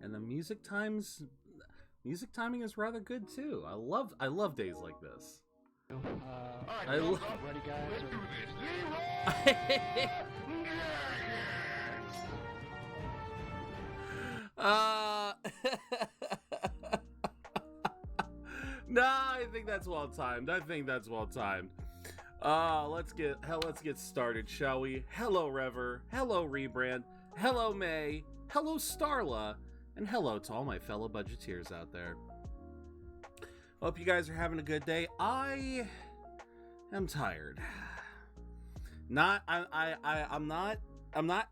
And the music timing is rather good too. I love days like this. Alright, ready, guys? let's do this. No, I think that's well timed. Let's get started, shall we? Hello, Rever. Hello, Rebrand. Hello, May. Hello, Starla. And hello to all my fellow budgeteers out there. Hope you guys are having a good day. I am tired. I'm not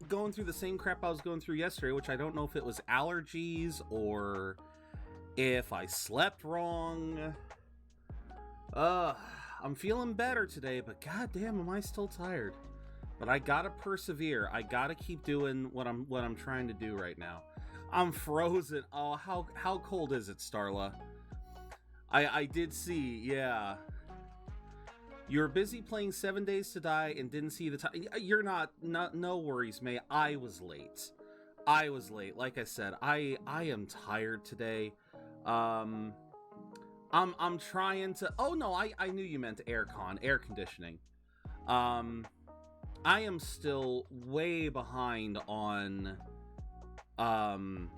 going through the same crap I was going through yesterday, which I don't know if it was allergies or if I slept wrong. I'm feeling better today, but goddamn, am I still tired. But I gotta persevere. I gotta keep doing what I'm trying to do right now. I'm frozen. Oh, how cold is it, Starla? I did see, yeah. You're busy playing 7 Days to Die and didn't see the time. You're not, no worries, May. I was late. Like I said, I am tired today. I'm trying to. Oh no, I knew you meant air conditioning. I am still way behind on. I've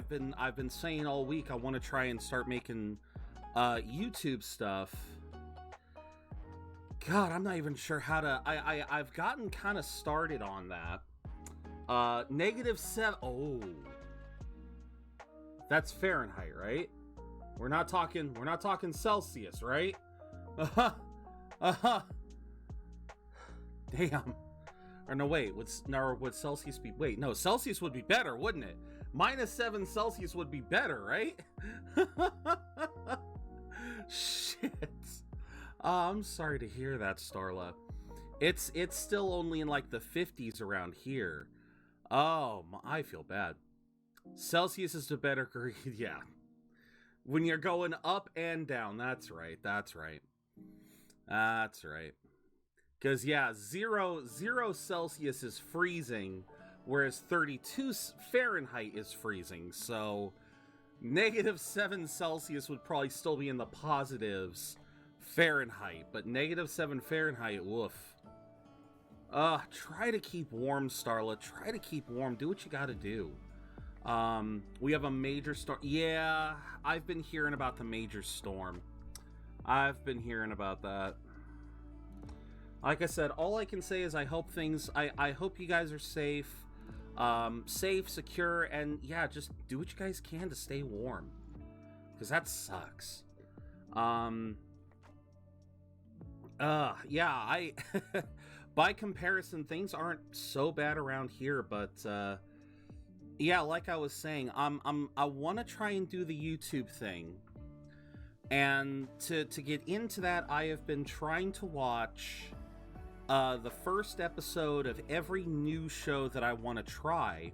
been saying all week I want to try and start making YouTube stuff. God, I'm not even sure how to. I've gotten kind of started on that. -7. Oh, that's Fahrenheit, right? We're not talking Celsius, right? Damn. Or no, wait. Would Celsius be? Wait, no. Celsius would be better, wouldn't it? -7 Celsius would be better, right? Shit. I'm sorry to hear that, Starla. It's still only in like the 50s around here. Oh, I feel bad. Celsius is the better grade, yeah. When you're going up and down, that's right. Because, yeah, zero Celsius is freezing, whereas 32 Fahrenheit is freezing. So, -7 Celsius would probably still be in the positives Fahrenheit, but -7 Fahrenheit, woof. Try to keep warm, Starla. Try to keep warm. Do what you gotta do. We have a major storm. Yeah, I've been hearing about the major storm. I've been hearing about that. Like I said, all I can say is I hope you guys are safe, secure, and yeah, just do what you guys can to stay warm. Because that sucks. Yeah, by comparison, things aren't so bad around here, but, yeah, like I was saying, I want to try and do the YouTube thing, and to get into that, I have been trying to watch the first episode of every new show that I want to try,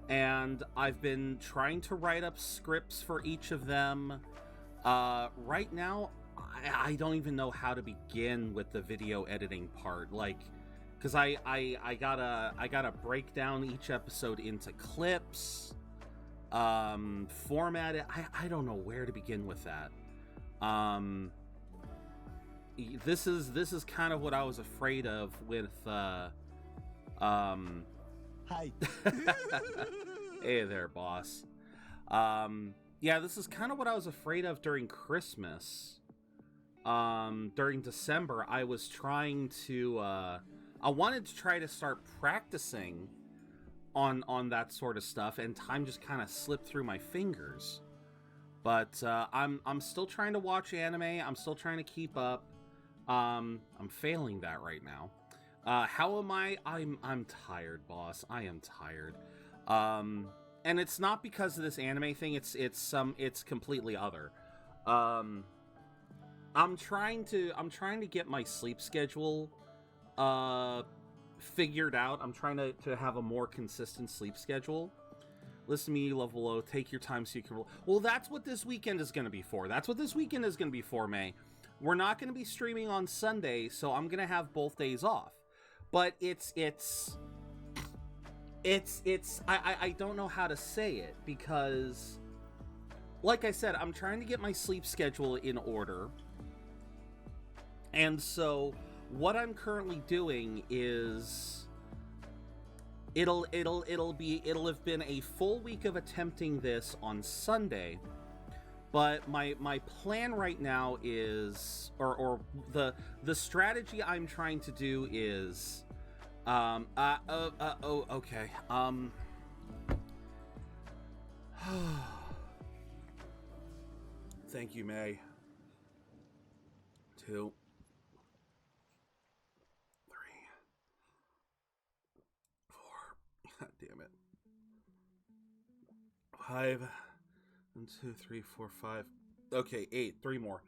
and I've been trying to write up scripts for each of them. Right now, I don't even know how to begin with the video editing part, like. Because I gotta break down each episode into clips, format it. I don't know where to begin with that. This is kind of what I was afraid of with Hi. Hey there, boss. Yeah, this is kind of what I was afraid of during Christmas. During December, I was trying to I wanted to try to start practicing on that sort of stuff, and time just kind of slipped through my fingers. But I'm still trying to watch anime. I'm still trying to keep up. I'm failing that right now. How am I? I'm tired, boss. I am tired. And it's not because of this anime thing. It's completely other. I'm trying to get my sleep schedule figured out. I'm trying to have a more consistent sleep schedule. Listen to me, Level O. Take your time so you can. Well, that's what this weekend is going to be for. May. We're not going to be streaming on Sunday, so I'm going to have both days off. But it's I don't know how to say it, because like I said, I'm trying to get my sleep schedule in order. And so what I'm currently doing is it'll have been a full week of attempting this on Sunday. But my plan right now is, or the strategy I'm trying to do is, okay. Thank you, May. 2, 3, 4. God damn it. 5. 1, 2, 3, 4, 5. Okay, 8. 3 more.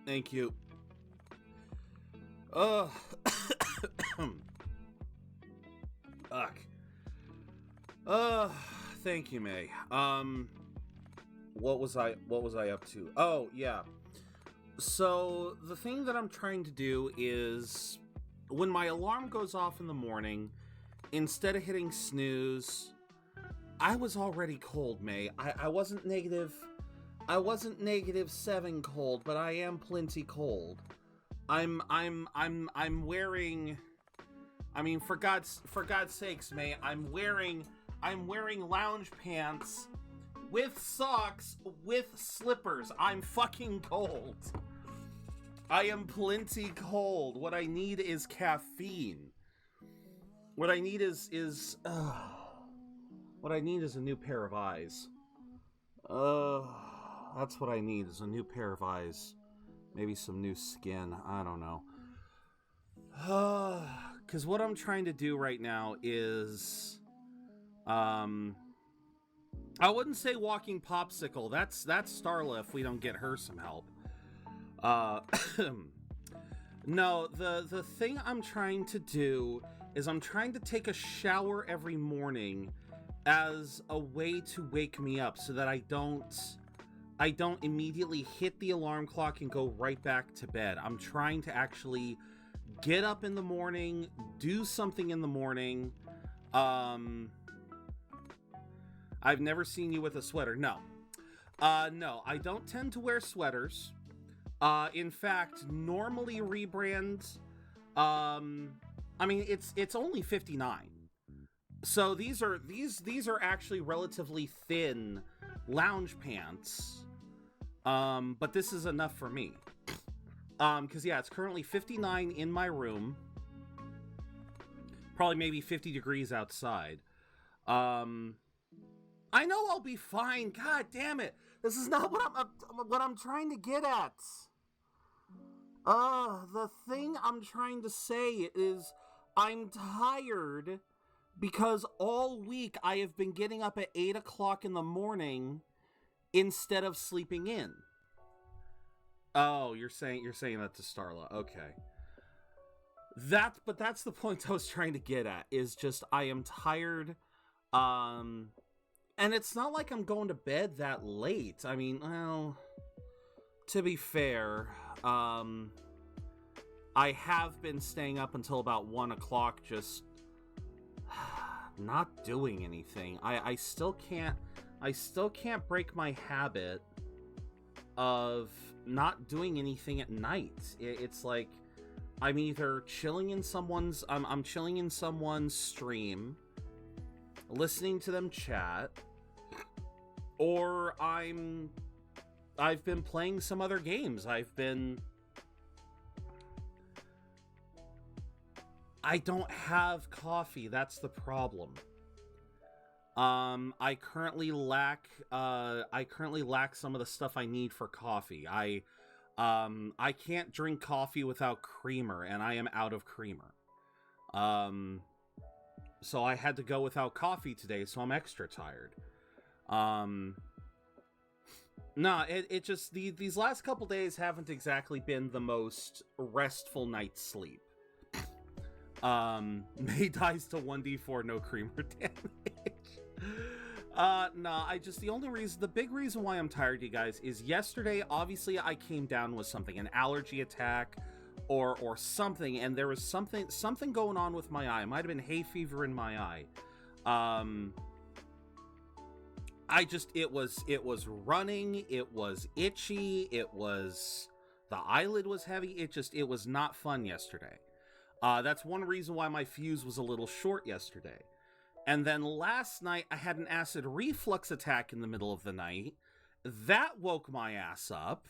Thank you. Fuck. Thank you, May. What was I up to? Oh, yeah. So, the thing that I'm trying to do is, when my alarm goes off in the morning, instead of hitting snooze, I was already cold, May. I wasn't -7 cold, but I am plenty cold. I'm wearing, I mean, for God's sakes, May, I'm wearing lounge pants with socks, with slippers. I'm fucking cold. I am plenty cold. What I need is caffeine. What I need is what I need is a new pair of eyes. That's what I need, is a new pair of eyes. Maybe some new skin. I don't know. Because what I'm trying to do right now is, I wouldn't say walking popsicle. That's Starla if we don't get her some help. No, the thing I'm trying to do is I'm trying to take a shower every morning as a way to wake me up, so that I don't immediately hit the alarm clock and go right back to bed. I'm trying to actually get up in the morning, do something in the morning. I've never seen you with a sweater. No. No, I don't tend to wear sweaters. In fact, normally Rebrand, I mean, it's only 59. So these are actually relatively thin lounge pants. But this is enough for me. Because yeah, it's currently 59 in my room. Probably maybe 50 degrees outside. I know I'll be fine. God damn it. This is not what I'm trying to get at. The thing I'm trying to say is I'm tired because all week I have been getting up at 8 o'clock in the morning instead of sleeping in. Oh, you're saying that to Starla. Okay. But that's the point I was trying to get at, is just I am tired. And it's not like I'm going to bed that late. I mean, well, to be fair, I have been staying up until about 1 o'clock just not doing anything. I still can't break my habit of not doing anything at night. It's like I'm either chilling in someone's I'm chilling in someone's stream, listening to them chat, or I've been playing some other games. I don't have coffee. That's the problem. I currently lack some of the stuff I need for coffee. I can't drink coffee without creamer, and I am out of creamer. So I had to go without coffee today, so I'm extra tired. No, it just, these last couple days haven't exactly been the most restful night's sleep. May dies to 1d4, no creamer damage. No, the big reason why I'm tired, you guys, is yesterday, obviously, I came down with something, an allergy attack, or something, and there was something going on with my eye. It might have been hay fever in my eye. It was running, it was itchy, the eyelid was heavy, it was not fun yesterday. That's one reason why my fuse was a little short yesterday. And then last night, I had an acid reflux attack in the middle of the night. That woke my ass up.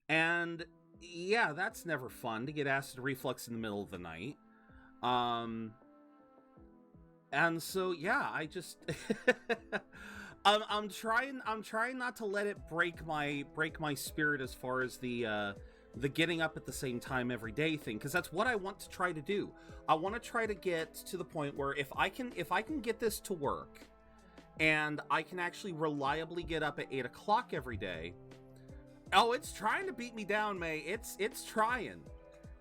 And yeah, that's never fun to get acid reflux in the middle of the night. And so yeah, I just I'm trying not to let it break my spirit as far as the getting up at the same time every day thing, because that's what I want to try to do. I want to try to get to the point where if I can get this to work, and I can actually reliably get up at 8 o'clock every day. Oh, it's trying to beat me down, May. It's trying,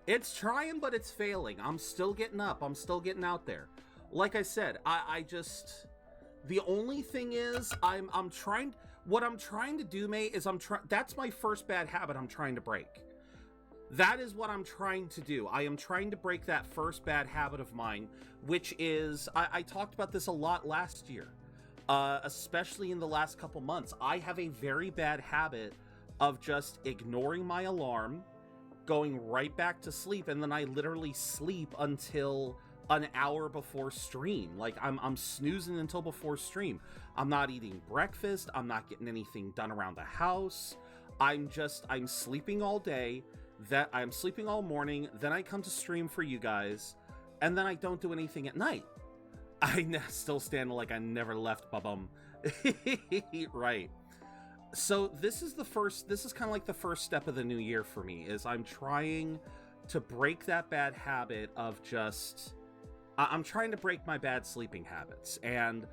but it's failing. I'm still getting up. I'm still getting out there. Like I said, I just, the only thing is what I'm trying to do, May, is that's my first bad habit I'm trying to break. That is what I'm trying to do. I am trying to break that first bad habit of mine, which is, I talked about this a lot last year, especially in the last couple months. I have a very bad habit of just ignoring my alarm, going right back to sleep, and then I literally sleep until an hour before stream. Like, I'm snoozing until before stream. I'm not eating breakfast. I'm not getting anything done around the house. I'm sleeping all day. I'm sleeping all morning, then I come to stream for you guys, and then I don't do anything at night. Still standing like I never left, ba-bum. Right. So this is kind of like the first step of the new year for me, is I'm trying to break that bad habit of I'm trying to break my bad sleeping habits, and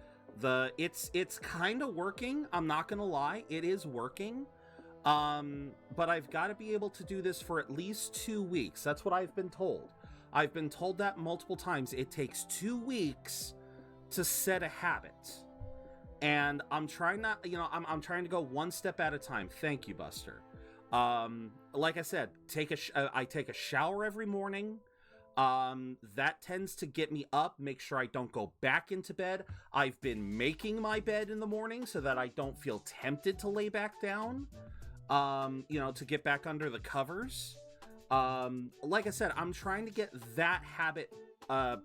it's kind of working. I'm not gonna lie, it is working. But I've got to be able to do this for at least 2 weeks. That's what I've been told. I've been told that multiple times. It takes 2 weeks to set a habit. And I'm trying I'm trying to go one step at a time. Thank you, Buster. Like I said, I take a shower every morning. That tends to get me up, make sure I don't go back into bed. I've been making my bed in the morning so that I don't feel tempted to lay back down. To get back under the covers. Like I said, I'm trying to get that habit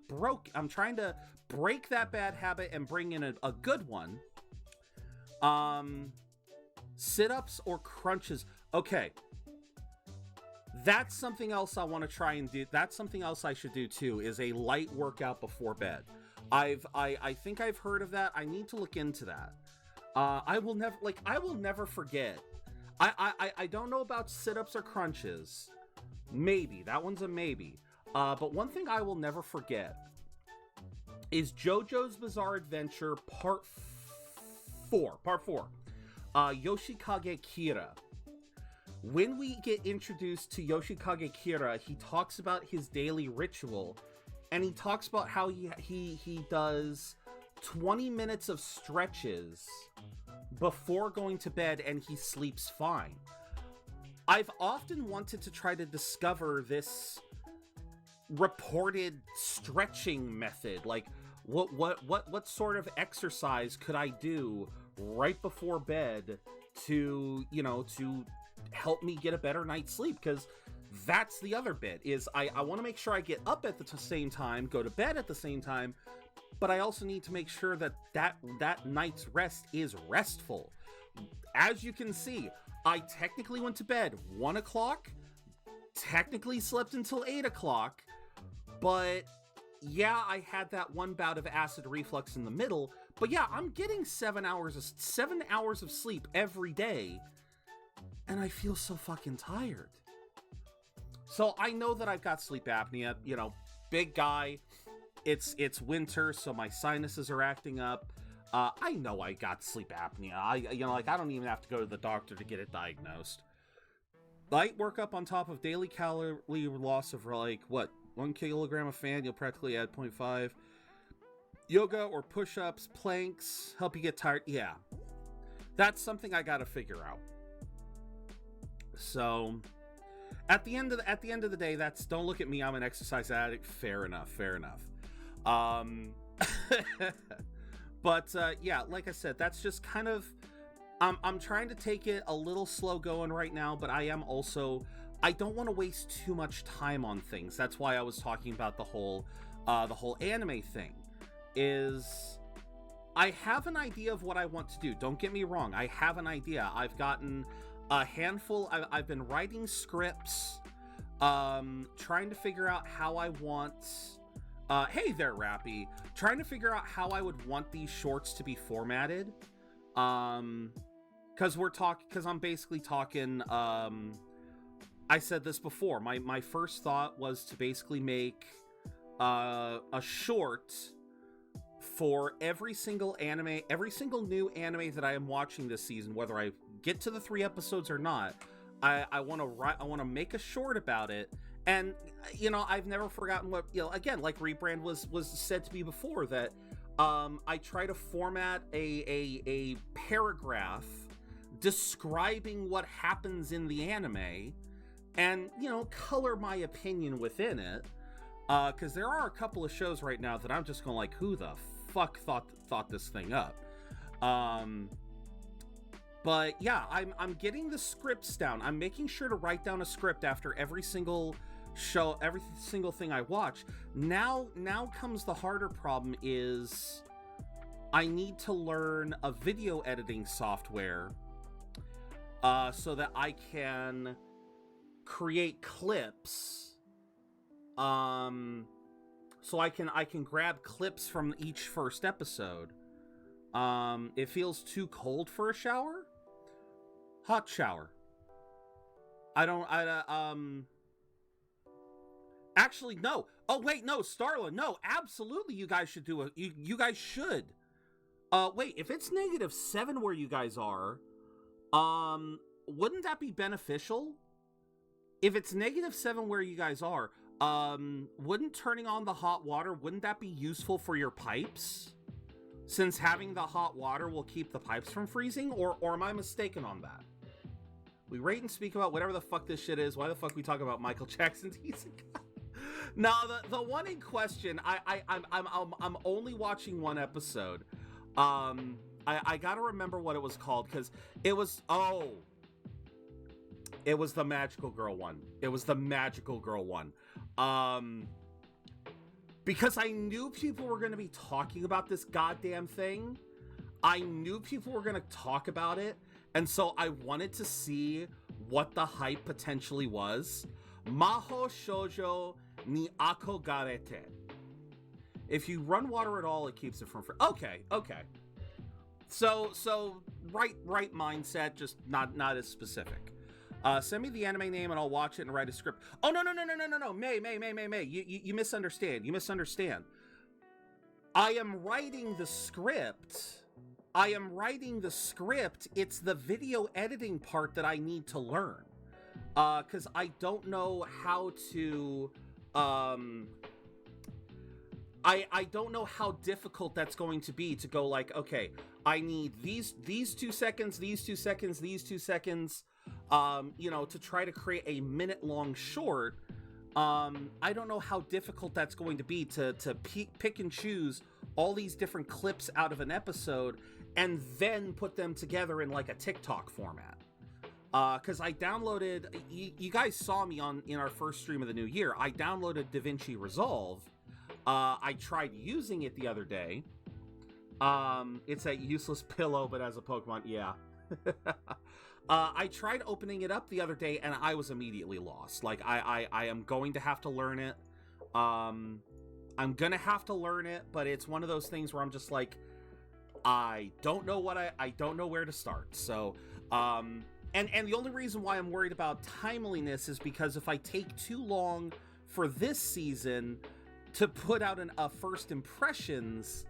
broke. I'm trying to break that bad habit and bring in a good one. Sit-ups or crunches. Okay. That's something else I want to try and do. That's something else I should do too, is a light workout before bed. I think I've heard of that. I need to look into that. I will never forget. I don't know about sit-ups or crunches. Maybe. That one's a maybe. But one thing I will never forget is JoJo's Bizarre Adventure Part 4. Yoshikage Kira. When we get introduced to Yoshikage Kira, he talks about his daily ritual, and he talks about how he does 20 minutes of stretches before going to bed, and he sleeps fine. I've often wanted to try to discover this reported stretching method. Like, what sort of exercise could I do right before bed to help me get a better night's sleep? Because that's the other bit, is I want to make sure I get up at the same time, go to bed at the same time, but I also need to make sure that night's rest is restful. As you can see, I technically went to bed 1 o'clock, technically slept until 8 o'clock, but yeah, I had that one bout of acid reflux in the middle, but yeah, I'm getting 7 hours of sleep every day, and I feel so fucking tired. So I know that I've got sleep apnea, big guy. It's winter, so my sinuses are acting up. I know I got sleep apnea. I don't even have to go to the doctor to get it diagnosed. Light workup on top of daily calorie loss of 1 kilogram of fan, you'll practically add 0.5. Yoga or push-ups, planks, help you get tired. Yeah. That's something I gotta figure out. So at the end of the day, that's, don't look at me, I'm an exercise addict. Fair enough. But yeah, like I said, that's just kind of, I'm trying to take it a little slow going right now, but I am also, I don't want to waste too much time on things. That's why I was talking about the whole anime thing. Is I have an idea of what I want to do. Don't get me wrong. I have an idea. I've gotten a handful. I've been writing scripts, trying to figure out how I want. Hey there, Rappy. Trying to figure out how I would want these shorts to be formatted. Because I'm basically talking. I said this before. My first thought was to basically make a short for every single new anime that I am watching this season, whether I get to the 3 episodes or not. I want to make a short about it. And I've never forgotten what, again, like Rebrand was said to be before, that I try to format a paragraph describing what happens in the anime and color my opinion within it, because there are a couple of shows right now that I'm just going like, who the fuck thought this thing up. But yeah, I'm getting the scripts down. I'm making sure to write down a script after every single show, every single thing I watch. Now comes the harder problem, is I need to learn a video editing software so that I can create clips. So I can grab clips from each first episode. It feels too cold for a shower. Hot shower. Actually, no. Oh, wait, no, Starla, no, absolutely, you guys should do it. You guys should. Wait, if it's -7 where you guys are, wouldn't that be beneficial? If it's -7 where you guys are, wouldn't turning on the hot water, wouldn't that be useful for your pipes? Since having the hot water will keep the pipes from freezing, or am I mistaken on that? We rate and speak about whatever the fuck this shit is. Why the fuck we talk about Michael Jackson's Isekai? No, the one in question, I'm only watching one episode. I gotta remember what it was called, because it was the Magical Girl one. It was the Magical Girl one. Because I knew people were going to be talking about this goddamn thing. I knew people were going to talk about it. And so I wanted to see what the hype potentially was. Maho Shoujo ni Akogarete. If you run water at all, it keeps it from... Okay. So right mindset, just not as specific. Send me the anime name and I'll watch it and write a script. Oh, no. May. You misunderstand. I am writing the script. It's the video editing part that I need to learn. Because I don't know how to... I don't know how difficult that's going to be to go like, okay, I need these 2 seconds, these 2 seconds, these 2 seconds... to try to create a minute-long short. I don't know how difficult that's going to be to pick and choose all these different clips out of an episode and then put them together in like a TikTok format. Because I downloaded, you guys saw me in our first stream of the new year, I downloaded DaVinci Resolve. I tried using it the other day. It's a useless pillow, but as a Pokemon, yeah. I tried opening it up the other day and I was immediately lost. Like, I am going to have to learn it. I'm gonna have to learn it, but it's one of those things where I'm just like, I don't know I don't know where to start. So, and the only reason why I'm worried about timeliness is because if I take too long for this season to put out a first impressions,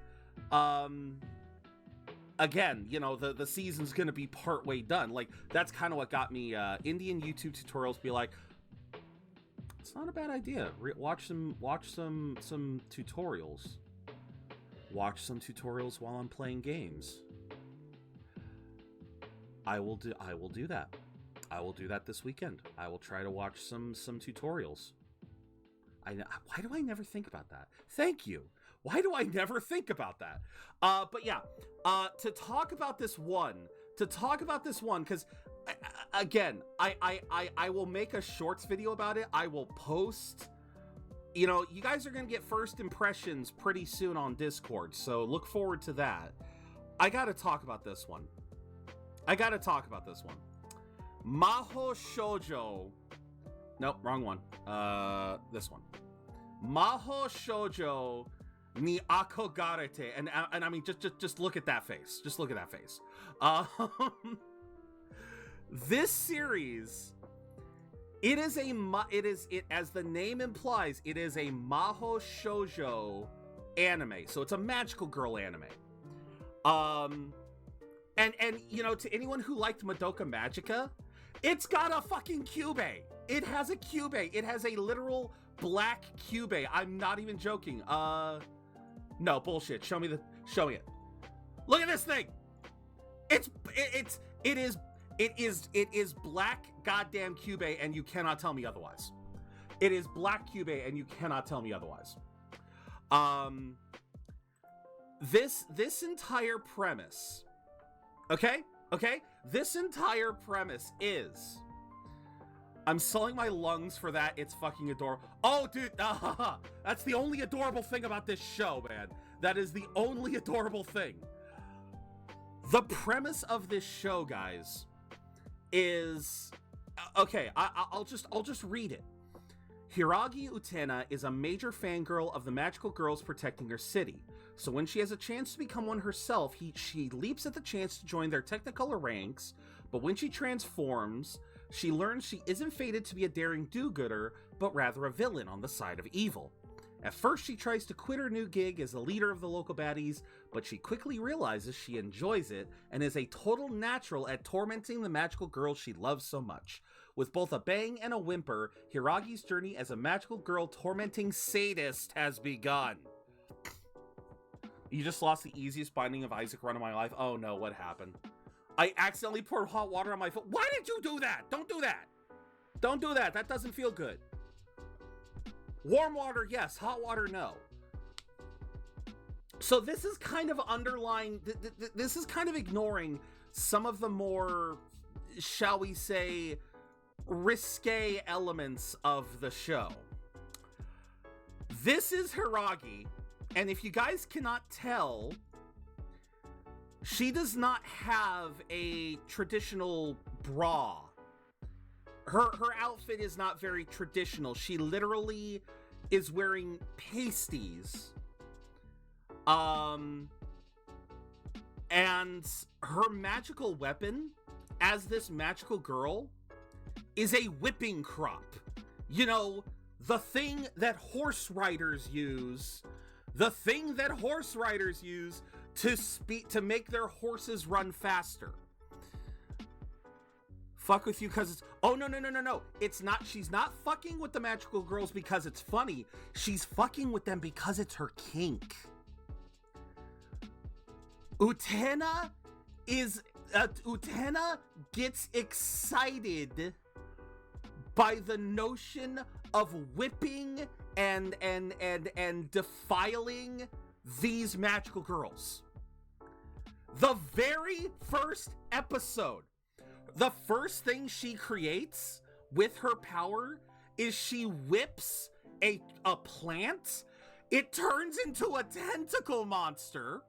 again, the season's gonna be partway done. Like, that's kind of what got me Indian YouTube tutorials be like, it's not a bad idea. Watch some tutorials. watch some tutorials while I'm playing games. I will do that. I will do that this weekend. I will try to watch some tutorials. Why do I never think about that? Thank you. Why do I never think about that? But yeah, to talk about this one, because again, I will make a shorts video about it. I will post. You know, you guys are gonna get first impressions pretty soon on Discord, so look forward to that. I gotta talk about this one. Maho Shoujo. Nope, wrong one. This one. Maho Shoujo ni akogarete. And I mean, just look at that face. Just look at that face. This series, as the name implies, it is a Maho Shoujo anime. So it's a magical girl anime. And you know, to anyone who liked Madoka Magica, it's got a fucking Kyubey. It has a Kyubey. It has a literal black Kyubey. I'm not even joking. No, bullshit. Show me it. Look at this thing. It is black goddamn Kyubey, and you cannot tell me otherwise. It is black Kyubey, and you cannot tell me otherwise. This entire premise, okay? This entire premise is, I'm selling my lungs for that. It's fucking adorable. Oh, dude, that's the only adorable thing about this show, man. That is the only adorable thing. The premise of this show, guys, is, okay, I'll just read it. Hiragi Utena is a major fangirl of the magical girls protecting her city. So when she has a chance to become one herself, she leaps at the chance to join their Technicolor ranks, but when she transforms, she learns she isn't fated to be a daring do-gooder, but rather a villain on the side of evil. At first, she tries to quit her new gig as the leader of the local baddies, but she quickly realizes she enjoys it and is a total natural at tormenting the magical girls she loves so much. With both a bang and a whimper, Hiragi's journey as a magical girl tormenting sadist has begun. You just lost the easiest Binding of Isaac run of my life. Oh no, what happened? I accidentally poured hot water on my foot. Why did you do that? Don't do that. Don't do that. That doesn't feel good. Warm water, yes. Hot water, no. So this is kind of underlying, this is kind of ignoring some of the more, shall we say, risque elements of the show. This is Hiragi, and if you guys cannot tell, she does not have a traditional bra. Her outfit is not very traditional. She literally is wearing pasties. And her magical weapon, as this magical girl, is a whipping crop. You know, the thing that horse riders use. The thing that horse riders use to make their horses run faster. Fuck with you because it's... Oh, no. It's not... She's not fucking with the magical girls because it's funny. She's fucking with them because it's her kink. Utena gets excited by the notion of whipping and defiling these magical girls. The very first episode, the first thing she creates with her power is she whips a plant. It turns into a tentacle monster.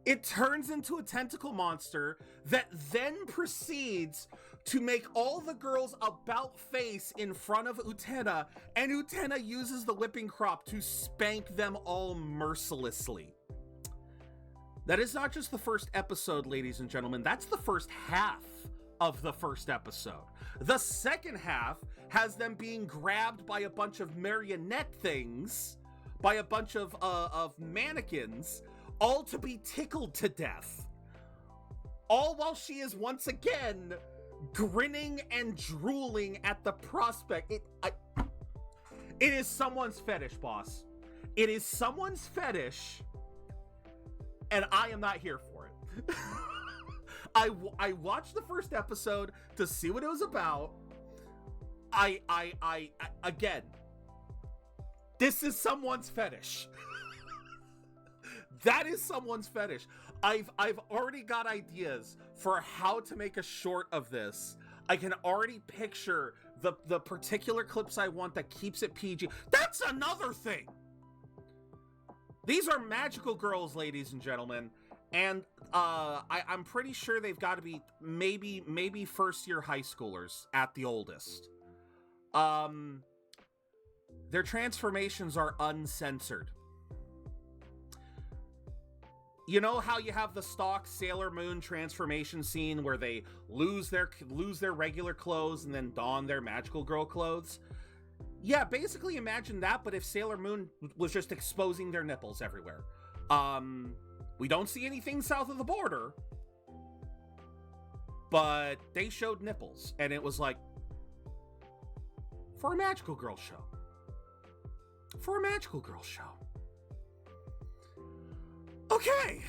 It turns into a tentacle monster that then proceeds to make all the girls about face in front of Utena, and Utena uses the whipping crop to spank them all mercilessly. That is not just the first episode, ladies and gentlemen. That's the first half of the first episode. The second half has them being grabbed by a bunch of marionette things, by a bunch of mannequins, all to be tickled to death. All while she is once again grinning and drooling at the prospect. It is someone's fetish, boss. It is someone's fetish, and I am not here for it. I watched the first episode to see what it was about. Again, this is someone's fetish. That is someone's fetish. I've already got ideas for how to make a short of this. I can already picture the particular clips I want that keeps it PG. That's another thing. These are magical girls, ladies and gentlemen, and I'm pretty sure they've got to be maybe first-year high schoolers at the oldest. Their transformations are uncensored. You know how you have the stock Sailor Moon transformation scene where they lose their regular clothes and then don their magical girl clothes? Yeah, basically imagine that, but if Sailor Moon was just exposing their nipples everywhere. We don't see anything south of the border, but they showed nipples, and it was like, for a magical girl show. For a magical girl show. Okay.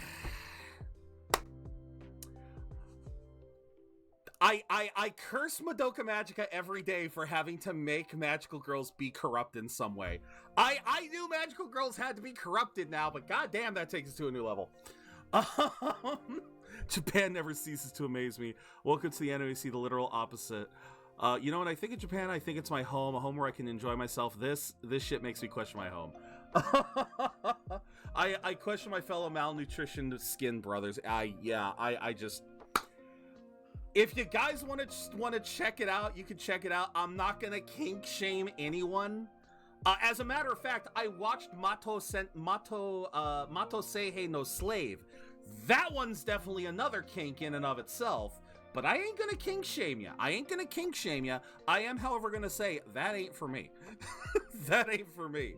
I curse Madoka Magica every day for having to make magical girls be corrupt in some way. I knew magical girls had to be corrupted now, but goddamn, that takes us to a new level. Japan never ceases to amaze me. Welcome to the anime, see the literal opposite. You know what I think of Japan? I think it's my home, a home where I can enjoy myself. This shit makes me question my home. I question my fellow malnutritioned skin brothers. I just... If you guys want to check it out, you can check it out. I'm not gonna kink shame anyone. As a matter of fact, I watched Mato Seihei no Slave. That one's definitely another kink in and of itself. But I ain't gonna kink shame ya. I am, however, gonna say that ain't for me. That ain't for me.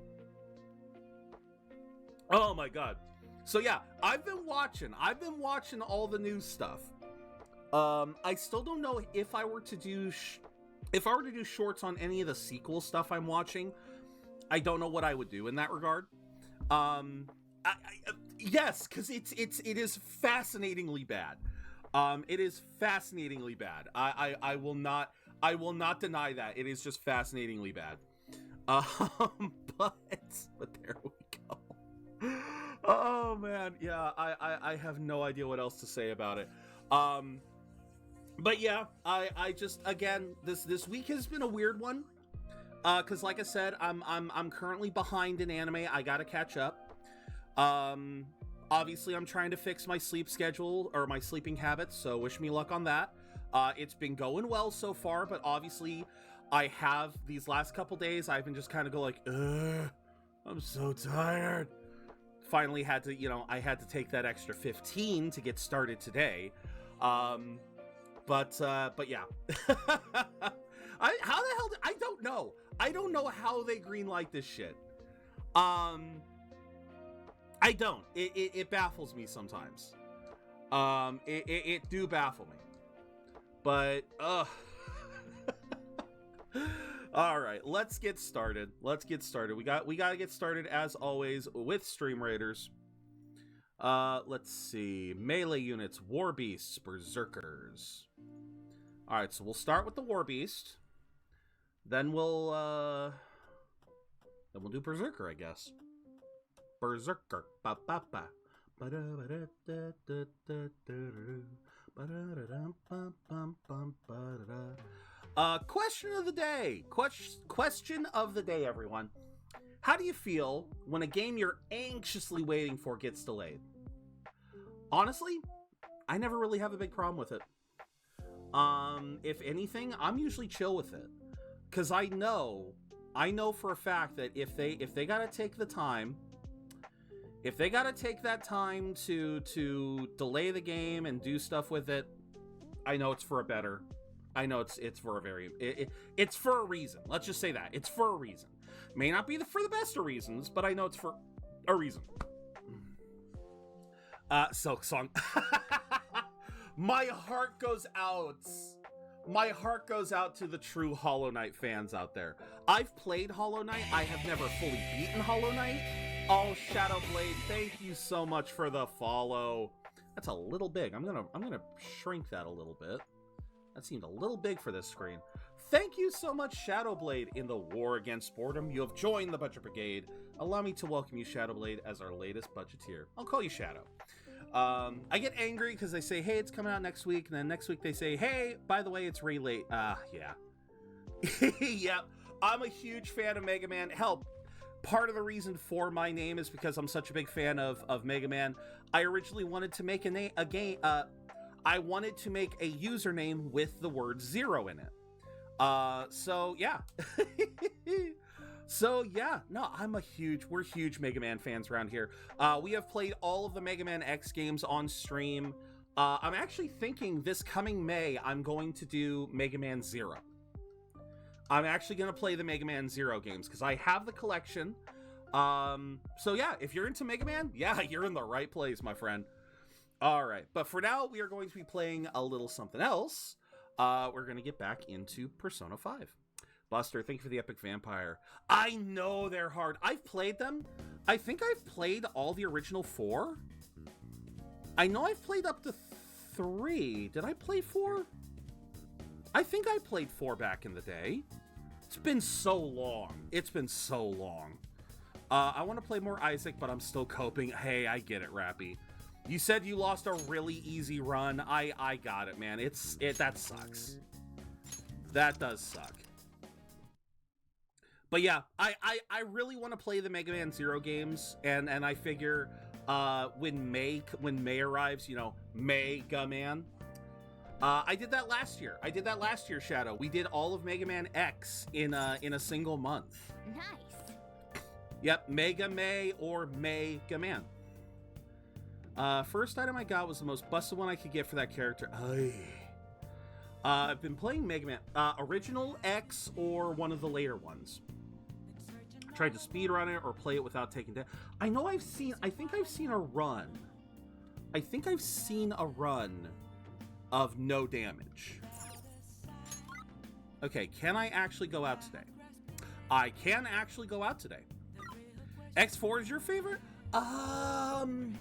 Oh my god. So yeah, I've been watching all the new stuff. I still don't know if I were to do shorts on any of the sequel stuff I'm watching. I don't know what I would do in that regard. Yes, because it is fascinatingly bad. It is fascinatingly bad. I will not deny that. It is just fascinatingly bad. But there we go. Oh man, yeah, I have no idea what else to say about it. But yeah, I just, again, this week has been a weird one. Cause like I said, I'm currently behind in anime. I gotta catch up. Obviously I'm trying to fix my sleep schedule or my sleeping habits, so wish me luck on that. It's been going well so far, but obviously I have these last couple days, I've been just kind of go like, ugh, I'm so tired. Finally had to, I had to take that extra 15 to get started today. But yeah. How the hell, I don't know. I don't know how they greenlight this shit. I don't. It baffles me sometimes. It do baffle me. But, all right, let's get started. We got to get started as always with Stream Raiders. Let's see. Melee units, War Beasts, Berserkers. All right, so we'll start with the War Beast. Then we'll do Berserker, I guess. Berserker. Ba ba ba. Question of the day. Question of the day, everyone. How do you feel when a game you're anxiously waiting for gets delayed? Honestly, I never really have a big problem with it. If anything, I'm usually chill with it. Cause I know for a fact that if they gotta take the time, if they gotta take that time to delay the game and do stuff with it, I know it's for a better. I know it's for a very it's for a reason. Let's just say that it's for a reason. May not be for the best of reasons, but I know it's for a reason. Silk Song. My heart goes out. My heart goes out to the true Hollow Knight fans out there. I've played Hollow Knight. I have never fully beaten Hollow Knight. Oh, Shadowblade, thank you so much for the follow. That's a little big. I'm gonna shrink that a little bit. That seemed a little big for this screen. Thank you so much, Shadowblade. In the war against boredom, you have joined the Budget Brigade. Allow me to welcome you, Shadowblade, as our latest budgeteer. I'll call you Shadow. I get angry because they say, hey, it's coming out next week, and then next week they say, hey, by the way, it's really late. Yeah. Yep. I'm a huge fan of Mega Man. Hell, part of the reason for my name is because I'm such a big fan of Mega Man. I originally wanted to make I wanted to make a username with the word 0 in it. So yeah. So yeah, no, we're huge Mega Man fans around here. We have played all of the Mega Man X games on stream. I'm actually thinking this coming May, I'm going to do Mega Man 0. I'm actually going to play the Mega Man 0 games because I have the collection. So yeah, if you're into Mega Man, yeah, you're in the right place, my friend. All right, but for now, we are going to be playing a little something else. We're going to get back into Persona 5. Buster, thank you for the Epic Vampire. I know they're hard. I've played them. I think I've played all the original 4. I know I've played up to 3. Did I play 4? I think I played 4 back in the day. It's been so long. It's been so long. I want to play more Isaac, but I'm still coping. Hey, I get it, Rappy. You said you lost a really easy run. I got it, man. That sucks. That does suck. But yeah, I really want to play the Mega Man 0 games, and I figure when May arrives, you know, Mega Man. I did that last year. Shadow. We did all of Mega Man X in a single month. Nice. Yep, Mega May or Mega Man. First item I got was the most busted one I could get for that character. I've been playing Mega Man, original X or one of the later ones. I tried to speedrun it or play it without taking damage. I think I've seen a run. Of no damage. Okay, can I actually go out today? I can actually go out today. X4 is your favorite? I'm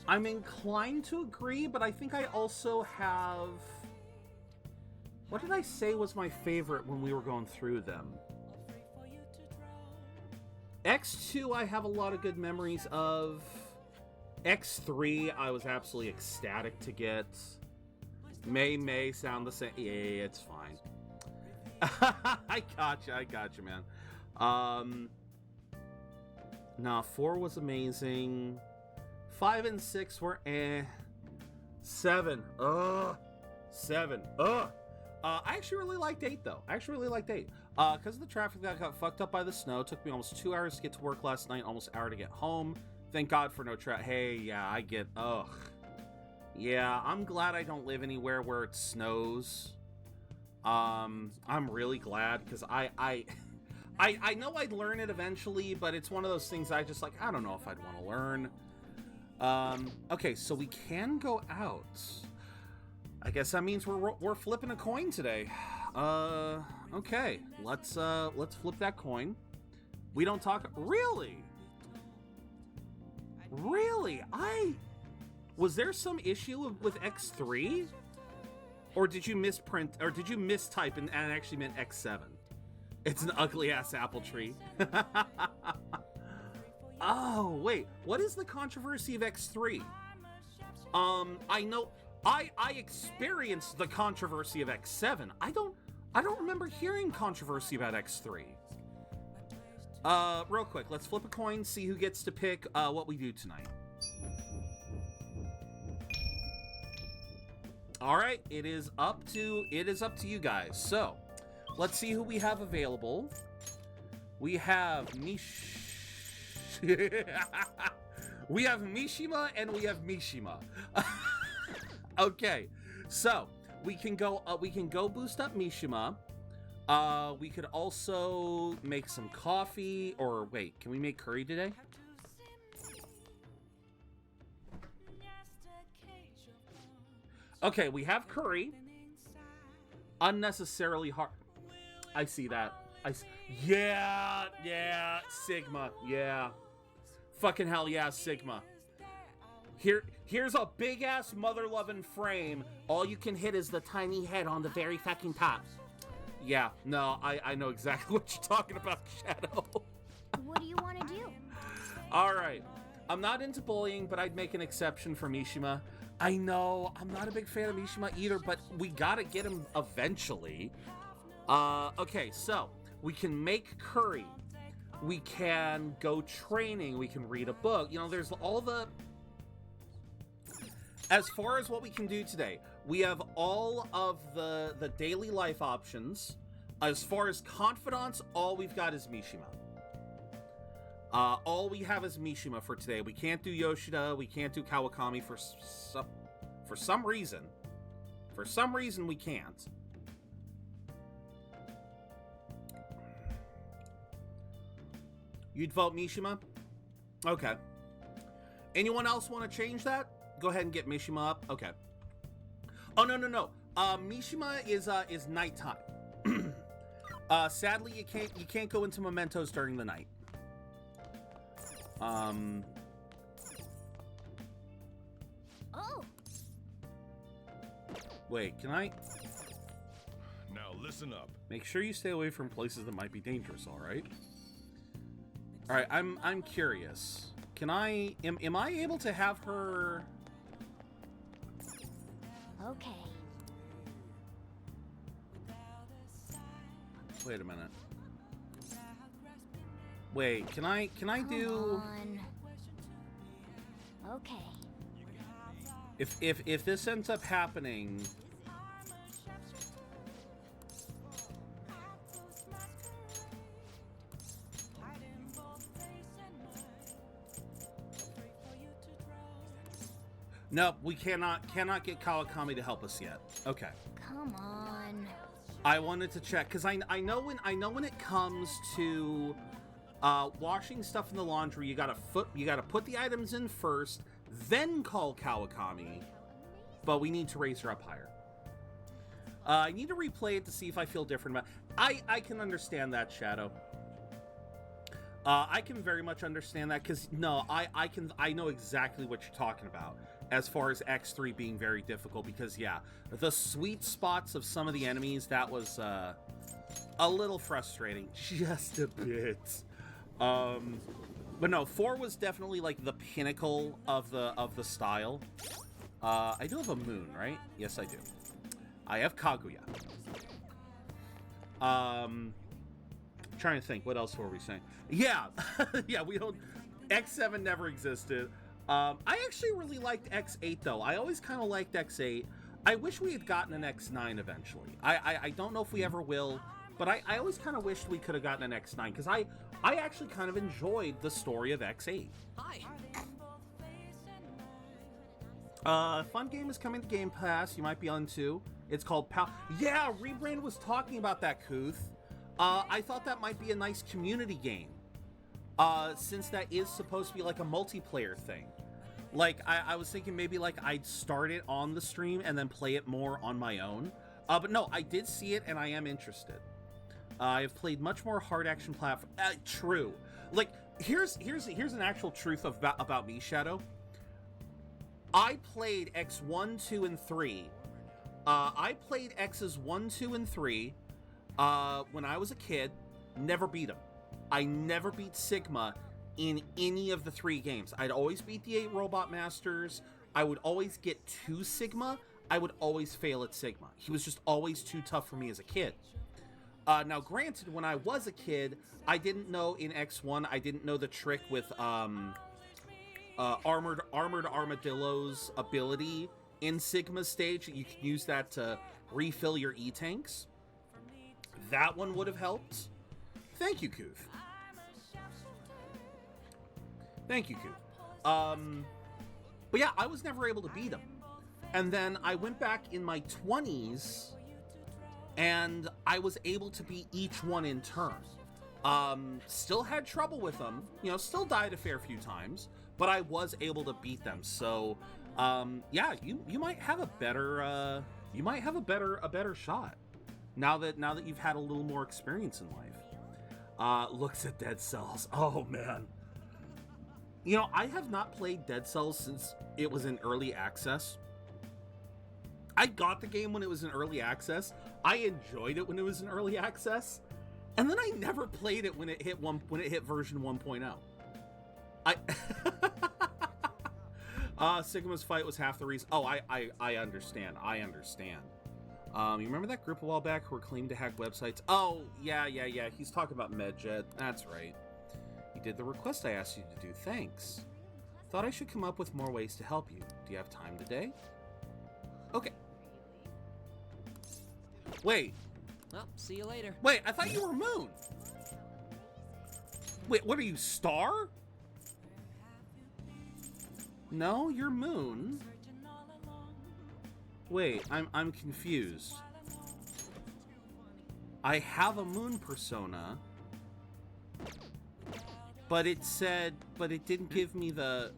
inclined to agree, but I think I also have... What did I say was my favorite when we were going through them? X2 I have a lot of good memories of. X3 I was absolutely ecstatic to get. May sound the same. Yeah, it's fine. I gotcha, man. Nah, 4 was amazing. 5 and 6 were eh. 7. 7. I actually really liked 8, though. Because of the traffic that got fucked up by the snow. It took me almost 2 hours to get to work last night, almost an hour to get home. Thank God for no traffic. Hey, yeah, I get... Ugh. Yeah, I'm glad I don't live anywhere where it snows. I'm really glad, because I know I'd learn it eventually, but it's one of those things I just, like, I don't know if I'd want to learn. Okay, so we can go out. I guess that means we're flipping a coin today. Okay, let's flip that coin. We don't talk... Really? Was there some issue with X3? Or did you misprint, or did you mistype and actually meant X7? It's an ugly ass apple tree. Oh, wait, what is the controversy of X3? I know I experienced the controversy of X7. I don't remember hearing controversy about X3. Real quick, let's flip a coin, see who gets to pick what we do tonight. All right, it is up to you guys. So, let's see who we have available. We have we have Mishima and we have Mishima. Okay, so we can go boost up Mishima. We could also make some coffee, or wait, can we make curry today? Okay, we have curry. Unnecessarily hard. I see that. Yeah, Sigma, yeah. Fucking hell yeah, Sigma. Here's a big-ass mother-loving frame. All you can hit is the tiny head on the very fucking top. Yeah, no, I know exactly what you're talking about, Shadow. What do you want to do? Alright. I'm not into bullying, but I'd make an exception for Mishima. I know, I'm not a big fan of Mishima either, but we gotta get him eventually. Okay, so, we can make curry. We can go training. We can read a book. You know, there's all the... As far as what we can do today, we have all of the daily life options. As far as confidants, all we've got is Mishima. All we have is Mishima for today. We can't do Yoshida. We can't do Kawakami for some reason. For some reason, we can't. You'd vote Mishima? Okay. Anyone else want to change that? Go ahead and get Mishima up. Okay. Oh, no. Mishima is nighttime. Sadly, you can't go into mementos during the night. Oh. Wait, can I? Now listen up. Make sure you stay away from places that might be dangerous, all right? All right, I'm curious. Can I am I able to have her? Okay. Wait a minute. Wait, can I do? On. Okay. If this ends up happening, nope, we cannot get Kawakami to help us yet. Okay. Come on. I wanted to check because I know when it comes to washing stuff in the laundry, you gotta put the items in first, then call Kawakami. But we need to raise her up higher. I need to replay it to see if I feel different about. I can understand that, Shadow. I can very much understand that because no, I know exactly what you're talking about as far as X3 being very difficult because yeah, the sweet spots of some of the enemies, that was a little frustrating, just a bit. But no, 4 was definitely like the pinnacle of the style. I do have a moon, right? Yes, I do. I have Kaguya. Trying to think, what else were we saying? Yeah, yeah, we don't. X7 never existed. I actually really liked X8 though. I always kind of liked X8. I wish we had gotten an X9 eventually. I don't know if we ever will, but I always kind of wished we could have gotten an X9 because I actually kind of enjoyed the story of X8. Hi. Fun game is coming to Game Pass. You might be on too. It's called Pal. Yeah, Rebrand was talking about that, Kuth. I thought that might be a nice community game. Since that is supposed to be like a multiplayer thing. Like, I was thinking maybe like I'd start it on the stream and then play it more on my own. But no, I did see it and I am interested. I've played much more hard action platform. True. Like, here's an actual truth about me, Shadow. I played X1, 2, and 3. I played X's 1, 2, and 3 when I was a kid. Never beat them. I never beat Sigma in any of the 3 games. I'd always beat the 8 Robot Masters. I would always get to Sigma. I would always fail at Sigma. He was just always too tough for me as a kid. Now, granted, when I was a kid, I didn't know in X1, I didn't know the trick with Armored Armadillo's ability in Sigma stage. You can use that to refill your E-tanks. That one would have helped. Thank you, Kuth. Thank you, Kuth. But yeah, I was never able to beat him. And then I went back in my 20s, and I was able to beat each one in turn. Still had trouble with them, you know, still died a fair few times, but I was able to beat them. So, yeah, you might have a better, a better shot now that you've had a little more experience in life. Looks at Dead Cells. Oh, man. You know, I have not played Dead Cells since it was in early access. I got the game when it was in early access. I enjoyed it when it was in early access. And then I never played it when it hit version 1.0. Sigma's fight was half the reason. Oh, I understand. I understand. You remember that group a while back who were claiming to hack websites? Oh, yeah. He's talking about MedJet. That's right. You did the request I asked you to do. Thanks. Thought I should come up with more ways to help you. Do you have time today? Okay. Wait. Well, see you later. Wait, I thought you were Moon. Wait, what are you, Star? No, you're Moon. Wait, I'm confused. I have a Moon persona, but it didn't give me the.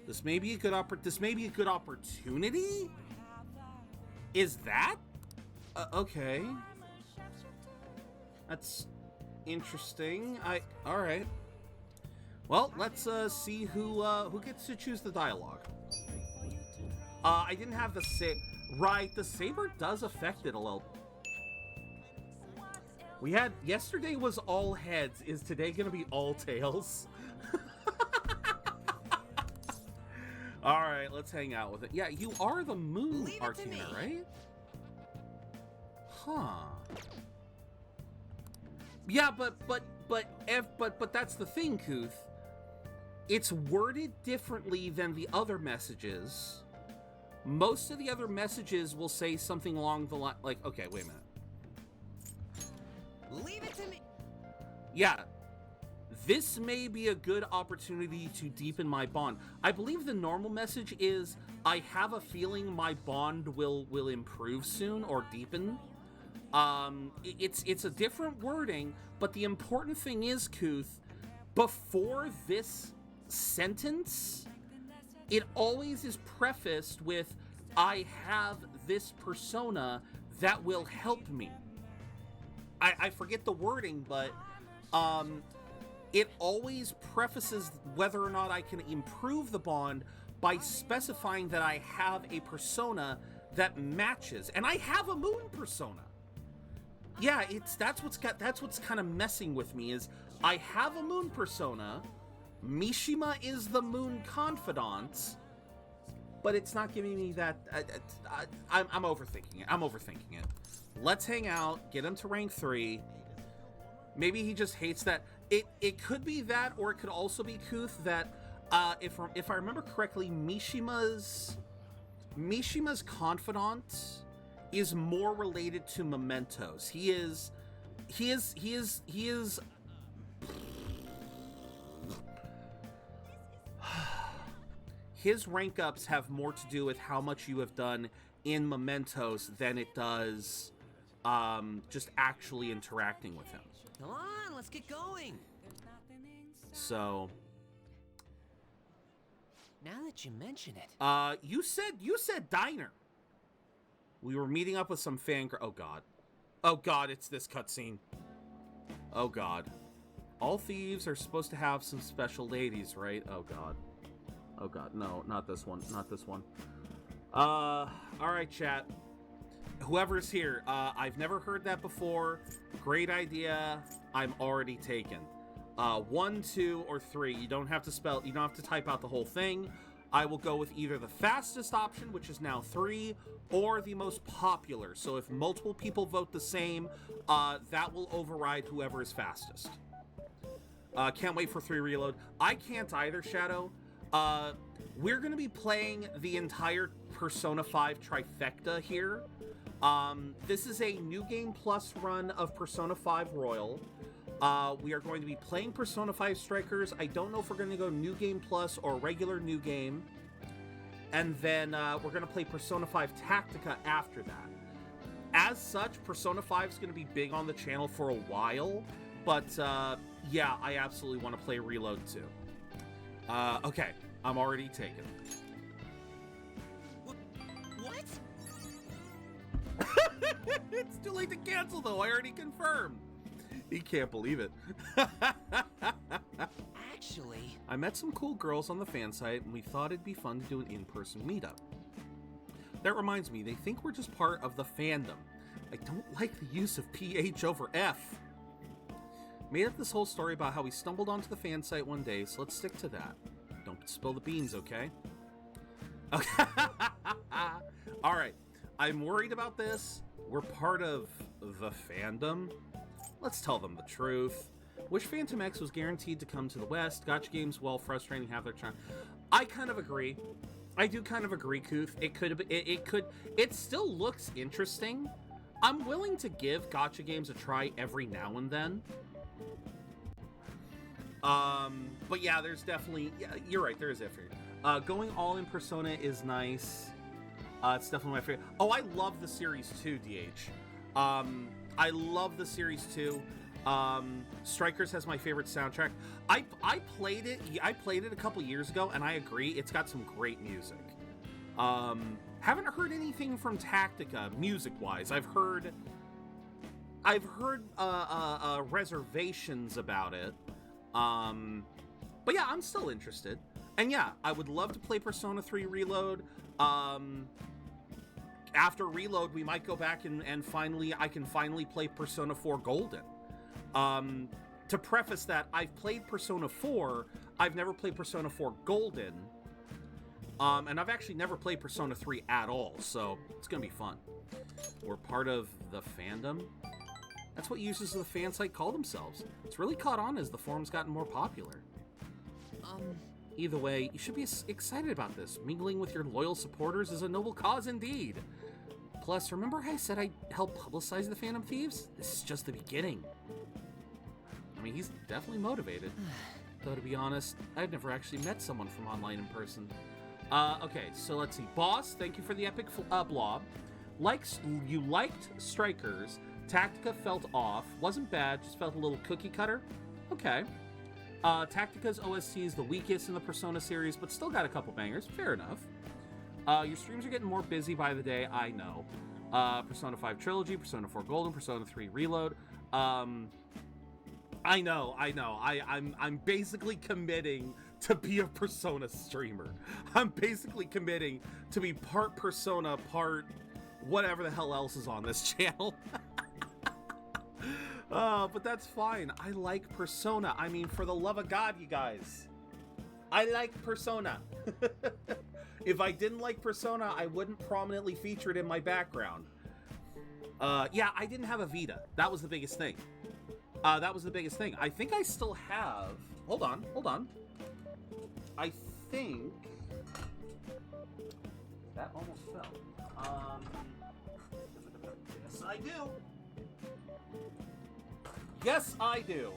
This may be a good opportunity. Is that? Okay. That's interesting. All right. Well, let's see who gets to choose the dialogue. I didn't have the right. The saber does affect it a little. We had yesterday was all heads. Is today gonna be all tails? All right, let's hang out with it. Yeah, you are the Moon Artina, right? Huh. Yeah, but that's the thing, Kuth. It's worded differently than the other messages. Most of the other messages will say something along the line, like, okay, wait a minute. Leave it to me. Yeah. This may be a good opportunity to deepen my bond. I believe the normal message is, I have a feeling my bond will improve soon or deepen. It's a different wording, but the important thing is, Kuth, before this sentence, it always is prefaced with, I have this persona that will help me. I forget the wording, but it always prefaces whether or not I can improve the bond by specifying that I have a persona that matches, and I have a Moon persona. Yeah, that's what's kind of messing with me is I have a Moon persona. Mishima is the Moon confidant, but it's not giving me that. I'm overthinking it. Let's hang out, get him to rank 3. Maybe he just hates that. It could be that, or it could also be, Kuth, that if I remember correctly, Mishima's confidant is more related to mementos. He is his rank ups have more to do with how much you have done in mementos than it does just actually interacting with him. Come on, let's get going. So now that you mention it. You said diner. We were meeting up with some oh god, it's this cutscene. Oh god. All thieves are supposed to have some special ladies, right? Oh god, no, not this one. All right, chat. Whoever's here, I've never heard that before. Great idea. I'm already taken. 1, 2, or 3. You don't have to type out the whole thing. I will go with either the fastest option, which is now 3, or the most popular. So if multiple people vote the same, that will override whoever is fastest. Can't wait for 3 reload. I can't either, Shadow. We're going to be playing the entire Persona 5 trifecta here. This is a New Game Plus run of Persona 5 Royal. We are going to be playing Persona 5 Strikers. I don't know if we're going to go New Game Plus or regular New Game. And then we're going to play Persona 5 Tactica after that. As such, Persona 5 is going to be big on the channel for a while. But yeah, I absolutely want to play Reload too. Okay, I'm already taken. What? It's too late to cancel, though. I already confirmed. He can't believe it. Actually... I met some cool girls on the fan site, and we thought it'd be fun to do an in-person meetup. That reminds me, they think we're just part of the fandom. I don't like the use of PH over F. Made up this whole story about how we stumbled onto the fan site one day, so let's stick to that. Don't spill the beans, okay? Okay. Alright. I'm worried about this. We're part of the fandom. Let's tell them the truth. Wish Phantom X was guaranteed to come to the West. Gotcha games, while frustrating, have their charm. I kind of agree. I do kind of agree, Kuth. It still looks interesting. I'm willing to give gotcha games a try every now and then. But yeah, there's definitely, yeah, you're right, there is effort. Going all in Persona is nice. It's definitely my favorite. Oh, I love the series too, DH. I love the series too. Strikers has my favorite soundtrack. I played it a couple years ago, and I agree, it's got some great music. Haven't heard anything from Tactica music-wise. I've heard reservations about it. But yeah, I'm still interested. And yeah, I would love to play Persona 3 Reload. After Reload, we might go back and I can finally play Persona 4 Golden. To preface that, I've played Persona 4. I've never played Persona 4 Golden. And I've actually never played Persona 3 at all, so it's gonna be fun. We're part of the fandom. That's what users of the fan site call themselves. It's really caught on as the forum's gotten more popular. Either way, you should be excited about this. Mingling with your loyal supporters is a noble cause indeed. Plus, remember how I said I'd help publicize the Phantom Thieves? This is just the beginning. I mean, he's definitely motivated. Though, to be honest, I've never actually met someone from online in person. Okay, so let's see. Boss, thank you for the epic blob. You liked Strikers. Tactica felt off. Wasn't bad, just felt a little cookie cutter. Okay. Tactica's OST is the weakest in the Persona series, but still got a couple bangers. Fair enough. Your streams are getting more busy by the day, I know. Persona 5 Trilogy, Persona 4 Golden, Persona 3 Reload. I know. I'm basically committing to be a Persona streamer. I'm basically committing to be part Persona, part whatever the hell else is on this channel. But that's fine. I like Persona. I mean, for the love of God, you guys. I like Persona. If I didn't like Persona, I wouldn't prominently feature it in my background. Yeah, I didn't have a Vita. That was the biggest thing. I think I still have... Hold on. I think... That almost fell. Yes, I do. Yes, I do.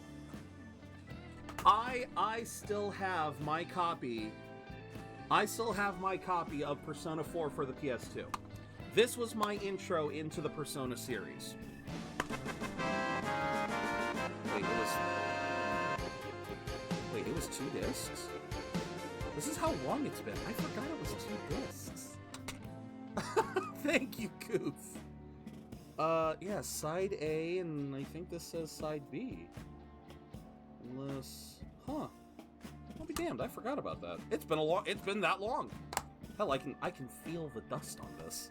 I still have my copy. I still have my copy of Persona 4 for the PS2. This was my intro into the Persona series. Wait, it was 2 discs? This is how long it's been. I forgot it was 2 discs. Thank you, Goof. Yeah, side A, and I think this says side B. Unless, huh? I'll be damned, I forgot about that. It's been that long. Hell, I can feel the dust on this.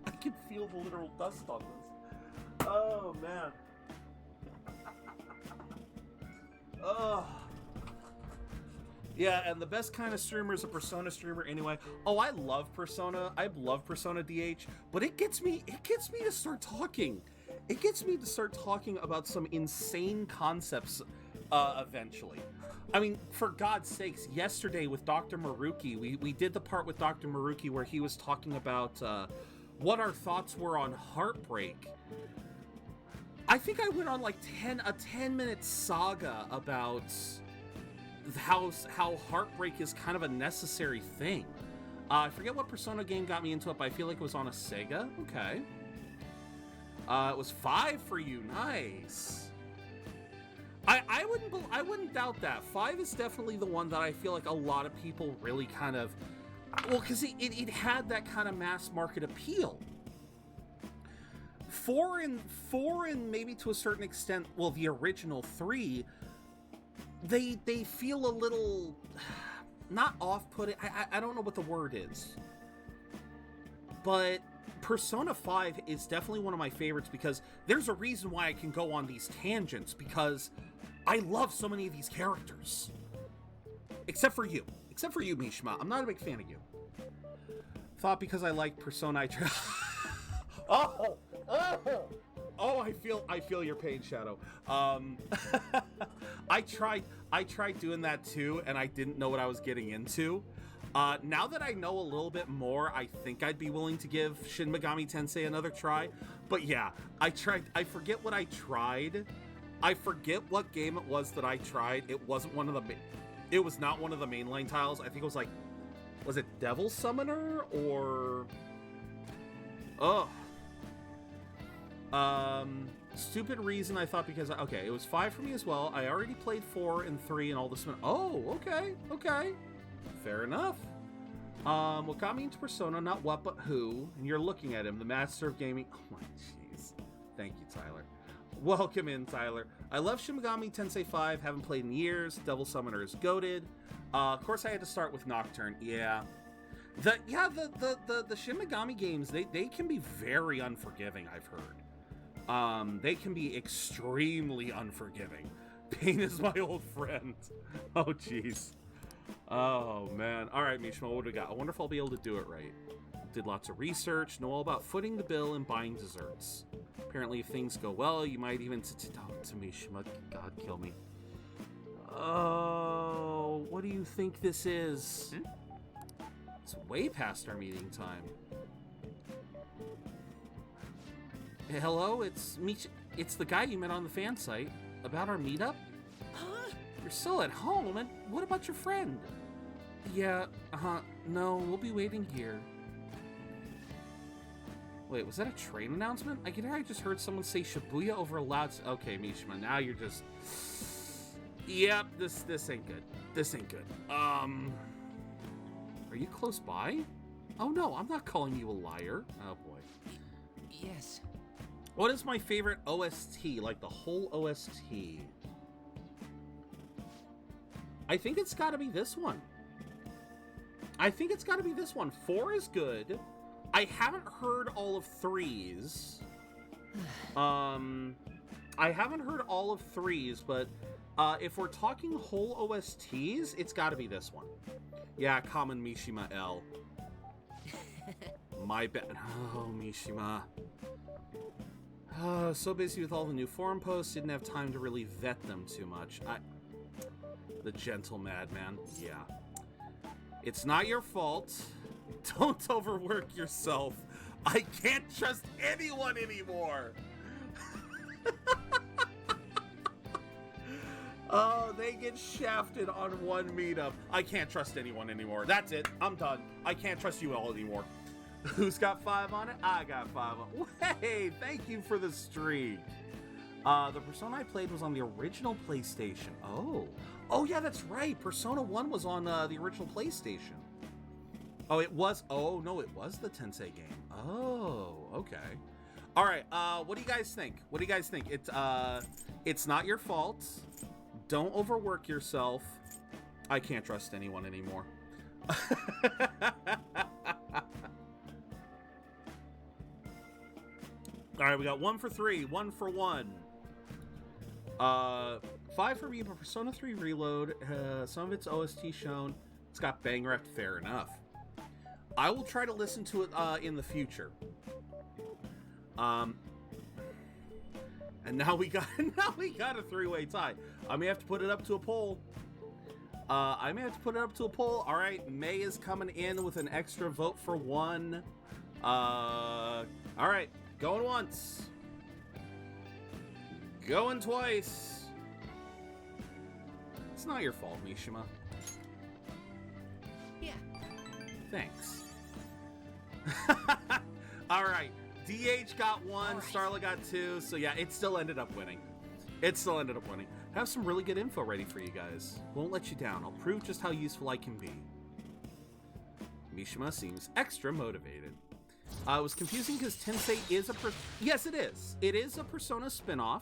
I can feel the literal dust on this. Oh, man. Oh. Yeah, and the best kind of streamer is a Persona streamer anyway. Oh, I love Persona. I love Persona DH, but it gets me to start talking. It gets me to start talking about some insane concepts eventually. I mean, for God's sakes, yesterday with Dr. Maruki, we did the part with Dr. Maruki where he was talking about what our thoughts were on Heartbreak. I think I went on like a 10-minute saga about how Heartbreak is kind of a necessary thing. I forget what Persona game got me into it, but I feel like it was on a Sega. Okay. It was 5 for you. Nice. I wouldn't doubt that. 5 is definitely the one that I feel like a lot of people really kind of... Well, because it had that kind of mass market appeal. 4 and maybe to a certain extent, well, the original 3, they feel a little not off-putting. I don't know what the word is, but Persona 5 is definitely one of my favorites because there's a reason why I can go on these tangents, because I love so many of these characters. Except for you, Mishima. I'm not a big fan of you. Thought because I like Persona, Oh, I feel your pain, Shadow. I tried doing that too, and I didn't know what I was getting into. Now that I know a little bit more, I think I'd be willing to give Shin Megami Tensei another try. But yeah, I forget what I tried. I forget what game it was that I tried. It wasn't one of the... It was not one of the mainline tiles. I think it was like... Was it Devil Summoner or... Stupid reason I thought because... Okay, it was 5 for me as well. I already played 4 and 3 and all this... Oh, okay. Fair enough. What got me into Persona, not what, but who. And you're looking at him, the master of gaming. Oh my jeez. Thank you, Tyler. Welcome in, Tyler. I love Shin Megami Tensei 5. Haven't played in years. Devil Summoner is goated. Of course, I had to start with Nocturne. Yeah. The Shin Megami games, they can be very unforgiving, I've heard. They can be extremely unforgiving. Pain is my old friend. Oh, jeez. Oh, man. All right, Mishima, what do we got? I wonder if I'll be able to do it right. Did lots of research, know all about footing the bill and buying desserts. Apparently, if things go well, you might even... to Mishima, God, kill me. Oh, what do you think this is? It's way past our meeting time. Hey, hello, it's It's the guy you met on the fan site. About our meetup? Huh? You're still at home, and what about your friend? Yeah, no, we'll be waiting here. Wait, was that a train announcement? I just heard someone say Shibuya over a loud... Okay, Mishima, now you're just... Yep, this ain't good. This ain't good. Are you close by? Oh no, I'm not calling you a liar. Oh boy. Yes. What is my favorite OST? Like the whole OST? I think it's gotta be this one. 4 is good. I haven't heard all of 3's. But if we're talking whole OSTs, it's gotta be this one. Yeah, common Mishima L. My bad. Oh, Mishima. So busy with all the new forum posts, didn't have time to really vet them too much. The gentle madman. Yeah. It's not your fault. Don't overwork yourself. I can't trust anyone anymore. Oh, they get shafted on one meetup. I can't trust anyone anymore. That's it. I'm done. I can't trust you all anymore. Who's got 5 on it? I got 5 on it. Hey, thank you for the streak. The Persona I played was on the original PlayStation. Oh yeah, that's right. Persona 1 was on the original PlayStation. Oh, it was. Oh no, it was the Tensei game. Oh, okay. All right. What do you guys think? It's not your fault. Don't overwork yourself. I can't trust anyone anymore. All right, we got 1 for 3, 1 for 1. 5 for me, but Persona 3 Reload. Some of its OST shown. It's got bang rep. Fair enough. I will try to listen to it in the future. And now we got a 3-way tie. I may have to put it up to a poll. All right, May is coming in with an extra vote for 1. All right, going once. Going twice. It's not your fault, Mishima. Yeah. Thanks. All right. DH got 1, right. Starla got 2, so yeah, it still ended up winning. I have some really good info ready for you guys. Won't let you down. I'll prove just how useful I can be. Mishima seems extra motivated. It was confusing because Tensei is a... Yes, it is. It is a Persona spinoff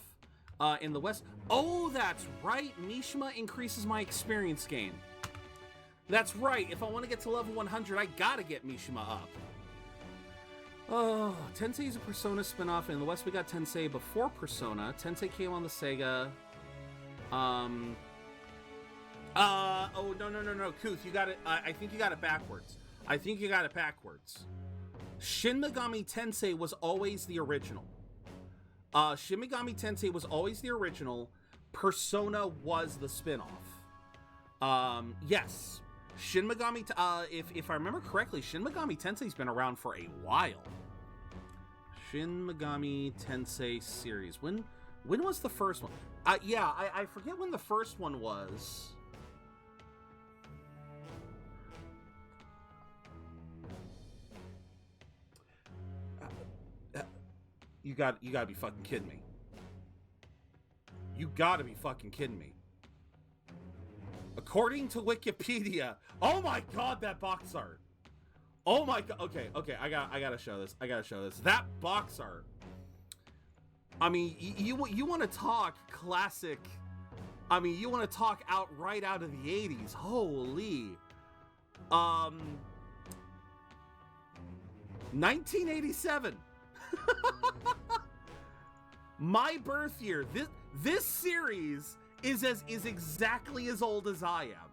in the West. Oh, that's right. Mishima increases my experience gain. That's right. If I want to get to level 100, I gotta get Mishima up. Oh, Tensei is a Persona spinoff. In the West, we got Tensei before Persona. Tensei came on the Sega. Oh, no. Kuth, you got it. I think you got it backwards. Shin Megami Tensei was always the original. Shin Megami Tensei was always the original. Persona was the spinoff. Yes. Shin Megami, if I remember correctly, Shin Megami Tensei's been around for a while. Shin Megami Tensei series. When was the first one? Yeah, I forget when the first one was. You gotta be fucking kidding me. You gotta be fucking kidding me. According to Wikipedia, oh my god, that box art. Oh my god. Okay, I gotta show this. That box art. I mean, you want to talk classic. I mean, you want to talk right out of the 80s. Holy. 1987. My birth year. This series is exactly as old as I am.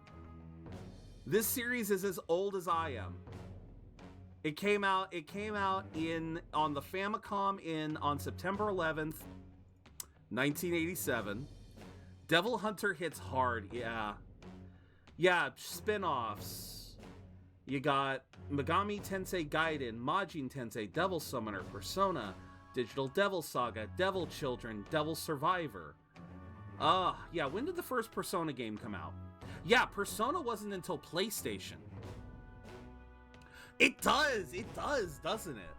This series is as old as I am. It came out on the Famicom on September 11th, 1987. Devil Hunter hits hard, yeah. Yeah, spin-offs. You got Megami Tensei Gaiden, Majin Tensei, Devil Summoner, Persona, Digital Devil Saga, Devil Children, Devil Survivor. Yeah, when did the first Persona game come out? Yeah, Persona wasn't until PlayStation. It does, doesn't it?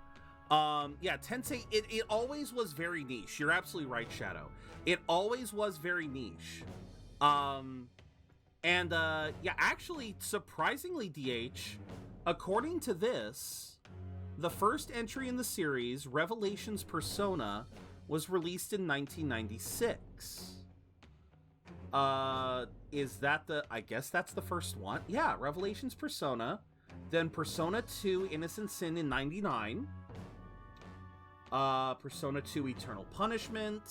Yeah, Tensei, it always was very niche. You're absolutely right, Shadow. It always was very niche. Yeah, actually, surprisingly, DH, according to this, the first entry in the series, Revelations Persona, was released in 1996. Is that I guess that's the first one. Yeah, Revelations Persona. Then Persona 2 Innocent Sin in 99. Persona 2 Eternal Punishment.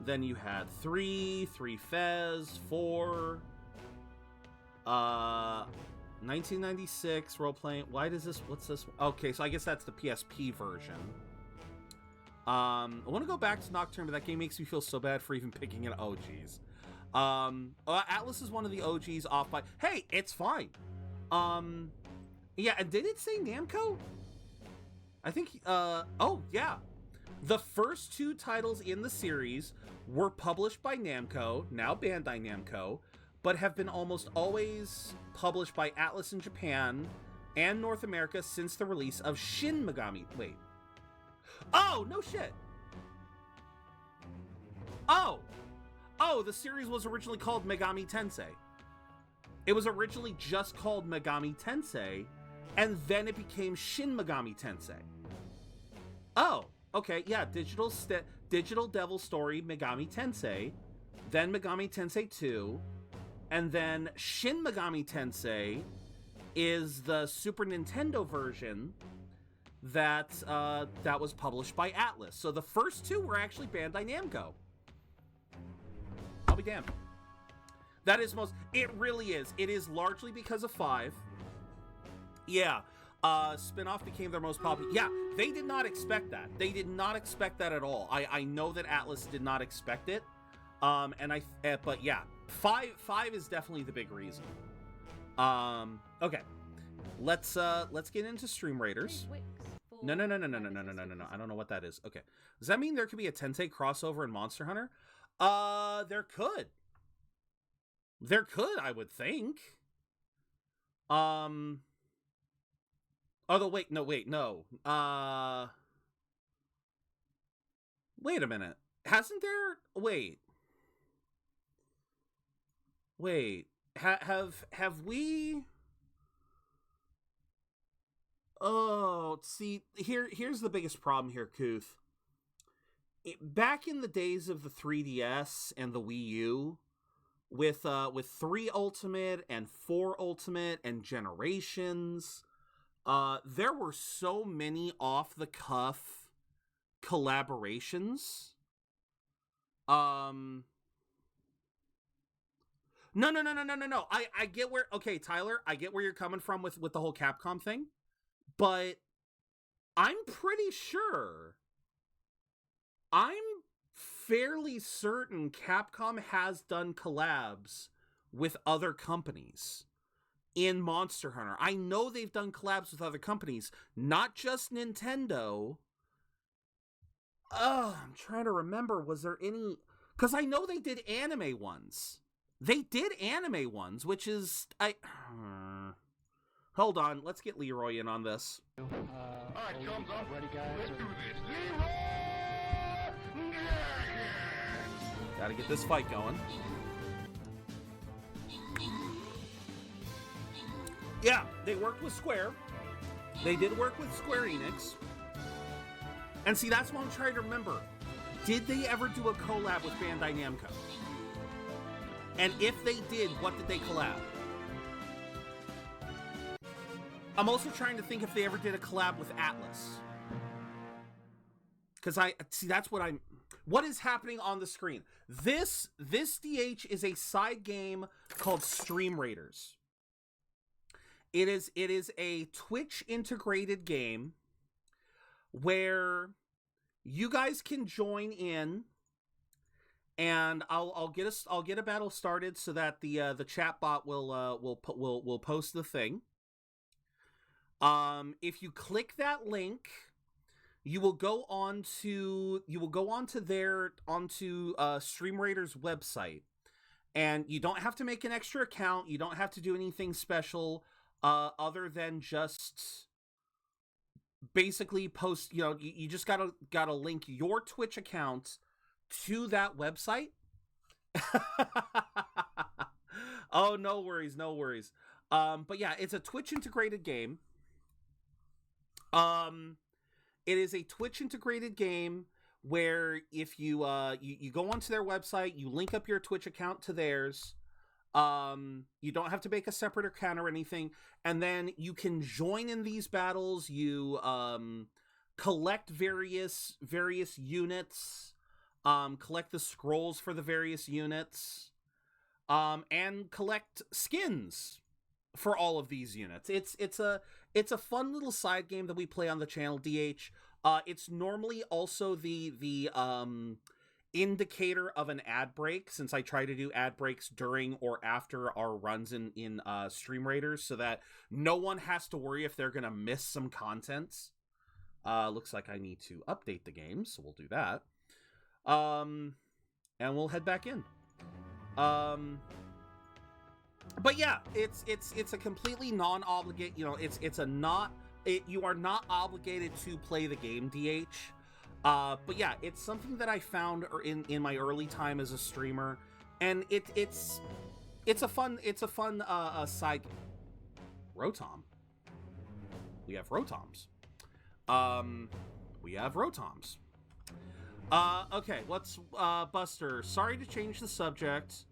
Then you had 3 Fez, 4. 1996 role-playing. What's this? Okay, so I guess that's the PSP version. I want to go back to Nocturne, but that game makes me feel so bad for even picking it. Oh, geez. Atlas is one of the OGs off by... Hey, it's fine. Yeah, and did it say Namco? I think, oh, yeah. The first 2 titles in the series were published by Namco, now Bandai Namco, but have been almost always published by Atlas in Japan and North America since the release of Shin Megami... Wait. Oh, no shit. Oh, the series was originally called Megami Tensei. It was originally just called Megami Tensei, and then it became Shin Megami Tensei. Oh, okay, yeah, Digital Devil Story Megami Tensei, then Megami Tensei 2, and then Shin Megami Tensei is the Super Nintendo version that was published by Atlas. So the first 2 were actually Bandai Namco. I'll be damned. That is it really is. It is largely because of 5. Yeah. Spin-off became their most popular. Yeah, they did not expect that. They did not expect that at all. I know that Atlas did not expect it. But yeah, 5 is definitely the big reason. Okay. Let's get into Stream Raiders. No. I don't know what that is. Okay. Does that mean there could be a Tensei crossover in Monster Hunter? There could. There could, I would think. Although, wait, no. Wait a minute. Hasn't there... Wait. Have we... Oh, see, here's the biggest problem here, Kuth. Back in the days of the 3DS and the Wii U, with 3 Ultimate and 4 Ultimate and Generations, there were so many off-the-cuff collaborations. No. I get where, okay, Tyler, I get where you're coming from with the whole Capcom thing, but I'm pretty sure, I'm fairly certain Capcom has done collabs with other companies in Monster Hunter. I know they've done collabs with other companies, not just Nintendo. I'm trying to remember, was there any... Because I know they did anime ones. They did anime ones, which is... Hold on, let's get Leroy in on this. Alright, thumbs up. Ready, guys? Let's do this. Gotta get this fight going. Yeah, they worked with Square. They did work with Square Enix. And see, that's what I'm trying to remember. Did they ever do a collab with Bandai Namco? And if they did, what did they collab? I'm also trying to think if they ever did a collab with Atlas. Because that's what I'm... What is happening on the screen? This DH is a side game called Stream Raiders. It is a Twitch integrated game where you guys can join in, and I'll get a battle started so that the chat bot will post the thing. If you click that link, you will go onto Stream Raiders website, and you don't have to make an extra account. You don't have to do anything special other than just basically post. You just gotta link your Twitch account to that website. Oh, no worries. But yeah, it's a Twitch integrated game. It is a Twitch integrated game where if you you go onto their website, you link up your Twitch account to theirs. You don't have to make a separate account or anything, and then you can join in these battles. You collect various units, collect the scrolls for the various units, and collect skins for all of these units. It's a fun little side game that we play on the channel, DH. It's normally also the indicator of an ad break, since I try to do ad breaks during or after our runs in Stream Raiders, so that no one has to worry if they're gonna miss some content. Looks like I need to update the game, so we'll do that. And we'll head back in. But yeah, it's a completely non-obligate, you are not obligated to play the game, DH. But yeah, it's something that I found in my early time as a streamer, and it's a fun side game. Rotom. We have Rotoms. Okay, let's Buster. Sorry to change the subject.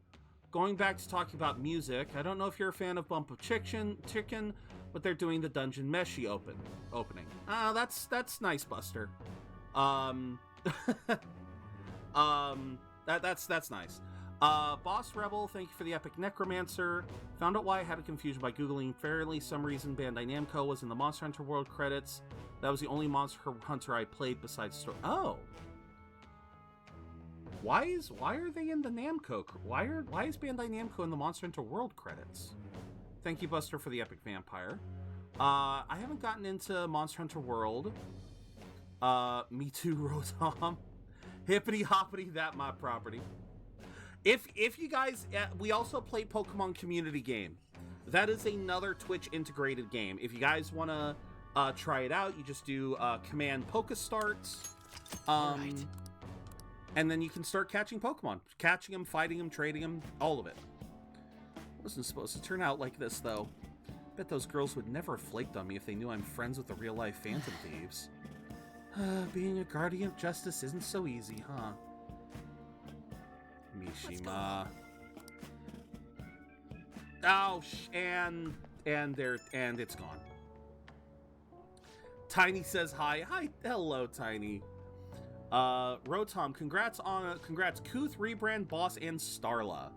Going back to talking about music, I don't know if you're a fan of Bump of Chicken, but they're doing the Dungeon Meshi opening. That's nice, Buster. That's nice. Boss Rebel, thank you for the Epic Necromancer. Found out why I had a confusion by Googling fairly. Some reason Bandai Namco was in the Monster Hunter World credits. That was the only Monster Hunter I played besides Story. Oh. Why are they in the Namco? Why is Bandai Namco in the Monster Hunter World credits? Thank you, Buster, for the Epic Vampire. I haven't gotten into Monster Hunter World. Me too, Rotom. Hippity hoppity, that my property. If you guys, we also play Pokemon Community Game. That is another Twitch integrated game. If you guys want to try it out, you just do command Pokestart. Right. And then you can start catching Pokemon. Catching them, fighting them, trading them, all of it. It wasn't supposed to turn out like this, though. Bet those girls would never have flaked on me if they knew I'm friends with the real-life Phantom Thieves. Being a guardian of justice isn't so easy, huh? Mishima. Oh, and it's gone. Tiny says hi. Hi, hello, Tiny. Rotom, congrats Kuth, Rebrand, Boss, and Starla.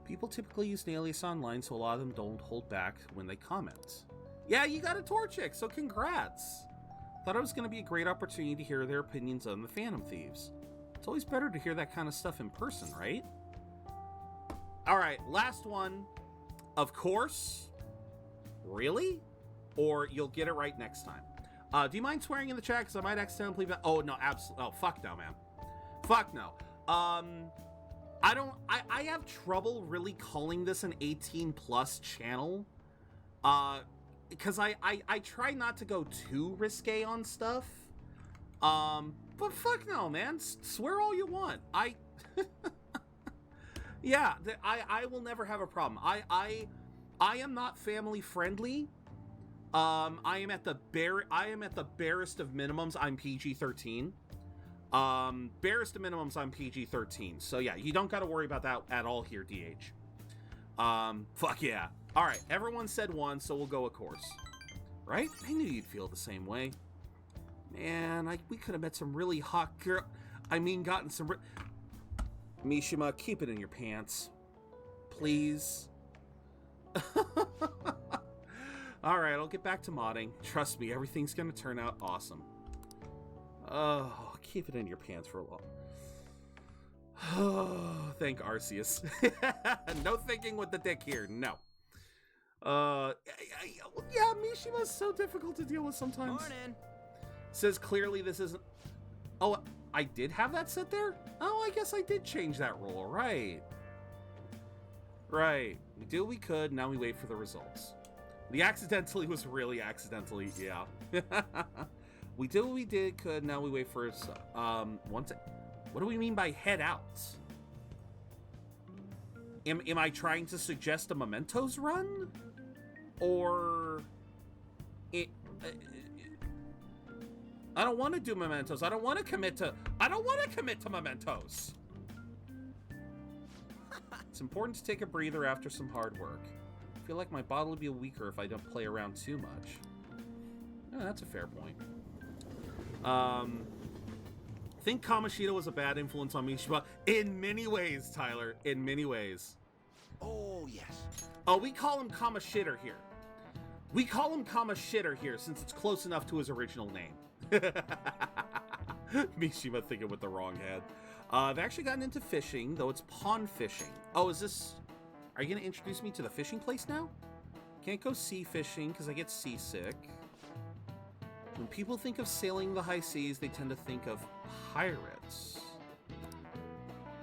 People typically use an alias online, so a lot of them don't hold back when they comment. Yeah, you got a Torchic, so congrats. Thought it was going to be a great opportunity to hear their opinions on the Phantom Thieves. It's always better to hear that kind of stuff in person, right? All right, last one. Of course. Really? Or you'll get it right next time. Do you mind swearing in the chat? Because I might accidentally... Oh, no, absolutely. Oh, fuck no, man. Fuck no. I have trouble really calling this an 18-plus channel. Because I try not to go too risque on stuff. But fuck no, man. Swear all you want. Yeah, I will never have a problem. I am not family friendly. I am at the barest of minimums. I'm PG-13. Barest of minimums. I'm PG-13. So yeah, you don't got to worry about that at all here, DH. Fuck yeah. All right, everyone said one, so we'll go of course. Right? I knew you'd feel the same way. Man, we could have met some really hot girl. I mean, gotten some. Mishima, keep it in your pants, please. All right, I'll get back to modding. Trust me, everything's gonna turn out awesome. Oh, keep it in your pants for a while. Oh, thank Arceus. No thinking with the dick here. No. Yeah, Mishima's so difficult to deal with sometimes. Morning. Says clearly this isn't. Oh, I did have that set there? Oh, I guess I did change that rule. Right. Right. We did what we could. Now we wait for the results. The accidentally was really accidentally. Yeah. We did what we could. Now we wait for what do we mean by head out? Am I trying to suggest a Mementos run? Or I don't want to do Mementos. I don't want to commit to Mementos. It's important to take a breather after some hard work. I feel like my body will be weaker if I don't play around too much. Oh, that's a fair point. I think Kamoshida was a bad influence on Mishima. In many ways, Tyler. In many ways. Oh, yes. Oh, we call him Kamoshitter here. We call him Kamoshitter here since it's close enough to his original name. Mishima thinking with the wrong head. I've actually gotten into fishing, though it's pond fishing. Oh, is this... Are you going to introduce me to the fishing place now? Can't go sea fishing because I get seasick. When people think of sailing the high seas, they tend to think of pirates.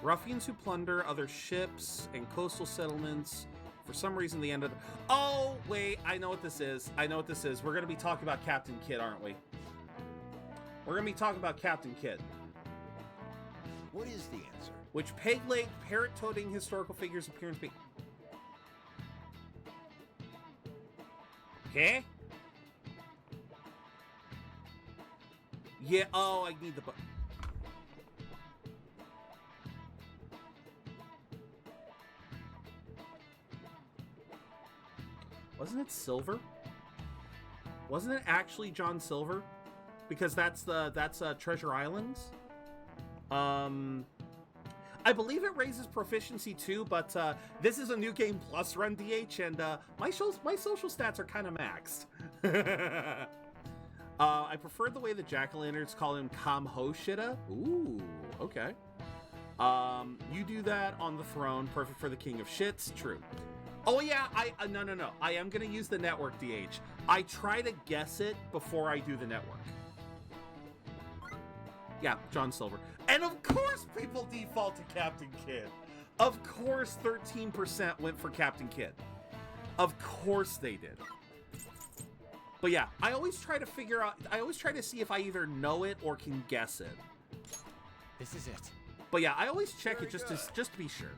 Ruffians who plunder other ships and coastal settlements. For some reason, they ended... Oh, wait, I know what this is. I know what this is. We're going to be talking about Captain Kidd, aren't we? We're going to be talking about Captain Kidd. What is the answer? Which peg-leg, parrot-toting historical figures appear to be... Okay? Yeah, oh, I need the... Wasn't it Silver? Wasn't it actually John Silver? Because that's Treasure Island. I believe it raises proficiency too, but this is a New Game Plus run, DH, and my social stats are kind of maxed. I prefer the way the jack-o'-lanterns call him Kamhoshida. Ooh, okay. You do that on the throne, perfect for the king of shits. True. Oh yeah, no. I am gonna use the network, DH. I try to guess it before I do the network. Yeah, John Silver. And of course people default to Captain Kidd. Of course 13% went for Captain Kidd. Of course they did. But yeah, I always try to see if I either know it or can guess it. This is it. But yeah, I always check it just to be sure.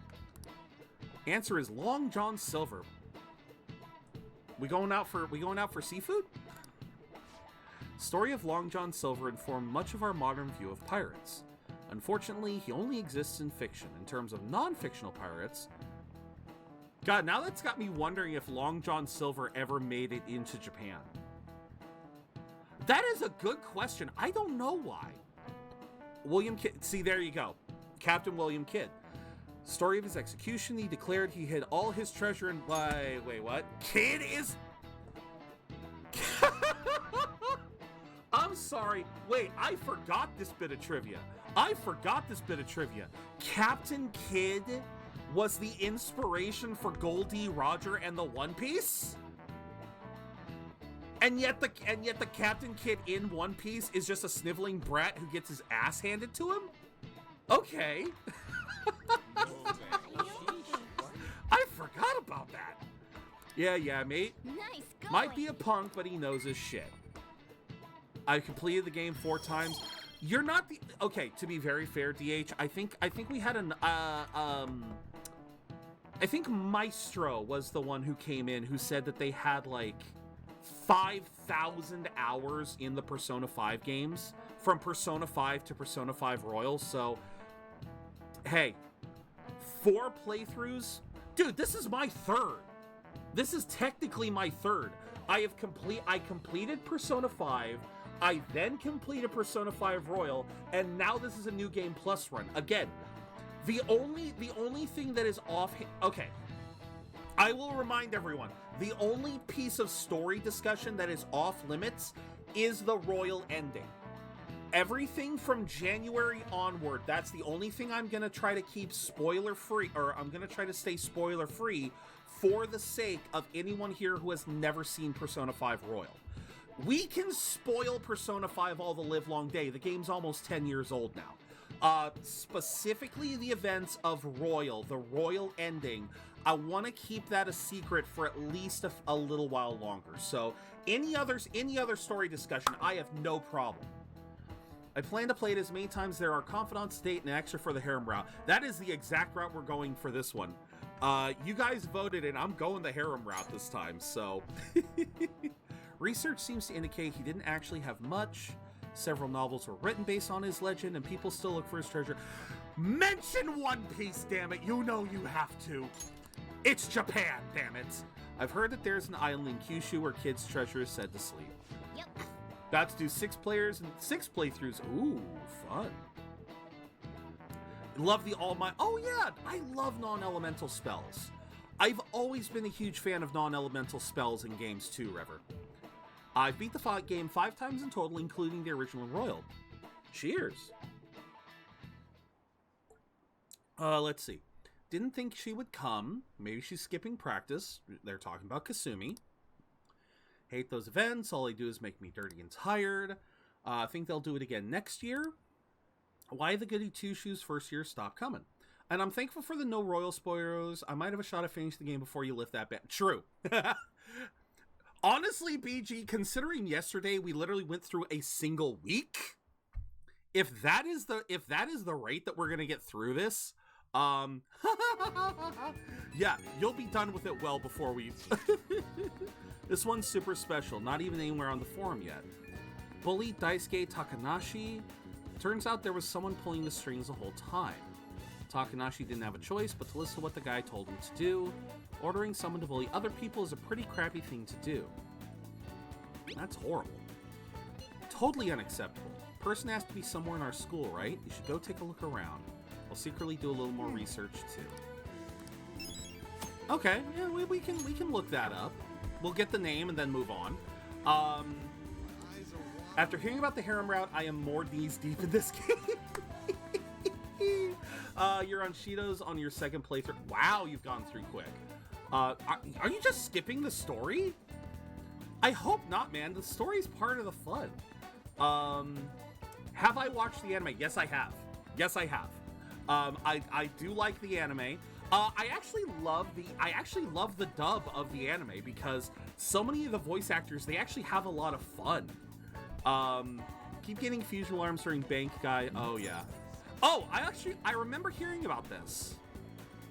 Answer is Long John Silver. We going out for seafood? Story of Long John Silver informed much of our modern view of pirates. Unfortunately, he only exists in fiction. In terms of non-fictional pirates, God, now that's got me wondering if Long John Silver ever made it into Japan. That is a good question. I don't know why. William Kidd. See, there you go. Captain William Kidd. Story of his execution. He declared he hid all his treasure in... Wait, what? Kidd is... I'm sorry. Wait, I forgot this bit of trivia. Captain Kidd was the inspiration for Goldie, Roger, and the One Piece? And yet the Captain Kidd in One Piece is just a sniveling brat who gets his ass handed to him? Okay. I forgot about that. Yeah, mate. Nice going. Might be a punk, but he knows his shit. I completed the game 4 times. You're not the... Okay, to be very fair, DH, I think we had an... I think Maestro was the one who came in who said that they had, like, 5,000 hours in the Persona 5 games, from Persona 5 to Persona 5 Royal, so... Hey, 4 playthroughs? Dude, this is my 3rd. This is technically my 3rd. I completed Persona 5, I then completed Persona 5 Royal, and now this is a New Game Plus run. Again, the only thing that is off... Okay, I will remind everyone, the only piece of story discussion that is off limits is the Royal ending. Everything from January onward, that's the only thing I'm going to try to keep spoiler-free, or I'm going to try to stay spoiler-free for the sake of anyone here who has never seen Persona 5 Royal. We can spoil Persona 5 all the live long day. The game's almost 10 years old now. Specifically the events of Royal, the Royal ending, I want to keep that a secret for at least a little while longer. So any other story discussion, I have no problem. I plan to play it as many times there are confidants, date, and extra for the harem route. That is the exact route we're going for this one. You guys voted, and I'm going the harem route this time, so... Research seems to indicate he didn't actually have much. Several novels were written based on his legend, and people still look for his treasure. Mention One Piece, damn it! You know you have to. It's Japan, damn it! I've heard that there's an island in Kyushu where kids' treasure is said to sleep. Yep. About to do 6 players and 6 playthroughs. Ooh, fun. Love the All-Might. Oh yeah, I love non-elemental spells. I've always been a huge fan of non-elemental spells in games too, Rever. I've beat the game 5 times in total, including the original Royal. Cheers. Let's see. Didn't think she would come. Maybe she's skipping practice. They're talking about Kasumi. Hate those events. All they do is make me dirty and tired. I think they'll do it again next year. Why the goody two-shoes first year stop coming? And I'm thankful for the no Royal spoilers. I might have a shot at finishing the game before you lift that ban. True. Honestly, BG, considering yesterday we literally went through a single week, if that is the rate that we're gonna get through this, yeah, you'll be done with it well before we. This one's super special. Not even anywhere on the forum yet. Bully Daisuke Takanashi. Turns out there was someone pulling the strings the whole time. Takanashi didn't have a choice but to listen to what the guy told him to do. Ordering someone to bully other people is a pretty crappy thing to do. That's horrible. Totally unacceptable. Person has to be somewhere in our school, right? You should go take a look around. I'll secretly do a little more research too. Okay, yeah, we can look that up. We'll get the name and then move on. After hearing about the harem route, I am more knees deep in this game. You're on Shido's on your 2nd playthrough. Wow, you've gone through quick. Are you just skipping the story? I hope not, man. The story's part of the fun. Have I watched the anime? Yes, I have. Yes, I have. I do like the anime. I actually love the dub of the anime because so many of the voice actors, they actually have a lot of fun. Keep getting fusion alarms during bank guy. Oh yeah. Oh, I remember hearing about this.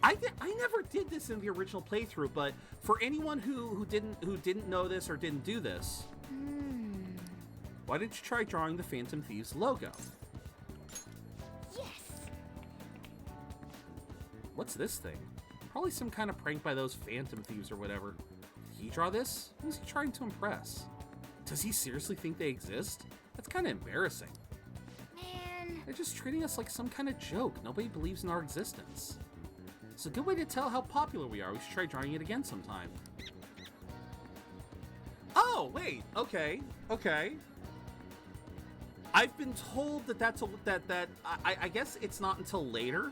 I never did this in the original playthrough, but for anyone who didn't know this or didn't do this, why didn't you try drawing the Phantom Thieves logo? Yes. What's this thing? Probably some kind of prank by those Phantom Thieves or whatever. Did he draw this? Who's he trying to impress? Does he seriously think they exist? That's kind of embarrassing. Man. They're just treating us like some kind of joke. Nobody believes in our existence. It's a good way to tell how popular we are. We should try drawing it again sometime. Oh, wait. Okay. Okay. I've been told that that's I guess it's not until later.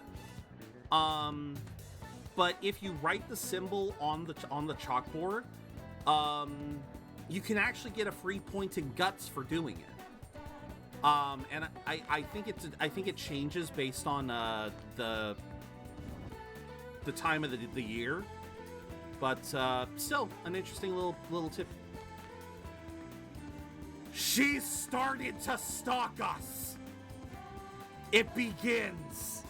But if you write the symbol on the chalkboard, you can actually get a free point in guts for doing it. And I think it changes based on the time of the year, but still an interesting little tip. She's started to stalk us. It begins.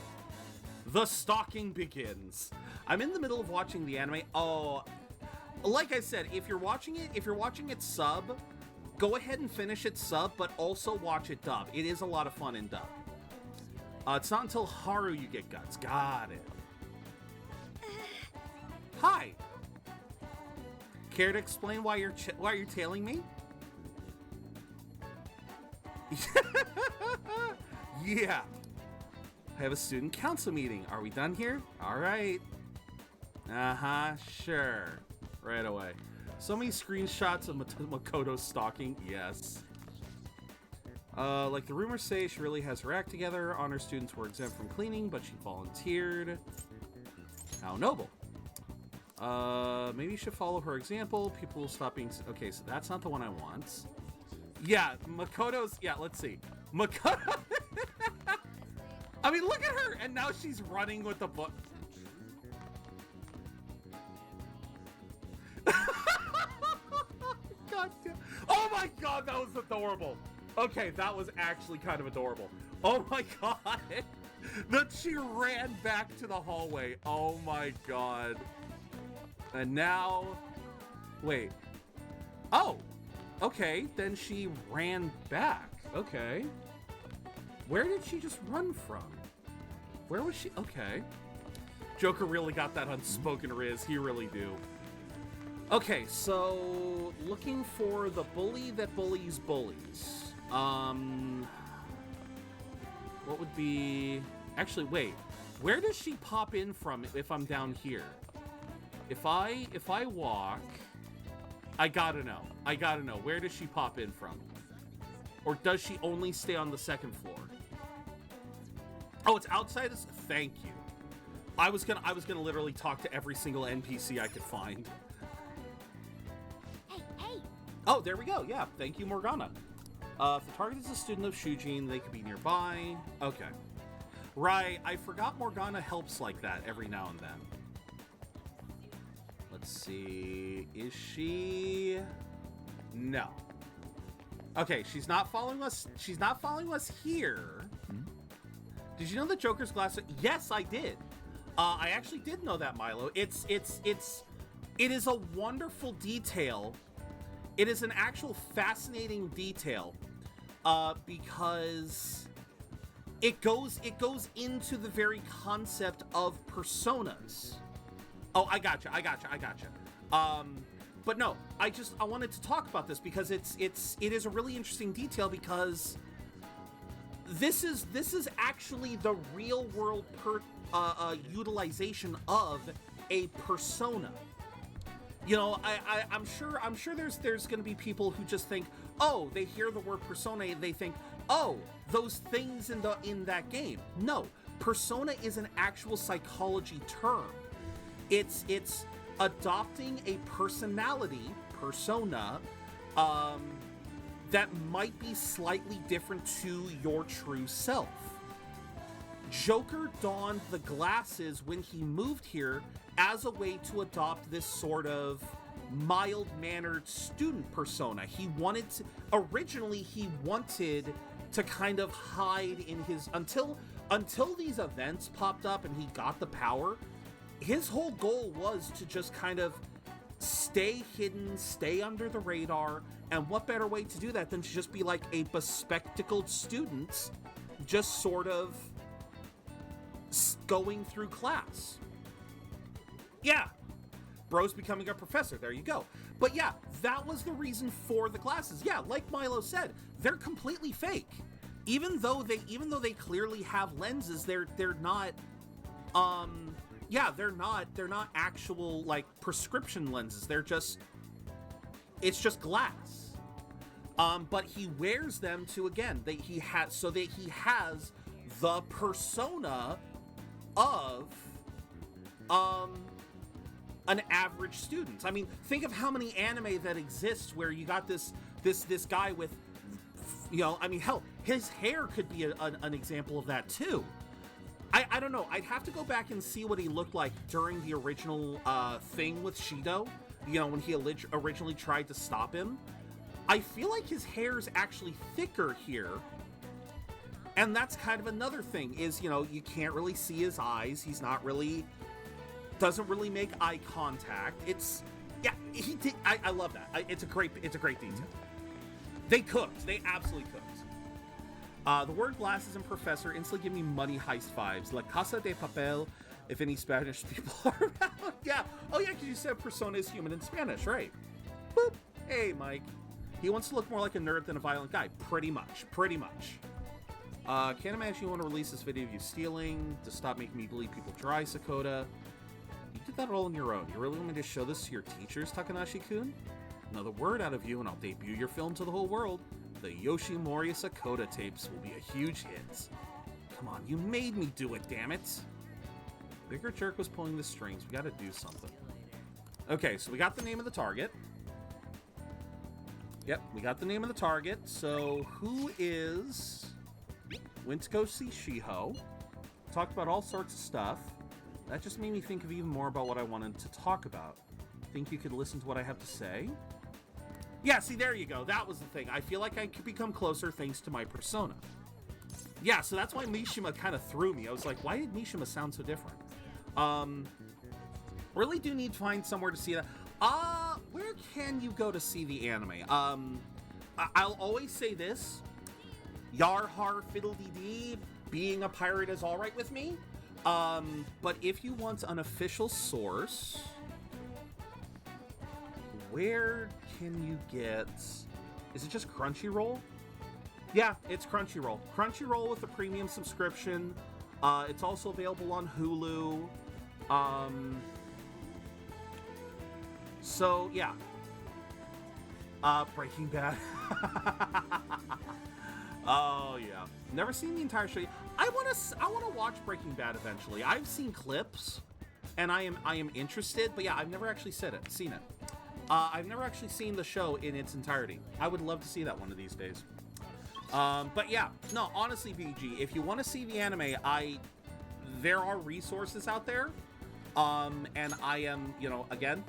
The stalking begins. I'm in the middle of watching the anime. Oh, like I said, if you're watching it sub, go ahead and finish it sub, but also watch it dub. It is a lot of fun in dub. It's not until Haru you get guts. Got it. Hi. Care to explain why you're tailing me? Yeah. I have a student council meeting. Are we done here? All right. Uh-huh, sure. Right away. So many screenshots of Makoto stalking. Yes. Like the rumors say, she really has her act together. Honor students were exempt from cleaning, but she volunteered. How noble. Maybe you should follow her example. People will stop being... Okay, so that's not the one I want. Yeah, Makoto's... Yeah, let's see. Makoto... I mean, look at her! And now she's running with the book. God damn. Oh my god, that was adorable. Okay, that was actually kind of adorable. Oh my god. That she ran back to the hallway. Oh my god. And now... Wait. Oh! Okay, then she ran back. Okay. Where did she just run from? Where was she? Okay. Joker really got that unspoken riz. He really do. Okay, so... Looking for the bully that bullies bullies. What would be... Actually, wait. Where does she pop in from if I'm down here? If I walk... I gotta know. I gotta know. Where does she pop in from? Or does she only stay on the second floor? Oh, it's outside this? Thank you. I was gonna literally talk to every single NPC I could find. Hey, hey. Oh, there we go. Yeah, thank you, Morgana. If the target is a student of Shujin, they could be nearby. Okay. Right, I forgot Morgana helps like that every now and then. Let's see. Is she... No. Okay, she's not following us. She's not following us here. Did you know that Joker's glass... Yes, I did. I actually did know that, Milo. It is a wonderful detail. It is an actual fascinating detail. Because it goes into the very concept of personas. Oh, I gotcha. But no, I wanted to talk about this because it is a really interesting detail because this is actually the real world utilization of a persona. You know, I'm sure there's going to be people who just think, oh, they hear the word persona, they think, oh, those things in that game. No, persona is an actual psychology term. It's adopting a personality, persona, that might be slightly different to your true self. Joker donned the glasses when he moved here as a way to adopt this sort of mild-mannered student persona. Originally he wanted to kind of hide in his, until these events popped up and he got the power, his whole goal was to just kind of stay hidden, stay under the radar, and what better way to do that than to just be like a bespectacled student, just sort of going through class. Yeah, bro's becoming a professor, there you go. But yeah, that was the reason for the glasses. Yeah, like Milo said, they're completely fake. Even though they clearly have lenses, they're not they're not actual like prescription lenses. It's just glass. But he wears them to, again, he has the persona of an average student. I mean, think of how many anime that exists where you got this guy with, you know, I mean, hell, his hair could be an example of that too. I don't know. I'd have to go back and see what he looked like during the original thing with Shido, you know, when he originally tried to stop him. I feel like his hair's actually thicker here. And that's kind of another thing is, you know, you can't really see his eyes. He's not really, doesn't really make eye contact. It's, yeah, he did. I love that. It's a great detail. They cooked. They absolutely cooked. The word glasses and professor instantly give me Money Heist vibes. La Casa de Papel, if any Spanish people are around. Yeah. Oh, yeah, because you said persona is human in Spanish, right? Boop. Hey, Mike. He wants to look more like a nerd than a violent guy. Pretty much. Can't imagine you want to release this video of you stealing to stop making me believe people dry, Sakota. You did that all on your own. You really want me to show this to your teachers, Takanashi-kun? Another word out of you and I'll debut your film to the whole world. The Yoshimori Sakota tapes will be a huge hit. Come on, you made me do it, damn it. Bigger Jerk was pulling the strings. We gotta do something. Okay, so we got the name of the target. Yep, we got the name of the target. So who went to go see Shiho. Talked about all sorts of stuff. That just made me think of even more about what I wanted to talk about. Think you could listen to what I have to say? Yeah, see, there you go. That was the thing. I feel like I could become closer thanks to my persona. Yeah, so that's why Mishima kind of threw me. I was like, why did Mishima sound so different? Really do need to find somewhere to see that. Where can you go to see the anime? I'll always say this. Yar har fiddle-dee-dee, being a pirate is alright with me. But if you want an official source, where can you get... Is it just Crunchyroll? Yeah, it's Crunchyroll. Crunchyroll with a premium subscription. It's also available on Hulu. So, yeah. Breaking Bad. Oh, yeah. Never seen the entire show. I want to watch Breaking Bad eventually. I've seen clips, and I am interested, but yeah, I've never actually seen it. I've never actually seen the show in its entirety. I would love to see that one of these days. But yeah, no, honestly, BG, if you want to see the anime, there are resources out there. And I am, you know, again,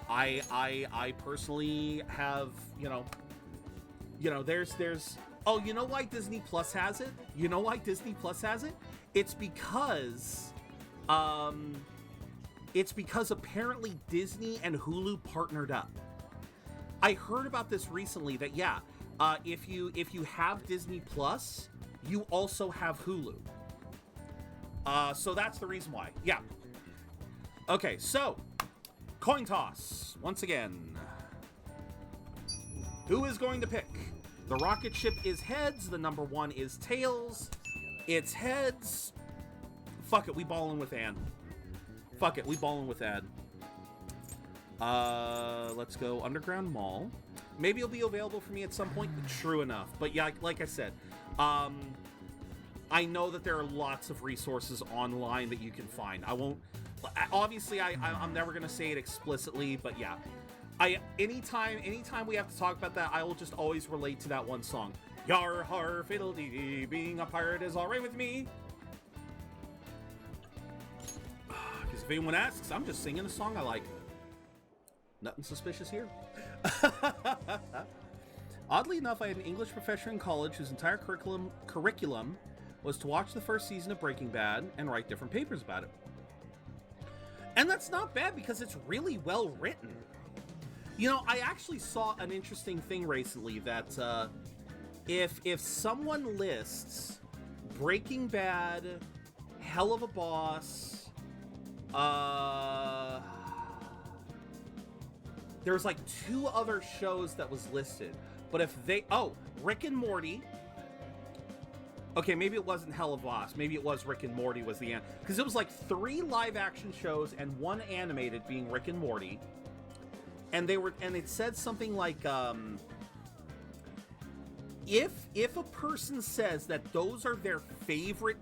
I personally have, you know, there's, oh, you know why Disney Plus has it? You know why Disney Plus has it? It's because apparently Disney and Hulu partnered up. I heard about this recently that, yeah, if you have Disney Plus, you also have Hulu. So that's the reason why. Yeah. Okay, so coin toss once again. Who is going to pick? The rocket ship is heads. The number 1 is tails. It's heads. Fuck it, we ballin' with Ann. Fuck it, we ballin' with Ed. Let's go Underground Mall. Maybe it'll be available for me at some point. True enough. But yeah, like I said, I know that there are lots of resources online that you can find. I won't... Obviously, I'm never going to say it explicitly, but yeah. Anytime we have to talk about that, I will just always relate to that one song. Yar har fiddle dee dee, being a pirate is alright with me. Because if anyone asks, I'm just singing a song I like. Nothing suspicious here. Oddly enough, I had an English professor in college whose entire curriculum was to watch the first season of Breaking Bad and write different papers about it. And that's not bad because it's really well written. You know, I actually saw an interesting thing recently that if someone lists Breaking Bad, Hell of a Boss, there's like 2 other shows that was listed. But if they, Rick and Morty. Okay, maybe it wasn't Hell of a Boss. Maybe it was Rick and Morty was the end. Because it was like 3 live action shows and 1 animated, being Rick and Morty. And it said something like, if a person says that those are their favorite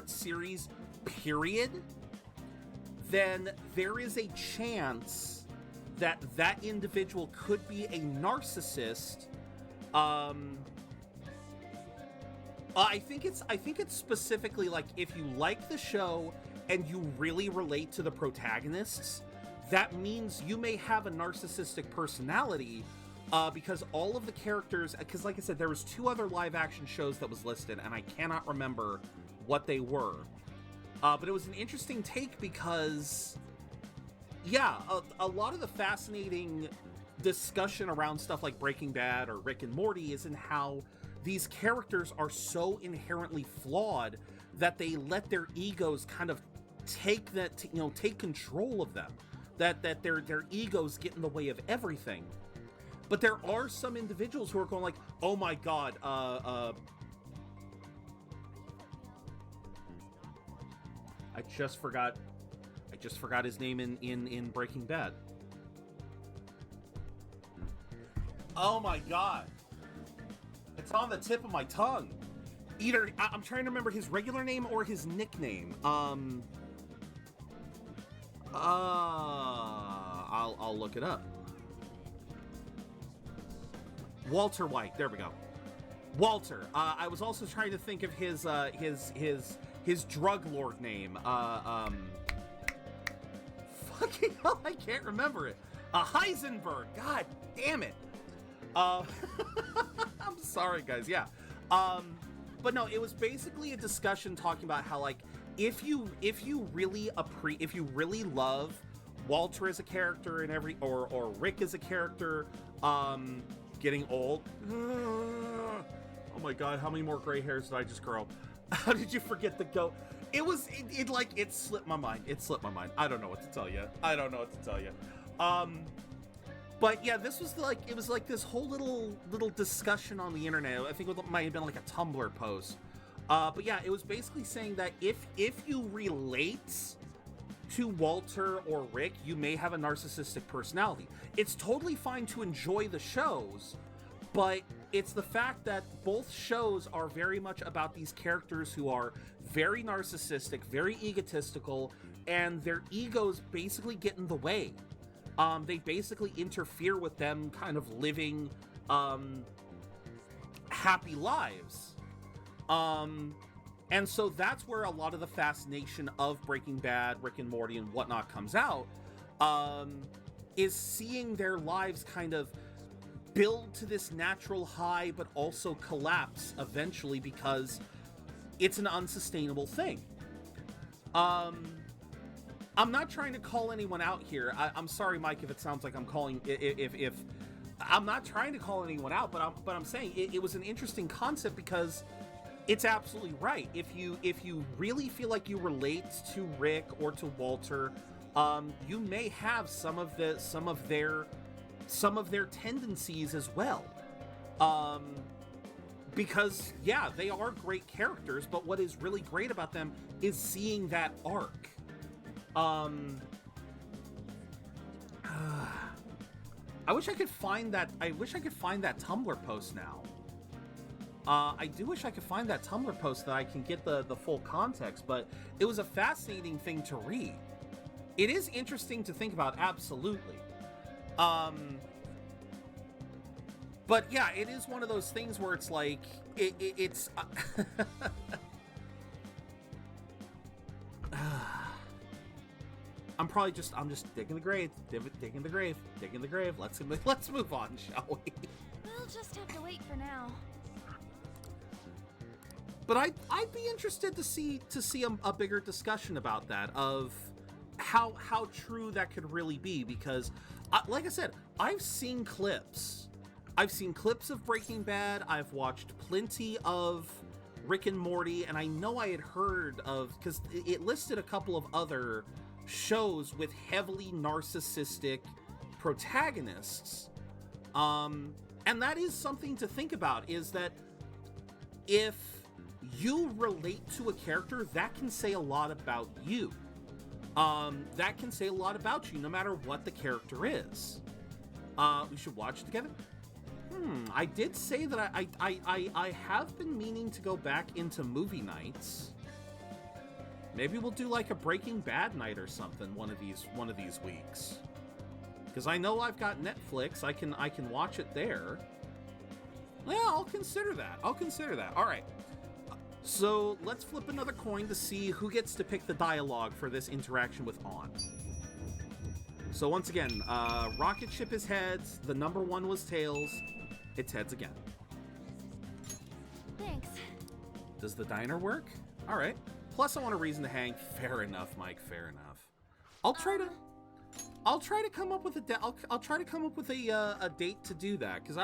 series, period, then there is a chance that that individual could be a narcissist. I think it's specifically like if you like the show and you really relate to the protagonists, that means you may have a narcissistic personality, because all of the characters, because like I said, there was 2 other live action shows that was listed, and I cannot remember what they were. But it was an interesting take because, yeah, a lot of the fascinating discussion around stuff like Breaking Bad or Rick and Morty is in how these characters are so inherently flawed that they let their egos kind of take control of them. That their egos get in the way of everything. But there are some individuals who are going like, oh my god, I just forgot his name in Breaking Bad. Oh my god. It's on the tip of my tongue. Either I'm trying to remember his regular name or his nickname. I'll look it up. Walter White. There we go. Walter. I was also trying to think of his drug lord name. Fucking hell, I can't remember it. Heisenberg. God damn it. I'm sorry, guys. Yeah. But no, it was basically a discussion talking about how, like, if you really love Walter as a character and or Rick as a character, getting old. Oh my god, how many more gray hairs did I just grow? How did you forget the goat? It slipped my mind. It slipped my mind. I don't know what to tell you. But yeah, this was like, it was like this whole little discussion on the internet. I think it might have been like a Tumblr post. But yeah, it was basically saying that if you relate to Walter or Rick, you may have a narcissistic personality. It's totally fine to enjoy the shows, but it's the fact that both shows are very much about these characters who are very narcissistic, very egotistical, and their egos basically get in the way. They basically interfere with them kind of living happy lives. And so that's where a lot of the fascination of Breaking Bad, Rick and Morty, and whatnot comes out, is seeing their lives kind of build to this natural high, but also collapse eventually because it's an unsustainable thing. I'm not trying to call anyone out here. I'm sorry, Mike, if it sounds like I'm calling. If I'm not trying to call anyone out, but I'm saying it was an interesting concept because it's absolutely right. If you really feel like you relate to Rick or to Walter, you may have some of their tendencies as well. Because yeah, they are great characters, but what is really great about them is seeing that arc. I wish I could find that. I wish I could find that Tumblr post now. I do wish I could find that Tumblr post that I can get the full context, but it was a fascinating thing to read. It is interesting to think about, absolutely. But yeah, it is one of those things where it's like, it's... I'm just digging the grave. Let's move on, shall we? We'll just have to wait for now. But I'd be interested to see a bigger discussion about that, of how true that could really be, because like I said, I've seen clips. I've seen clips of Breaking Bad. I've watched plenty of Rick and Morty, and I know I had heard of, because it listed a couple of other shows with heavily narcissistic protagonists. And that is something to think about, is that if you relate to a character, that can say a lot about you. That can say a lot about you, no matter what the character is. We should watch it together. I did say that I have been meaning to go back into movie nights. Maybe we'll do like a Breaking Bad night or something one of these weeks. Because I know I've got Netflix, I can watch it there. Yeah, I'll consider that. All right. So let's flip another coin to see who gets to pick the dialogue for this interaction with On. So once again, rocket ship is heads. The number one was tails. It's heads again. Thanks. Does the diner work? All right. Plus, I want a reason to hang. Fair enough, Mike. Fair enough. I'll try to come up with a date to do that, because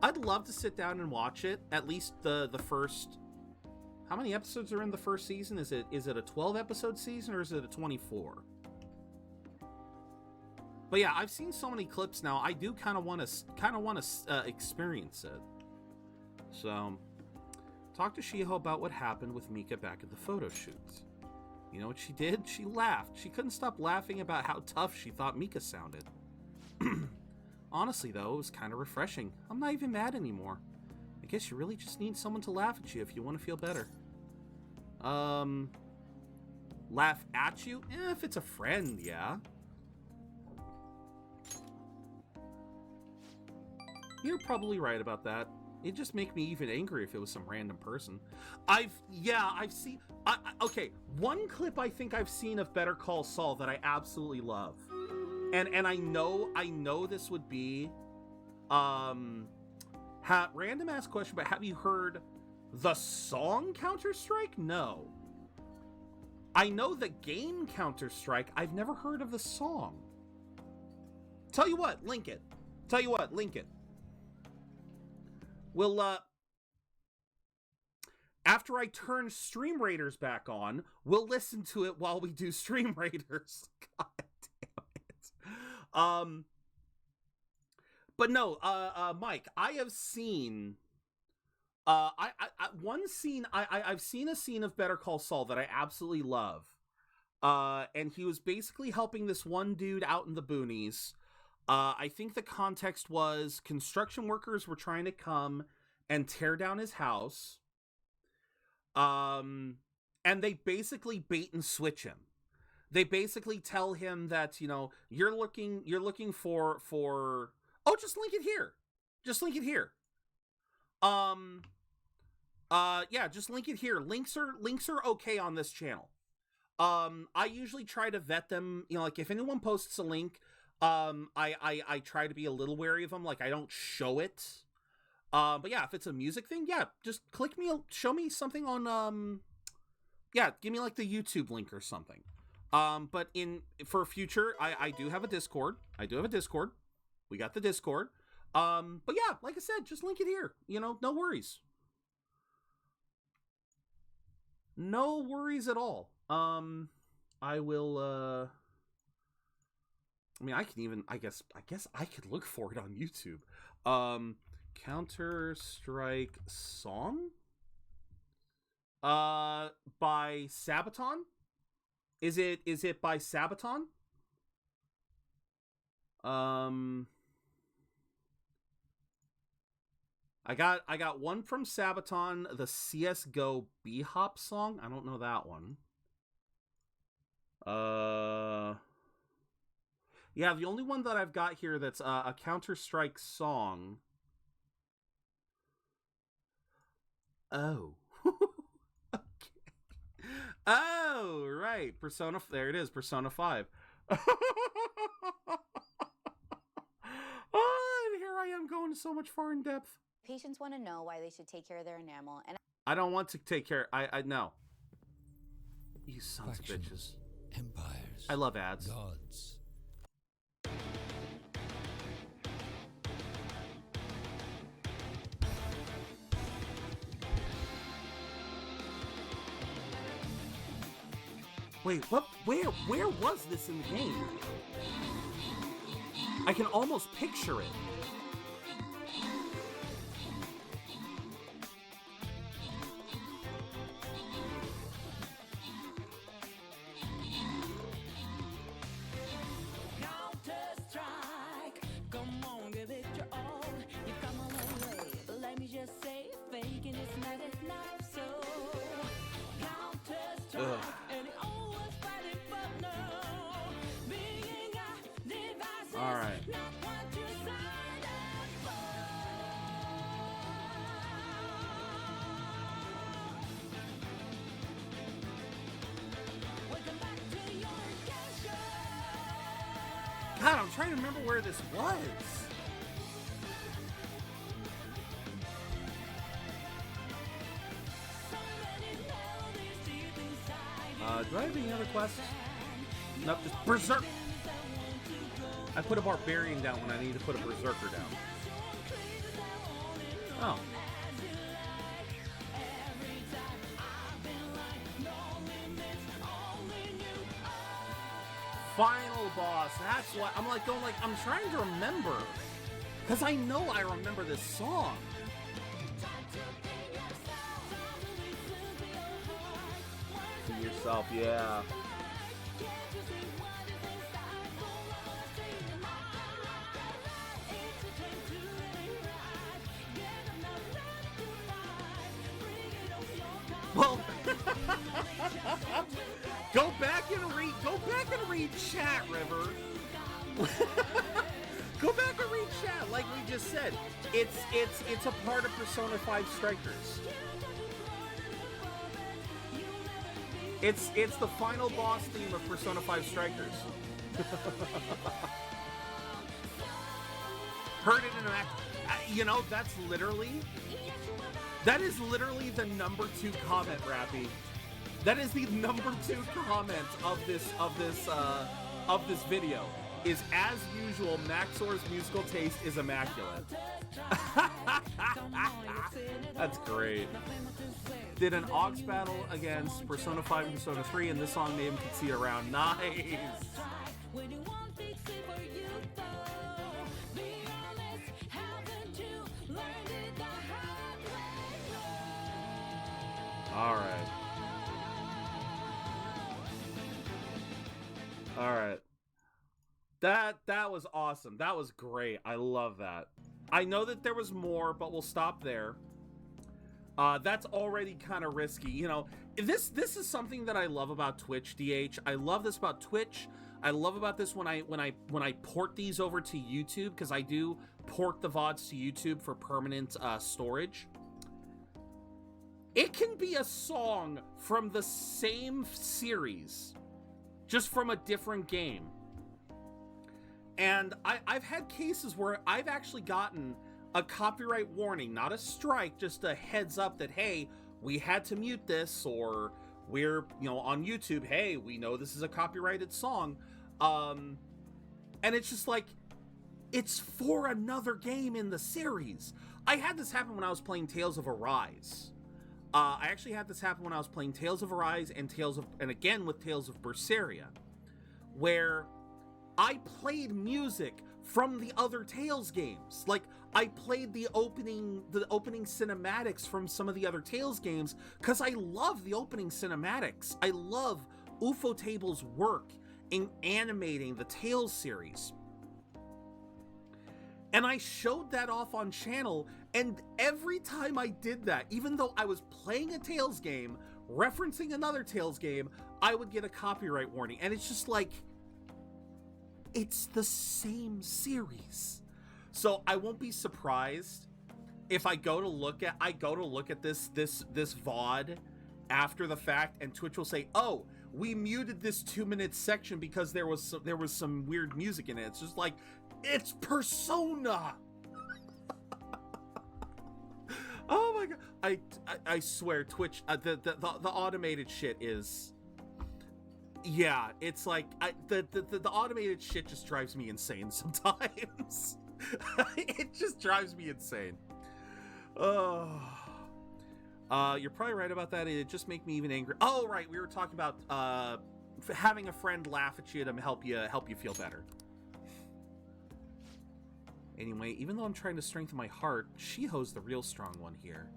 I'd love to sit down and watch it. At least the first. How many episodes are in the first season? Is it a 12 episode season, or is it a 24? But yeah, I've seen so many clips now. I do kind of want to experience it. So, talk to Shiho about what happened with Mika back at the photo shoot. You know what she did? She laughed. She couldn't stop laughing about how tough she thought Mika sounded. Honestly, though, it was kind of refreshing. I'm not even mad anymore. I guess you really just need someone to laugh at you if you want to feel better. Laugh at you? If it's a friend, yeah. You're probably right about that. It'd just make me even angry if it was some random person. I've seen... okay, one clip I think I've seen of Better Call Saul that I absolutely love. And I know this would be... random ass question, but have you heard the song Counter-Strike? No. I know the game Counter-Strike. I've never heard of the song. Tell you what, link it. We'll, after I turn Stream Raiders back on, we'll listen to it while we do Stream Raiders. God damn it. But no, Mike, I have seen, I've seen a scene of Better Call Saul that I absolutely love. And he was basically helping this one dude out in the boonies. I think the context was construction workers were trying to come and tear down his house. And they basically bait and switch him. They basically tell him that, you're looking for, oh, just link it here. Just link it here. Yeah, just link it here. Links are okay on this channel. I usually try to vet them, like if anyone posts a link, I try to be a little wary of them. Like I don't show it. But yeah, if it's a music thing, yeah, just show me something on, yeah, give me like the YouTube link or something. But for future, I do have a Discord. We got the Discord. But yeah, like I said, just link it here. No worries. No worries at all. I will, I guess I could look for it on YouTube. Counter-Strike song? By Sabaton? Is it by Sabaton? I got one from Sabaton, the CS:GO B-Hop song. I don't know that one. Yeah, the only one that I've got here that's a Counter-Strike song. Oh. Okay. Oh, right. Persona, there it is, Persona 5. Oh, and here I am going so much far in depth. Patients want to know why they should take care of their enamel, and I don't want to take care. I know. You sons of bitches. empires, I love ads. gods. Wait, what? Where was this in the game? I can almost picture it. Counter-Strike, come on, give it your all. You've come a long way, but let me just say, faking is not so. Counter-Strike, and it always fighting for no. Being a device, All right. not what you signed up for. Welcome back to your game show. God, I'm trying to remember where this was. Do I have any other quests? Nope, just Berserk. I put a Barbarian down when I need to put a Berserker down. Oh. Final boss. That's what I'm like going like I'm trying to remember. Because I know I remember this song. To yourself, yeah. Well, go back and read chat, River. Go back and read chat, like we just said. It's a part of Persona 5 Strikers. It's the final boss theme of Persona 5 Strikers. Heard it in an act. You know, that is literally the number 2 comment, Rappy. That is the number 2 comment of this video. Is as usual, Maxor's musical taste is immaculate. That's great. Did an aux battle against Persona 5 and Persona 3, and this song made him concede around. Nice. All right. All right. That was awesome. That was great. I love that. I know that there was more, but we'll stop there. That's already kind of risky. You know, this is something that I love about Twitch, DH. I love this about Twitch. I love about this when I port these over to YouTube, because I do port the VODs to YouTube for permanent storage. It can be a song from the same series, just from a different game. And I've had cases where I've actually gotten a copyright warning, not a strike, just a heads up that, hey, we had to mute this, or we're, you know, on YouTube, hey, we know this is a copyrighted song. And it's just like, it's for another game in the series. I had this happen when I was playing Tales of Arise. I actually had this happen when I was playing Tales of Arise and again with Tales of Berseria, where I played music from the other Tales games. Like, I played the opening cinematics from some of the other Tales games because I love the opening cinematics. I love Ufotable's work in animating the Tales series. And I showed that off on channel, and every time I did that, even though I was playing a Tales game, referencing another Tales game, I would get a copyright warning. And it's just like, it's the same series. So I won't be surprised if I go to look at this VOD after the fact, and Twitch will say, "Oh, we muted this 2-minute section because there was some weird music in it." It's just like, it's Persona. Oh my god! I swear, Twitch, the automated shit is Yeah, it's like the automated shit just drives me insane sometimes. It just drives me insane. Oh, you're probably right about that. It just make me even angry. Oh, right, we were talking about having a friend laugh at you to help you feel better. Anyway, even though I'm trying to strengthen my heart, Shiho's the real strong one here.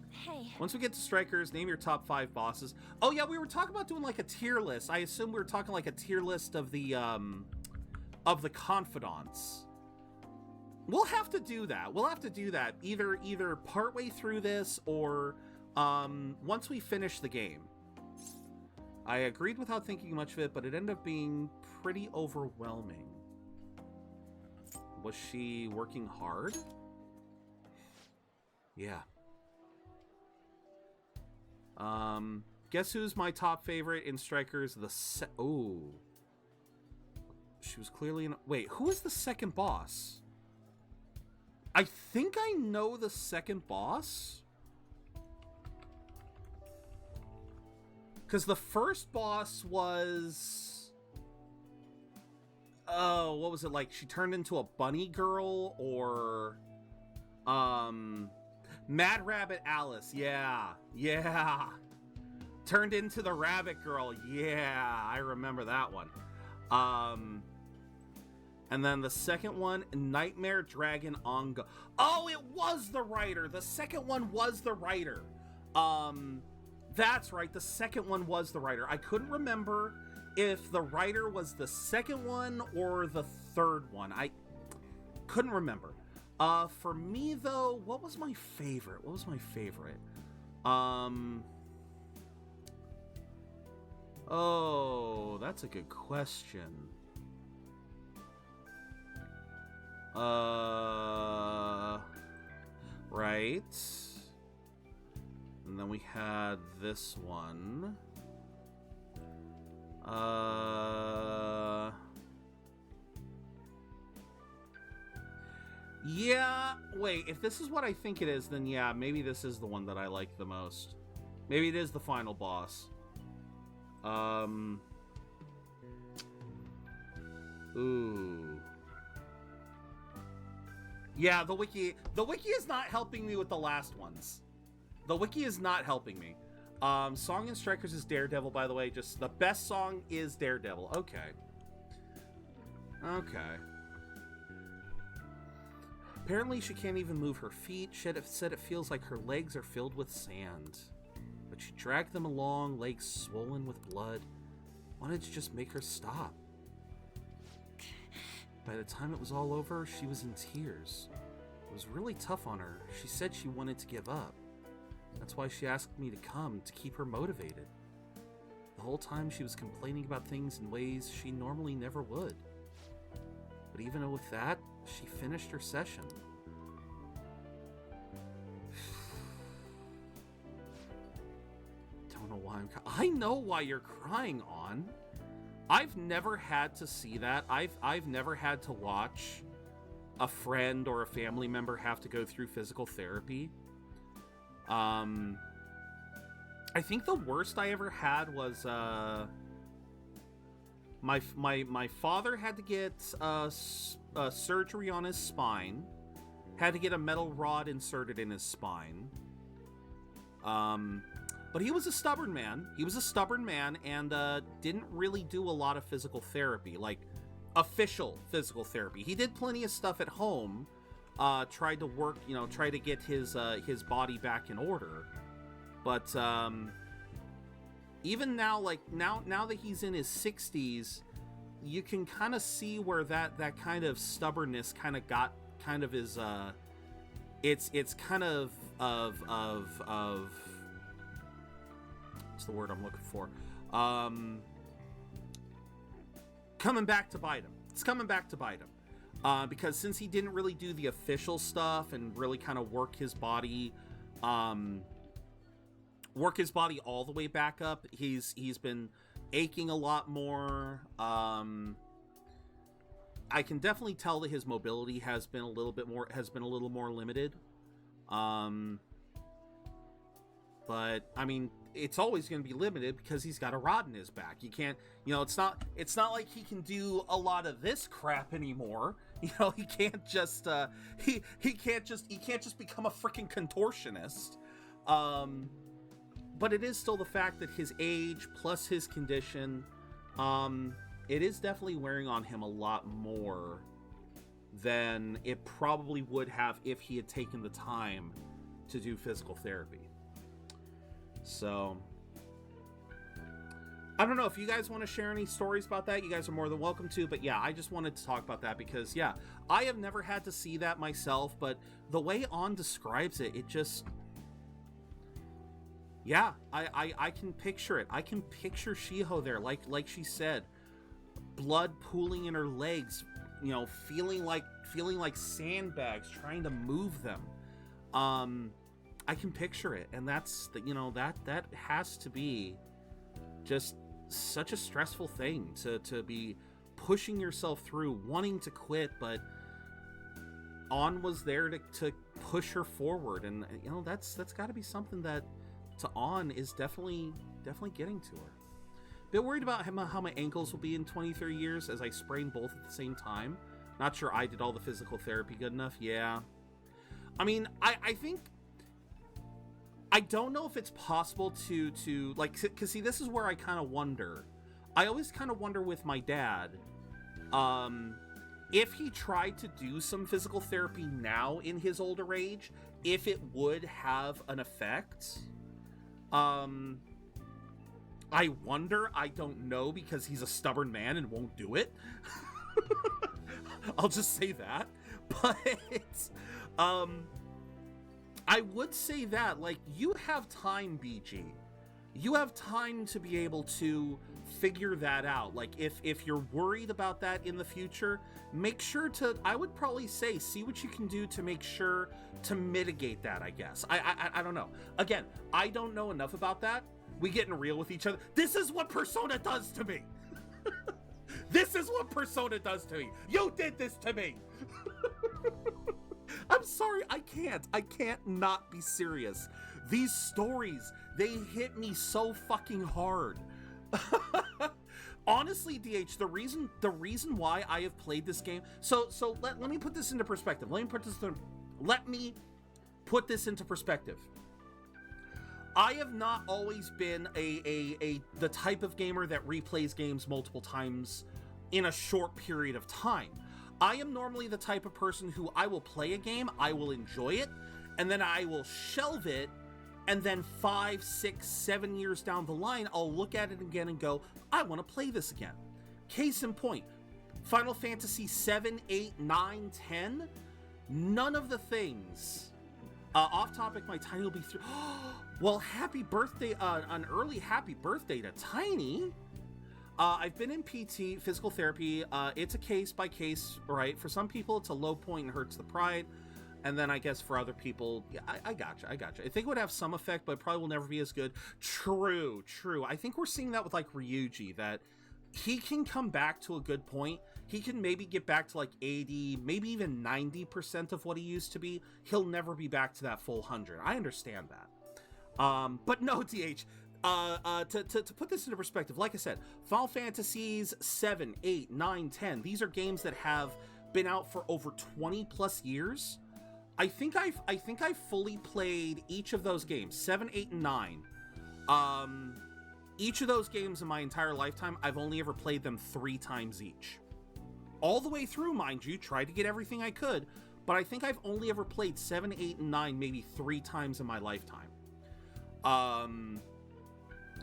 Hey. Once we get to strikers, name your top 5 bosses. Oh yeah, we were talking about doing like a tier list. I assume we were talking like a tier list of the confidants. We'll have to do that. We'll have to do that either partway through this or once we finish the game. I agreed without thinking much of it, but it ended up being pretty overwhelming. Was she working hard? Yeah. Guess who's my top favorite in Strikers? Oh. She was clearly in... Wait, who is the second boss? I think I know the second boss. Because the first boss was... Oh, what was it like? She turned into a bunny girl or... Mad Rabbit Alice, yeah. Turned into the rabbit girl, yeah. I remember that one. And then the second one, Nightmare Dragon Ongo. Oh, it was the writer. The second one was the writer. That's right. The second one was the writer. I couldn't remember if the writer was the second one or the third one. I couldn't remember. For me, though, what was my favorite? Oh, that's a good question. Right. And then we had this one. Yeah, wait, if this is what I think it is, then yeah, maybe this is the one that I like the most. Maybe it is the final boss. Ooh. Yeah, the wiki is not helping me with the last ones. The wiki is not helping me. Song in Strikers is Daredevil, by the way. Just the best song is Daredevil. Okay. Apparently she can't even move her feet. She said it feels like her legs are filled with sand. But she dragged them along, legs swollen with blood. Wanted to just make her stop. By the time it was all over, she was in tears. It was really tough on her. She said she wanted to give up. That's why she asked me to come, to keep her motivated. The whole time she was complaining about things in ways she normally never would. But even with that, she finished her session. Don't know why I know why you're crying, On. I've never had to see that. I've never had to watch a friend or a family member have to go through physical therapy. I think the worst I ever had was my father had to get surgery on his spine, had to get a metal rod inserted in his spine. But he was a stubborn man. And didn't really do a lot of physical therapy, like official physical therapy. He did plenty of stuff at home, tried to work, try to get his body back in order. But even now, like now that he's in his 60s, you can kind of see where that kind of stubbornness kind of got kind of his it's kind of what's the word I'm looking for? Coming back to bite him. It's coming back to bite him. Because since he didn't really do the official stuff and really kind of work his body all the way back up, he's been aching a lot more. I can definitely tell that his mobility has been a little more limited. But I mean, it's always going to be limited because he's got a rod in his back. You can't, it's not like he can do a lot of this crap anymore. He can't just he can't just become a freaking contortionist. But it is still the fact that his age plus his condition, it is definitely wearing on him a lot more than it probably would have if he had taken the time to do physical therapy. So, I don't know if you guys want to share any stories about that. You guys are more than welcome to, but yeah, I just wanted to talk about that because, yeah, I have never had to see that myself, but the way On describes it, it just, yeah, I can picture it. I can picture Shiho there, like she said, blood pooling in her legs, feeling like sandbags, trying to move them. I can picture it, and that's that has to be just such a stressful thing to be pushing yourself through, wanting to quit, but On was there to push her forward, and that's got to be something that to On is definitely getting to her. Bit worried about how my ankles will be in 20-30 years as I sprain both at the same time. Not sure I did all the physical therapy good enough. Yeah, I mean, I think, I don't know if it's possible to like, because see, this is where I kind of wonder. I always kind of wonder with my dad, if he tried to do some physical therapy now in his older age, if it would have an effect. I wonder. I don't know, because he's a stubborn man and won't do it. I'll just say that. But I would say that, like, you have time, BG. You have time to be able to figure that out. Like, if you're worried about that in the future, make sure to, I would probably say, see what you can do to make sure to mitigate that, I guess. I don't know. Again, I don't know enough about that. We getting real with each other. This is what Persona does to me. This is what Persona does to me. You did this to me. I'm sorry, I can't not be serious. These stories, they hit me so fucking hard. Honestly, DH, the reason why I have played this game, so let me put this into perspective. Let me put this into perspective. I have not always been the type of gamer that replays games multiple times in a short period of time. I am normally the type of person who I will play a game, I will enjoy it, and then I will shelve it, and then 5, 6, 7 years down the line, I'll look at it again and go, I want to play this again. Case in point, Final Fantasy 7, 8, 9, 10, none of the things. Off topic, my Tiny will be through. Well, happy birthday, an early happy birthday to Tiny. I've been in PT, physical therapy. It's a case by case, right? For some people, it's a low point and hurts the pride. And then I guess for other people, yeah, I gotcha. I think it would have some effect, but it probably will never be as good. True. I think we're seeing that with like Ryuji, that he can come back to a good point. He can maybe get back to like 80, maybe even 90% of what he used to be. He'll never be back to that full 100. I understand that. But no, TH, to put this into perspective, like I said, Final Fantasies 7, 8, 9, 10, these are games that have been out for over 20 plus years. I think I've fully played each of those games, 7, 8, and 9. Each of those games in my entire lifetime, I've only ever played them 3 times each. All the way through, mind you, tried to get everything I could, but I think I've only ever played 7, 8, and 9 maybe 3 times in my lifetime. And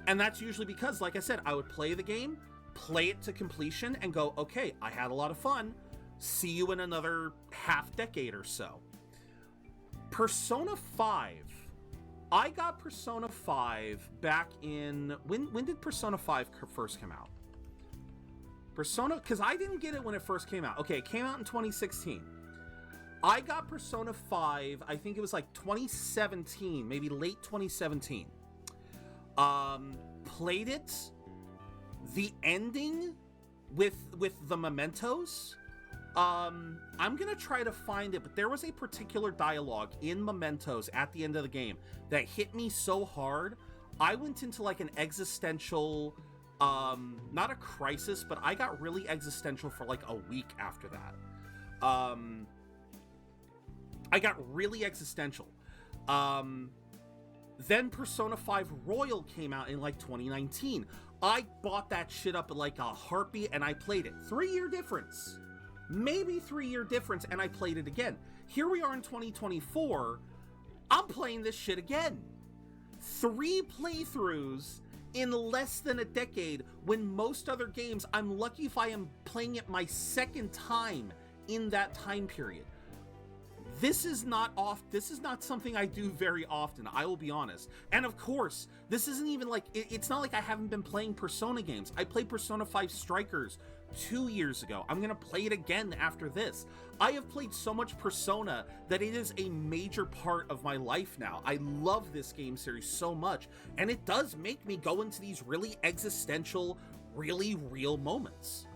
that's usually because, like I said, I would play the game, play it to completion, and go, okay, I had a lot of fun. See you in another half decade or so. Persona 5. I got Persona 5 back in... When did Persona 5 first come out? Persona... Because I didn't get it when it first came out. Okay, it came out in 2016. I got Persona 5, I think it was like 2017, maybe late 2017. Played it. The ending with the mementos. I'm gonna try to find it, but there was a particular dialogue in Mementos at the end of the game that hit me so hard. I went into like an existential, not a crisis, but I got really existential for like a week after that. I got really existential. Then Persona 5 Royal came out in like 2019. I bought that shit up like a heartbeat and I played it. 3-year difference. Maybe 3-year difference, and I played it again. Here we are in 2024. I'm playing this shit again. 3 playthroughs in less than a decade, when most other games, I'm lucky if I am playing it my second time in that time period. This is not something I do very often, I will be honest. And of course, this isn't even like, it's not like I haven't been playing Persona games. I played Persona 5 Strikers 2 years ago. I'm gonna play it again after this. I have played so much Persona that it is a major part of my life now. I love this game series so much, and it does make me go into these really existential, really real moments.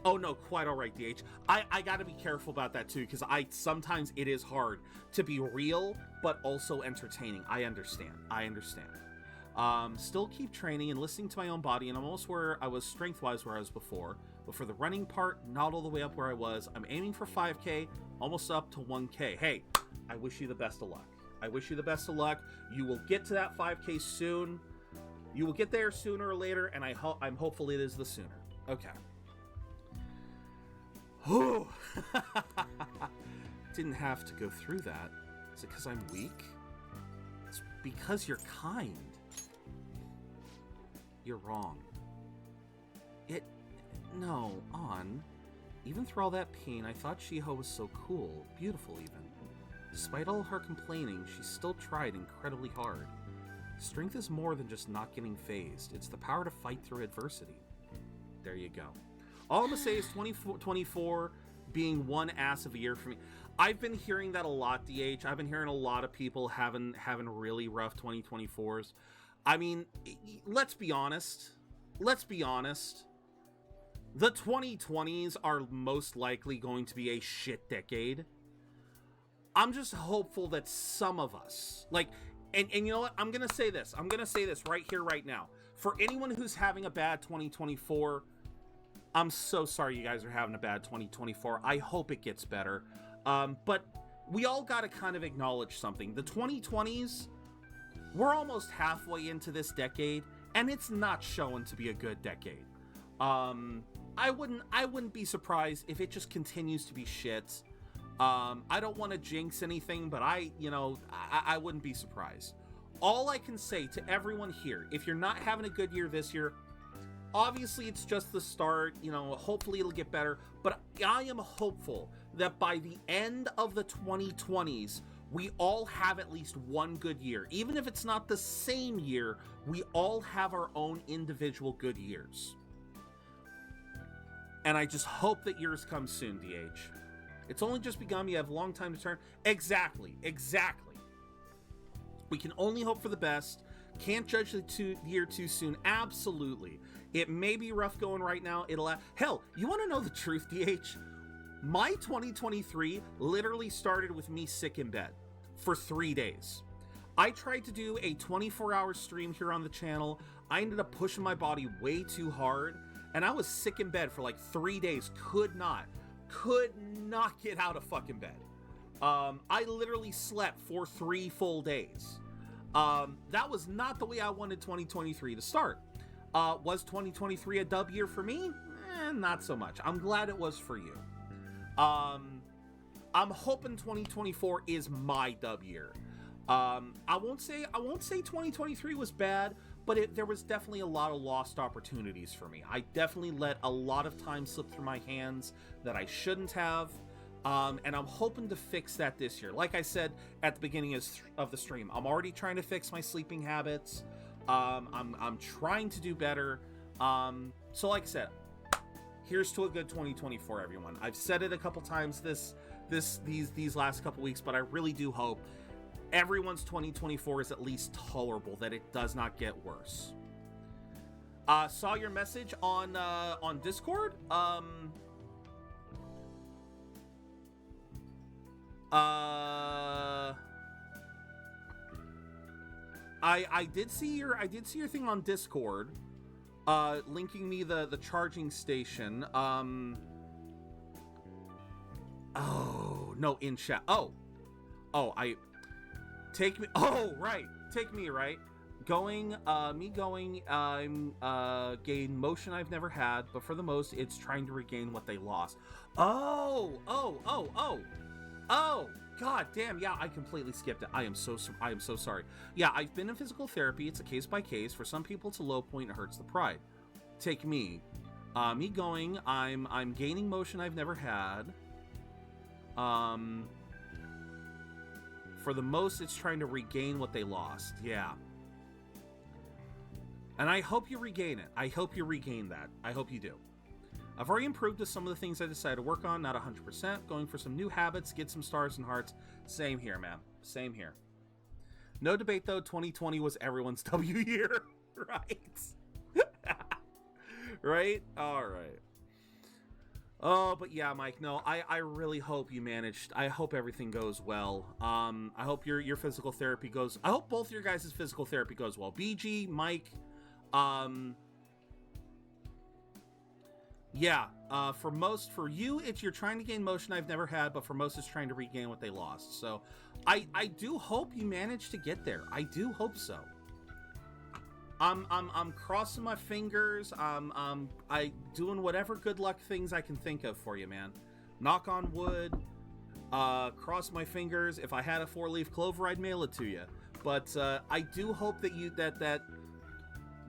Oh no, quite all right, DH. I gotta be careful about that too, because sometimes it is hard to be real, but also entertaining. I understand. Still keep training and listening to my own body, and I'm almost where I was strength-wise where I was before. But for the running part, not all the way up where I was. I'm aiming for 5K, almost up to 1K. Hey, I wish you the best of luck. You will get to that 5K soon. You will get there sooner or later, and I'm hopeful it is the sooner. Okay. Oh, didn't have to go through that. Is it because I'm weak? It's because you're kind. You're wrong. No, even through all that pain, I thought Shiho was so cool, beautiful even. Despite all her complaining, she still tried incredibly hard. Strength is more than just not getting phased. It's the power to fight through adversity. There you go. All I'm gonna say is 2024 being one ass of a year for me. I've been hearing that a lot, DH. I've been hearing a lot of people having really rough 2024s. I mean, let's be honest. The 2020s are most likely going to be a shit decade. I'm just hopeful that some of us, like, and you know what? I'm gonna say this right here, right now. For anyone who's having a bad 2024, I'm so sorry you guys are having a bad 2024. I hope it gets better. But we all got to kind of acknowledge something. The 2020s, we're almost halfway into this decade, and it's not showing to be a good decade. I wouldn't be surprised if it just continues to be shit. I don't want to jinx anything, but I wouldn't be surprised. All I can say to everyone here, if you're not having a good year this year, obviously it's just the start, hopefully it'll get better, but I am hopeful that by the end of the 2020s, we all have at least one good year. Even if it's not the same year, we all have our own individual good years. And I just hope that yours come soon, DH. It's only just begun. You have a long time to turn. Exactly. We can only hope for the best. Can't judge the year too soon. Absolutely. It may be rough going right now. Hell, you want to know the truth, DH? My 2023 literally started with me sick in bed for 3 days. I tried to do a 24-hour stream here on the channel. I ended up pushing my body way too hard, and I was sick in bed for like 3 days. Could not get out of fucking bed. I literally slept for 3 full days. That was not the way I wanted 2023 to start. Was 2023 a dub year for me? Not so much. I'm glad it was for you. I'm hoping 2024 is my dub year. I won't say 2023 was bad, but there was definitely a lot of lost opportunities for me. I definitely let a lot of time slip through my hands that I shouldn't have. And I'm hoping to fix that this year. Like I said at the beginning of the stream, I'm already trying to fix my sleeping habits. I'm trying to do better. So like I said, here's to a good 2024, everyone. I've said it a couple times these last couple weeks, but I really do hope everyone's 2024 is at least tolerable, that it does not get worse. Saw your message on Discord. I did see your thing on Discord, linking me the charging station. Oh no, in chat. Take me. Oh right, take me right. Going, gain motion I've never had, but for the most, it's trying to regain what they lost. Oh, god damn, yeah, I completely skipped it. I am so sorry. Yeah, I've been in physical therapy. It's a case by case. For some people, it's a low point. It hurts the pride. Take me. Me going, I'm gaining motion I've never had. For the most, it's trying to regain what they lost. Yeah. And I hope you regain it. I hope you regain that. I hope you do. I've already improved with some of the things I decided to work on, not 100%. Going for some new habits, get some stars and hearts. Same here, man. Same here. No debate, though. 2020 was everyone's W year. Right? Right? All right. Oh, but yeah, Mike, no, I really hope you managed. I hope everything goes well. I hope your physical therapy goes... I hope both your guys' physical therapy goes well. BG, Mike... yeah, for you, it's you're trying to gain motion I've never had, but for most, it's trying to regain what they lost. So, I do hope you manage to get there. I do hope so. I'm crossing my fingers. I doing whatever good luck things I can think of for you, man. Knock on wood. Cross my fingers. If I had a 4-leaf clover, I'd mail it to you. But I do hope that that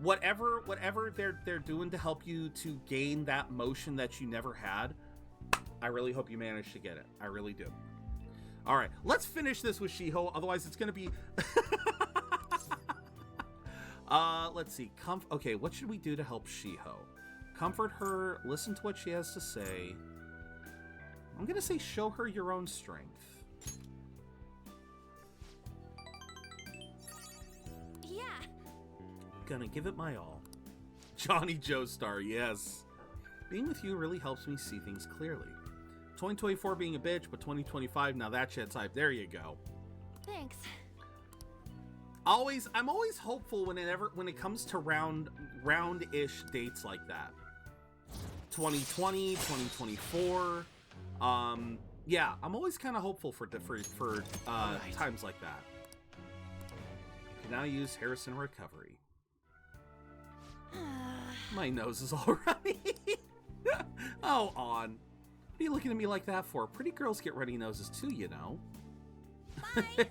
whatever they're doing to help you to gain that motion that you never had, I really hope you manage to get it. I really do. All right, let's finish this with Shiho. Otherwise, it's gonna be. Let's see. Okay, what should we do to help Shiho? Comfort her. Listen to what she has to say. I'm gonna say show her your own strength. Yeah. Gonna give it my all. Johnny Joestar, yes. Being with you really helps me see things clearly. 2024 being a bitch, but 2025, now that shit's hype. There you go. Thanks. I'm always hopeful when it comes to round-ish dates like that. 2020, 2024. Yeah, I'm always kind of hopeful for times like that. You can now use Harrison Recovery. My nose is all runny. Oh, on. What are you looking at me like that for? Pretty girls get runny noses too, you know. Bye.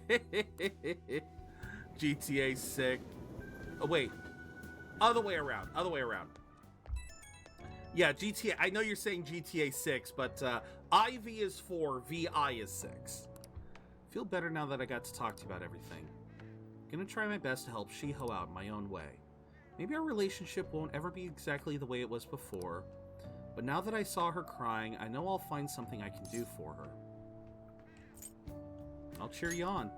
GTA 6. Oh, wait. Other way around. Yeah, GTA. I know you're saying GTA 6, but IV is 4, VI is 6. Feel better now that I got to talk to you about everything. Gonna try my best to help Shiho out in my own way. Maybe our relationship won't ever be exactly the way it was before, but now that I saw her crying, I know I'll find something I can do for her. I'll cheer you on.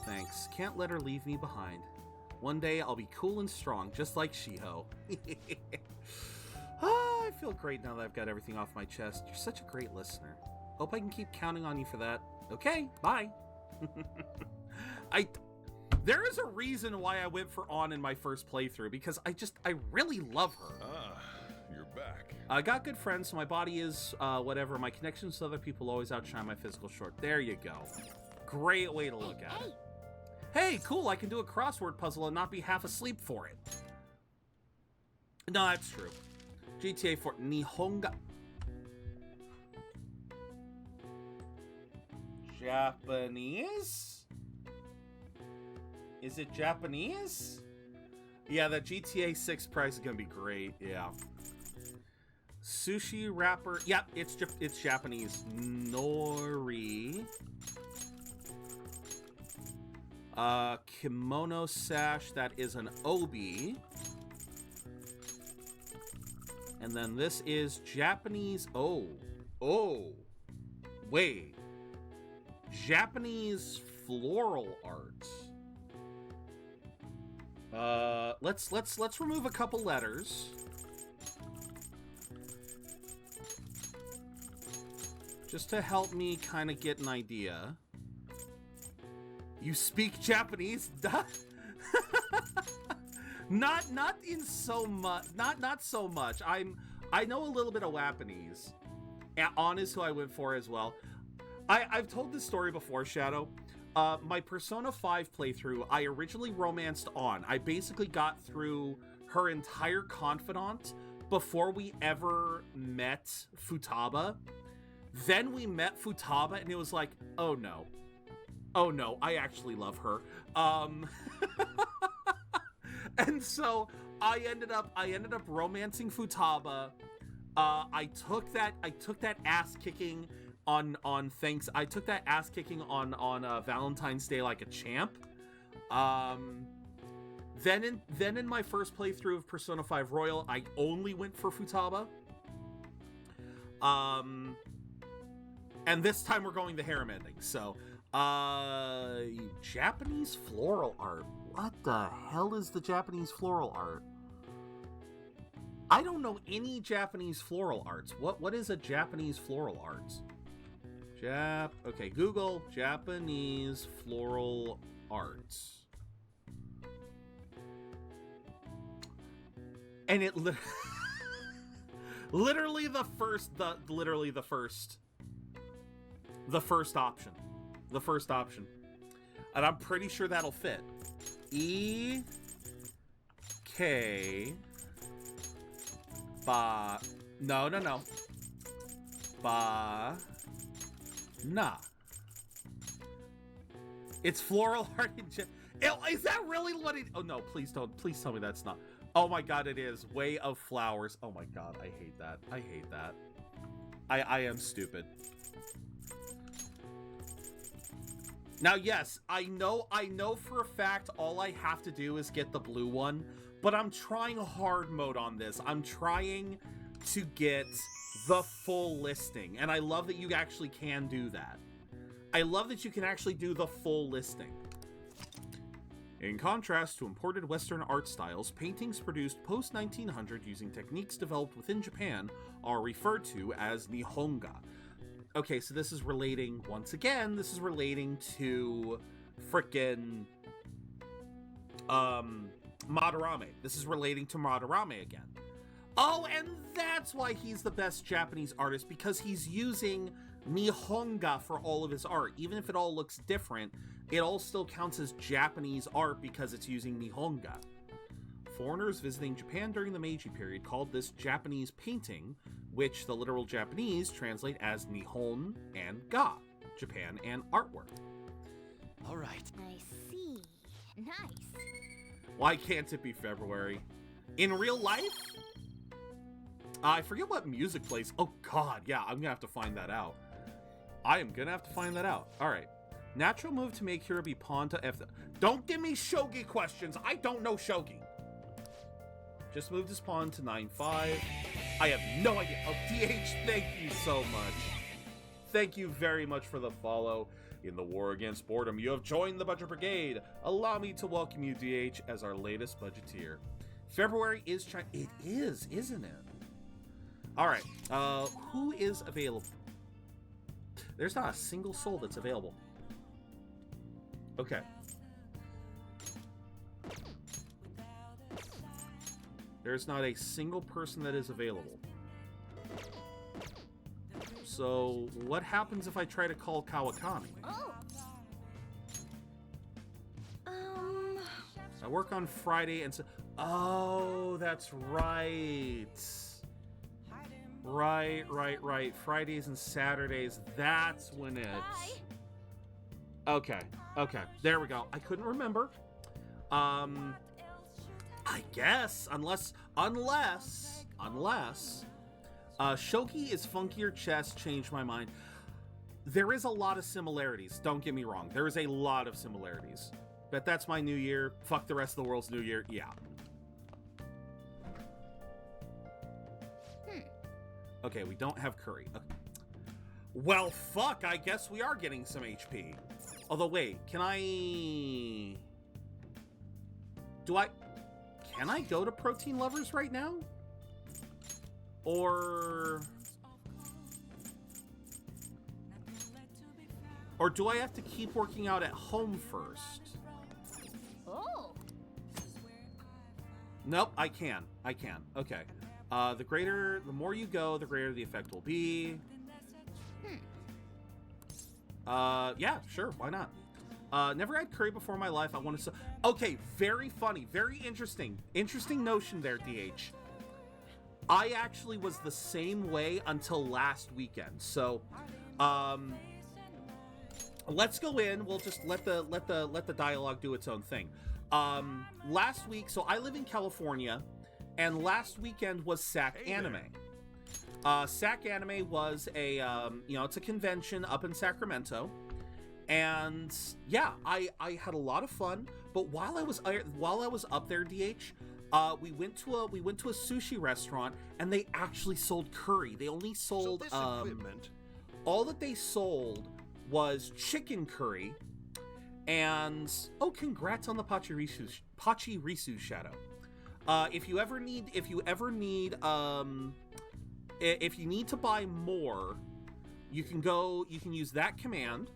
Thanks. Can't let her leave me behind. One day I'll be cool and strong, just like Shiho. I feel great now that I've got everything off my chest. You're such a great listener. Hope I can keep counting on you for that. Okay, bye. There is a reason why I went for On in my first playthrough, because I really love her. Ah, you're back. I got good friends, so my body is, whatever. My connections to other people always outshine my physical short. There you go. Great way to look at it. Hey, cool, I can do a crossword puzzle and not be half asleep for it. No, that's true. GTA 4 Nihonga. Japanese? Is it Japanese? Yeah, that GTA 6 price is gonna be great. Yeah. Sushi wrapper. Yep, it's Japanese. Nori. Kimono sash. That is an obi. And then this is Japanese. Oh, wait. Japanese floral art. Let's remove a couple letters. Just to help me kind of get an idea. You speak Japanese? not in so much. Not so much. I know a little bit of Japanese. On is who I went for as well. I've told this story before, Shadow. My Persona 5 playthrough, I originally romanced On. I basically got through her entire confidant before we ever met Futaba. Then we met Futaba, and it was like, oh no, I actually love her. And so I ended up romancing Futaba. I took that ass kicking on thanks. I took that ass kicking on Valentine's Day like a champ. Then in my first playthrough of Persona 5 Royal, I only went for Futaba. And this time we're going the harem ending. So, Japanese floral art. What the hell is the Japanese floral art? I don't know any Japanese floral arts. What is a Japanese floral arts? Okay, Google Japanese floral arts. And it literally the first option. The first option. And I'm pretty sure that'll fit. E-K Ba no. Ba na. It's floral art in is that really what it? Oh no, please don't. Please tell me that's not. Oh my god, it is. Way of Flowers. Oh my god, I hate that. I hate that. I am stupid. Now, yes, I know for a fact all I have to do is get the blue one, but I'm trying hard mode on this. I'm trying to get the full listing, and I love that you actually can do that. I love that you can actually do the full listing. In contrast to imported Western art styles, paintings produced post-1900 using techniques developed within Japan are referred to as Nihonga. Okay, so this is relating, once again, this is relating to frickin' Madarame. This is relating to Madarame again. Oh, and that's why he's the best Japanese artist, because he's using Nihonga for all of his art. Even if it all looks different, it all still counts as Japanese art because it's using Nihonga. Foreigners visiting Japan during the Meiji period called this Japanese painting, which the literal Japanese translate as Nihon and Ga, Japan and artwork. All right. I see. Nice. Why can't it be February? In real life? I forget what music plays. Oh god, yeah, I'm gonna have to find that out. I am gonna have to find that out. Alright. Natural move to make Hiro be pawn to F. Don't give me shogi questions. I don't know shogi. Just moved his pawn to 9-5. I have no idea. Oh, DH, thank you so much. Thank you very much for the follow. In the war against boredom, you have joined the Budget Brigade. Allow me to welcome you, DH, as our latest budgeteer. February is It is, isn't it? Alright, who is available? There's not a single soul that's available. Okay. There's not a single person that is available. So, what happens if I try to call Kawakami? Oh. I work on Friday and so... Oh, that's right. Right. Fridays and Saturdays, that's when it's... Okay. There we go. I couldn't remember. I guess, unless... Shogi is funkier chess, changed my mind. There is a lot of similarities, don't get me wrong. There is a lot of similarities. But that's my new year. Fuck the rest of the world's new year. Yeah. Okay, we don't have curry. Okay. Well, fuck, I guess we are getting some HP. Although, wait, can I go to Protein Lovers right now? Or... Or do I have to keep working out at home first? Oh. Nope, I can. I can. Okay. The more you go, the greater the effect will be. Yeah, sure, why not? Never had curry before in my life. I want to. Okay, very funny, very interesting. Interesting notion there, DH. I actually was the same way until last weekend. So, let's go in. We'll just let the dialogue do its own thing. Last week, so I live in California, and last weekend was SAC Anime. SAC Anime was a it's a convention up in Sacramento. And yeah, I had a lot of fun. But while I was up there, DH, we went to a sushi restaurant, and they actually sold curry. They only sold all that they sold was chicken curry. And congrats on the Pachirisu Shadow. If you need to buy more, you can use that command.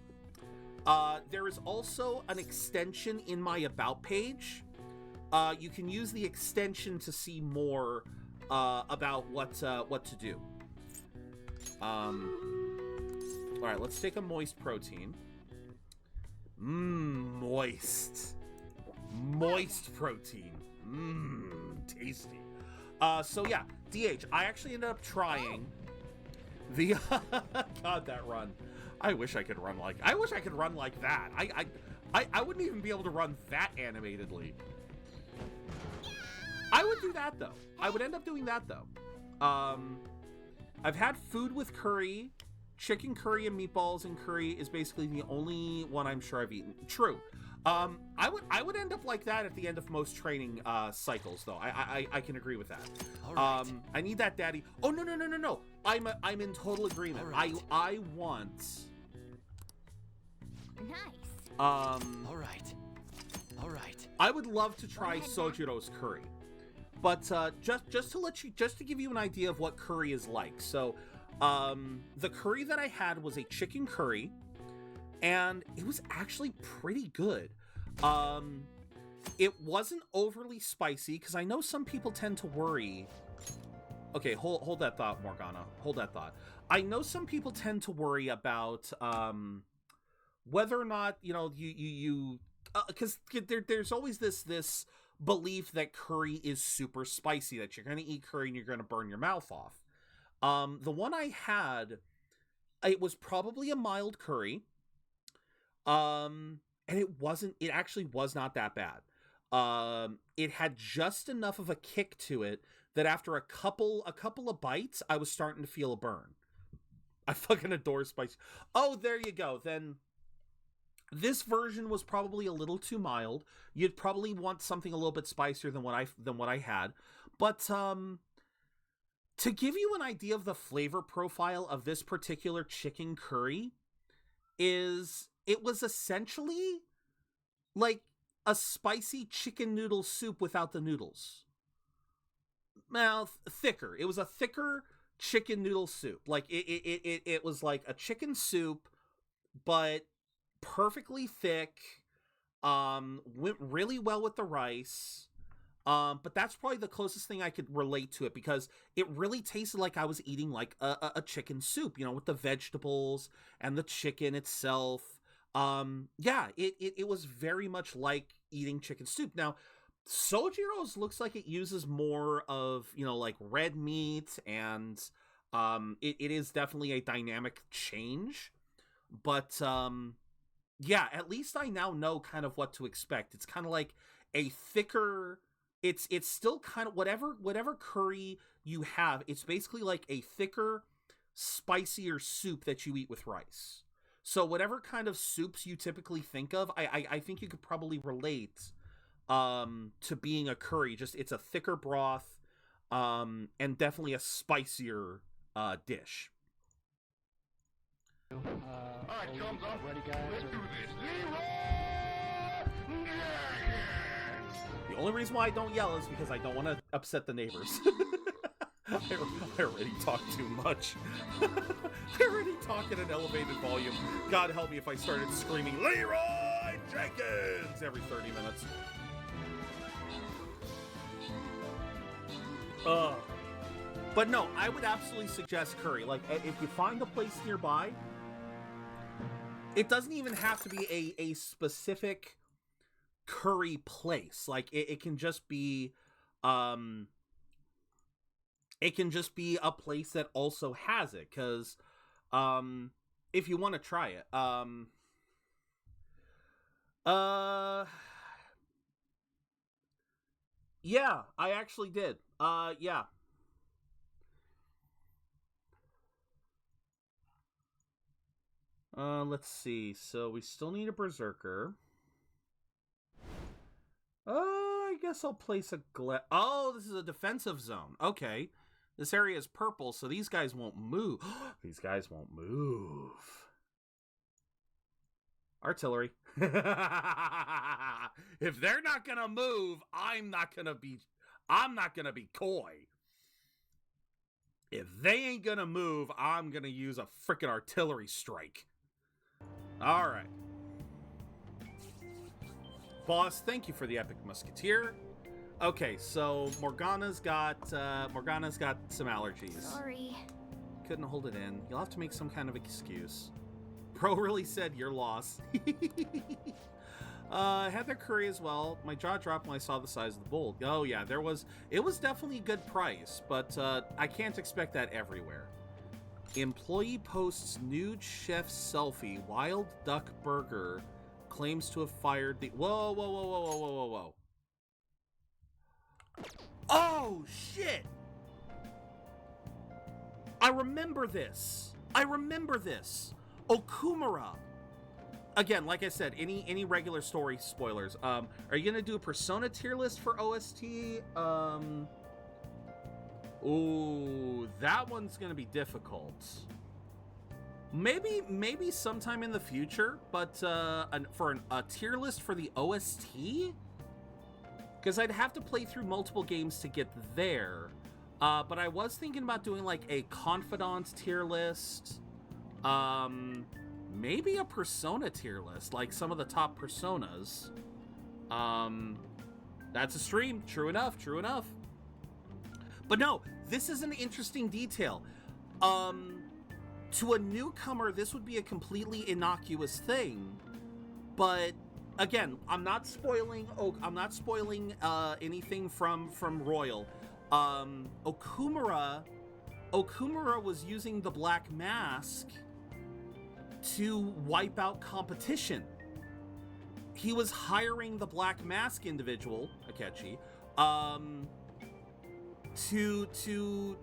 There is also an extension in my About page. You can use the extension to see more about what to do. All right, let's take a moist protein. Moist protein. Tasty. So yeah, DH, I actually ended up trying the God, that run. I wish I could run like that. I wouldn't even be able to run that animatedly. I would do that though. I would end up doing that though. I've had food with curry. Chicken curry and meatballs and curry is basically the only one I'm sure I've eaten. True. I would end up like that at the end of most training cycles, though. I can agree with that. All right. I need that daddy. Oh no. I'm in total agreement. Right. I want. Nice. All right. I would love to try Sojiro's curry, but just to give you an idea of what curry is like. So, the curry that I had was a chicken curry, and it was actually pretty good. It wasn't overly spicy, because I know some people tend to worry. Okay, hold that thought, Morgana. Hold that thought. I know some people tend to worry about whether or not, because there's always this belief that curry is super spicy, that you're going to eat curry and you're going to burn your mouth off. The one I had, it was probably a mild curry. And it actually was not that bad. It had just enough of a kick to it that after a couple of bites, I was starting to feel a burn. I fucking adore spice. Oh, there you go. Then this version was probably a little too mild. You'd probably want something a little bit spicier than what I had. But to give you an idea of the flavor profile of this particular chicken curry, it was essentially like a spicy chicken noodle soup without the noodles. Now, thicker. It was a thicker chicken noodle soup. Like it was like a chicken soup, but perfectly thick. Went really well with the rice. But that's probably the closest thing I could relate to it, because it really tasted like I was eating like a chicken soup, with the vegetables and the chicken itself. Yeah, it was very much like eating chicken soup. Now, Sojiro's looks like it uses more of, like red meat, and it is definitely a dynamic change. But yeah, at least I now know kind of what to expect. It's kind of like a thicker. It's still kind of whatever curry you have. It's basically like a thicker, spicier soup that you eat with rice. So whatever kind of soups you typically think of, I think you could probably relate to being a curry. Just it's a thicker broth, and definitely a spicier dish. Alright, thumbs up. Ready, guys? Let's do this. The only reason why I don't yell is because I don't want to upset the neighbors. I already talk too much. I already talk at an elevated volume. God help me if I started screaming, Leroy Jenkins, every 30 minutes. But no, I would absolutely suggest curry. Like, if you find a place nearby, it doesn't even have to be a specific curry place. Like, it can just be, it can just be a place that also has it. Because, if you want to try it, yeah, I actually did. Yeah. Let's see. So we still need a berserker. I guess I'll place a Oh, this is a defensive zone. Okay. This area is purple, so these guys won't move. These guys won't move. Artillery. If they're not gonna move, I'm not gonna be coy. If they ain't gonna move, I'm gonna use a frickin' artillery strike. All right. Boss, thank you for the epic musketeer. Okay, so Morgana's got some allergies. Sorry. Couldn't hold it in. You'll have to make some kind of excuse. Bro really said your loss. Had their curry as well. My jaw dropped when I saw the size of the bowl. Oh yeah, it was definitely a good price, but I can't expect that everywhere. Employee posts nude chef selfie. Wild duck burger claims to have fired the... Whoa, whoa, whoa, whoa, whoa, whoa, whoa, whoa. Oh, shit! I remember this. Okumura. Again, like I said, any regular story spoilers. Are you gonna do a Persona tier list for OST? Ooh, that one's gonna be difficult. Maybe sometime in the future, but for a tier list for the OST? Because I'd have to play through multiple games to get there. But I was thinking about doing like a Confidant tier list. Maybe a Persona tier list, like some of the top Personas. That's a stream. True enough. But no, this is an interesting detail. To a newcomer, this would be a completely innocuous thing. But again, I'm not spoiling anything from Royal. Okumura was using the Black Mask to wipe out competition. He was hiring the Black Mask individual, Akechi, to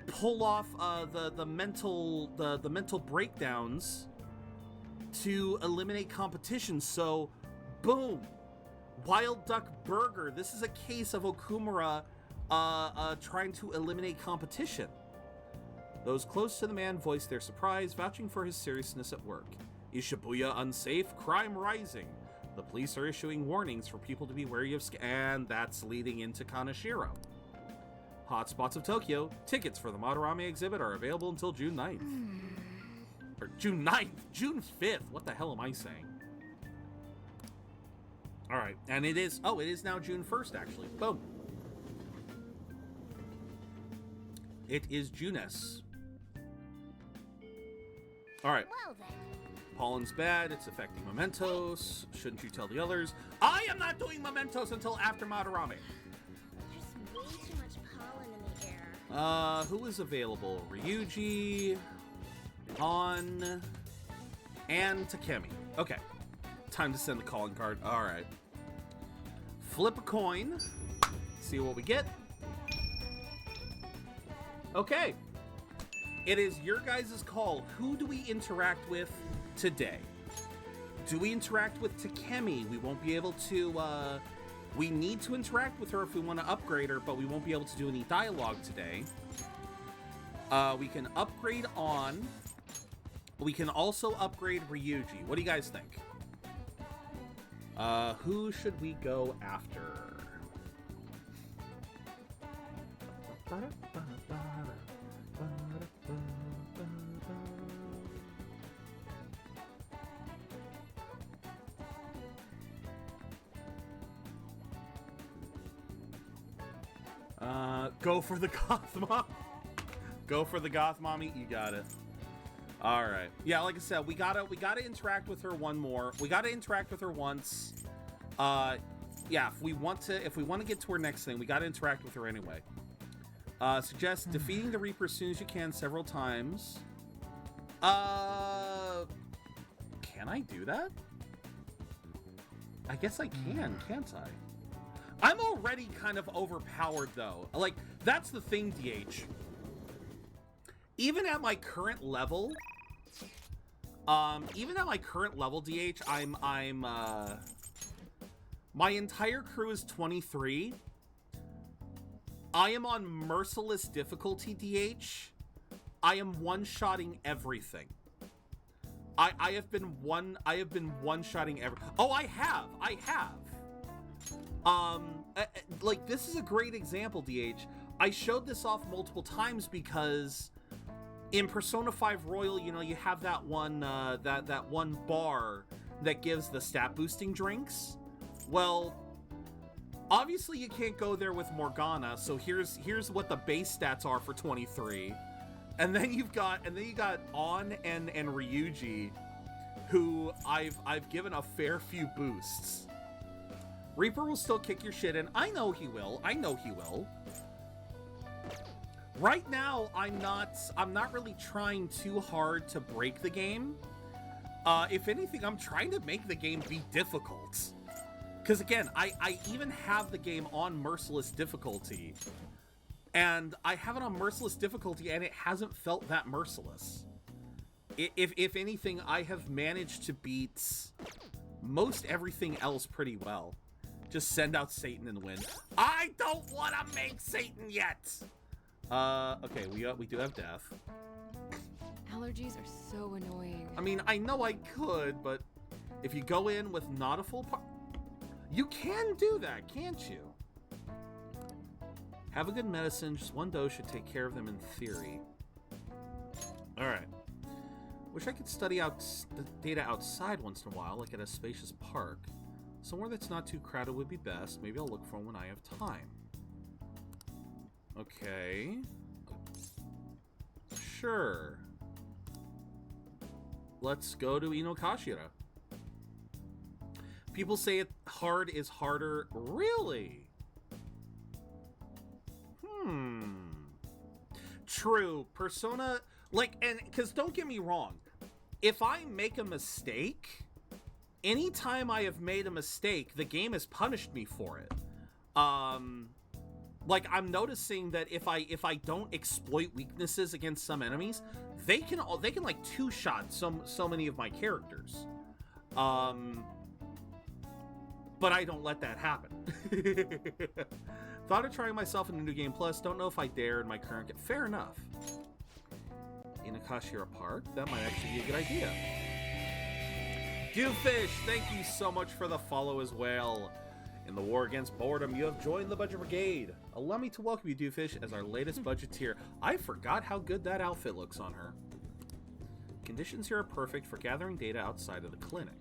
pull off the mental breakdowns to eliminate competition. So, boom, Wild Duck Burger. This is a case of Okumura trying to eliminate competition. Those close to the man voiced their surprise, vouching for his seriousness at work. Is Shibuya unsafe? Crime rising. The police are issuing warnings for people to be wary of and that's leading into Kaneshiro. Hotspots of Tokyo. Tickets for the Madarame exhibit are available until June 9th. Or June 9th? June 5th. What the hell am I saying? Alright, and it is now June 1st, actually. Boom. It is Junes. Alright. Well then. Pollen's bad. It's affecting Mementos. Shouldn't you tell the others? I am not doing Mementos until after Madarame. There's way too much pollen in the air. Who is available? Ryuji, Han, and Takemi. Okay. Time to send the calling card. Alright. Flip a coin. See what we get. Okay. It is your guys' call. Who do we interact with today? Do we interact with Takemi? We won't be able to, we need to interact with her if we want to upgrade her, but we won't be able to do any dialogue today. We can upgrade On. We can also upgrade Ryuji. What do you guys think? Who should we go after? Go for the goth mom. Go for the goth mommy. You got it. All right. Yeah, like I said, we gotta interact with her one more. We gotta interact with her once. Yeah, if we want to get to her next thing, we gotta interact with her anyway. Suggest defeating the Reaper as soon as you can several times. Can I do that? I guess I can, can't I? I'm already kind of overpowered, though. Like, that's the thing, DH. Even at my current level, DH, my entire crew is 23. I am on merciless difficulty, DH. I am one-shotting everything. I have been one-shotting every. Oh, I have. Like, this is a great example, DH. I showed this off multiple times because in Persona 5 Royal, you know, you have that one that one bar that gives the stat boosting drinks. Well, obviously you can't go there with Morgana, so here's what the base stats are for 23. And then you got On and Ryuji, who I've given a fair few boosts. Reaper will still kick your shit in. I know he will. Right now, I'm not really trying too hard to break the game. If anything, I'm trying to make the game be difficult. Because again, I even have the game on merciless difficulty. And I have it on merciless difficulty, and it hasn't felt that merciless. If anything, I have managed to beat most everything else pretty well. Just send out Satan and win. I don't want to make Satan yet! Okay, we do have death. Allergies are so annoying. I mean, I know I could, but if you go in with not a full part... You can do that, can't you? Have a good medicine. Just one dose should take care of them in theory. Alright. Wish I could study out the data outside once in a while, like at a spacious park. Somewhere that's not too crowded would be best. Maybe I'll look for one when I have time. Okay. Sure. Let's go to Inokashira. People say it hard is harder. Really? True. Persona, like, and because don't get me wrong, if I make a mistake, anytime I have made a mistake, the game has punished me for it. Like, I'm noticing that if I don't exploit weaknesses against some enemies, they can like two-shot so many of my characters. But I don't let that happen. Thought of trying myself in a new game plus. Don't know if I dare in my current game. Fair enough. In Akashira Park, that might actually be a good idea. Dewfish, thank you so much for the follow as well. In the war against boredom, you have joined the Budget Brigade. Allow me to welcome you, Dewfish, as our latest budgeteer. I forgot how good that outfit looks on her. Conditions here are perfect for gathering data outside of the clinic.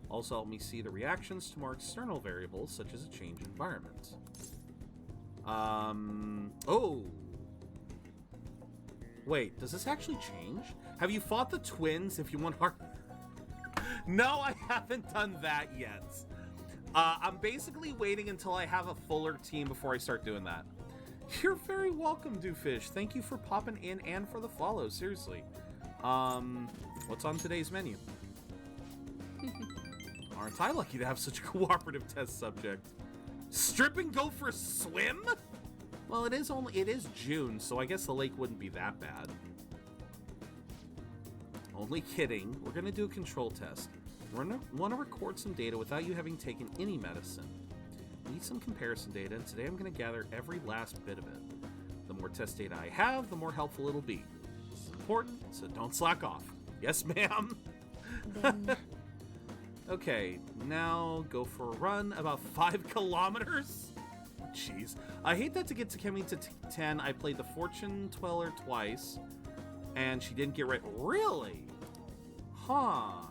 Also help me see the reactions to more external variables, such as a change in environment. Oh. Wait, does this actually change? Have you fought the twins if you want hard... No, I haven't done that yet. I'm basically waiting until I have a fuller team before I start doing that. You're very welcome, Dewfish. Thank you for popping in and for the follow, seriously. What's on today's menu? Aren't I lucky to have such a cooperative test subject? Strip and go for a swim? Well, it is June, so I guess the lake wouldn't be that bad. Only kidding. We're gonna do a control test. We're gonna want to record some data without you having taken any medicine. Need some comparison data, and today I'm gonna gather every last bit of it. The more test data I have, the more helpful it'll be. This is important, so don't slack off. Yes, ma'am. Okay, now go for a run about 5 kilometers. Jeez. I hate that to get to Kemi to 10, I played the Fortune Dweller twice, and she didn't get right. Really? Huh.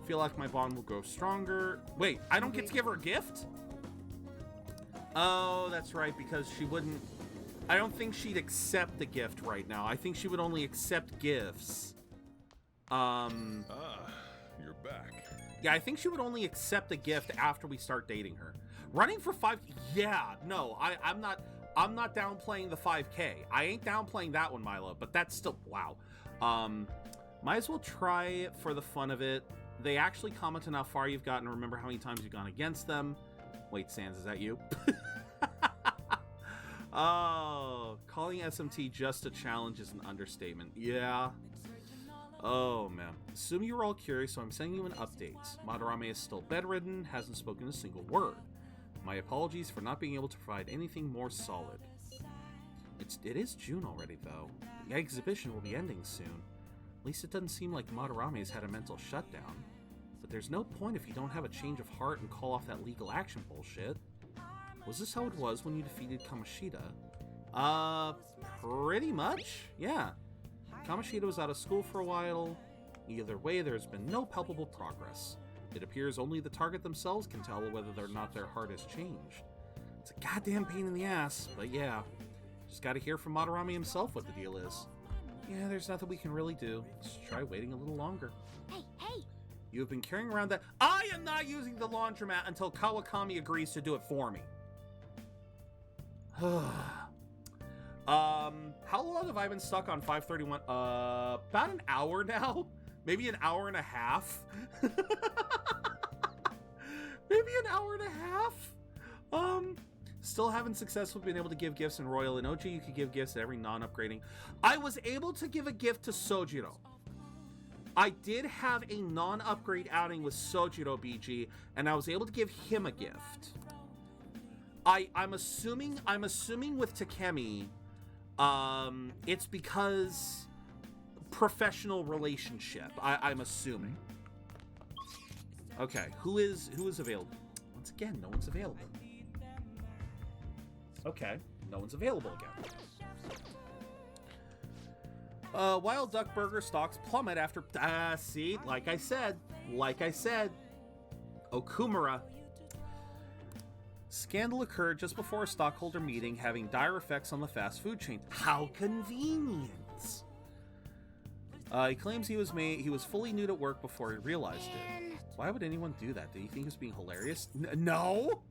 Feel like my bond will grow stronger. Wait, I don't get to give her a gift? Oh, that's right, because she wouldn't... I don't think she'd accept the gift right now. I think she would only accept gifts. You're back. Yeah, I think she would only accept a gift after we start dating her. Running for 5... Yeah, no, I'm not downplaying the 5K. I ain't downplaying that one, Milo, but that's still... Wow. Might as well try it for the fun of it. They actually comment on how far you've gotten. Remember how many times you've gone against them. Wait, Sans, is that you? Oh, calling SMT just a challenge is an understatement. Yeah. Oh, man. Assume you were all curious, so I'm sending you an update. Madarame is still bedridden, hasn't spoken a single word. My apologies for not being able to provide anything more solid. It is June already, though. The exhibition will be ending soon. At least it doesn't seem like Madarame's had a mental shutdown. But there's no point if you don't have a change of heart and call off that legal action bullshit. Was this how it was when you defeated Kamoshida? Pretty much, yeah. Kamoshida was out of school for a while. Either way, there's been no palpable progress. It appears only the target themselves can tell whether or not their heart has changed. It's a goddamn pain in the ass, but yeah. Just gotta hear from Madarame himself what the deal is. Yeah, there's nothing we can really do. Just try waiting a little longer. Hey! You have been carrying around that... I am not using the laundromat until Kawakami agrees to do it for me. How long have I been stuck on 531? About an hour now? Maybe an hour and a half? Maybe an hour and a half? Still haven't successfully been able to give gifts in Royal and OG. You could give gifts to every non-upgrading. I was able to give a gift to Sojiro. I did have a non-upgrade outing with Sojiro BG, and I was able to give him a gift. I'm assuming with Takemi, it's because professional relationship. I'm assuming. Okay, who is available? Once again, no one's available. Okay, no one's available again. Wild Duck Burger stocks plummet after... see? Like I said. Okumura. Scandal occurred just before a stockholder meeting, having dire effects on the fast food chain. How convenient! He claims he was fully nude at work before he realized it. Why would anyone do that? Did he think he was being hilarious? No!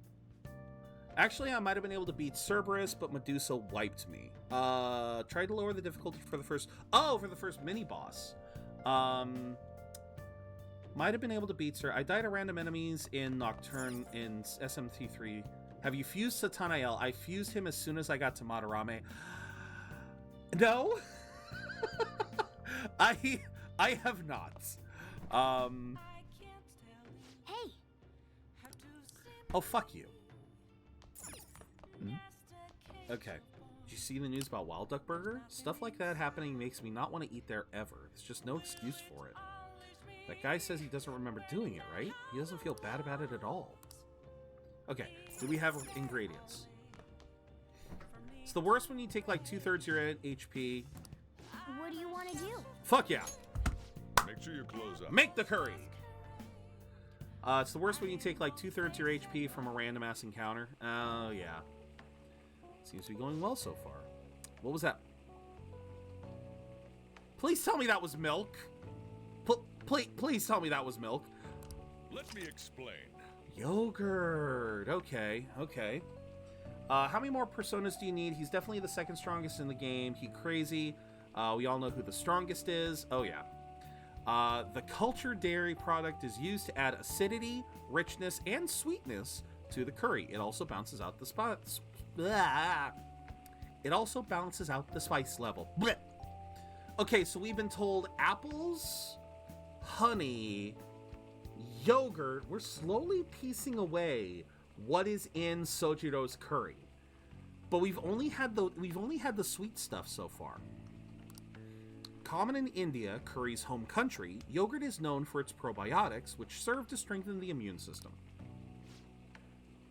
Actually, I might have been able to beat Cerberus, but Medusa wiped me. Tried to lower the difficulty for the first... Oh, for the first mini-boss. Might have been able to beat her. I died to random enemies in Nocturne in SMT3. Have you fused Satanael? I fused him as soon as I got to Madarame. No. I have not. Hey! Oh, fuck you. Okay. Did you see the news about Wild Duck Burger? Stuff like that happening makes me not want to eat there ever. There's just no excuse for it. That guy says he doesn't remember doing it, right? He doesn't feel bad about it at all. Okay, do we have ingredients? It's the worst when you take like 2/3 your HP. What do you want to do? Fuck yeah. Make sure you close up. Make the curry. It's the worst when you take like 2/3 your HP from a random ass encounter. Oh yeah. Seems to be going well so far. What was that? Please tell me that was milk. Please tell me that was milk. Let me explain. Yogurt. Okay. How many more personas do you need? He's definitely the second strongest in the game. He crazy. We all know who the strongest is. Oh yeah. The cultured dairy product is used to add acidity, richness, and sweetness to the curry. It also balances out the spice. It also balances out the spice level. Blech. Okay, so we've been told apples, honey, yogurt. We're slowly piecing away what is in Sojiro's curry, but we've only had the sweet stuff so far. Common in India, curry's home country, yogurt is known for its probiotics, which serve to strengthen the immune system.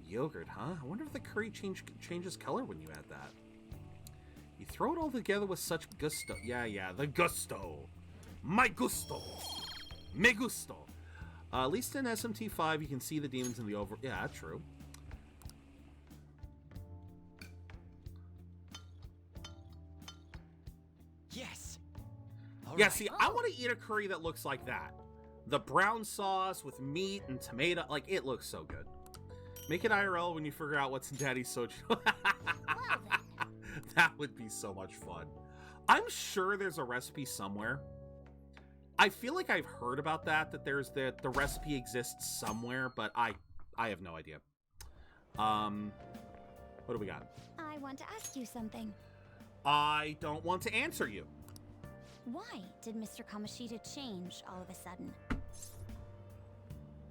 Yogurt, huh? I wonder if the curry changes color when you add that. You throw it all together with such gusto. Yeah, the gusto. My gusto. Me gusto. At least in SMT5, you can see the demons in the over... Yeah, true. Yeah, see, I want to eat a curry that looks like that. The brown sauce with meat and tomato, like, it looks so good. Make it IRL when you figure out what's in Daddy's soju. That would be so much fun. I'm sure there's a recipe somewhere. I feel like I've heard about that there's the recipe exists somewhere, but I have no idea. What do we got? I want to ask you something. I don't want to answer you. Why did Mr. Kamoshida change all of a sudden?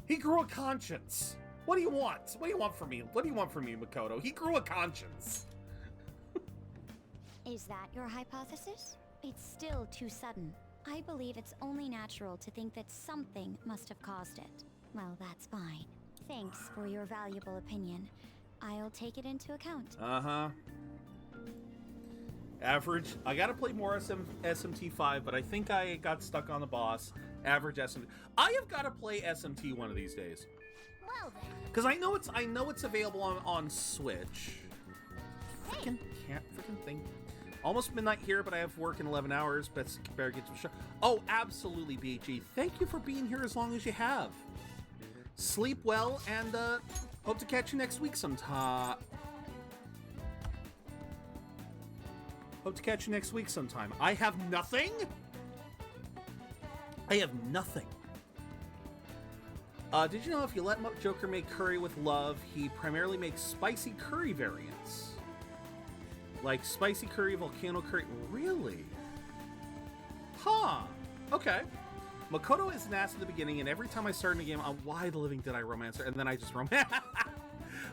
He grew a conscience. What do you want? What do you want from me? What do you want from me, Makoto? He grew a conscience. Is that your hypothesis? It's still too sudden. I believe it's only natural to think that something must have caused it. Well, that's fine. Thanks for your valuable opinion. I'll take it into account. Uh-huh. Average. I gotta play more SMT5, but I think I got stuck on the boss. Average SMT. I have gotta play SMT one of these days. Well then. Because I know it's available on Switch. Freaking thing. Almost midnight here, but I have work in 11 hours. Better get to the show. Oh, absolutely, BG. Thank you for being here as long as you have. Sleep well, and hope to catch you next week sometime. Hope to catch you next week sometime. I have nothing? I have nothing. Did you know if you let Joker make curry with love, he primarily makes spicy curry variants? Like spicy curry, volcano curry. Really? Huh. Okay. Makoto is an ass at the beginning, and every time I start in a game, why the living did I romance her? And then I just romance.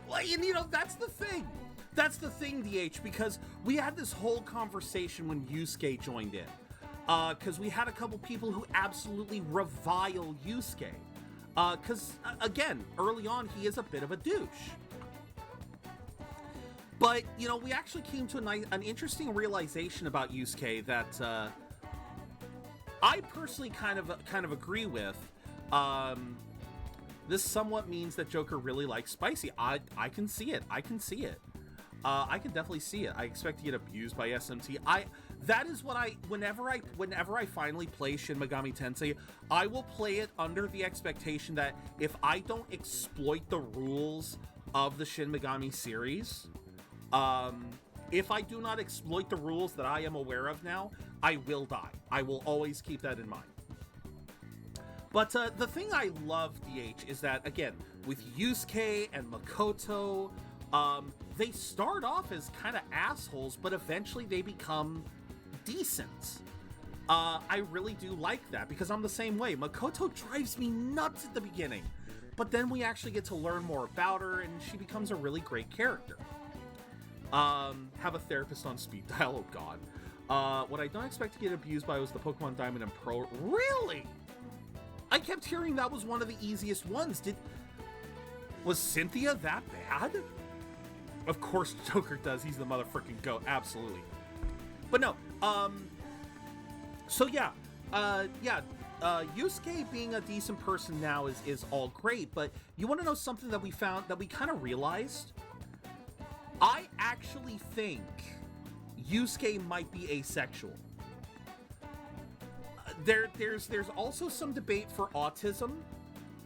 Well, you know, that's the thing. That's the thing, DH, because we had this whole conversation when Yusuke joined in. Because we had a couple people who absolutely revile Yusuke. Because, again, early on, he is a bit of a douche. But, you know, we actually came to an interesting realization about Yusuke that I personally kind of agree with. This somewhat means that Joker really likes spicy. I can see it. I can see it. I can definitely see it. I expect to get abused by SMT. That is what whenever I finally play Shin Megami Tensei, I will play it under the expectation that if I don't exploit the rules of the Shin Megami series, if I do not exploit the rules that I am aware of now, I will die. I will always keep that in mind. But the thing I love, DH, is that, again, with Yusuke and Makoto, they start off as kind of assholes, but eventually they become decent. I really do like that, because I'm the same way. Makoto drives me nuts at the beginning, but then we actually get to learn more about her, and she becomes a really great character. Have a therapist on speed dial, oh god. What I don't expect to get abused by was the Pokemon Diamond and Pearl. Really? I kept hearing that was one of the easiest ones. Was Cynthia that bad? Of course Joker does. He's the motherfucking GOAT. Absolutely. But no, so yeah, Yusuke being a decent person now is all great, but you want to know something that we found, that we kind of realized? I actually think Yusuke might be asexual. There's also some debate for autism,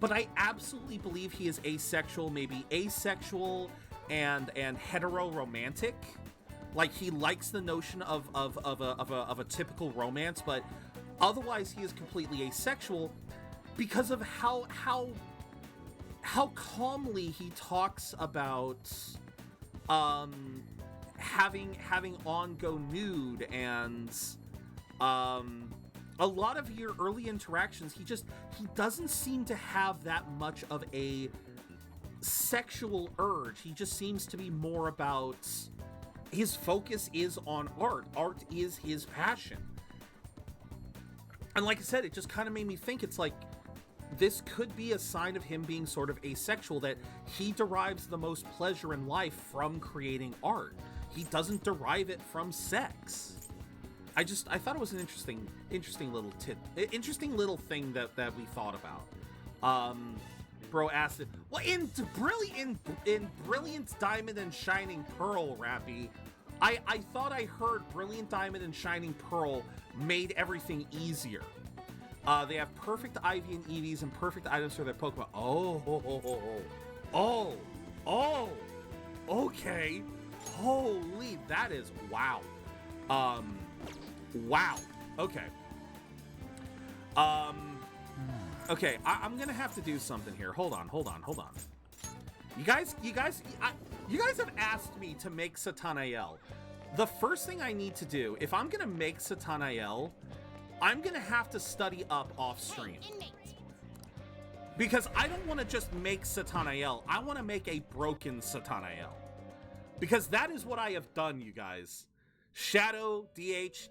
but I absolutely believe he is asexual, maybe asexual and hetero-romantic. Like, he likes the notion of a typical romance, but otherwise he is completely asexual because of how calmly he talks about having on go nude, and a lot of your early interactions, he doesn't seem to have that much of a sexual urge. He just seems to be more about, his focus is on art. Art is his passion. And like I said, it just kind of made me think, it's like, this could be a sign of him being sort of asexual, that he derives the most pleasure in life from creating art. He doesn't derive it from sex. I thought it was an interesting little thing that we thought about. Bro Acid. Well, in Brilliant Diamond and Shining Pearl, Rappy, I thought I heard Brilliant Diamond and Shining Pearl made everything easier. They have perfect IV and EVs and perfect items for their Pokemon. Oh, okay. Holy, that is wow. Wow. Okay. Okay, I'm gonna have to do something here. Hold on. You guys have asked me to make Satanael. The first thing I need to do, if I'm gonna make Satanael, I'm gonna have to study up off stream. Because I don't want to just make Satanael. I want to make a broken Satanael. Because that is what I have done, you guys. Shadow, DH,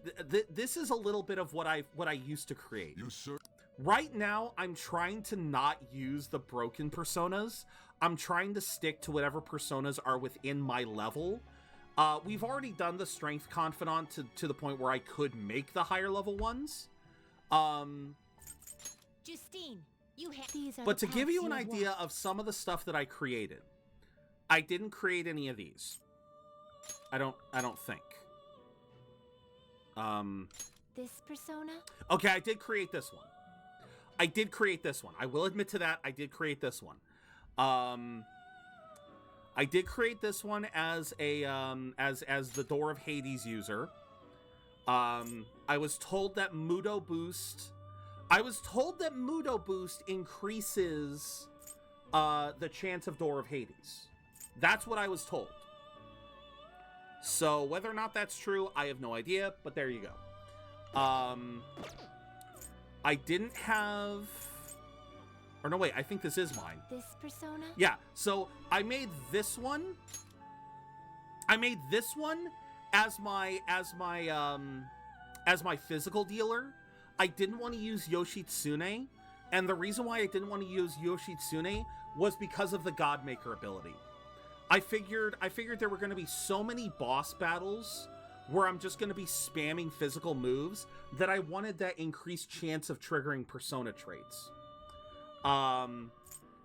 this is a little bit of what I used to create. You sir. Right now, I'm trying to not use the broken personas. I'm trying to stick to whatever personas are within my level. We've already done the Strength Confidant to the point where I could make the higher level ones. Justine, you these are But the to give paths you an have idea walked. of some of the stuff that I created, I didn't create any of these. I don't think. This persona? Okay, I did create this one. I will admit to that. I did create this one. I did create this one as a as the Door of Hades user. I was told that Mudo Boost increases the chance of Door of Hades. That's what I was told. So whether or not that's true, I have no idea, but there you go. I didn't have... Or no, wait, I think this is mine. This persona? Yeah, so I made this one. I made this one as my physical dealer. I didn't want to use Yoshitsune, and the reason why I didn't want to use Yoshitsune was because of the Godmaker ability. I figured there were going to be so many boss battles where I'm just going to be spamming physical moves that I wanted that increased chance of triggering persona traits.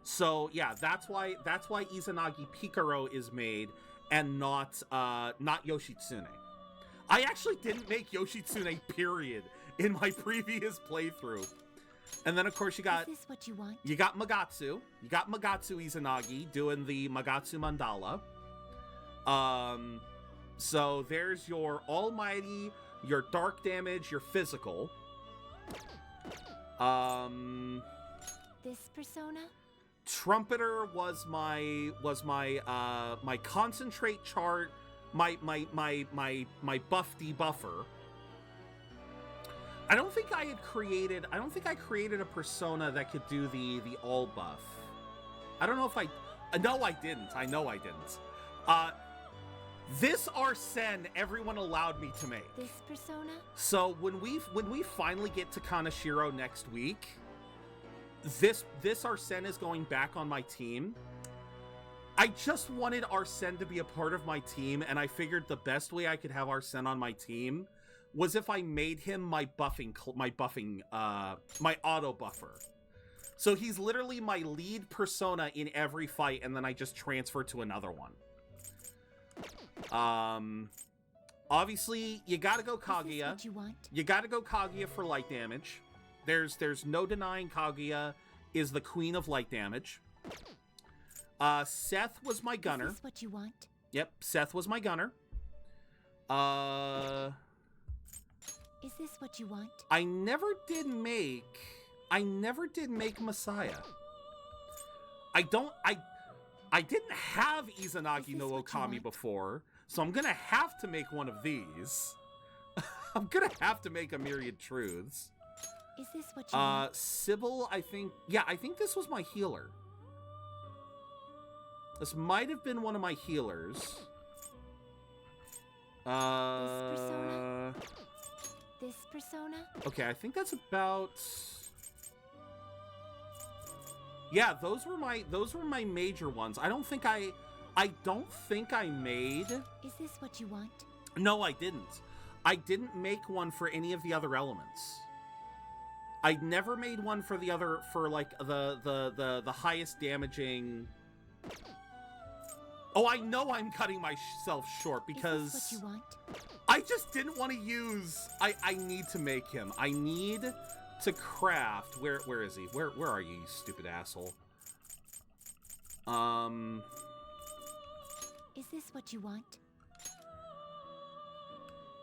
So yeah, that's why Izanagi Picaro is made and not Yoshitsune. I actually didn't make Yoshitsune, period, in my previous playthrough. And then of course you got Is this what you want? you got Magatsu. You got Magatsu Izanagi doing the Magatsu Mandala. So there's your almighty, your dark damage, your physical. This persona? Trumpeter was my concentrate chart, my buff debuffer. I don't think I created a persona that could do the all buff. I don't know if I know I didn't. This Arsene everyone allowed me to make. This persona? So when we finally get to Kanashiro next week, this Arsene is going back on my team. I just wanted Arsene to be a part of my team, and I figured the best way I could have Arsene on my team was if I made him my auto buffer. So he's literally my lead persona in every fight, and then I just transfer to another one. Obviously, you gotta go Kaguya. Is this what you want? You gotta go Kaguya for light damage. There's no denying Kaguya is the queen of light damage. Seth was my gunner. Is this what you want? Yep, Seth was my gunner. Is this what you want? I never did make Messiah. I didn't have Izanagi no Okami before, so I'm gonna have to make one of these. I'm gonna have to make a Myriad Truths. Is this what you want? Sybil, I think this was my healer. This might have been one of my healers. This persona? Okay, I think that's about... Yeah, those were my major ones. I don't think I made... Is this what you want? No, I didn't. I didn't make one for any of the other elements. I never made one for the other, for like the highest damaging... Oh, I know I'm cutting myself short because... Is this what you want? I just didn't want to use... I need to make him. I need to craft... Where is he? Where are you stupid asshole? Is this what you want?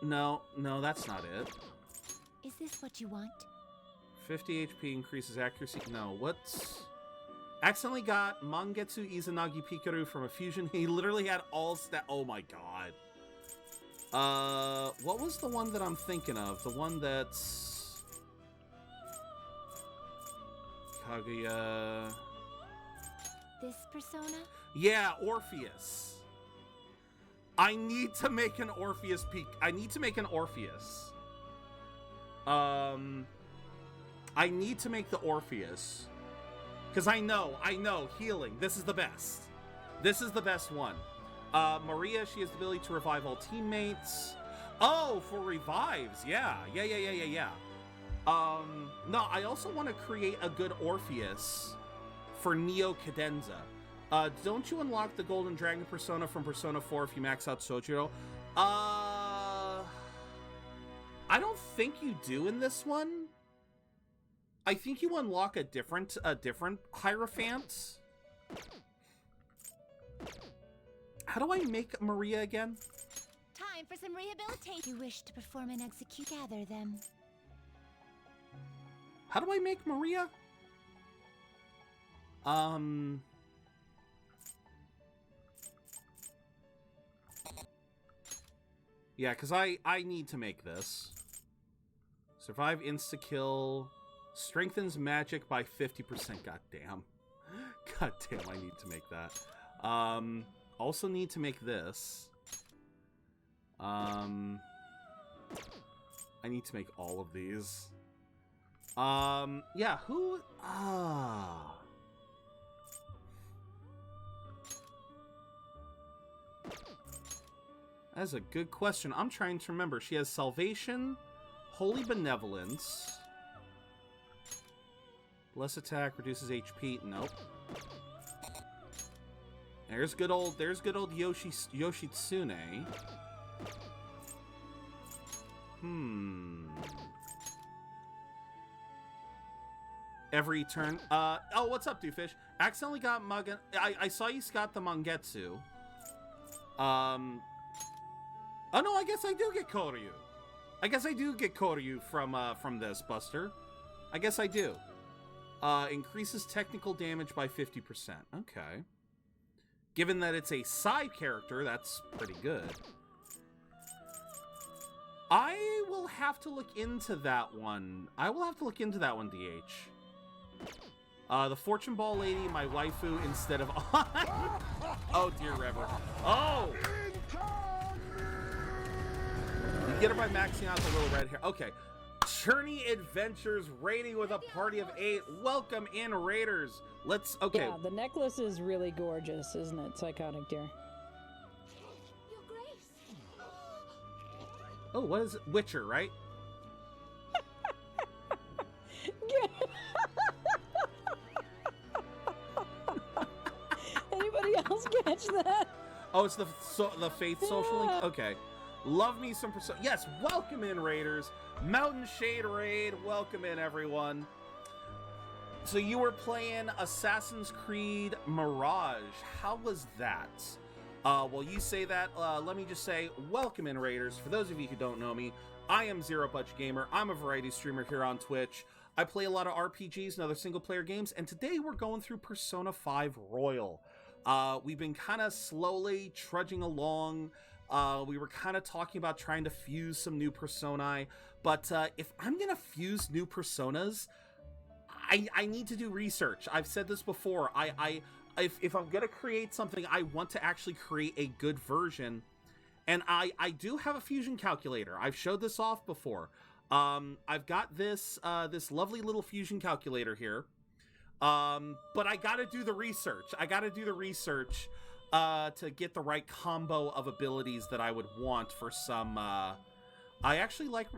No, that's not it. Is this what you want? 50 HP increases accuracy. No, what's... Accidentally got Mangetsu Izanagi Pikaru from a fusion. He literally had all stat... Oh my god. What was the one that I'm thinking of? The one that's... Kaguya... This persona? Yeah, Orpheus. I need to make an Orpheus peak. I need to make an Orpheus. I need to make the Orpheus. Because I know, healing. This is the best. This is the best one. Maria, she has the ability to revive all teammates. Oh, for revives. Yeah. No, I also want to create a good Orpheus for Neo Cadenza. Don't you unlock the Golden Dragon Persona from Persona 4 if you max out Sojiro? I don't think you do in this one. I think you unlock a different Hierophant. How do I make Maria again? Time for some rehabilitation. You wish to perform and execute. Gather them. How do I make Maria? Yeah, because I need to make this. Survive insta-kill. Strengthens magic by 50%. God damn. God damn, I need to make that. Also need to make this. I need to make all of these. Yeah, who... That's a good question. I'm trying to remember. She has Salvation, Holy Benevolence... Less attack, reduces HP. Nope. There's good old Yoshitsune. Every turn. Oh, what's up, Doofus? Accidentally got I saw you got the Mangetsu. Oh no, I guess I do get Koryu. I guess I do get Koryu from this, Buster. I guess I do. Increases technical damage by 50%. Okay. Given that it's a side character, that's pretty good. I will have to look into that one. DH. The Fortune Ball Lady, my waifu, instead of... Oh, dear Rever. Oh! You get her by maxing out the little red hair. Okay. Journey Adventures raiding with a party of 8. Welcome in, Raiders. Let's... Okay. Yeah, the necklace is really gorgeous, isn't it, Psychotic Dear? Your Grace. Oh, what is it? Witcher, right? Anybody else catch that? Oh, it's the Faith Social Link? Okay. Love me some Persona. Yes, welcome in, Raiders. Mountain Shade Raid. Welcome in, everyone. So you were playing Assassin's Creed Mirage. How was that? Well, you say that. Let me just say, welcome in, Raiders. For those of you who don't know me, I am ZeroBudgetGamer. I'm a variety streamer here on Twitch. I play a lot of RPGs and other single-player games, and today we're going through Persona 5 Royal. We've been kind of slowly trudging along. We were kind of talking about trying to fuse some new personae, but if I'm gonna fuse new personas, I need to do research. I've said this before. If I'm gonna create something, I want to actually create a good version, and I do have a fusion calculator. I've showed this off before. I've got this this lovely little fusion calculator here, but I gotta do the research. To get the right combo of abilities that I would want for some, I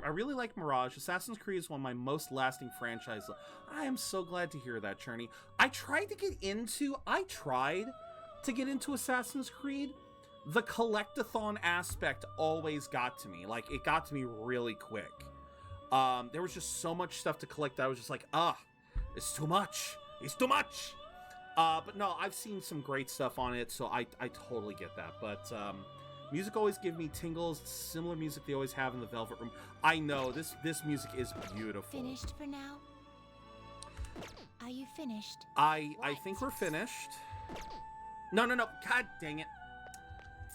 really like Mirage. Assassin's Creed is one of my most lasting franchises. I am so glad to hear that, Cherney. I tried to get into Assassin's Creed, the collectathon aspect always got to me. Like, it got to me really quick. There was just so much stuff to collect that I was just like, it's too much. It's too much. But no, I've seen some great stuff on it, so I totally get that. But music always give me tingles. Similar music they always have in the Velvet Room. I know, this music is beautiful. Finished for now? Are you finished? I think we're finished. No. God dang it.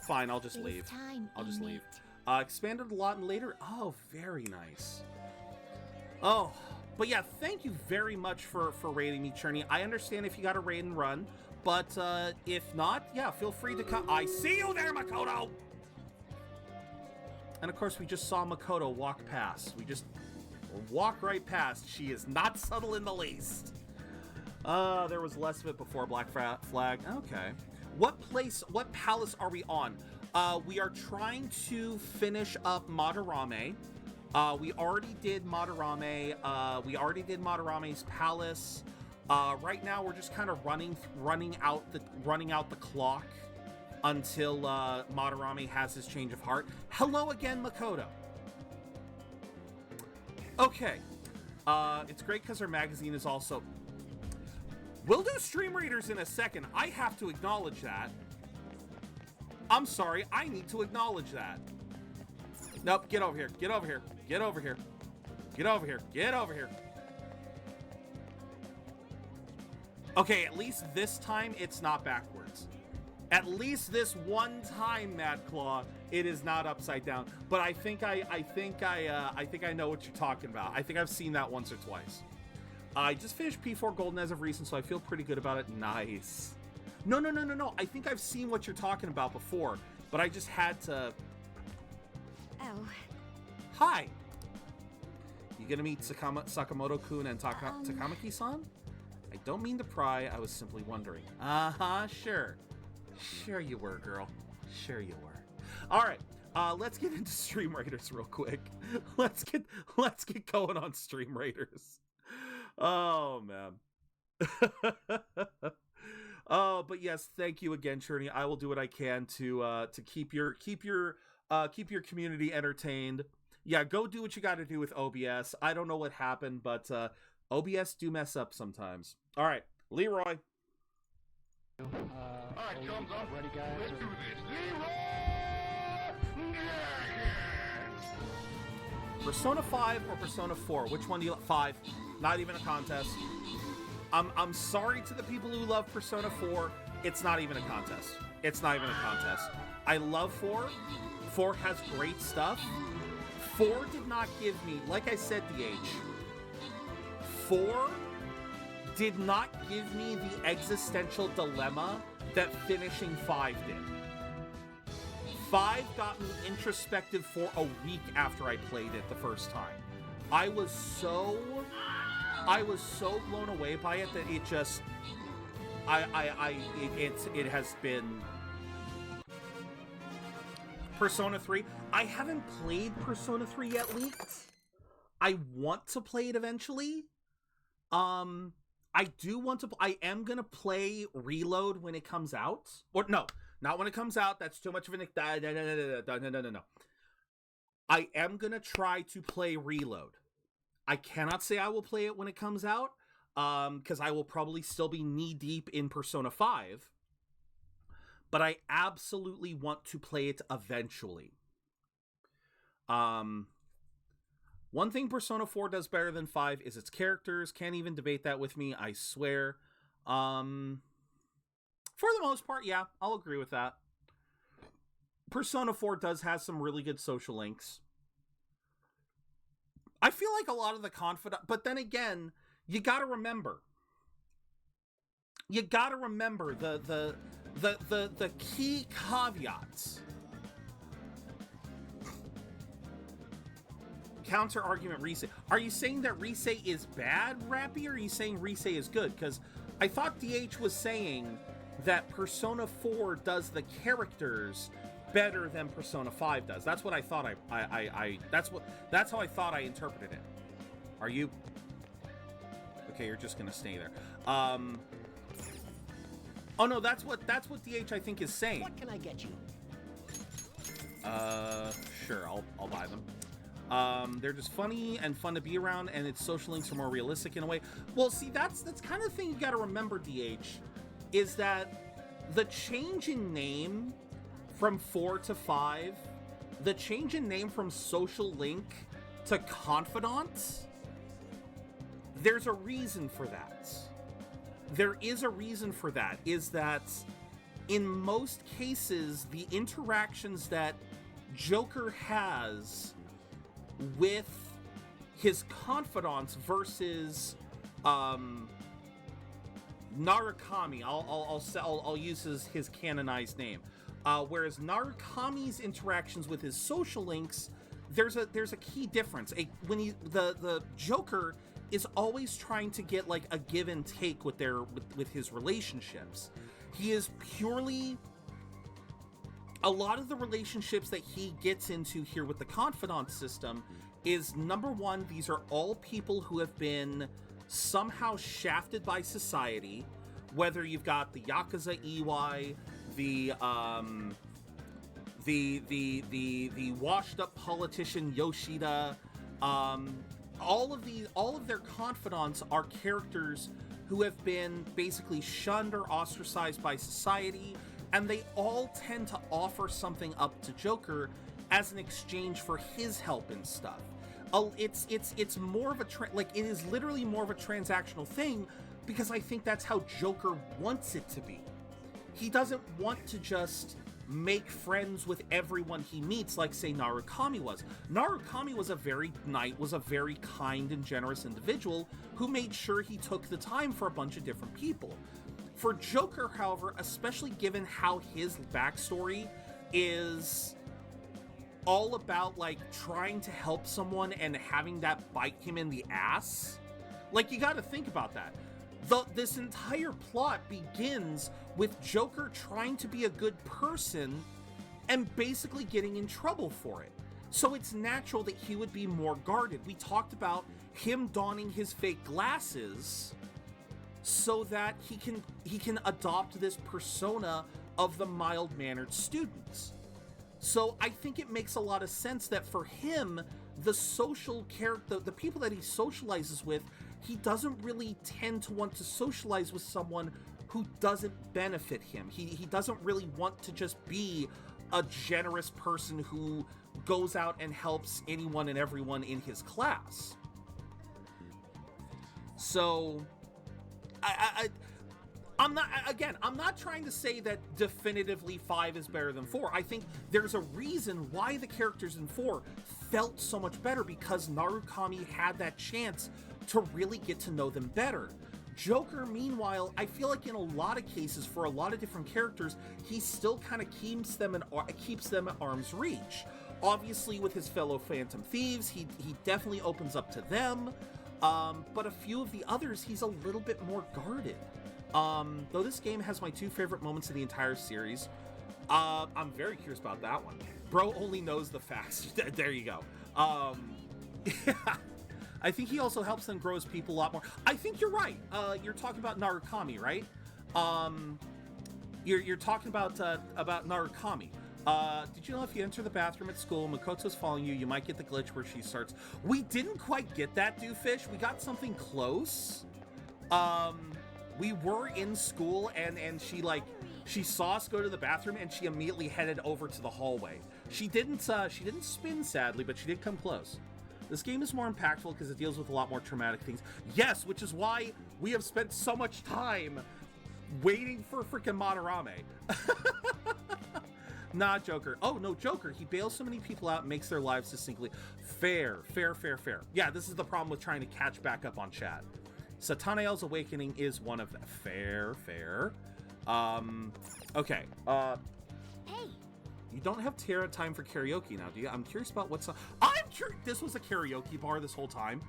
Fine, I'll just leave. I'll just leave. Expanded a lot and later. Oh, very nice. Oh, but yeah, thank you very much for raiding me, Churney. I understand if you got a raid and run, but if not, yeah, feel free to come. I see you there, Makoto! And of course, we just saw Makoto walk past. We just walk right past. She is not subtle in the least. There was less of it before Black Flag. Okay. What palace are we on? We are trying to finish up Madarame. We already did Madarame. We already did Madarame's palace. Right now we're just kind of running out the clock until Madarame has his change of heart. Hello again, Makoto. Okay. It's great because our magazine is also... We'll do stream readers in a second. I have to acknowledge that. I'm sorry, I need to acknowledge that. Nope, get over here. Get over here. Get over here. Get over here. Get over here. Okay, at least this time it's not backwards. At least this one time, Mad Claw, it is not upside down. But I think I know what you're talking about. I think I've seen that once or twice. I just finished P4 Golden as of recent, so I feel pretty good about it. Nice. No. I think I've seen what you're talking about before, but I just had to... Oh. Hi. You gonna meet Sakamoto-kun and Takamaki-san? I don't mean to pry, I was simply wondering. Uh-huh, sure. Sure you were, girl. Sure you were. Alright, let's get into Stream Raiders real quick. Let's get going on Stream Raiders. Oh, man. Oh, but yes, thank you again, Churney. I will do what I can to keep your community entertained. Yeah, go do what you got to do with OBS. I don't know what happened, but OBS do mess up sometimes. All right, Leroy. All right, thumbs up. Ready, guys? Let's do this. Leroy! Persona 5 or Persona 4? Which one do you like? 5. Not even a contest. I'm sorry to the people who love Persona 4. It's not even a contest. It's not even a contest. I love 4. 4 has great stuff. 4 did not give me, like I said, DH, 4 did not give me the existential dilemma that finishing 5 did. 5 got me introspective for a week after I played it the first time. I was so blown away by it that it just, it has been. Persona 3. I haven't played Persona 3 yet, Leaked. I want to play it eventually. I do want to. I am gonna play Reload when it comes out. Or no, not when it comes out. That's too much of an. No. I am gonna try to play Reload. I cannot say I will play it when it comes out, because I will probably still be knee deep in Persona 5. But I absolutely want to play it eventually. One thing Persona 4 does better than 5 is its characters. Can't even debate that with me, I swear. For the most part, yeah, I'll agree with that. Persona 4 does have some really good social links. I feel like a lot of the confidant, but then again, you gotta remember the key caveats. Counter argument, Rise. Are you saying that Rise is bad, Rappy, or are you saying Rise is good? Because I thought DH was saying that Persona 4 does the characters better than Persona 5 does. That's what I thought. That's how I thought I interpreted it. Are you? Okay, you're just gonna stay there. Oh no, that's what DH I think is saying. What can I get you? Sure, I'll buy them. They're just funny and fun to be around, and its social links are more realistic in a way. Well, see, that's kind of the thing you got to remember, DH, is that the change in name from 4 to 5, the change in name from social link to confidant, there's a reason for that. There is a reason for that, is that in most cases, the interactions that Joker has with his confidants versus Narukami, I'll use his canonized name. Whereas Narukami's interactions with his social links, there's a key difference. The Joker is always trying to get like a give and take with his relationships. He is purely, a lot of the relationships that he gets into here with the confidant system is, number one, these are all people who have been somehow shafted by society, whether you've got the Yakuza EY, the washed up politician Yoshida, all of their confidants are characters who have been basically shunned or ostracized by society, and they all tend to offer something up to Joker as an exchange for his help and stuff. It's more of a it is literally more of a transactional thing, because I think that's how Joker wants it to be. He doesn't want to just make friends with everyone he meets, like say Narukami was. Narukami was a very kind and generous individual who made sure he took the time for a bunch of different people. For Joker, however, especially given how his backstory is all about like trying to help someone and having that bite him in the ass, like you got to think about that. This entire plot begins with Joker trying to be a good person and basically getting in trouble for it. So it's natural that he would be more guarded. We talked about him donning his fake glasses so that he can adopt this persona of the mild-mannered students. So I think it makes a lot of sense that for him, the social character, the people that he socializes with, he doesn't really tend to want to socialize with someone who doesn't benefit him. He doesn't really want to just be a generous person who goes out and helps anyone and everyone in his class. So, I'm not trying to say that definitively 5 is better than 4. I think there's a reason why the characters in 4 felt so much better, because Narukami had that chance to really get to know them better. Joker, meanwhile, I feel like in a lot of cases, for a lot of different characters, he still kind of keeps them at arm's reach. Obviously, with his fellow Phantom Thieves, he definitely opens up to them, but a few of the others, he's a little bit more guarded. Though this game has my 2 favorite moments in the entire series, I'm very curious about that one. Bro only knows the facts. There you go. Yeah. I think he also helps them grow as people a lot more. I think you're right. You're talking about Narukami, right? You're talking about Narukami. Did you know if you enter the bathroom at school, Makoto's following you, you might get the glitch where she starts. We didn't quite get that, Dooffish. We got something close. We were in school and she saw us go to the bathroom and she immediately headed over to the hallway. She didn't spin, sadly, but she did come close. This game is more impactful because it deals with a lot more traumatic things. Yes, which is why we have spent so much time waiting for freaking Madarame. Not Joker. Oh, no, Joker. He bails so many people out and makes their lives distinctly fair. Yeah, this is the problem with trying to catch back up on chat. Satanael's Awakening is one of them. Fair. Okay. Hey! You don't have time for karaoke now, do you? I'm curious about what's... This was a karaoke bar this whole time?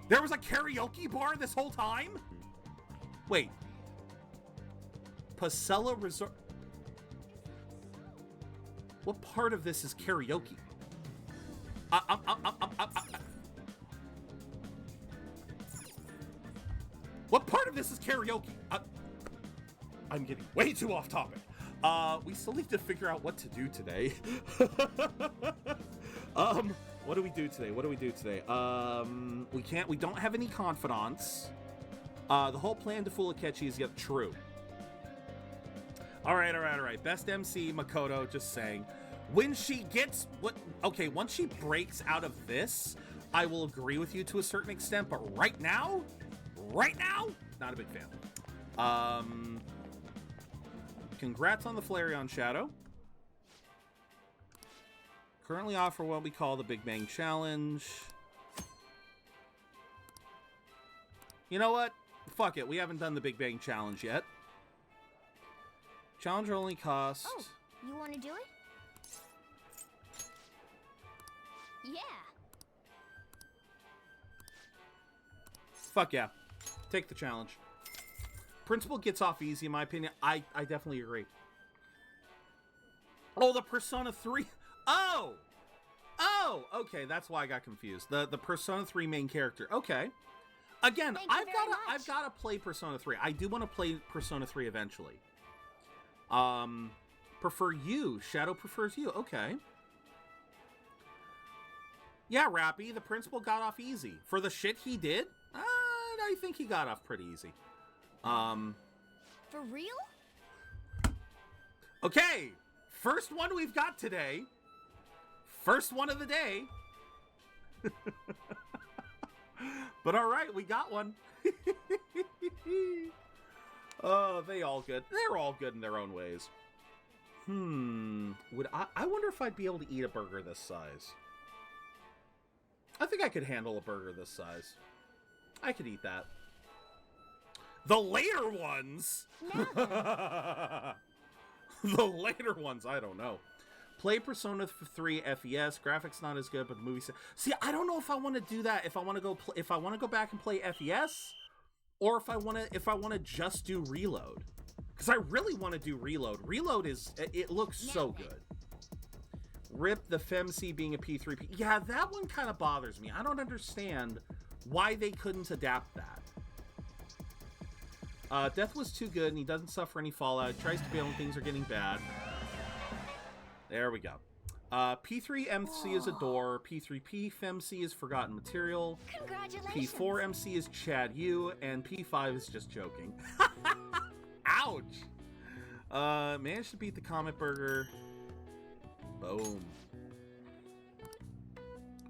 There was a karaoke bar this whole time? Wait. Pasella Resort... What part of this is karaoke? What part of this is karaoke? I'm getting way too off topic. We still need to figure out what to do today. What do we do today? We don't have any confidants. The whole plan to fool Akechi is yet true. All right. Best MC, Makoto, just saying. When she gets, once she breaks out of this, I will agree with you to a certain extent, but right now, not a big fan. Congrats on the Flareon Shadow. Currently offer what we call the Big Bang Challenge. You know what? Fuck it, we haven't done the Big Bang Challenge yet. Challenge only cost... Oh, you want to do it? Yeah. Fuck yeah. Take the challenge. Principal gets off easy, in my opinion. I definitely agree. Oh, the Persona 3... Oh, okay, that's why I got confused. The Persona 3 main character. Okay. Again, I've got to play Persona 3. I do want to play Persona 3 eventually. Prefer you. Shadow prefers you. Okay. Yeah, Rappy, the principal got off easy. For the shit he did, I think he got off pretty easy. For real? Okay, first one we've got today. First one of the day. But all right, we got one. Oh, they're all good in their own ways. I wonder if I'd be able to eat a burger this size. I think I could handle a burger this size. I could eat that. The later ones? The later ones, I don't know. Play Persona 3 FES. Graphics not as good, but the movie... See, I don't know if I want to do that. If I want to go back and play FES, or if I want to just do Reload. Because I really want to do Reload. Reload it looks so good. Rip the FemC being a P3P. Yeah, that one kind of bothers me. I don't understand why they couldn't adapt that. Death was too good, and he doesn't suffer any fallout. He tries to bail when things are getting bad. There we go. P3 MC is Adore. P3P FemC is Forgotten Material. Congratulations. P4 MC is Chad Yu, and P5 is just joking. Ouch! Managed to beat the Comet Burger. Boom.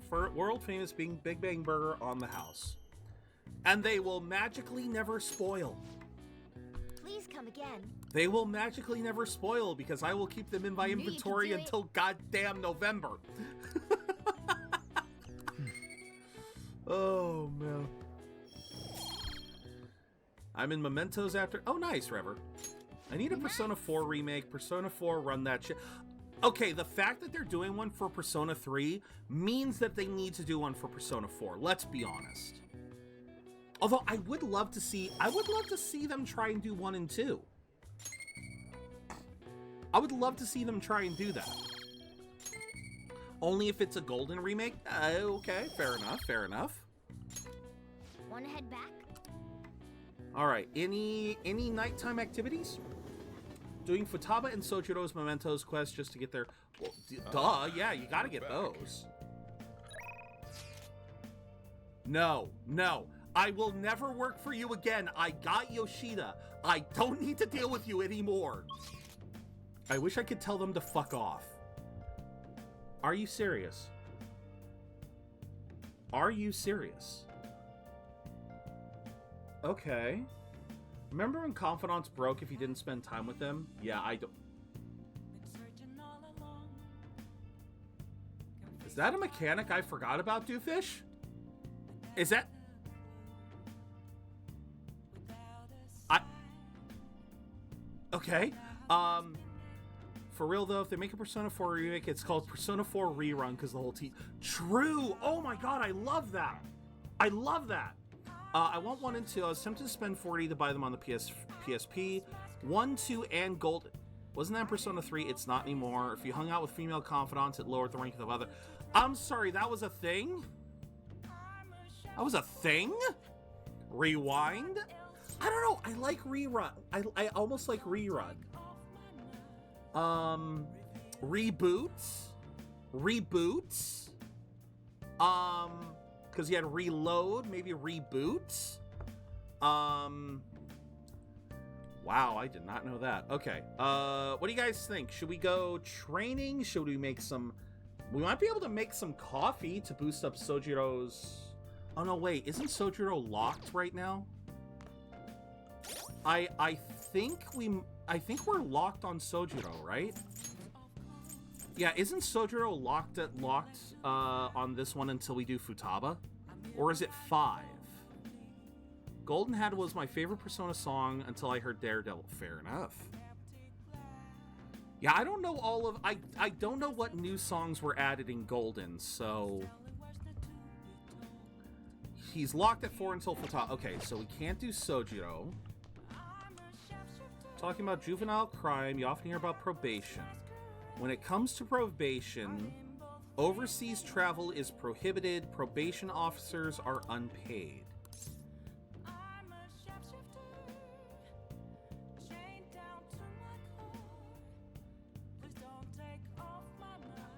For world famous being Big Bang Burger on the house. And they will magically never spoil. Please come again. They will magically never spoil because I will keep them in my inventory until goddamn November. Oh, man. I'm in Mementos after... Oh, nice, Rever. I need a Persona 4 remake. Persona 4, run that shit. Okay, the fact that they're doing one for Persona 3 means that they need to do one for Persona 4. Let's be honest. Although I would love to see them try and do 1 and 2. I would love to see them try and do that. Only if it's a golden remake? Okay, fair enough. Wanna head back? Alright, any nighttime activities? Doing Futaba and Sojiro's Mementos quest just to get their... Well, duh, yeah, you gotta get those. No. I will never work for you again. I got Yoshida. I don't need to deal with you anymore. I wish I could tell them to fuck off. Are you serious? Are you serious? Okay. Remember when confidants broke if you didn't spend time with them? Yeah, I don't... Is that a mechanic I forgot about, Doofus? Is that... Okay. For real though, if they make a Persona 4 remake, it's called Persona 4 Rerun because the whole team... True! Oh my god, I love that! I love that! I want 1 and 2. I was tempted to spend $40 to buy them on the PSP. 1, 2, and Gold. Wasn't that Persona 3? It's not anymore. If you hung out with female confidants, it lowered the rank of other... I'm sorry, that was a thing? That was a thing? Rewind? I don't know. I like Rerun. I almost like Rerun. Reboots. Because you had Reload, maybe Reboots. Wow, I did not know that. Okay. What do you guys think? Should we go training? Should we make some... We might be able to make some coffee to boost up Sojiro's... Oh, no, wait. Isn't Sojiro locked right now? I think we're locked on Sojiro, right? Yeah, isn't Sojiro locked on this one until we do Futaba? Or is it 5? Golden Hat was my favorite Persona song until I heard Daredevil. Fair enough. Yeah, I don't know all of... I don't know what new songs were added in Golden, so... He's locked at 4 until Futaba. Okay, so we can't do Sojiro. Talking about juvenile crime, you often hear about probation. When it comes to probation, overseas travel is prohibited. Probation officers are unpaid.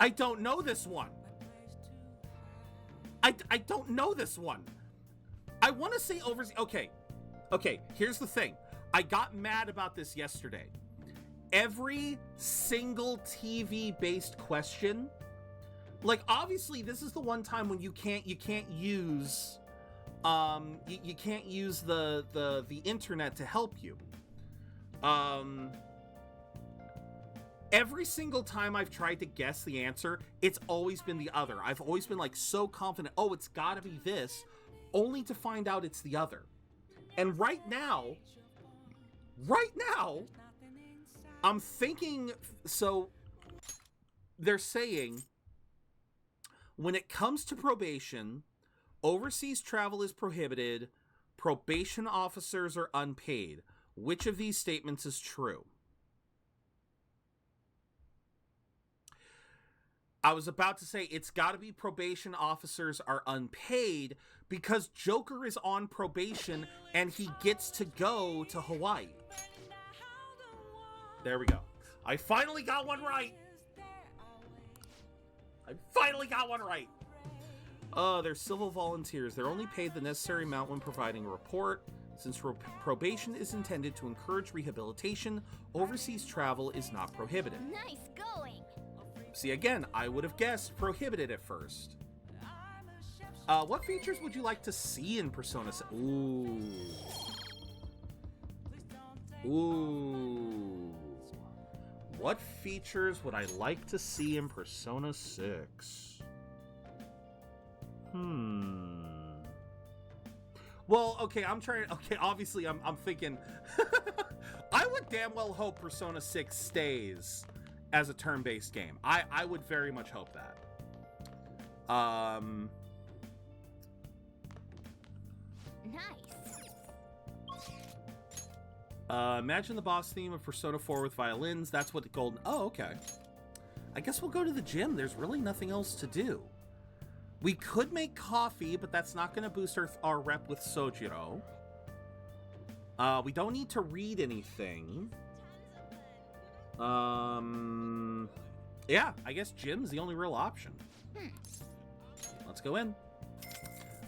I don't know this one. I don't know this one. I want to say overseas. Okay, here's the thing. I got mad about this yesterday. Every single TV-based question, like obviously this is the one time when you can't use you can't use the internet to help you. Every single time I've tried to guess the answer, it's always been the other. I've always been like so confident, oh, it's gotta be this, only to find out it's the other. And right now, I'm thinking, so they're saying when it comes to probation, overseas travel is prohibited, probation officers are unpaid. Which of these statements is true? I was about to say it's got to be probation officers are unpaid because Joker is on probation and he gets to go to Hawaii. There we go. I finally got one right. They're civil volunteers. They're only paid the necessary amount when providing a report. Since probation is intended to encourage rehabilitation, overseas travel is not prohibited. Nice going. See, again, I would have guessed prohibited at first. What features would you like to see in Persona 6? Ooh. What features would I like to see in Persona 6? Well, okay, obviously I'm thinking... I would damn well hope Persona 6 stays as a turn-based game. I would very much hope that. Nice. Imagine the boss theme of Persona 4 with violins. That's what the golden... Oh, okay. I guess we'll go to the gym. There's really nothing else to do. We could make coffee, but that's not going to boost our rep with Sojiro. We don't need to read anything. Yeah, I guess gym's the only real option. Let's go in.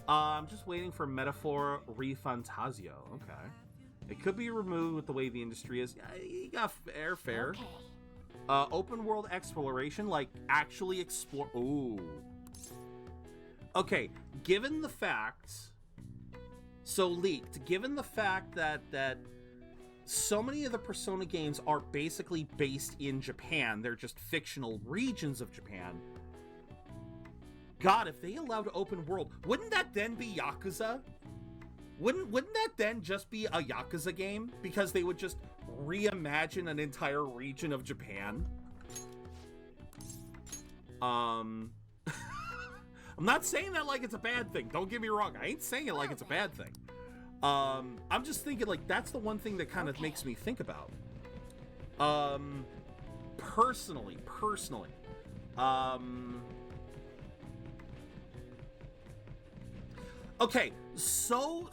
I'm just waiting for Metaphor Refantasio. Okay. It could be removed with the way the industry is. Yeah, you got fair. Okay. Open world exploration, like actually explore. Ooh. Okay, given the fact, given the fact that so many of the Persona games are basically based in Japan, they're just fictional regions of Japan. God, if they allowed open world, wouldn't that then be Yakuza? Wouldn't that then just be a Yakuza game? Because they would just reimagine an entire region of Japan? I'm not saying that like it's a bad thing. Don't get me wrong. I ain't saying it like it's a bad thing. I'm just thinking like that's the one thing that kind of makes me think about. Personally. Okay, so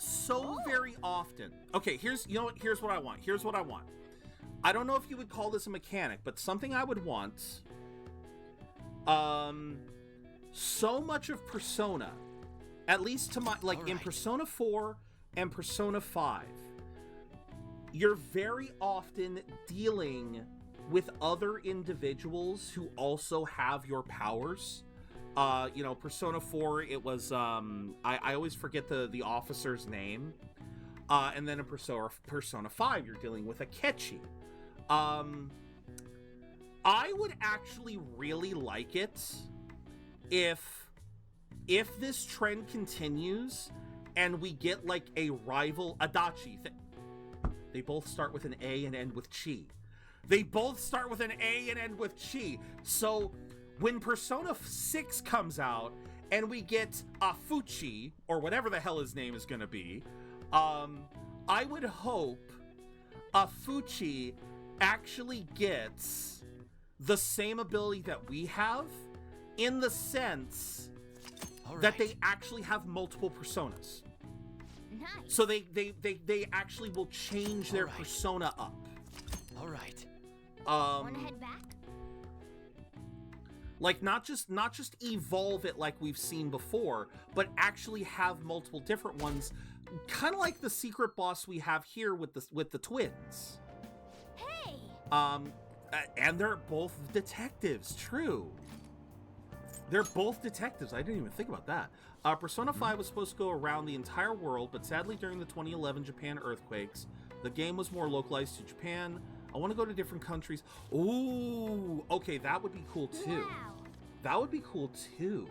very often. Okay, here's what I want. Here's what I want. I don't know if you would call this a mechanic, but something I would want. So much of Persona, at least to my in Persona 4 and Persona 5, you're very often dealing with other individuals who also have your powers. Persona 4, it was, I always forget the officer's name. And then in Persona 5, you're dealing with Akechi. I would actually really like it if this trend continues and we get like a rival Adachi thing. They both start with an A and end with chi. They both start with an A and end with chi. So when Persona 6 comes out and we get Fuchi, or whatever the hell his name is going to be, I would hope Fuchi actually gets the same ability that we have, in the sense that they actually have multiple personas. Nice. So they actually will change their persona up. All right. Wanna head back? Like not just evolve it like we've seen before, but actually have multiple different ones, kind of like the secret boss we have here with the twins. Hey. And they're both detectives. True. They're both detectives. I didn't even think about that. Persona 5 was supposed to go around the entire world, but sadly during the 2011 Japan earthquakes, the game was more localized to Japan. I want to go to different countries. Ooh, okay, that would be cool too. Wow. That would be cool too.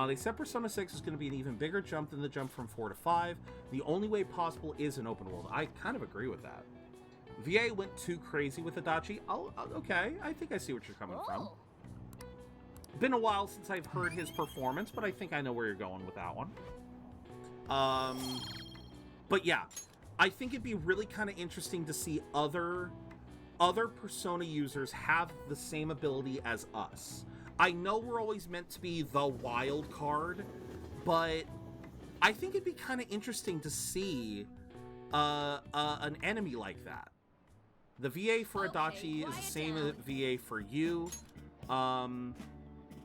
They said Persona 6 is going to be an even bigger jump than the jump from 4 to 5. The only way possible is an open world. I kind of agree with that. VA went too crazy with Adachi. Okay, I think I see what you're coming from. Been a while since I've heard his performance, but I think I know where you're going with that one. But yeah, I think it'd be really kind of interesting to see other Persona users have the same ability as us. I know we're always meant to be the wild card, but I think it'd be kind of interesting to see an enemy like that. The VA for Adachi is the same as VA for you.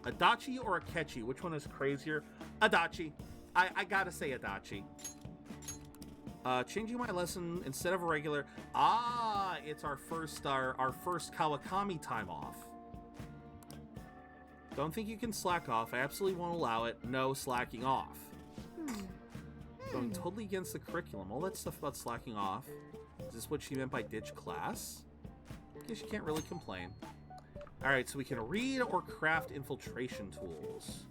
Adachi or Akechi? Which one is crazier? Adachi. I gotta say Adachi. Changing my lesson instead of a regular. It's our first Kawakami time off. Don't think you can slack off. I absolutely won't allow it. No slacking off. Going totally against the curriculum. All that stuff about slacking off. Is this what she meant by ditch class? I guess you can't really complain. Alright, so we can read or craft infiltration tools.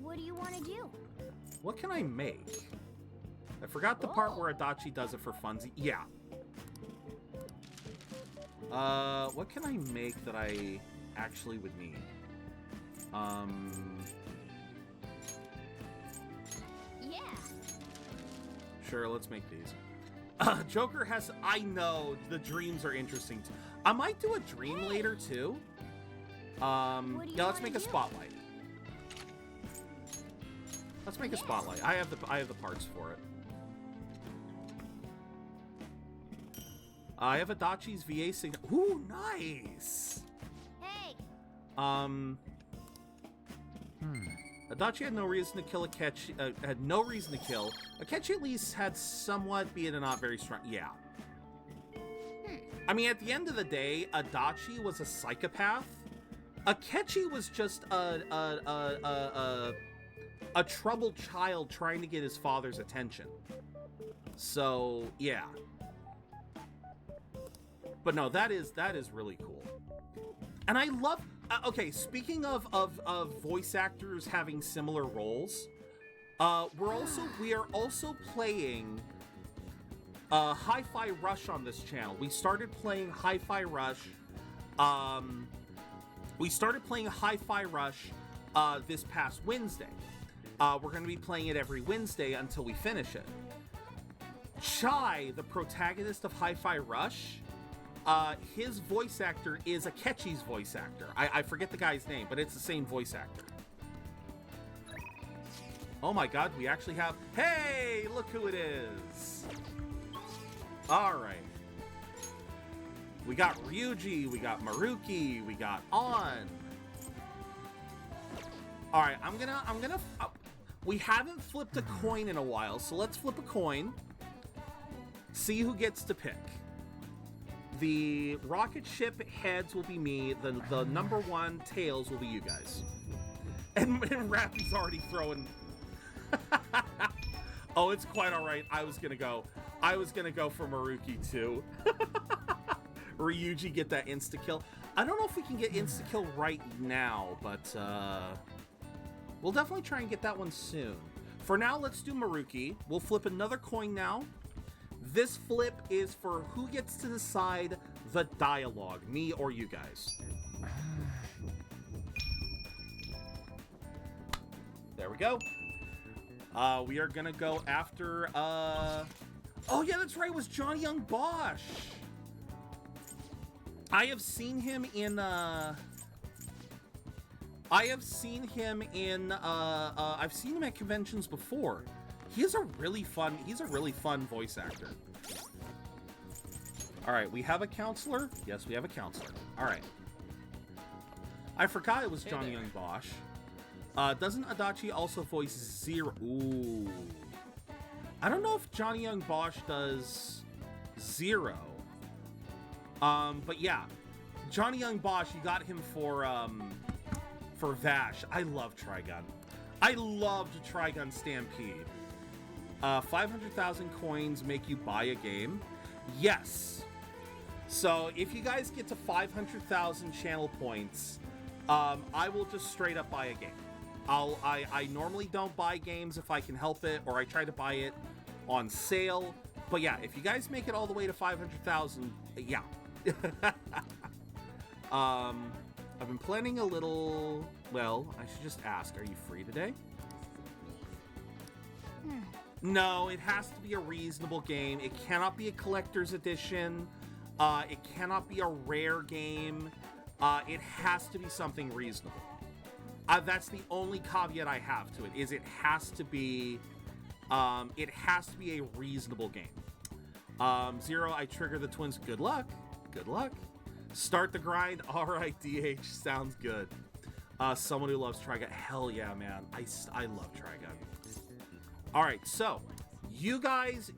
What do you want to do? What can I make? I forgot the part where Adachi does it for funsies. Yeah. What can I make that I actually would need? Yeah. Sure, let's make these. Joker has... I know, the dreams are interesting. I might do a dream later, too. Yeah, let's make a spotlight. Let's make a spotlight. I have the parts for it. I have Adachi's VA signal. Ooh, nice! Hey! Adachi had no reason to kill Akechi. Had no reason to kill. Akechi at least had somewhat, be it a not very strong. Yeah. I mean, at the end of the day, Adachi was a psychopath. Akechi was just a troubled child trying to get his father's attention. So yeah. But no, that is really cool. And I love. Okay, speaking of voice actors having similar roles, we are also playing Hi-Fi Rush on this channel. We started playing Hi-Fi Rush. This past Wednesday. We're going to be playing it every Wednesday until we finish it. Chai, the protagonist of Hi-Fi Rush, his voice actor is Akechi's voice actor. I forget the guy's name, but it's the same voice actor. Oh my god, we actually have... Hey, look who it is. Alright. We got Ryuji, we got Maruki, we got On. Alright, I'm gonna... we haven't flipped a coin in a while, so let's flip a coin. See who gets to pick. The rocket ship heads will be me. The number one tails will be you guys. And Rappy's already throwing... Oh, it's quite alright. I was gonna go for Maruki too. Ryuji get that insta-kill. I don't know if we can get insta-kill right now, but we'll definitely try and get that one soon. For now, let's do Maruki. We'll flip another coin now. This flip is for who gets to decide the dialogue, me or you guys. There we go. We are gonna go after, oh yeah, that's right, it was Johnny Young Bosch. I've seen him at conventions before. He's a really fun voice actor. All right, we have a counselor. Yes, we have a counselor. All right. I forgot it was Johnny Young Bosch. Doesn't Adachi also voice Zero? Ooh. I don't know if Johnny Young Bosch does Zero. But yeah, Johnny Young Bosch, you got him for Vash. I love Trigun. I loved Trigun Stampede. 500,000 coins make you buy a game. Yes. So if you guys get to 500,000 channel points, I will just straight up buy a game. I normally don't buy games if I can help it, or I try to buy it on sale. But yeah, if you guys make it all the way to 500,000, yeah. I've been planning a little... Well, I should just ask, are you free today? No, it has to be a reasonable game. It cannot be a collector's edition. It cannot be a rare game. It has to be something reasonable. That's the only caveat I have to it, is it has to be a reasonable game. Zero, I trigger the twins. Good luck. Good luck. Start the grind. All right, DH. Sounds good. Someone who loves Trigun. Hell yeah, man. I love Trigun. All right, so you guys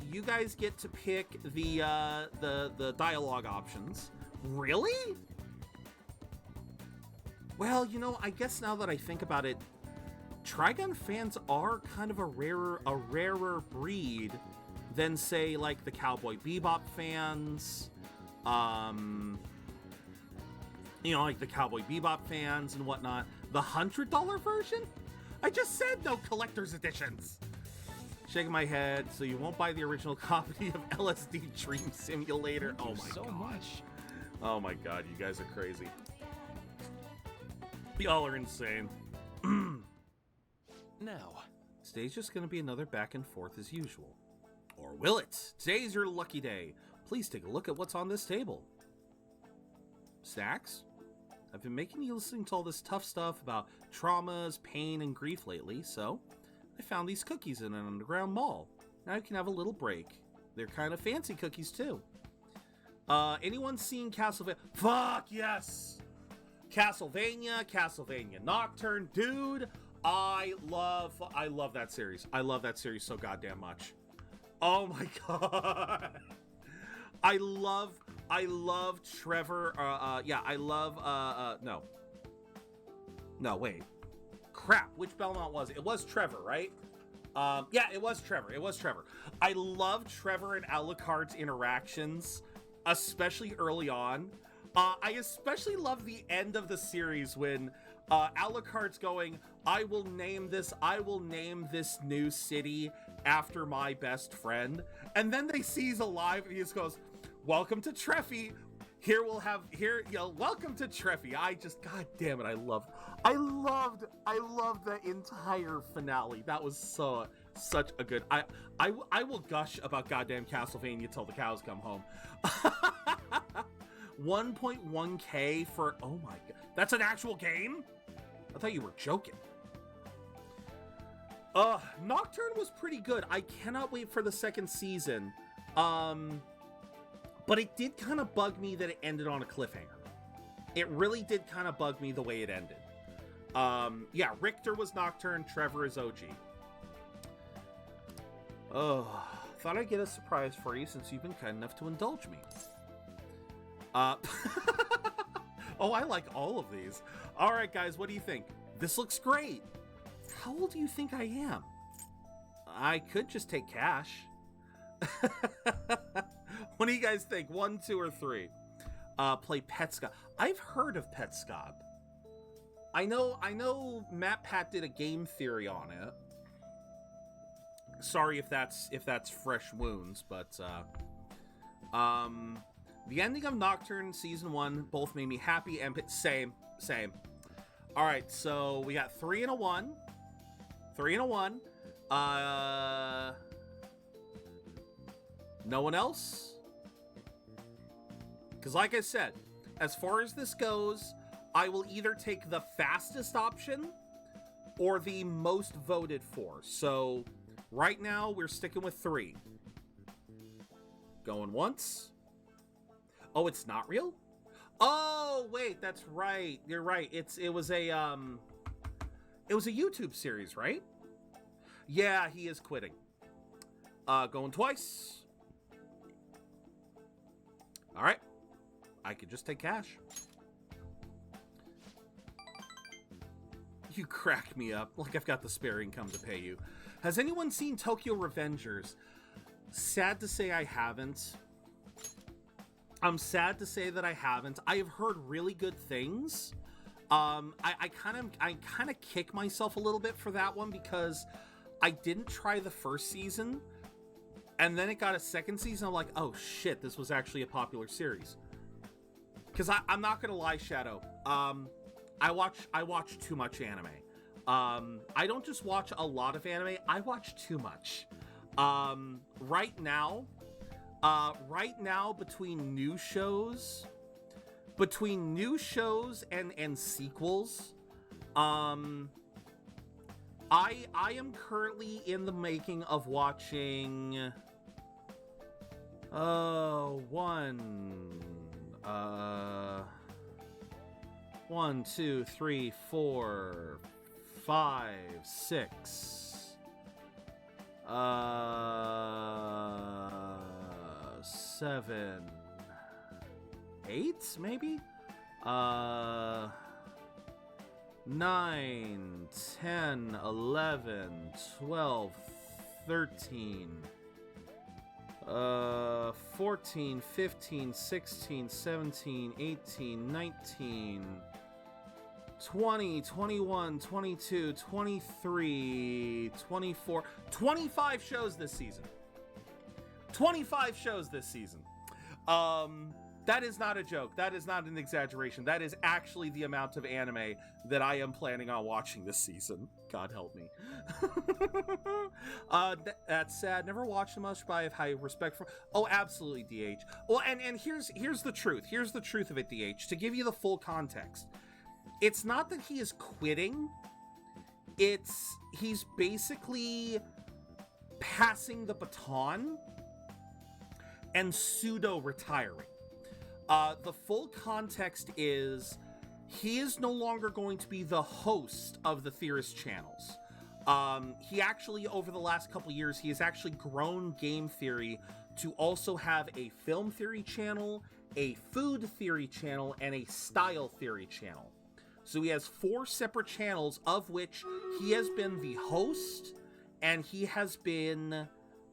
get to pick the dialogue options. Really? Well, you know, I guess now that I think about it, Trigun fans are kind of a rarer breed than, say, like the Cowboy Bebop fans. You know, like the Cowboy Bebop fans and whatnot. The $100 version? I just said no collector's editions. Shaking my head, so you won't buy the original copy of LSD Dream Simulator. Oh my god. Oh my god, you guys are crazy. Y'all are insane. Now, today's just gonna be another back and forth as usual. Or will it? Today's your lucky day. Please take a look at what's on this table. Snacks? I've been making you listening to all this tough stuff about traumas, pain, and grief lately, so I found these cookies in an underground mall. Now you can have a little break. They're kind of fancy cookies, too. Anyone seen Castlevania? Fuck, yes! Castlevania Nocturne. Dude, I love that series. I love that series so goddamn much. Oh my god. I love Trevor. No, wait. Crap, which Belmont was it? It was Trevor, right? Yeah, it was Trevor. I love Trevor and Alucard's interactions, especially early on. I especially love the end of the series when Alucard's going, I will name this new city after my best friend. And then they see he's alive and he just goes, welcome to Treffy. Welcome to Treffy. God damn it, I loved the entire finale. That was such a good, I will gush about goddamn Castlevania till the cows come home. 1.1K for, oh my god, that's an actual game? I thought you were joking. Nocturne was pretty good. I cannot wait for the second season. But it did kind of bug me that it ended on a cliffhanger. It really did kind of bug me the way it ended. Yeah, Richter was Nocturne, Trevor is OG. Oh, thought I'd get a surprise for you since you've been kind enough to indulge me. Oh, I like all of these. All right, guys, what do you think? This looks great. How old do you think I am? I could just take cash. What do you guys think? 1, 2, or 3? Play Petscop. I've heard of Petscop. I know Matt Pat did a game theory on it. Sorry if that's fresh wounds, but the ending of Nocturne season 1 both made me happy and same. All right, so we got 3 and a 1. 3 and a 1. No one else? Because like I said, as far as this goes, I will either take the fastest option or the most voted for. So right now we're sticking with 3. Going once. Oh, it's not real? Oh, wait, that's right. You're right. It was a YouTube series, right? Yeah, he is quitting. Going twice. All right. I could just take cash. You crack me up like I've got the spare income to pay you. Has anyone seen Tokyo Revengers? Sad to say I haven't. I'm sad to say that I haven't. I have heard really good things. I kind of kick myself a little bit for that one because I didn't try the first season, and then it got a second season. I'm like, oh shit, this was actually a popular series. Because I'm not gonna lie, Shadow. I watch too much anime. I don't just watch a lot of anime. I watch too much. Right now, between new shows and sequels, I am currently in the making of watching one, 2, 3, 4, 5, 6, 7, 8, maybe? 9, 10, 11, 12, 13, 14, 15, 16, 17, 18, 19, 20, 21, 22, 23, 24, 25 shows this season. 25 shows this season. That is not a joke. That is not an exaggeration. That is actually the amount of anime that I am planning on watching this season. God help me. That's sad. Never watched so much, but I have high respect for... Oh, absolutely, DH. Well, and here's the truth. Here's the truth of it, DH. To give you the full context. It's not that he is quitting. He's basically passing the baton and pseudo-retiring. The full context is he is no longer going to be the host of the Theorist channels. He actually, over the last couple years, he has actually grown Game Theory to also have a Film Theory channel, a Food Theory channel, and a Style Theory channel. So he has 4 separate channels, of which he has been the host, and he has been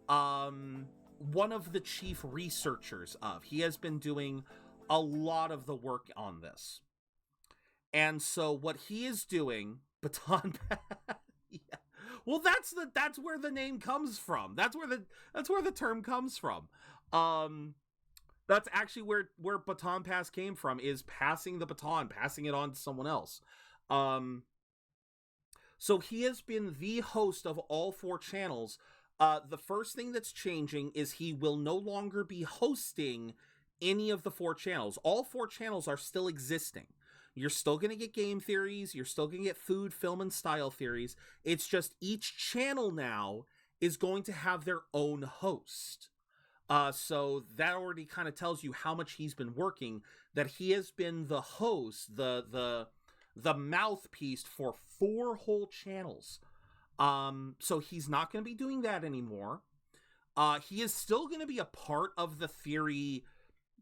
one of the chief researchers of. He has been doing a lot of the work on this. And so what he is doing, Baton Pass, yeah. Well, that's where the name comes from. That's where the term comes from. That's actually where Baton Pass came from, is passing the baton, passing it on to someone else. So he has been the host of all 4 channels. The first thing that's changing is he will no longer be hosting any of the 4 channels. All 4 channels are still existing. You're still going to get game theories. You're still going to get food, film, and style theories. It's just each channel now is going to have their own host. So that already kind of tells you how much he's been working, that he has been the host, the mouthpiece for 4 whole channels. So he's not going to be doing that anymore. He is still going to be a part of the theory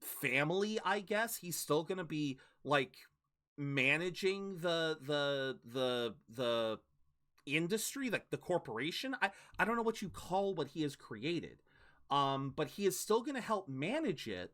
family, I guess. He's still going to be like managing the industry, like the corporation. I don't know what you call what he has created. But he is still going to help manage it.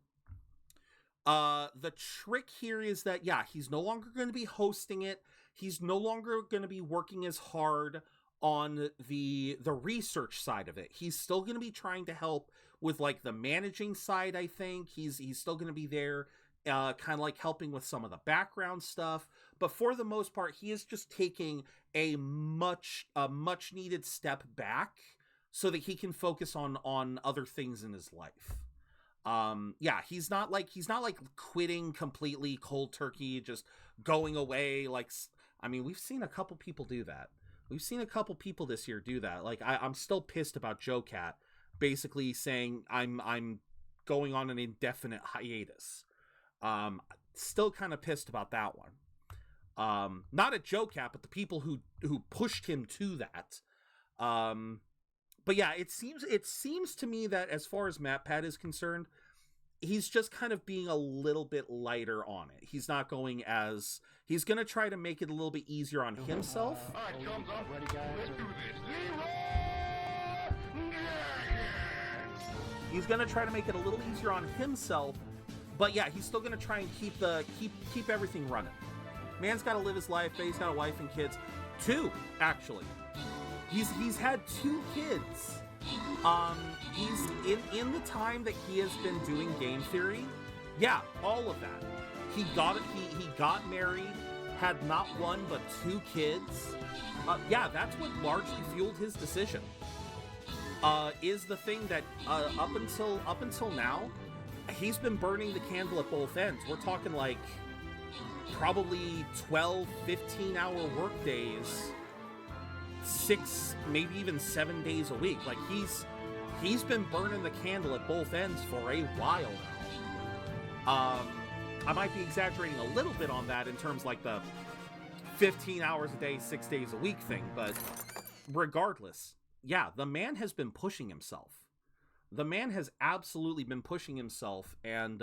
The trick here is that, yeah, he's no longer going to be hosting it. He's no longer going to be working as hard on the research side of it. He's still going to be trying to help with like the managing side, I think. He's still going to be there, kind of like helping with some of the background stuff. But for the most part, he is just taking a much needed step back so that he can focus on other things in his life. Yeah, he's not like quitting completely cold turkey, just going away. Like, I mean, we've seen a couple people do that. We've seen a couple people this year do that. Like, I'm still pissed about Joe Cat basically saying I'm going on an indefinite hiatus. Still kind of pissed about that one. Not at Joe Cat, but the people who pushed him to that. But yeah, it seems to me that as far as MatPat is concerned, he's just kind of being a little bit lighter on it. He's not going as... He's going to try to make it a little bit easier on himself. All right, thumbs up. Ready, guys? Let's do this. He's going to try to make it a little easier on himself, but yeah, he's still going to try and keep everything running. Man's got to live his life. He's got a wife and kids. 2, actually. He's had 2 kids. He's in the time that he has been doing game theory. Yeah, all of that. He got married, had not 1 but 2 kids. Yeah, that's what largely fueled his decision. Is the thing that up until now, he's been burning the candle at both ends. We're talking like probably 12, 15-hour work days, 6, maybe even 7 days a week. Like he's been burning the candle at both ends for a while now. I might be exaggerating a little bit on that in terms like the 15 hours a day, 6 days a week thing, but regardless, yeah, the man has been pushing himself. The man has absolutely been pushing himself, and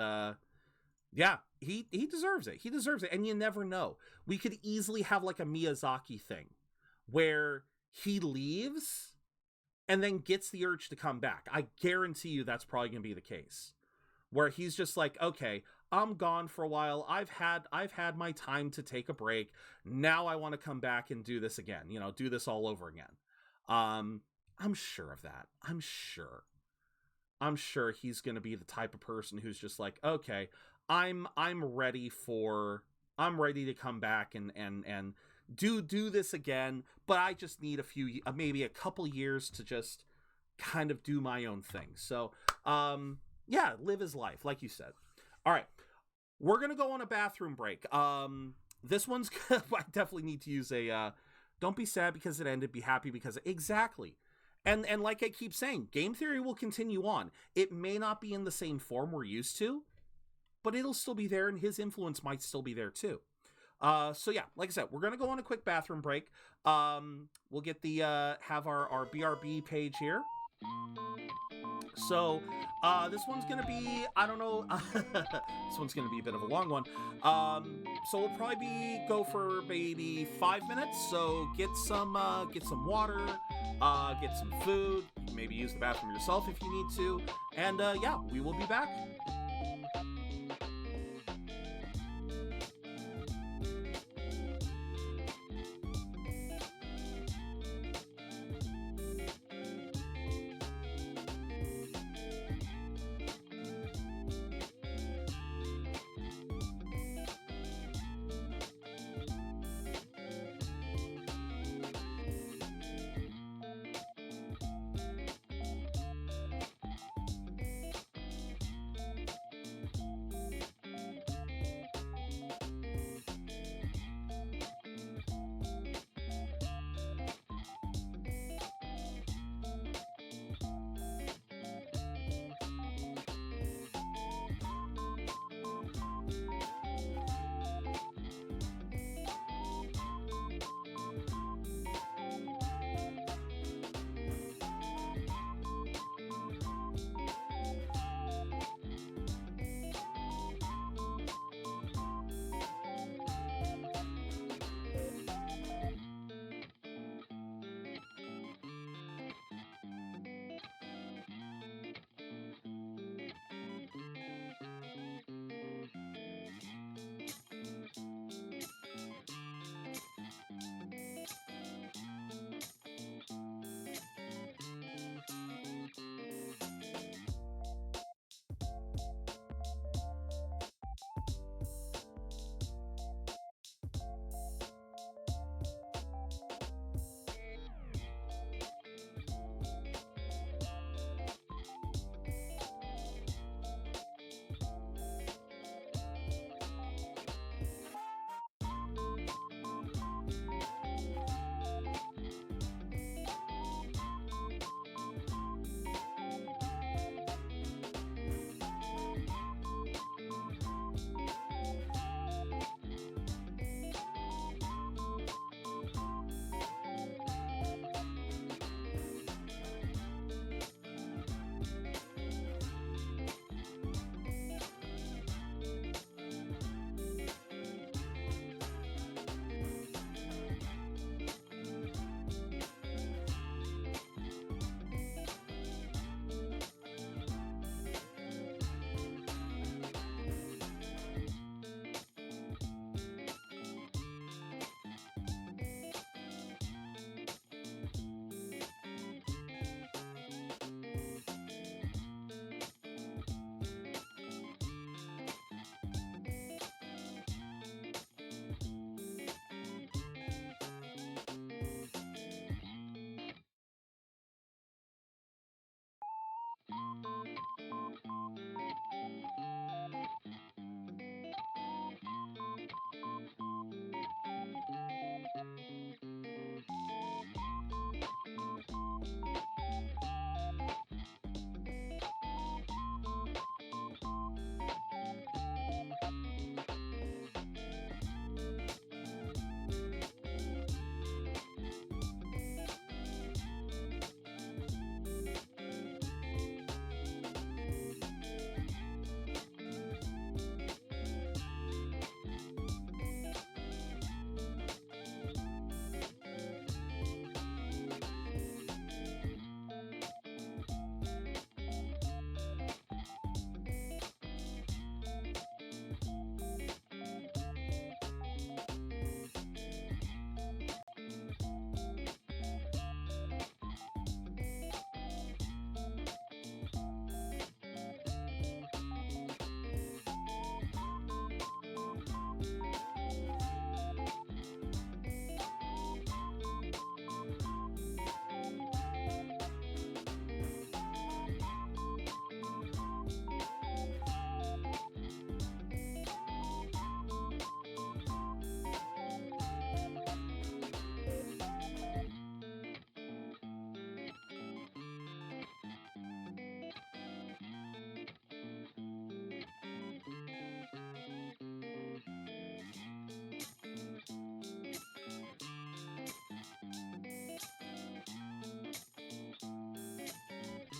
yeah, he deserves it. He deserves it, and you never know. We could easily have like a Miyazaki thing where he leaves and then gets the urge to come back. I guarantee you that's probably going to be the case. Where he's just like, okay, I'm gone for a while. I've had my time to take a break. Now I want to come back and do this again. You know, do this all over again. I'm sure of that. I'm sure he's going to be the type of person who's just like, okay, I'm ready to come back and do this again, but I just need maybe a couple years to just kind of do my own thing. So, yeah, live his life, like you said. All right, we're going to go on a bathroom break. This one's, I definitely need to use don't be sad because it ended, be happy because exactly. And like I keep saying, game theory will continue on. It may not be in the same form we're used to, but it'll still be there, and his influence might still be there too. So yeah, like I said, we're gonna go on a quick bathroom break. We'll get have our BRB page here. So this one's gonna be, I don't know, this one's gonna be a bit of a long one. So we'll probably go for maybe 5 minutes. So get some water, get some food, maybe use the bathroom yourself if you need to, and yeah, we will be back.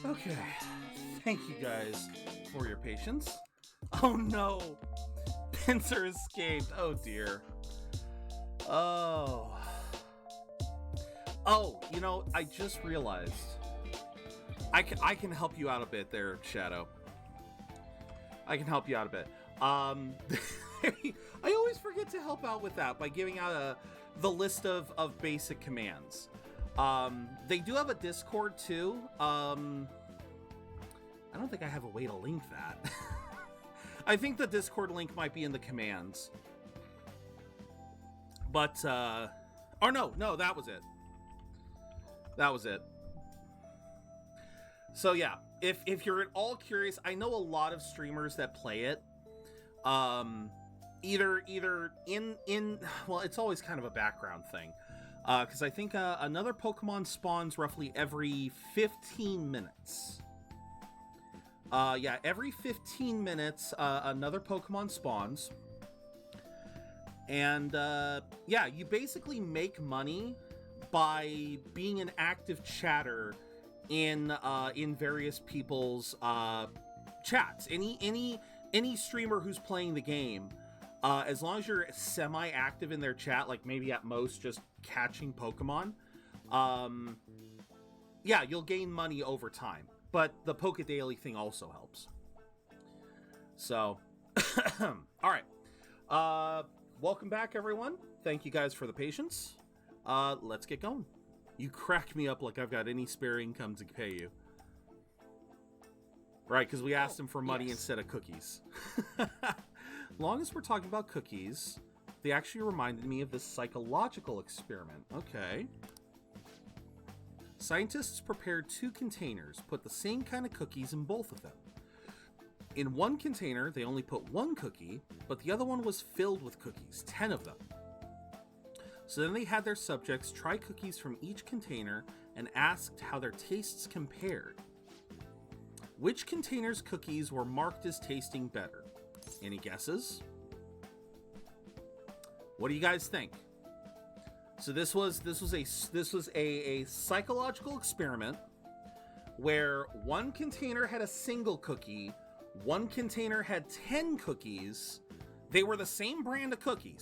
Okay, thank you guys for your patience. Oh no, Pincer escaped. Oh dear. Oh, you know, I just realized I can help you out a bit there, Shadow. I can help you out a bit. I always forget to help out with that by giving out the list of basic commands. They do have a Discord too. I don't think I have a way to link that. I think the Discord link might be in the commands. But, oh no, that was it. That was it. So yeah, if you're at all curious, I know a lot of streamers that play it. Either in well, it's always kind of a background thing. Because I think another Pokemon spawns roughly every 15 minutes. Yeah, every 15 minutes, another Pokemon spawns. And, yeah, you basically make money by being an active chatter in various people's, chats. Any streamer who's playing the game, as long as you're semi-active in their chat, like maybe at most just catching Pokemon, yeah, you'll gain money over time. But the Poke Daily thing also helps. So, all right. Welcome back, everyone. Thank you guys for the patience. Let's get going. You crack me up like I've got any spare income to pay you. Right, because we asked him for money instead of cookies. Long as we're talking about cookies, they actually reminded me of this psychological experiment. Okay. Scientists prepared 2 containers, put the same kind of cookies in both of them. In one container, they only put 1 cookie, but the other one was filled with cookies, 10 of them. So then they had their subjects try cookies from each container and asked how their tastes compared. Which container's cookies were marked as tasting better? Any guesses? What do you guys think? So this was a psychological experiment where one container had a single cookie, one container had 10 cookies. They were the same brand of cookie,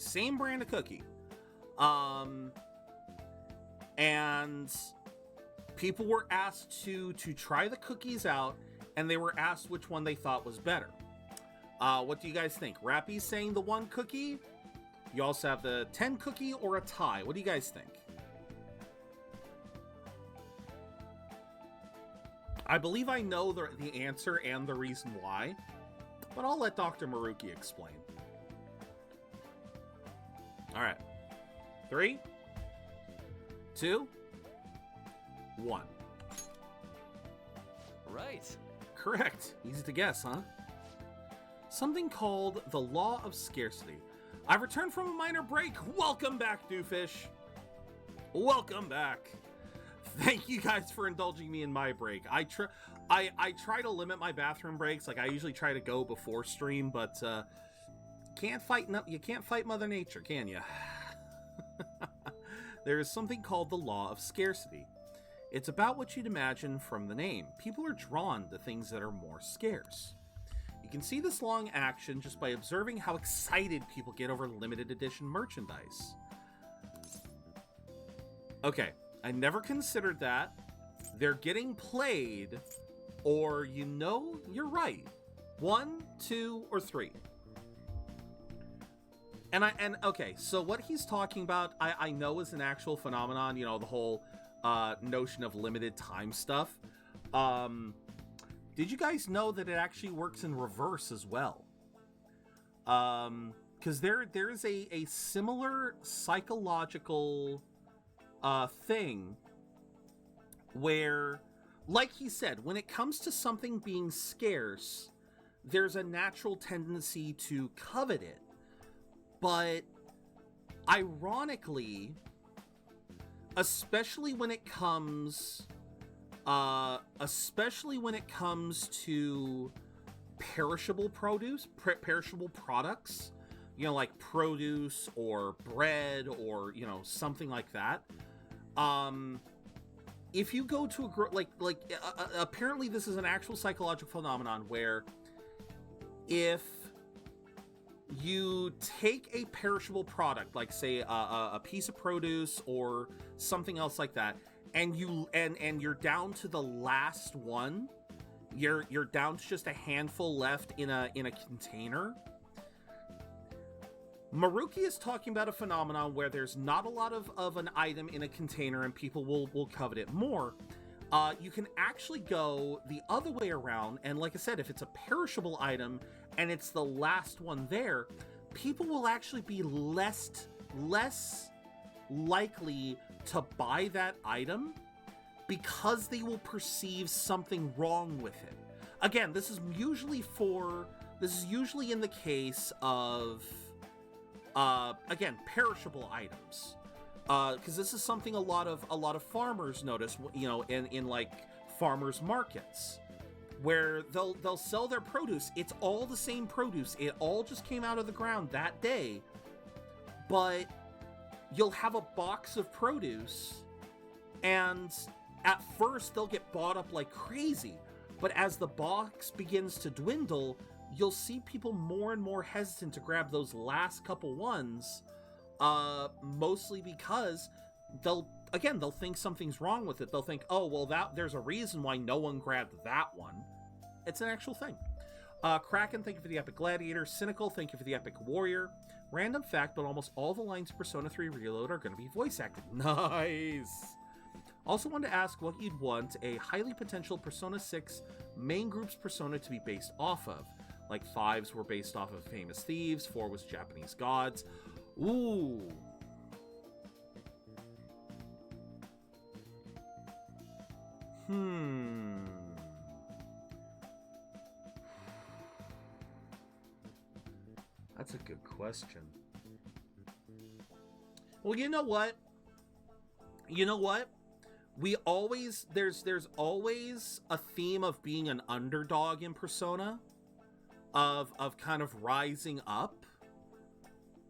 and people were asked to try the cookies out, and they were asked which one they thought was better. What do you guys think? Rappy's saying the 1 cookie. You also have the 10 cookie or a tie. What do you guys think? I believe I know the answer and the reason why, but I'll let Dr. Maruki explain. All right. 3, 2, 1. Right. correct. Easy to guess, huh? Something called the Law of Scarcity. I've returned from a minor break. Welcome back, Doofus. Welcome back. Thank you guys for indulging me in my break. I try to limit my bathroom breaks. Like, I usually try to go before stream, but you can't fight Mother Nature, can you? There is something called the Law of Scarcity. It's about what you'd imagine from the name. People are drawn to things that are more scarce. You can see this law in action just by observing how excited people get over limited edition merchandise. Okay, I never considered that. They're getting played, or you're right. 1, 2, or 3. And okay, so what he's talking about, I know is an actual phenomenon, the whole notion of limited time stuff. Did you guys know that it actually works in reverse as well? Because there's a similar psychological thing where, like he said, when it comes to something being scarce, there's a natural tendency to covet it. But ironically, especially when it comes to perishable perishable products, like produce or bread or something like that. If you go to apparently this is an actual psychological phenomenon where if you take a perishable product, like say a piece of produce or something else like that, and you're down to the last one, you're down to just a handful left in a container. Maruki is talking about a phenomenon where there's not a lot of an item in a container and people will covet it more. You can actually go the other way around, and like I said, if it's a perishable item and it's the last one there, people will actually be less likely to buy that item because they will perceive something wrong with it. Again, this is usually in the case of again, perishable items. Because this is something a lot of farmers notice, in like farmers markets, where they'll sell their produce. It's all the same produce. It all just came out of the ground that day. But you'll have a box of produce, and at first they'll get bought up like crazy. But as the box begins to dwindle, you'll see people more and more hesitant to grab those last couple ones. Mostly because they'll think something's wrong with it. They'll think, oh, well, there's a reason why no one grabbed that one. It's an actual thing. Kraken, thank you for the Epic Gladiator. Cynical, thank you for the Epic Warrior. Random fact, but almost all the lines of Persona 3 Reload are going to be voice acted. Nice! Also wanted to ask what you'd want a highly potential Persona 6 main group's Persona to be based off of. Like 5s were based off of famous thieves, 4 was Japanese gods. Ooh. That's a good question. Well, you know what? There's always a theme of being an underdog in Persona, of kind of rising up.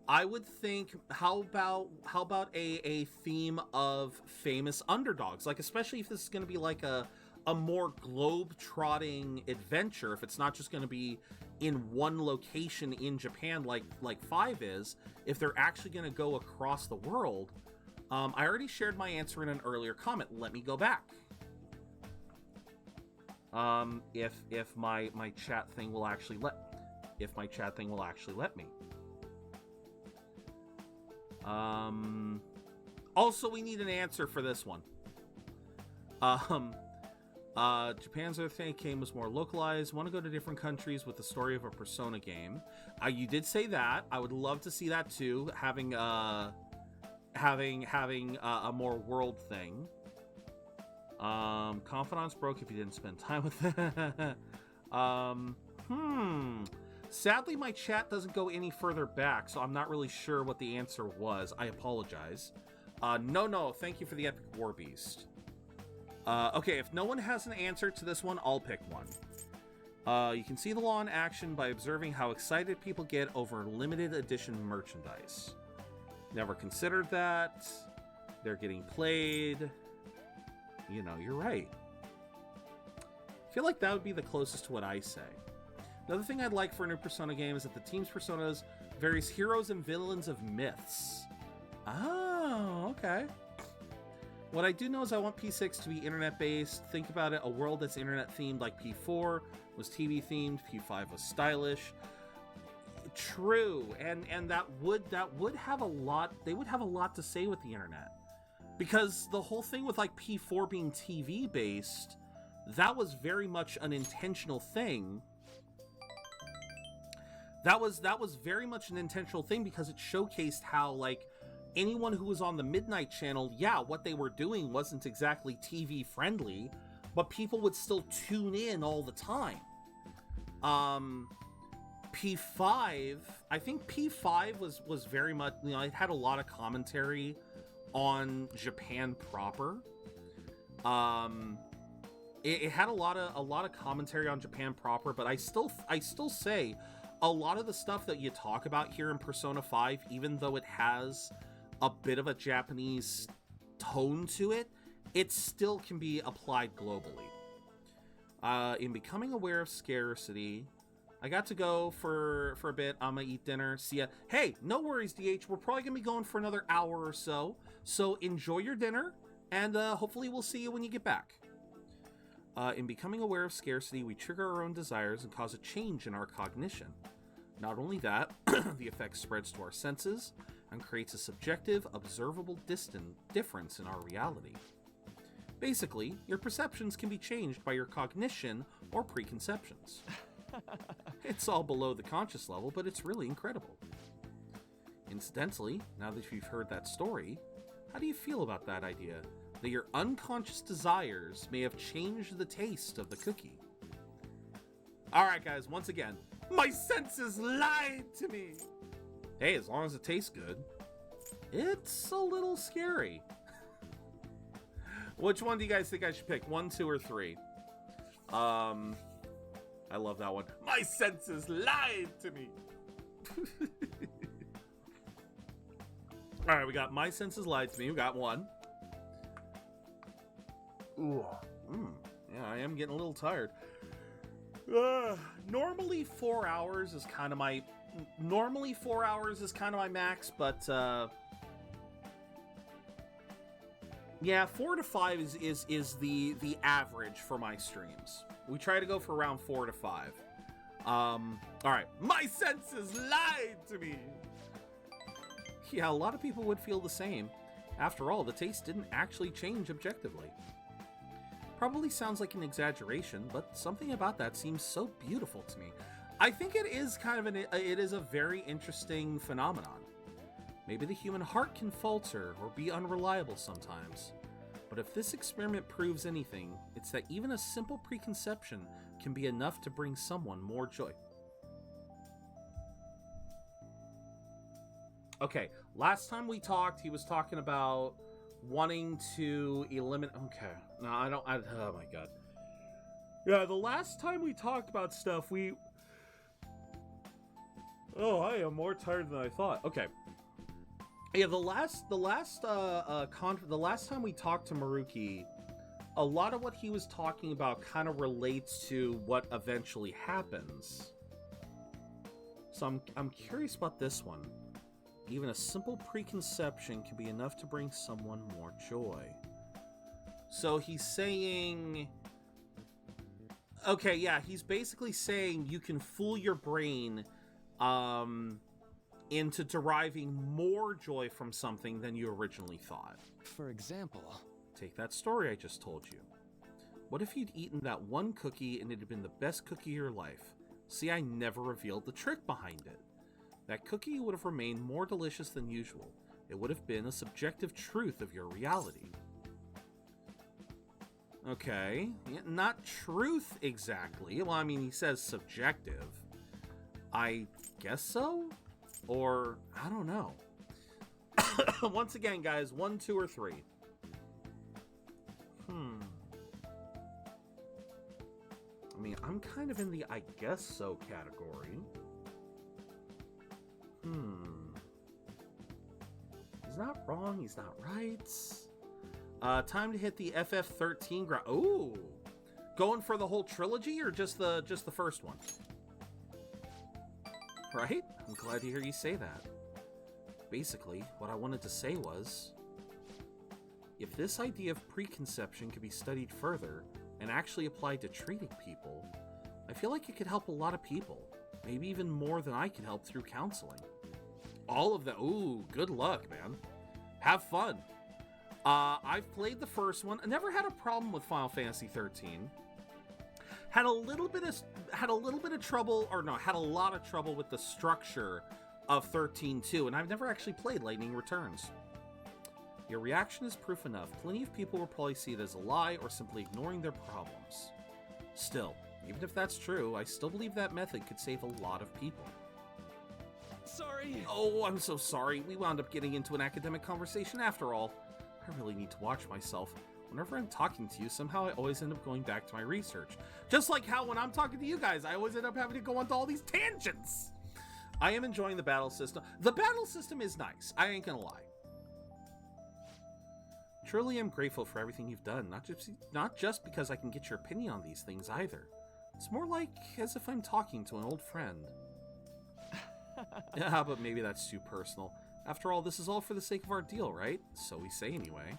I would think, how about a theme of famous underdogs? Like, especially if this is going to be like a more globe-trotting adventure, if it's not just going to be in one location in Japan like 5 is, if they're actually going to go across the world. I already shared my answer in an earlier comment. Let me go back. If my chat thing will actually let me. Also, we need an answer for this one. Japan's Earthquake game was more localized. Want to go to different countries with the story of a Persona game. You did say that. I would love to see that too. Having a more world thing. Confidence broke if you didn't spend time with it. Sadly, my chat doesn't go any further back, so I'm not really sure what the answer was. I apologize. No, thank you for the Epic War Beast. Okay, if no one has an answer to this one, I'll pick one. You can see the law in action by observing how excited people get over limited edition merchandise. Never considered that. They're getting played. You know, you're right. I feel like that would be the closest to what I say. Another thing I'd like for a new Persona game is that the team's personas various heroes and villains of myths. Oh, okay. What I do know is I want P6 to be internet-based. Think about it, a world that's internet-themed like P4 was TV-themed, P5 was stylish. True, and that would have a lot, they would have a lot to say with the internet. Because the whole thing with like P4 being TV-based, that was very much an intentional thing. That was very much an intentional thing because it showcased how, like, anyone who was on the Midnight Channel, yeah, what they were doing wasn't exactly TV friendly, but people would still tune in all the time. P5, I think P5 was very much, you know, it had a lot of commentary on Japan proper. It had a lot of commentary on Japan proper, but I still say a lot of the stuff that you talk about here in Persona 5, even though it has a bit of a Japanese tone to it, it still can be applied globally. In becoming aware of scarcity, I got to go for a bit. I'm gonna eat dinner. See ya. Hey, no worries, DH. We're probably gonna be going for another hour or so. So enjoy your dinner, and hopefully we'll see you when you get back. In becoming aware of scarcity, we trigger our own desires and cause a change in our cognition. Not only that, the effect spreads to our senses and creates a subjective, observable difference in our reality. Basically, your perceptions can be changed by your cognition or preconceptions. It's all below the conscious level, but it's really incredible. Incidentally, now that you've heard that story, how do you feel about that idea? That your unconscious desires may have changed the taste of the cookie. Alright guys, once again, my senses lied to me! Hey, as long as it tastes good. It's a little scary. Which one do you guys think I should pick? 1, 2, or 3? I love that one. My senses lied to me! Alright, we got my senses lied to me. We got 1. Ooh. Yeah, I am getting a little tired. Normally 4 hours is kind of my... Normally 4 hours is kind of my max, but yeah, 4 to 5 is the average for my streams. We try to go for around 4 to 5. All right, my senses lied to me. Yeah, a lot of people would feel the same. After all, the taste didn't actually change objectively. Probably sounds like an exaggeration, but something about that seems so beautiful to me. I think it is kind of it is a very interesting phenomenon. Maybe the human heart can falter or be unreliable sometimes. But if this experiment proves anything, it's that even a simple preconception can be enough to bring someone more joy. Okay, last time we talked, he was talking about wanting to eliminate... Okay, no, oh my god. Yeah, the last time we talked about stuff, Oh, I am more tired than I thought. Okay. Yeah, the last time we talked to Maruki, a lot of what he was talking about kind of relates to what eventually happens. So I'm curious about this one. Even a simple preconception can be enough to bring someone more joy. So he's saying... Okay, yeah, he's basically saying you can fool your brain into deriving more joy from something than you originally thought. For example... Take that story I just told you. What if you'd eaten that one cookie and it had been the best cookie of your life? See, I never revealed the trick behind it. That cookie would have remained more delicious than usual. It would have been a subjective truth of your reality. Okay. Yeah, not truth exactly. Well, I mean, he says subjective. I guess so? Or, I don't know. Once again, guys, 1, 2, or 3. I mean, I'm kind of in the I guess so category. He's not wrong, he's not right. Time to hit the FF13 ground. Ooh! Going for the whole trilogy or just the first one? Right? I'm glad to hear you say that. Basically, what I wanted to say was, if this idea of preconception could be studied further and actually applied to treating people, I feel like it could help a lot of people. Maybe even more than I can help through counseling. All of that. Ooh, good luck, man. Have fun. I've played the first one. I never had a problem with Final Fantasy 13. Had a lot of trouble with the structure of 13 too, and I've never actually played Lightning Returns. Your reaction is proof enough. Plenty of people will probably see it as a lie or simply ignoring their problems. Still, even if that's true, I still believe that method could save a lot of people. Sorry. Oh, I'm so sorry. We wound up getting into an academic conversation after all. I really need to watch myself. Whenever I'm talking to you, somehow I always end up going back to my research. Just like how when I'm talking to you guys, I always end up having to go onto all these tangents. I am enjoying the battle system. The battle system is nice. I ain't gonna lie. Truly am grateful for everything you've done, not just because I can get your opinion on these things either. It's more like as if I'm talking to an old friend. Yeah, but maybe that's too personal. After all, this is all for the sake of our deal, right? So we say anyway.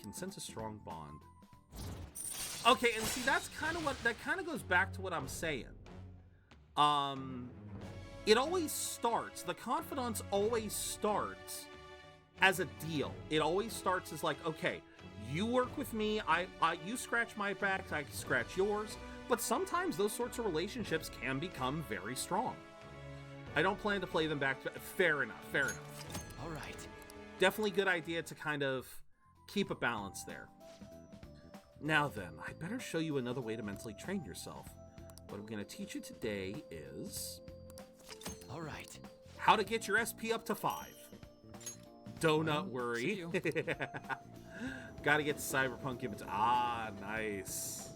Consent's a strong bond. Okay, and see, that kind of goes back to what I'm saying. It always starts, the confidants always starts as a deal. It always starts as like, okay, you work with me, you scratch my back, I scratch yours. But sometimes those sorts of relationships can become very strong. I don't plan to play them back. Fair enough. All right. Definitely good idea to kind of keep a balance there. Now then, I'd better show you another way to mentally train yourself. What I'm going to teach you today is... All right. How to get your SP up to 5. Don't worry. Gotta get Cyberpunk inventory. Ah, nice.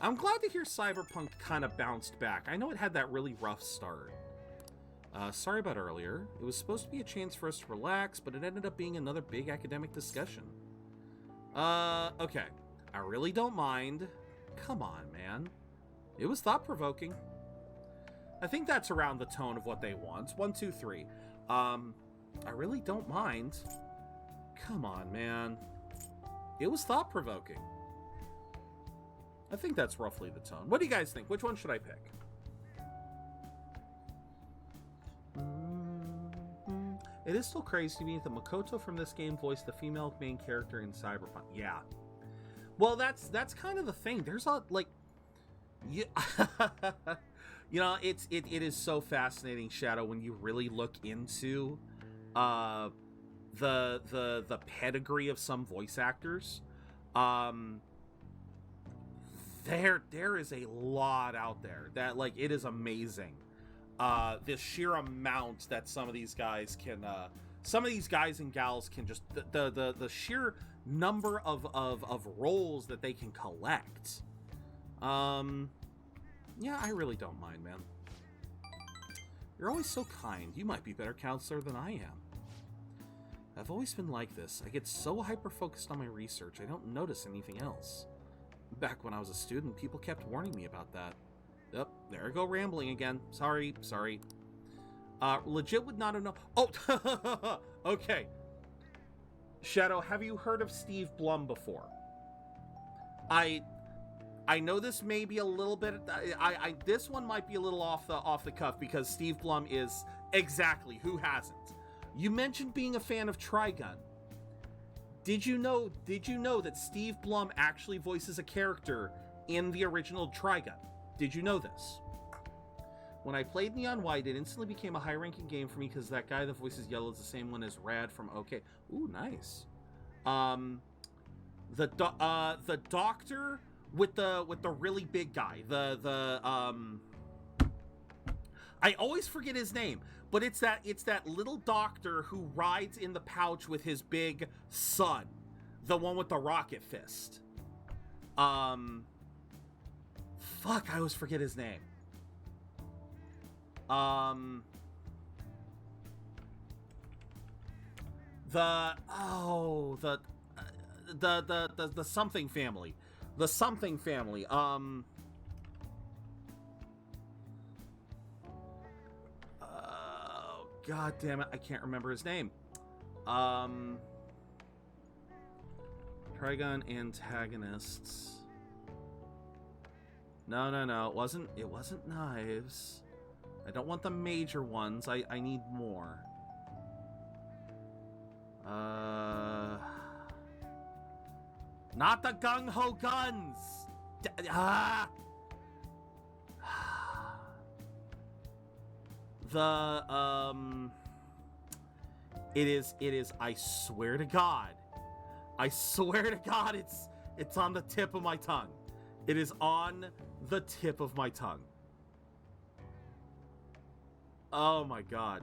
I'm glad to hear Cyberpunk kind of bounced back. I know it had that really rough start. Sorry about earlier. It was supposed to be a chance for us to relax, but it ended up being another big academic discussion. Okay. I really don't mind. Come on, man. It was thought-provoking. I think that's around the tone of what they want. 1, 2, 3. I really don't mind. Come on, man. It was thought-provoking. I think that's roughly the tone. What do you guys think? Which one should I pick? It is still crazy to me that Makoto from this game voiced the female main character in Cyberpunk. Yeah. Well, that's kind of the thing. There's a, like... Yeah, you know, it is so fascinating, Shadow, when you really look into the pedigree of some voice actors. There is a lot out there that, like, it is amazing. The sheer amount that some of these guys and gals can just, the sheer number of roles that they can collect. Yeah, I really don't mind, man. You're always so kind. You might be a better counselor than I am. I've always been like this. I get so hyper-focused on my research, I don't notice anything else. Back when I was a student, people kept warning me about that. Yep, there I go rambling again. Sorry. Legit would not have known. Oh, okay. Shadow, have you heard of Steve Blum before? I know this may be a little bit. This one might be a little off the cuff because Steve Blum is exactly who hasn't. You mentioned being a fan of Trigun. Did you know that Steve Blum actually voices a character in the original Trigun? Did you know this? When I played Neon White, it instantly became a high-ranking game for me because that guy that voices Yellow is the same one as Rad from OK. Ooh, nice. The doctor with the really big guy. I always forget his name, but it's that little doctor who rides in the pouch with his big son, the one with the rocket fist. Fuck, I always forget his name. The something family. The something family. God damn it, I can't remember his name. Trigon antagonists. No, it wasn't knives. I don't want the major ones. I need more. Not the gung-ho guns. It is, I swear to God, it's on the tip of my tongue. It is on the tip of my tongue. Oh my God.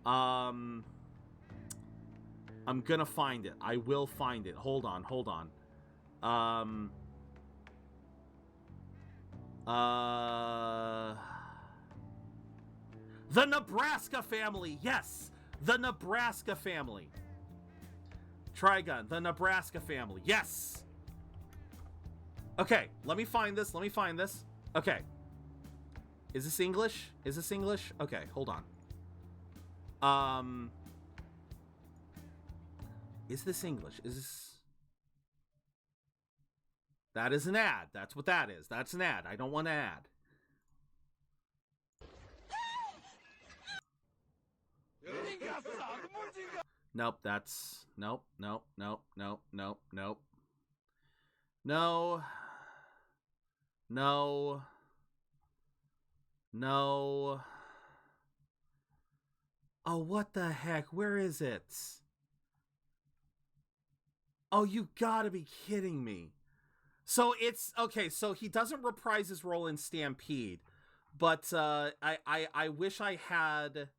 I'm gonna find it. I will find it. Hold on. The Nebraska family. Yes, the Nebraska family. Trigun, the Nebraska family. Yes. Okay, let me find this. Okay. Is this English? Okay, hold on. Is this English? That is an ad. That's what that is. That's an ad. I don't want an ad. Nope, that's... Nope. No. Oh, what the heck? Where is it? Oh, you gotta be kidding me. So it's... Okay, so he doesn't reprise his role in Stampede, but I wish I had...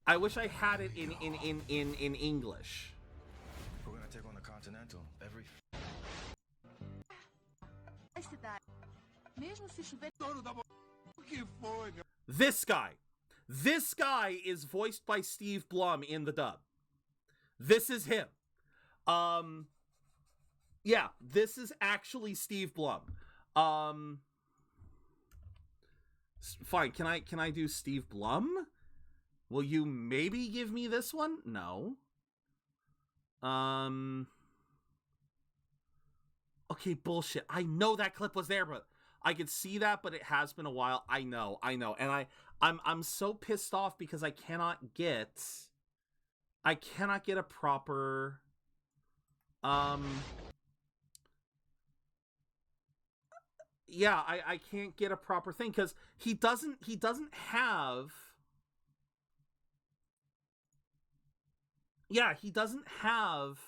I wish I had it in English. We're gonna take on the Continental every... This guy is voiced by Steve Blum in the dub. This is him. Yeah, this is actually Steve Blum. Fine, can I do Steve Blum? Will you maybe give me this one? No. Okay, bullshit. I know that clip was there, but I could see that, but it has been a while. I know. And I'm so pissed off because I cannot get a proper yeah, I can't get a proper thing because he doesn't have... Yeah, he doesn't have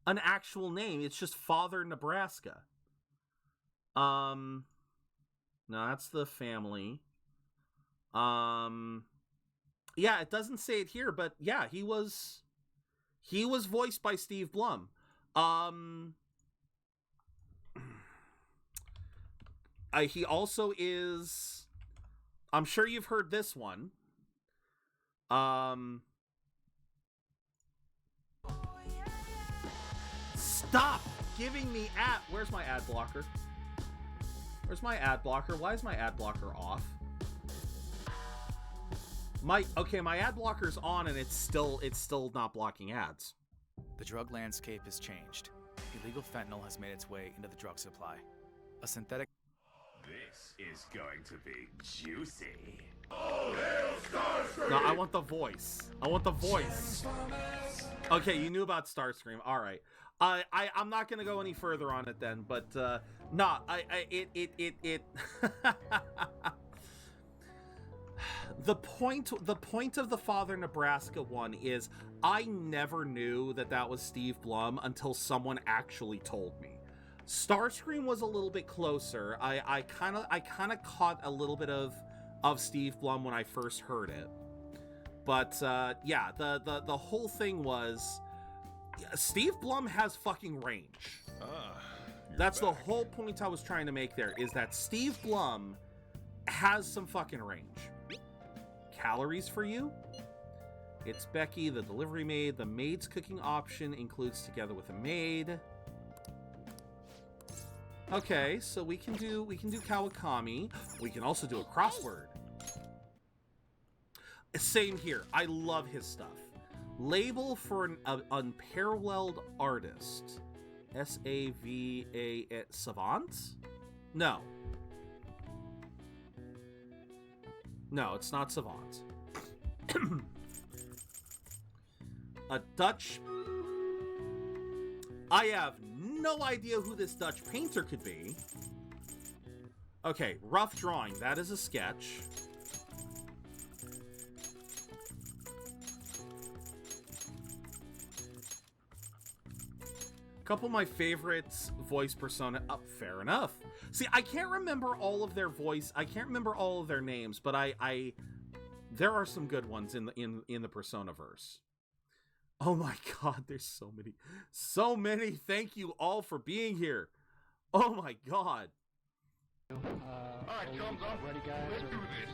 an actual name. It's just Father Nebraska. No, that's the family. Yeah, it doesn't say it here, but yeah, he was voiced by Steve Blum. He also is... I'm sure you've heard this one. Stop giving me ad... Where's my ad blocker? Why is my ad blocker off? My ad blocker's on and it's still not blocking ads. The drug landscape has changed. Illegal fentanyl has made its way into the drug supply. A synthetic... This is going to be juicy. No, I want the voice. Okay, you knew about Starscream. All right. I'm not gonna go any further on it then, but the point of the Father Nebraska one is I never knew that was Steve Blum until someone actually told me. Starscream was a little bit closer. I kind of caught a little bit of Steve Blum when I first heard it. But yeah, the whole thing was Steve Blum has fucking range. That's the whole point I was trying to make there, is that Steve Blum has some fucking range. Calories for you? It's Becky, the delivery maid. The maid's cooking option includes together with a maid. Okay, so we can do Kawakami. We can also do a crossword. Same here. I love his stuff. Label for an unparalleled artist. S-A-V-A... Savant? No. No, it's not Savant. A Dutch... I have no idea who this Dutch painter could be. Okay, rough drawing. That is a sketch. Couple of my favorites, voice persona. Fair enough. See, I can't remember all of their voice. I can't remember all of their names, but there are some good ones in the Persona-verse. Oh my god, there's so many. So many. Thank you all for being here. Oh my god. Alright, thumbs up. Ready, guys? Let's do this.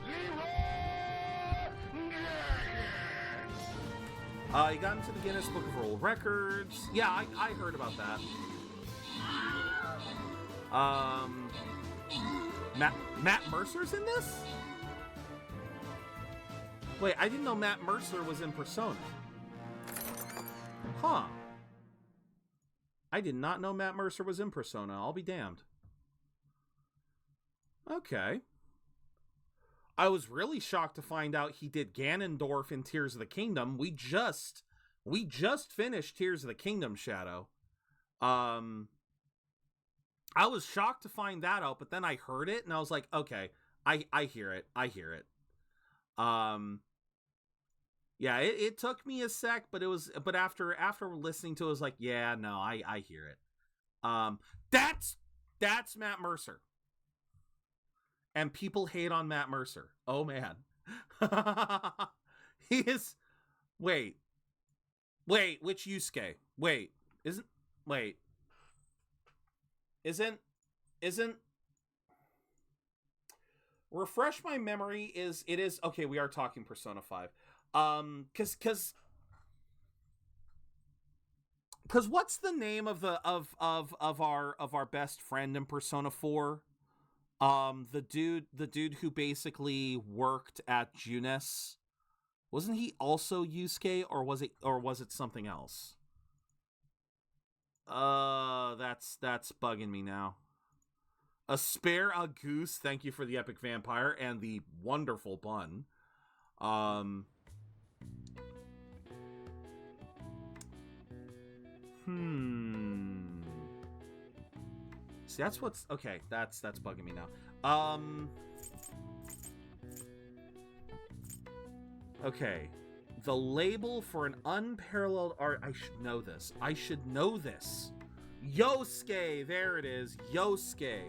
He got into the Guinness Book of World Records. Yeah, I heard about that. Matt Mercer's in this? Wait, I didn't know Matt Mercer was in Persona. Huh. I did not know Matt Mercer was in Persona. I'll be damned. Okay. I was really shocked to find out he did Ganondorf in Tears of the Kingdom. We just finished Tears of the Kingdom, Shadow. I was shocked to find that out, but then I heard it and I was like, okay, I hear it. I hear it. Yeah, it took me a sec, but after listening to it, I was like, yeah, no, I hear it. That's Matt Mercer. And people hate on Matt Mercer. Oh man. He is... Wait, which Yusuke? Isn't... Refresh my memory, it is... Okay, we are talking Persona 5. Cause what's the name of our best friend in Persona 4? The dude who basically worked at Junes. Wasn't he also Yusuke, or was it something else? That's bugging me now. A goose, thank you for the epic vampire and the wonderful bun. See, that's what's... Okay, that's bugging me now. Okay. The label for an unparalleled art... I should know this. Yosuke! There it is. Yosuke.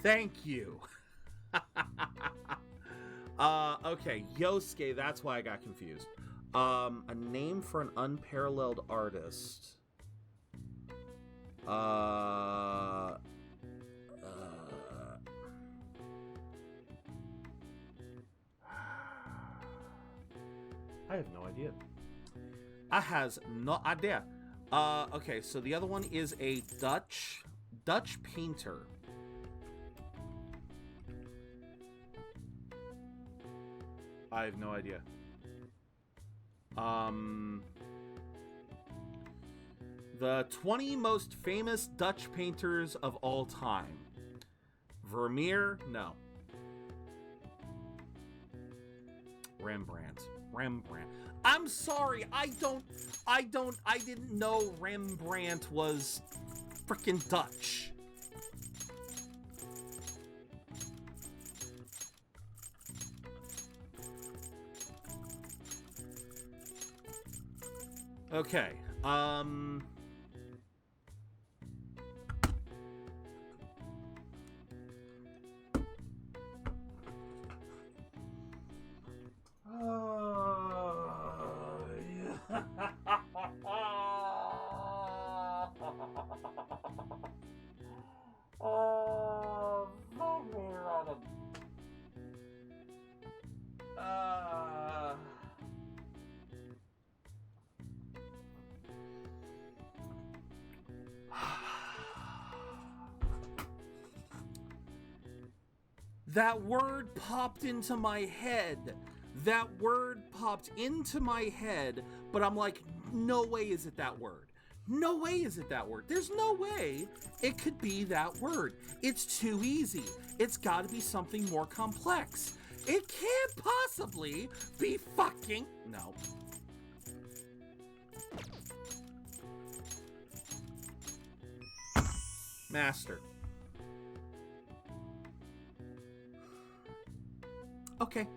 Thank you. Okay, Yosuke. That's why I got confused. A name for an unparalleled artist... I have no idea. I has no idea. Okay, so the other one is a Dutch painter. I have no idea. The 20 most famous Dutch painters of all time. Vermeer? No. Rembrandt. I'm sorry, I didn't know Rembrandt was freaking Dutch. Okay. That word popped into my head. That word popped into my head, but I'm like, no way is it that word. No way is it that word. There's no way it could be that word. It's too easy. It's got to be something more complex. It can't possibly be fucking... No. Master. Okay.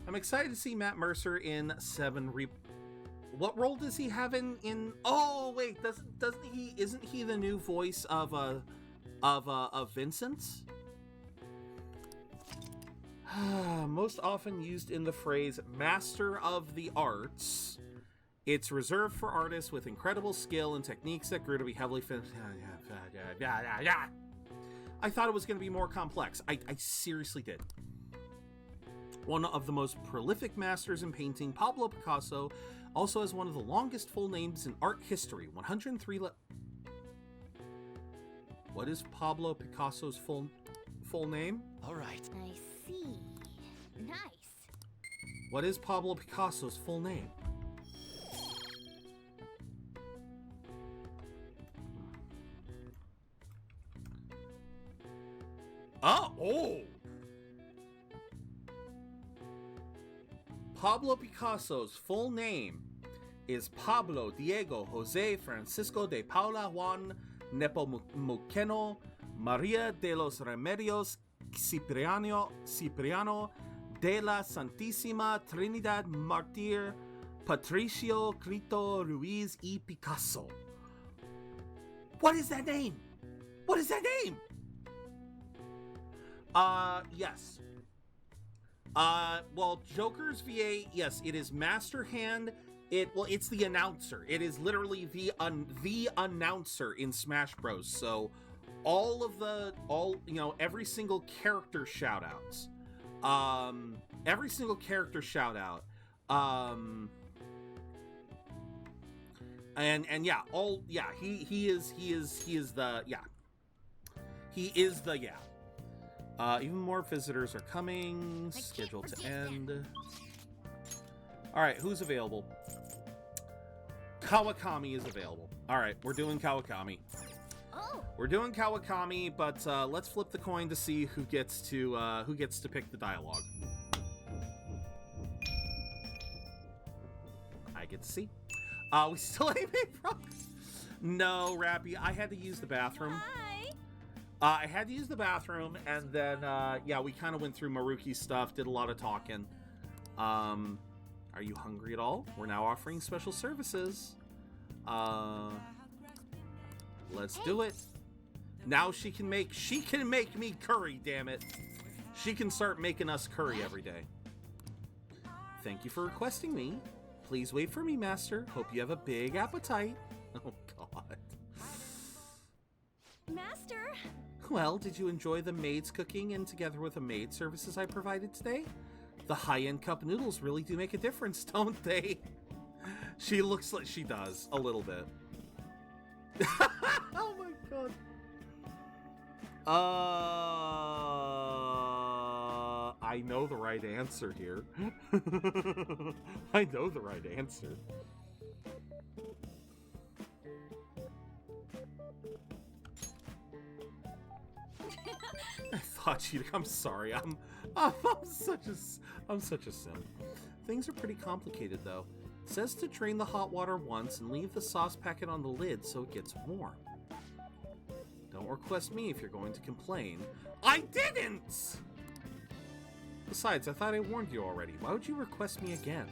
I'm excited to see Matt Mercer in 7 What role does he have in Oh wait, doesn't he isn't he the new voice of Vincent? Most often used in the phrase Master of the Arts. It's reserved for artists with incredible skill and techniques that grew to be heavily I thought it was going to be more complex. I seriously did. One of the most prolific masters in painting, Pablo Picasso, also has one of the longest full names in art history. 103 What is Pablo Picasso's full name? All right. I see. Nice. What is Pablo Picasso's full name? Oh! Pablo Picasso's full name is Pablo Diego Jose Francisco de Paula Juan Nepomuceno Maria de los Remedios Cipriano de la Santísima Trinidad Martir Patricio Crito Ruiz y Picasso. What is that name? What is that name? Yes. Well, Joker's VA, yes, it is Master Hand. It's the announcer. It is literally the announcer in Smash Bros. So every single character shoutouts. Every single character shout out. And yeah, he is the even more visitors are coming. Scheduled to end. All right, who's available? Kawakami is available. All right, we're doing Kawakami. We're doing Kawakami, but let's flip the coin to see who gets to pick the dialogue. I get to see. We still ain't made progress. No, Rappy, I had to use the bathroom. I had to use the bathroom, and then, we kind of went through Maruki's stuff, did a lot of talking. Are you hungry at all? We're now offering special services. Let's do it. Now she can make me curry, damn it. She can start making us curry every day. Thank you for requesting me. Please wait for me, Master. Hope you have a big appetite. Oh, God. Master! Well, did you enjoy the maid's cooking and together with the maid services I provided today? The high-end cup noodles really do make a difference, don't they? She looks like she does, a little bit. Oh my God. I know the right answer here. I know the right answer. I thought you'd. I'm sorry. I'm such a simp. Things are pretty complicated though. It says to drain the hot water once and leave the sauce packet on the lid so it gets warm. Don't request me if you're going to complain. I didn't! Besides, I thought I warned you already. Why would you request me again?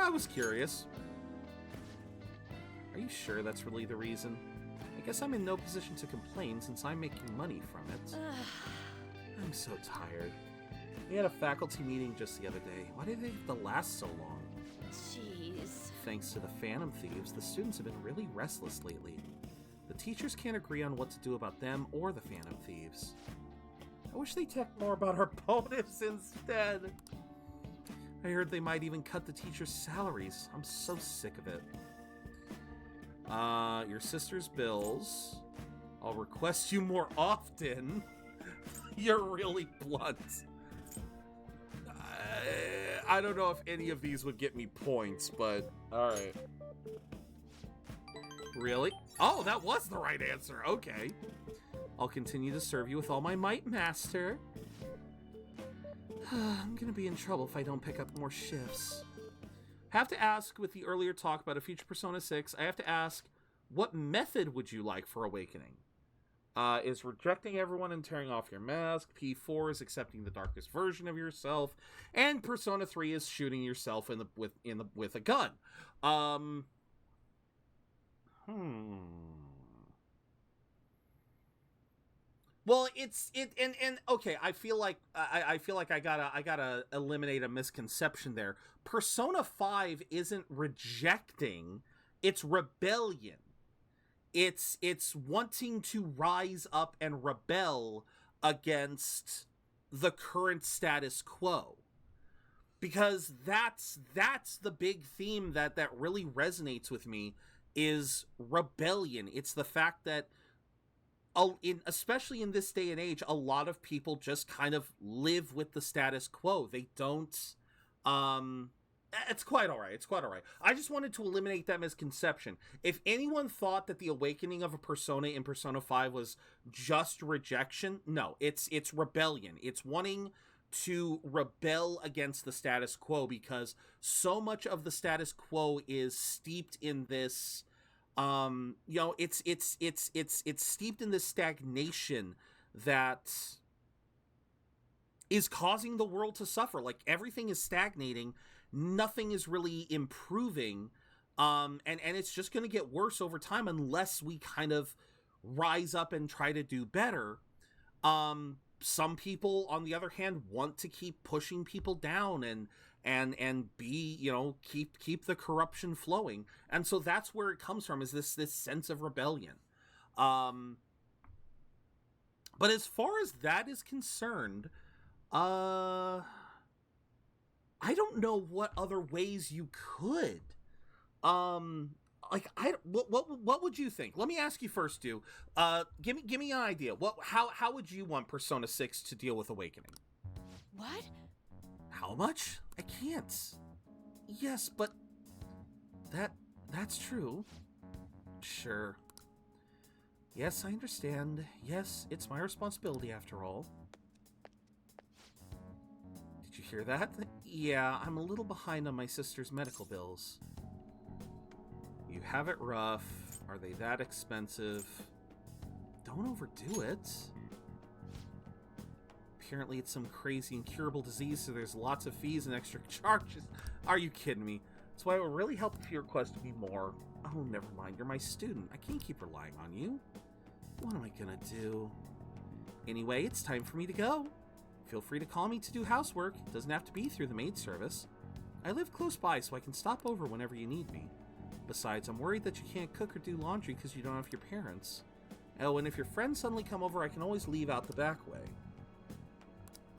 I was curious. Are you sure that's really the reason? I guess I'm in no position to complain since I'm making money from it. I'm so tired. We had a faculty meeting just the other day. Why did they have to last so long? Jeez. Thanks to the Phantom Thieves, the students have been really restless lately. The teachers can't agree on what to do about them or the Phantom Thieves. I wish they talked more about our bonus instead. I heard they might even cut the teachers' salaries. I'm so sick of it. Your sister's bills. I'll request you more often. You're really blunt. I don't know if any of these would get me points, but alright. Really? Oh, that was the right answer. Okay. I'll continue to serve you with all my might, Master. I'm gonna be in trouble if I don't pick up more shifts. Have to ask, with the earlier talk about a future Persona 6, I have to ask, what method would you like for awakening? Is rejecting everyone and tearing off your mask. P4 is accepting the darkest version of yourself, and Persona 3 is shooting yourself with a gun. Well, okay. I feel like I gotta eliminate a misconception there. Persona 5 isn't rejecting; it's rebellion. It's wanting to rise up and rebel against the current status quo, because that's the big theme that really resonates with me is rebellion. It's the fact that especially in this day and age, a lot of people just kind of live with the status quo. They don't it's quite all right. It's quite all right. I just wanted to eliminate that misconception. If anyone thought that the awakening of a persona in Persona 5 was just rejection, no, it's rebellion. It's wanting to rebel against the status quo, because so much of the status quo is steeped in this it's steeped in this stagnation that is causing the world to suffer. Like, everything is stagnating. Nothing is really improving, and it's just going to get worse over time unless we kind of rise up and try to do better. Some people, on the other hand, want to keep pushing people down and be, keep the corruption flowing, and so that's where it comes from, is this sense of rebellion. But as far as that is concerned, I don't know what other ways you could. What would you think? Let me ask you first, Stu. Give me an idea. How would you want Persona 6 to deal with awakening? What? How much? I can't. Yes, but that's true. Sure. Yes, I understand. Yes, it's my responsibility after all. Did you hear that? Yeah, I'm a little behind on my sister's medical bills. You have it rough. Are they that expensive? Don't overdo it. Apparently it's some crazy incurable disease, so there's lots of fees and extra charges. Are you kidding me? That's why it would really help if your request to be more. Oh, never mind. You're my student. I can't keep relying on you. What am I gonna do? Anyway, it's time for me to go. Feel free to call me to do housework. It doesn't have to be through the maid service. I live close by, so I can stop over whenever you need me. Besides, I'm worried that you can't cook or do laundry because you don't have your parents. Oh, and if your friends suddenly come over, I can always leave out the back way.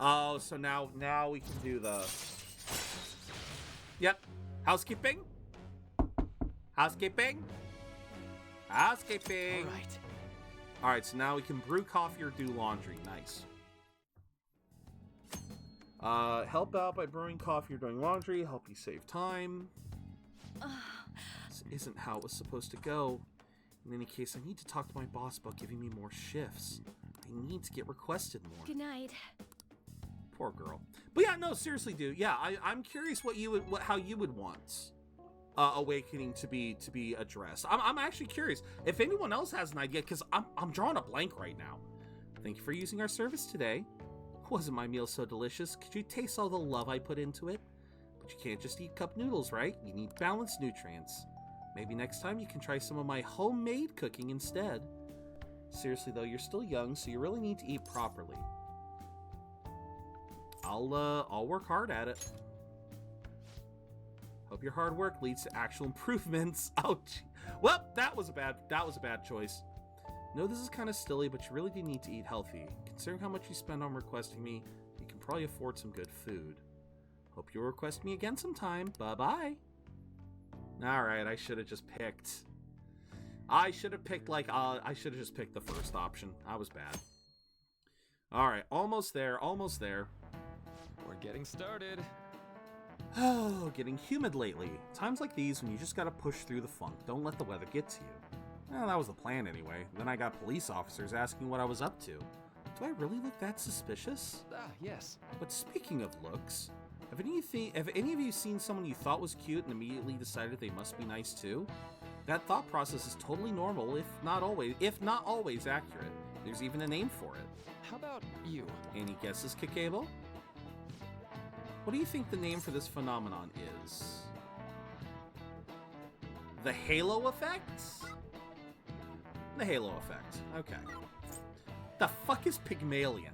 Oh, so now we can do the... Yep. Housekeeping? Housekeeping? Housekeeping! Alright, so now we can brew coffee or do laundry. Nice. Help out by brewing coffee or doing laundry. Help you save time. This isn't how it was supposed to go. In any case, I need to talk to my boss about giving me more shifts. I need to get requested more. Good night. Poor girl. But yeah, no, seriously, dude. Yeah, I'm curious how you would want awakening to be addressed. I'm actually curious if anyone else has an idea, because I'm drawing a blank right now. Thank you for using our service today. Wasn't my meal so delicious? Could you taste all the love I put into it? But you can't just eat cup noodles, right? You need balanced nutrients. Maybe next time you can try some of my homemade cooking instead. Seriously though, you're still young, so you really need to eat properly. I'll work hard at it. Hope your hard work leads to actual improvements. Ouch. Well, that was a bad choice. No, this is kind of silly, but you really do need to eat healthy. Considering how much you spend on requesting me, you can probably afford some good food. Hope you'll request me again sometime. Bye-bye. Alright, I should have just picked... I should have just picked the first option. I was bad. Alright, almost there, almost there. We're getting started. Oh, getting humid lately. Times like these when you just gotta push through the funk. Don't let the weather get to you. Well, that was the plan anyway. Then I got police officers asking what I was up to. Do I really look that suspicious? Ah, yes. But speaking of looks, have any of you seen someone you thought was cute and immediately decided they must be nice too? That thought process is totally normal, if not always accurate. There's even a name for it. How about you? Any guesses, Kakebo? What do you think the name for this phenomenon is? The halo effect? The halo effect. Okay. The fuck is Pygmalion?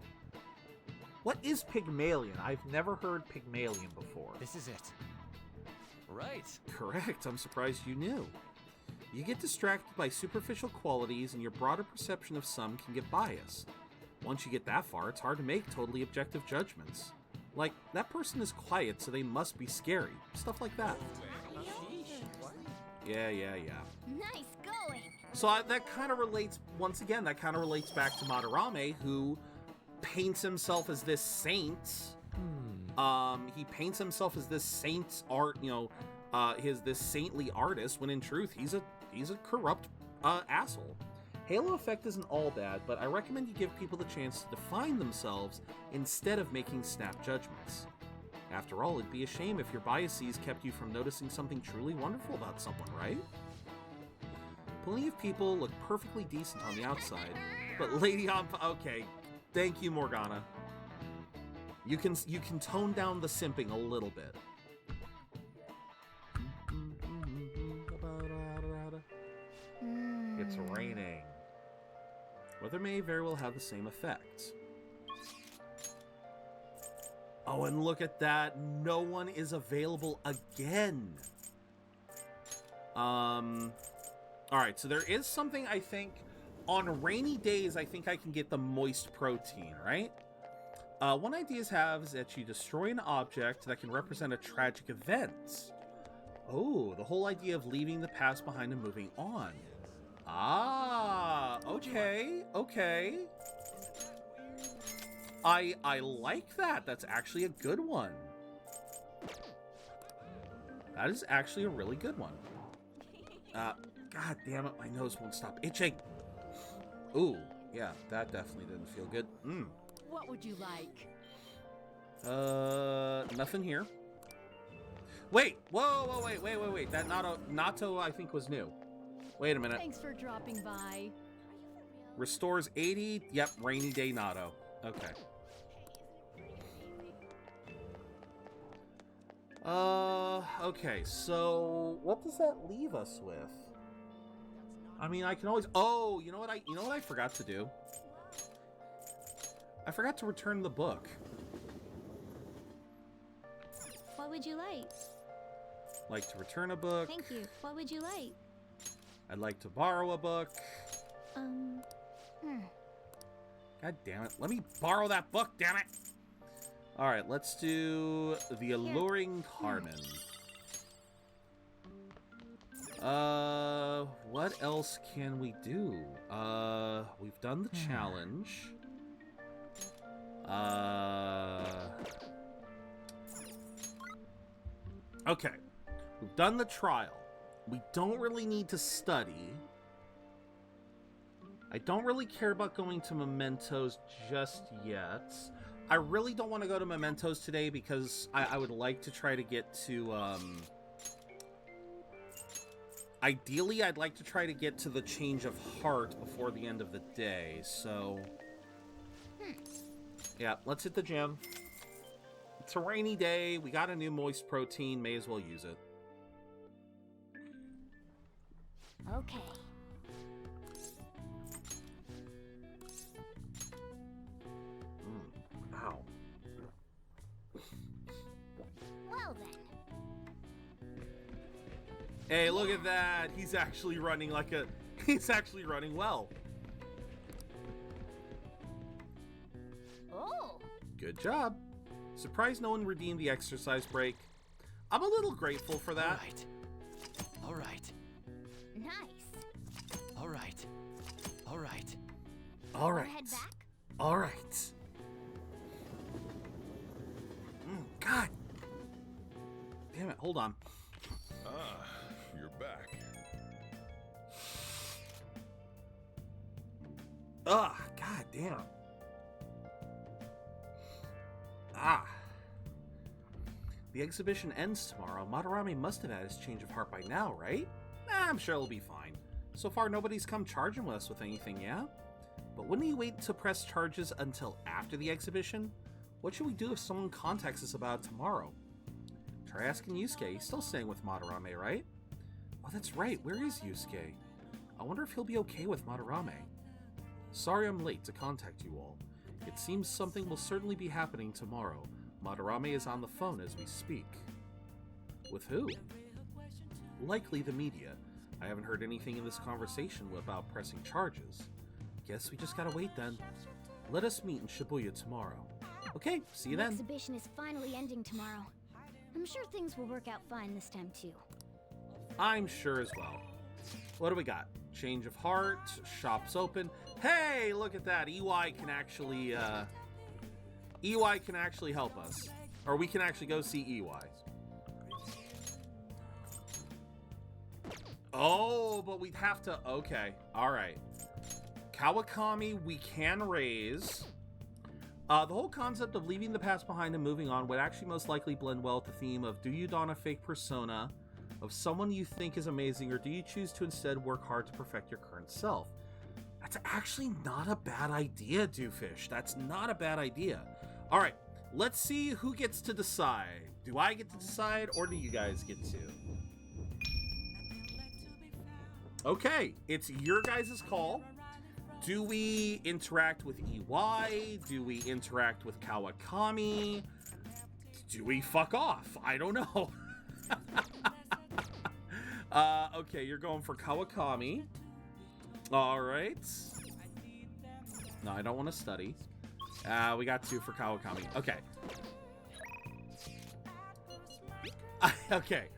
What is Pygmalion? I've never heard Pygmalion before. This is it. Right. Correct. I'm surprised you knew. You get distracted by superficial qualities and your broader perception of some can get biased. Once you get that far, it's hard to make totally objective judgments. Like, that person is quiet, so they must be scary. Stuff like that. Yeah. Nice going. So that kind of relates, once again, that kind of relates back to Madarame, who paints himself as this saint. He paints himself as this saint's art, this saintly artist, when in truth, he's a corrupt asshole. Halo effect isn't all bad, but I recommend you give people the chance to define themselves instead of making snap judgments. After all, it'd be a shame if your biases kept you from noticing something truly wonderful about someone, right? Plenty of people look perfectly decent on the outside, but Lady on... Okay, thank you, Morgana. You can tone down the simping a little bit. It's raining. Weather may very well have the same effect. Oh, and look at that. No one is available again. Alright, so there is something, I think, on rainy days, I think I can get the moist protein, right? One idea have is that you destroy an object that can represent a tragic event. Oh, the whole idea of leaving the past behind and moving on. Ah, okay. I like that. That's actually a good one. That is actually a really good one. God damn it, my nose won't stop itching. Ooh, yeah, that definitely didn't feel good. What would you like? Nothing here. Wait, wait. That natto I think was new. Wait a minute. Thanks for dropping by. Restores 80. Yep, rainy day natto. Okay. Okay, so what does that leave us with? I mean, I can always... Oh, you know what I forgot to do? I forgot to return the book. What would you like? Like to return a book. Thank you. What would you like? I'd like to borrow a book. God damn it. Let me borrow that book, damn it! Alright, let's do The Alluring Carmen. What else can we do? We've done the challenge. Okay. We've done the trial. We don't really need to study. I don't really care about going to Mementos just yet. I really don't want to go to Mementos today because I would like to try to get to, ideally, I'd like to try to get to the Change of Heart before the end of the day, so... Yeah, let's hit the gym. It's a rainy day. We got a new moist protein. May as well use it. Okay. Ow. Well then. Hey, look at that. He's actually running like a... He's actually running well. Oh. Good job. Surprised no one redeemed the exercise break. I'm a little grateful for that. All right. Nice. All right. All right. All right. Head back? All right. God. Damn it. Hold on. Ah, you're back. Ugh. God damn. The exhibition ends tomorrow. Madarame must have had his change of heart by now, right? Nah, I'm sure it'll be fine. So far, nobody's come charging with us with anything, yeah? But wouldn't he wait to press charges until after the exhibition? What should we do if someone contacts us about it tomorrow? Try asking Yusuke. He's still staying with Madarame, right? Oh, that's right. Where is Yusuke? I wonder if he'll be okay with Madarame. Sorry I'm late to contact you all. It seems something will certainly be happening tomorrow. Madarame is on the phone as we speak. With who? Likely the media. I haven't heard anything in this conversation about pressing charges. Guess we just gotta wait then. Let us meet in Shibuya tomorrow. Okay, see you The then. exhibition is finally ending tomorrow. I'm sure things will work out fine this time too. I'm sure as well. What do we got? Change of heart, shops open. Hey, look at that. EY can actually help us. Or we can actually go see EY. Oh, but we'd have to... Okay, alright. Kawakami we can raise. The whole concept of leaving the past behind and moving on would actually most likely blend well with the theme of do you don a fake persona of someone you think is amazing, or do you choose to instead work hard to perfect your current self? That's actually not a bad idea, Doofus. That's not a bad idea. All right, let's see who gets to decide. Do I get to decide, or do you guys get to? Okay, it's your guys' call. Do we interact with EY? Do we interact with Kawakami? Do we fuck off? I don't know. Okay, you're going for Kawakami. All right. No, I don't want to study. We got 2 for Kawakami. Okay. Okay.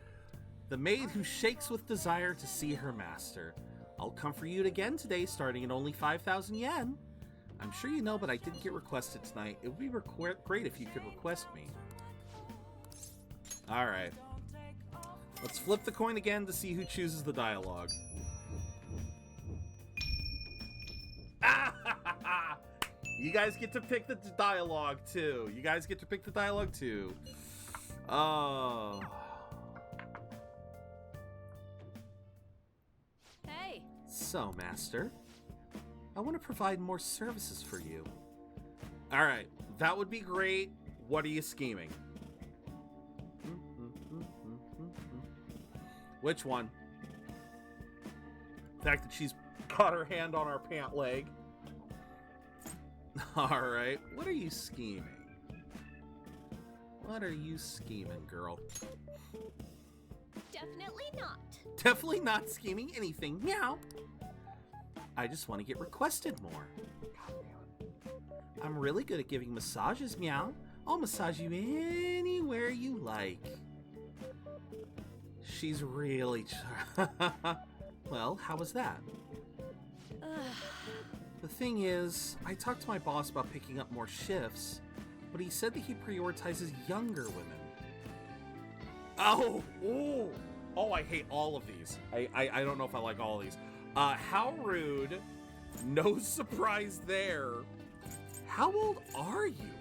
The maid who shakes with desire to see her master. I'll come for you again today, starting at only 5,000 yen. I'm sure you know, but I didn't get requested tonight. It would be great if you could request me. All right. Let's flip the coin again to see who chooses the dialogue. You guys get to pick the dialogue too. You guys get to pick the dialogue too. Oh. Hey. So, Master, I want to provide more services for you. All right, that would be great. What are you scheming? Which one? The fact that she's got her hand on our pant leg. All right, what are you scheming? What are you scheming, girl? Definitely not. Definitely not scheming anything. Meow. I just want to get requested more. I'm really good at giving massages, meow. I'll massage you anywhere you like. She's really... Well, how was that? The thing is, I talked to my boss about picking up more shifts, but he said that he prioritizes younger women. Oh! Ooh. Oh, I hate all of these. I don't know if I like all of these. How rude. No surprise there. How old are you?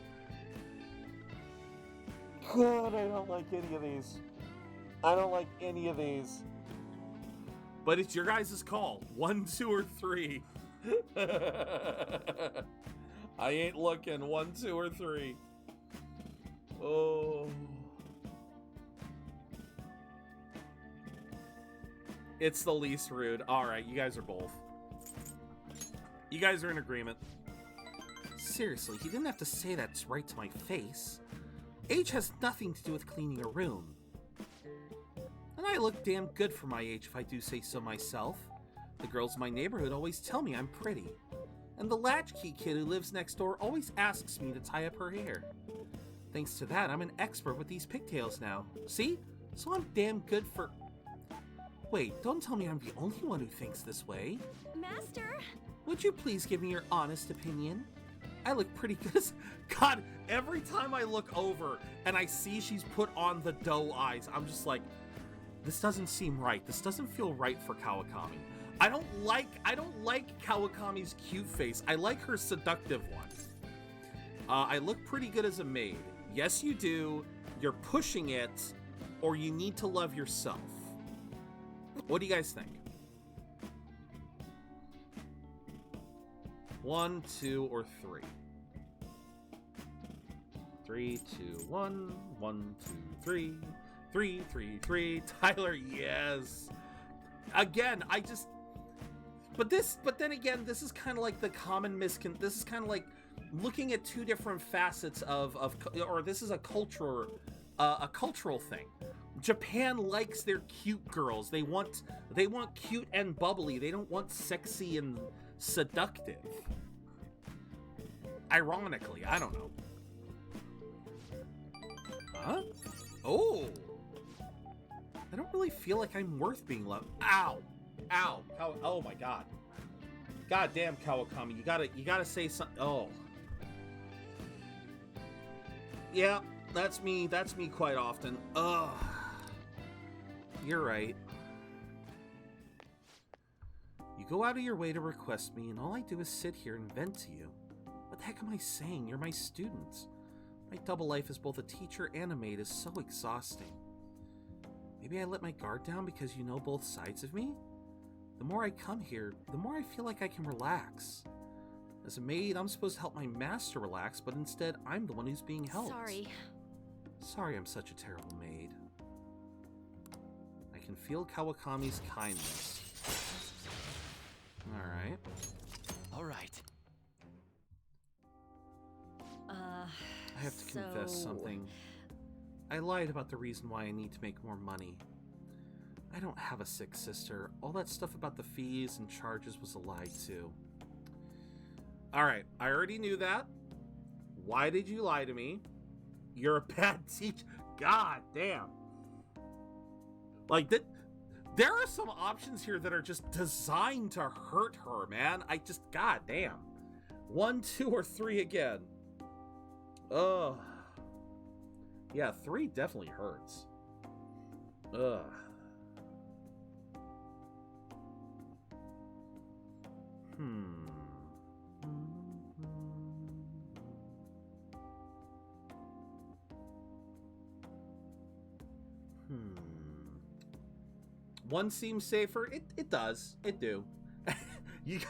God, I don't like any of these. I don't like any of these. But it's your guys' call. 1, 2, or 3. I ain't looking. 1, 2, or 3. Oh. It's the least rude. Alright, you guys are both. You guys are in agreement. Seriously, he didn't have to say that right to my face. Age has nothing to do with cleaning a room. And I look damn good for my age if I do say so myself. The girls in my neighborhood always tell me I'm pretty. And the latchkey kid who lives next door always asks me to tie up her hair. Thanks to that, I'm an expert with these pigtails now. See? So I'm damn good for... Wait, don't tell me I'm the only one who thinks this way. Master? Would you please give me your honest opinion? I look pretty good as... God, every time I look over and I see she's put on the doe eyes, I'm just like, this doesn't seem right. This doesn't feel right for Kawakami. I don't like Kawakami's cute face. I like her seductive one. I look pretty good as a maid. Yes, you do. You're pushing it, or you need to love yourself. What do you guys think? 1, 2, or 3? 3, 2, 1. 1, 2, 3. 3, 3, 3. Tyler, yes. Again, I just... But then again, this is kind of like the common this is kind of like looking at two different facets or this is a cultural thing. Japan likes their cute girls. They want cute and bubbly. They don't want sexy and seductive. Ironically, I don't know. Huh? Oh. I don't really feel like I'm worth being loved. Ow. Ow. Oh my god. God damn, Kawakami. You gotta say something. Oh. Yeah, that's me quite often. Ugh. You're right. You go out of your way to request me, and all I do is sit here and vent to you. What the heck am I saying? You're my students. My double life as both a teacher and a maid is so exhausting. Maybe I let my guard down because you know both sides of me? The more I come here, the more I feel like I can relax. As a maid, I'm supposed to help my master relax, but instead, I'm the one who's being helped. Sorry I'm such a terrible maid. I can feel Kawakami's kindness. Alright. Alright. I have to confess something. I lied about the reason why I need to make more money. I don't have a sick sister. All that stuff about the fees and charges was a lie, too. Alright, I already knew that. Why did you lie to me? You're a bad teacher. God damn. Like, there are some options here that are just designed to hurt her, man. God damn. 1, 2, or 3 again. Ugh. Yeah, 3 definitely hurts. Ugh. One seems safer. It does. It do. You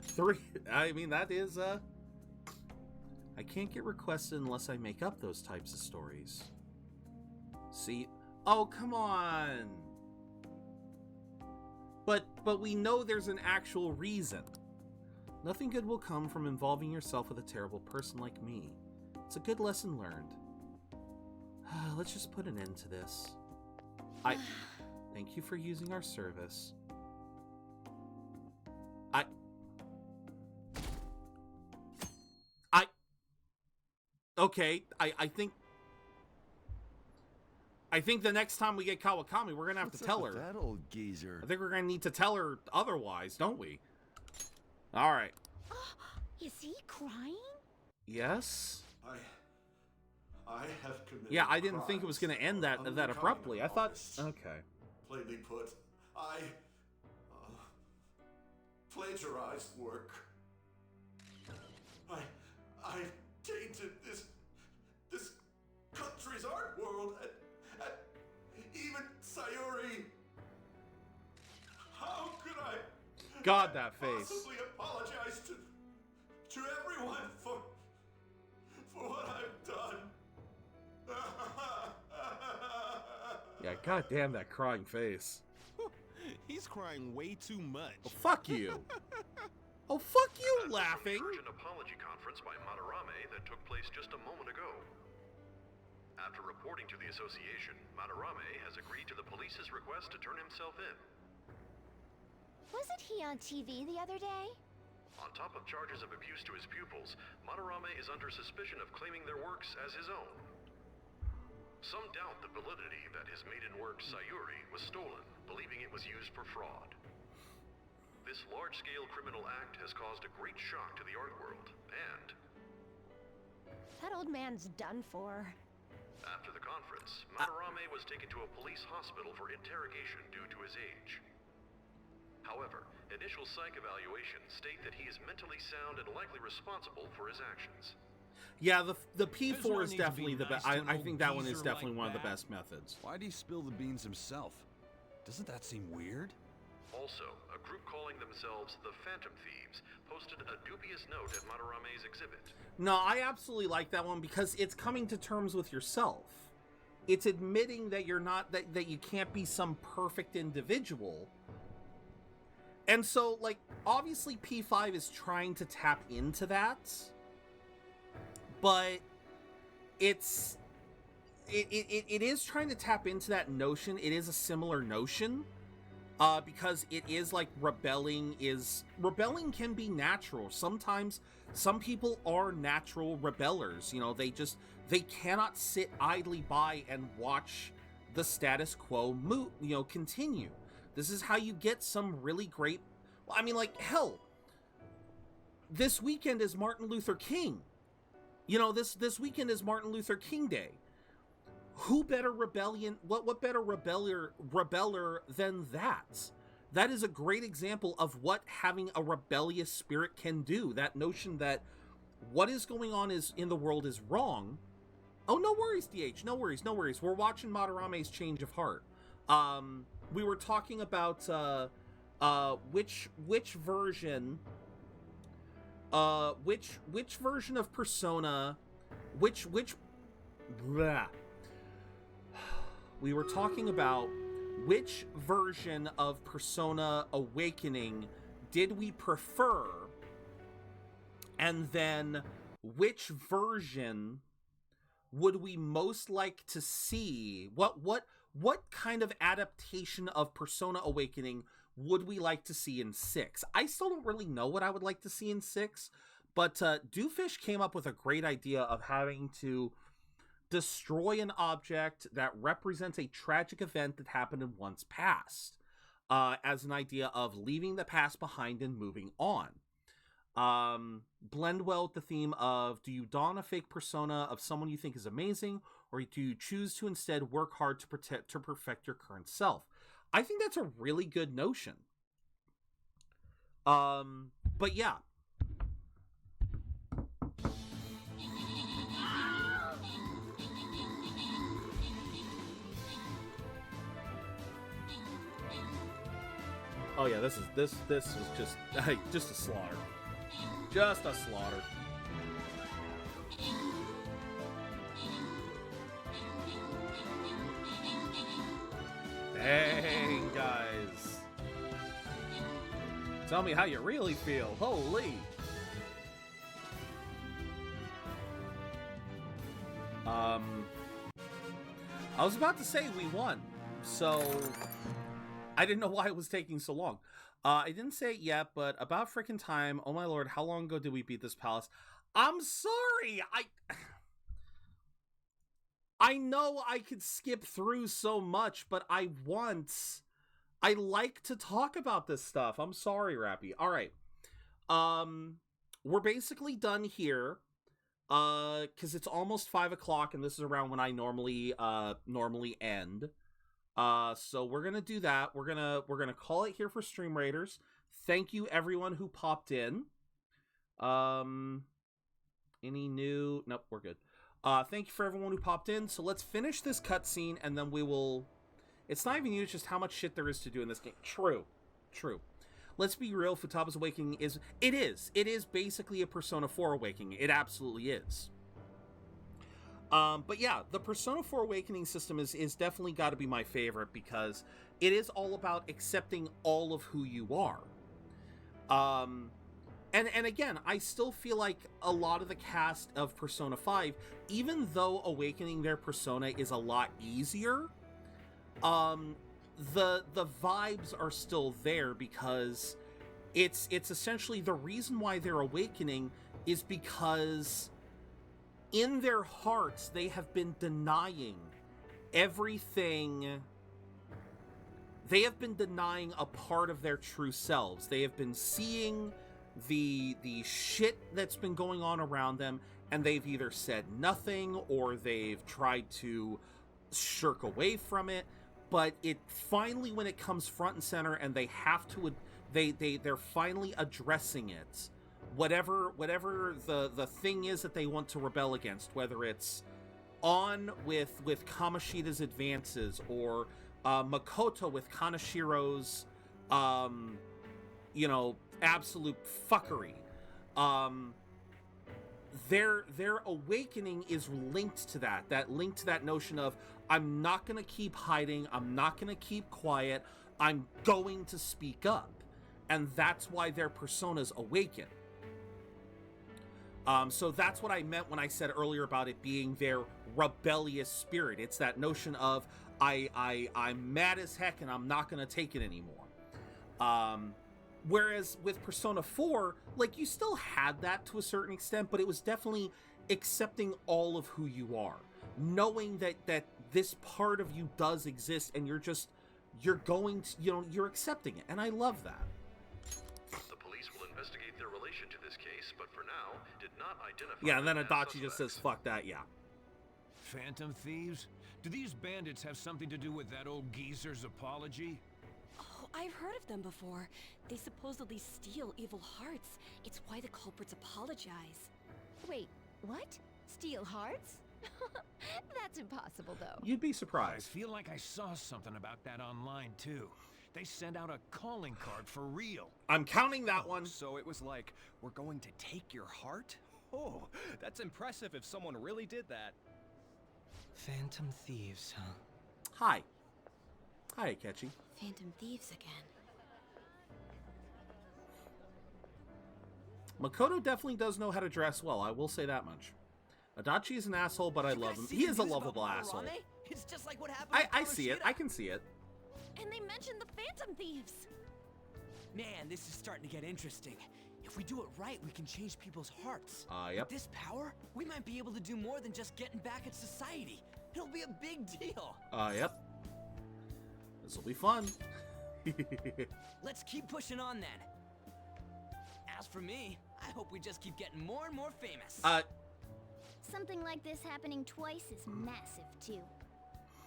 3. I mean, that is I can't get requested unless I make up those types of stories. See? Oh, come on. But we know there's an actual reason. Nothing good will come from involving yourself with a terrible person like me. It's a good lesson learned. Let's just put an end to this. Thank you for using our service. Okay, I think the next time we get Kawakami, we're gonna have to tell her. That old geezer. I think we're gonna need to tell her otherwise, don't we? All right. Is he crying? Yes. I have committed. Yeah, I didn't think it was gonna end that abruptly. I thought. Okay. Plainly put, I plagiarized work. I tainted this country's art world, and even Sayuri. How could I? God, that face. Possibly apologize to everyone for what I've done. God damn that crying face. He's crying way too much. Oh, fuck you. Oh, fuck you, laughing. Urgent apology conference by Madarame that took place just a moment ago. After reporting to the association, Madarame has agreed to the police's request to turn himself in. Wasn't he on TV the other day? On top of charges of abuse to his pupils, Madarame is under suspicion of claiming their works as his own. Some doubt the validity that his maiden work, Sayuri, was stolen, believing it was used for fraud. This large-scale criminal act has caused a great shock to the art world, and... That old man's done for. After the conference, Madarame was taken to a police hospital for interrogation due to his age. However, initial psych evaluations state that he is mentally sound and likely responsible for his actions. Yeah, the P4 is definitely the best. I think that one is definitely one of the best methods. Why'd he spill the beans himself? Doesn't that seem weird? Also, a group calling themselves the Phantom Thieves posted a dubious note at Madarame's exhibit. No, I absolutely like that one because it's coming to terms with yourself. It's admitting that you're not, that you can't be some perfect individual. And so, like, obviously P5 is trying to tap into that, but it is trying to tap into that notion. It is a similar notion, because it is like rebelling can be natural. Sometimes some people are natural rebellers. You know, they cannot sit idly by and watch the status quo continue. This is how you get some really great... I mean, like, hell, this weekend is Martin Luther King. You know, this weekend is Martin Luther King Day. Who better rebellion... What better rebeller than that? That is a great example of what having a rebellious spirit can do. That notion that what is going on in the world is wrong. Oh, no worries, DH. No worries. We're watching Madarame's change of heart. We were talking about which version of Persona, we were talking about which version of Persona Awakening did we prefer, and then which version would we most like to see? What kind of adaptation of Persona Awakening would we like to see in 6? I still don't really know what I would like to see in 6, but Doofish came up with a great idea of having to destroy an object that represents a tragic event that happened in one's past, as an idea of leaving the past behind and moving on. Blend well with the theme of, do you don a fake persona of someone you think is amazing, or do you choose to instead work hard to perfect your current self? I think that's a really good notion. But yeah. Oh yeah, this was just a slaughter. Just a slaughter. Dang, guys. Tell me how you really feel. Holy. I was about to say we won, so I didn't know why it was taking so long. I didn't say it yet, but about frickin' time. Oh my lord, how long ago did we beat this palace? I'm sorry, I know I could skip through so much, but I like to talk about this stuff. I'm sorry, Rappy. All right. We're basically done here. Because it's almost 5 o'clock, and this is around when I normally end. So we're gonna do that. We're gonna call it here for Stream Raiders. Thank you everyone who popped in. Any new? Nope, we're good. Thank you for everyone who popped in. So let's finish this cutscene, and then we will... It's not even you, it's just how much shit there is to do in this game. True. Let's be real, Futaba's Awakening is... It is basically a Persona 4 Awakening. It absolutely is. But yeah, the Persona 4 Awakening system is definitely got to be my favorite because it is all about accepting all of who you are. And again, I still feel like a lot of the cast of Persona 5, even though awakening their persona is a lot easier, the vibes are still there because it's essentially the reason why they're awakening is because in their hearts they have been denying everything. They have been denying a part of their true selves. They have been seeing the shit that's been going on around them, and they've either said nothing or they've tried to shirk away from it. But it finally, when it comes front and center, and they have to, they're finally addressing it. Whatever the thing is that they want to rebel against, whether it's on with Kamoshida's advances or Makoto with Kanashiro's, absolute fuckery. Their awakening is linked to that notion of, I'm not going to keep hiding, I'm not going to keep quiet, I'm going to speak up. And that's why their personas awaken. So that's what I meant when I said earlier about it being their rebellious spirit. It's that notion of, I'm mad as heck and I'm not going to take it anymore. Whereas with Persona 4, like, you still had that to a certain extent, but it was definitely accepting all of who you are. Knowing that this part of you does exist and you're accepting it. And I love that. The police will investigate their relation to this case, but for now, did not identify. Yeah, and then Adachi just says, fuck that, yeah. Phantom thieves? Do these bandits have something to do with that old geezer's apology? Oh, I've heard of them before. They supposedly steal evil hearts. It's why the culprits apologize. Wait, what? Steal hearts? That's impossible, though. You'd be surprised. I feel like I saw something about that online, too. They sent out a calling card for real. I'm counting that one. So it was like, we're going to take your heart? Oh, that's impressive if someone really did that. Phantom thieves, huh? Hi. Hi, Akechi. Phantom thieves again. Makoto definitely does know how to dress well, I will say that much. Adachi is an asshole, but I love him. He is a lovable asshole. It's just like what happened. I see it. I can see it. And they mentioned the Phantom Thieves. Man, this is starting to get interesting. If we do it right, we can change people's hearts. Yep. With this power, we might be able to do more than just getting back at society. It'll be a big deal. Yep. This will be fun. Let's keep pushing on then. As for me, I hope we just keep getting more and more famous. Something like this happening twice is massive, too.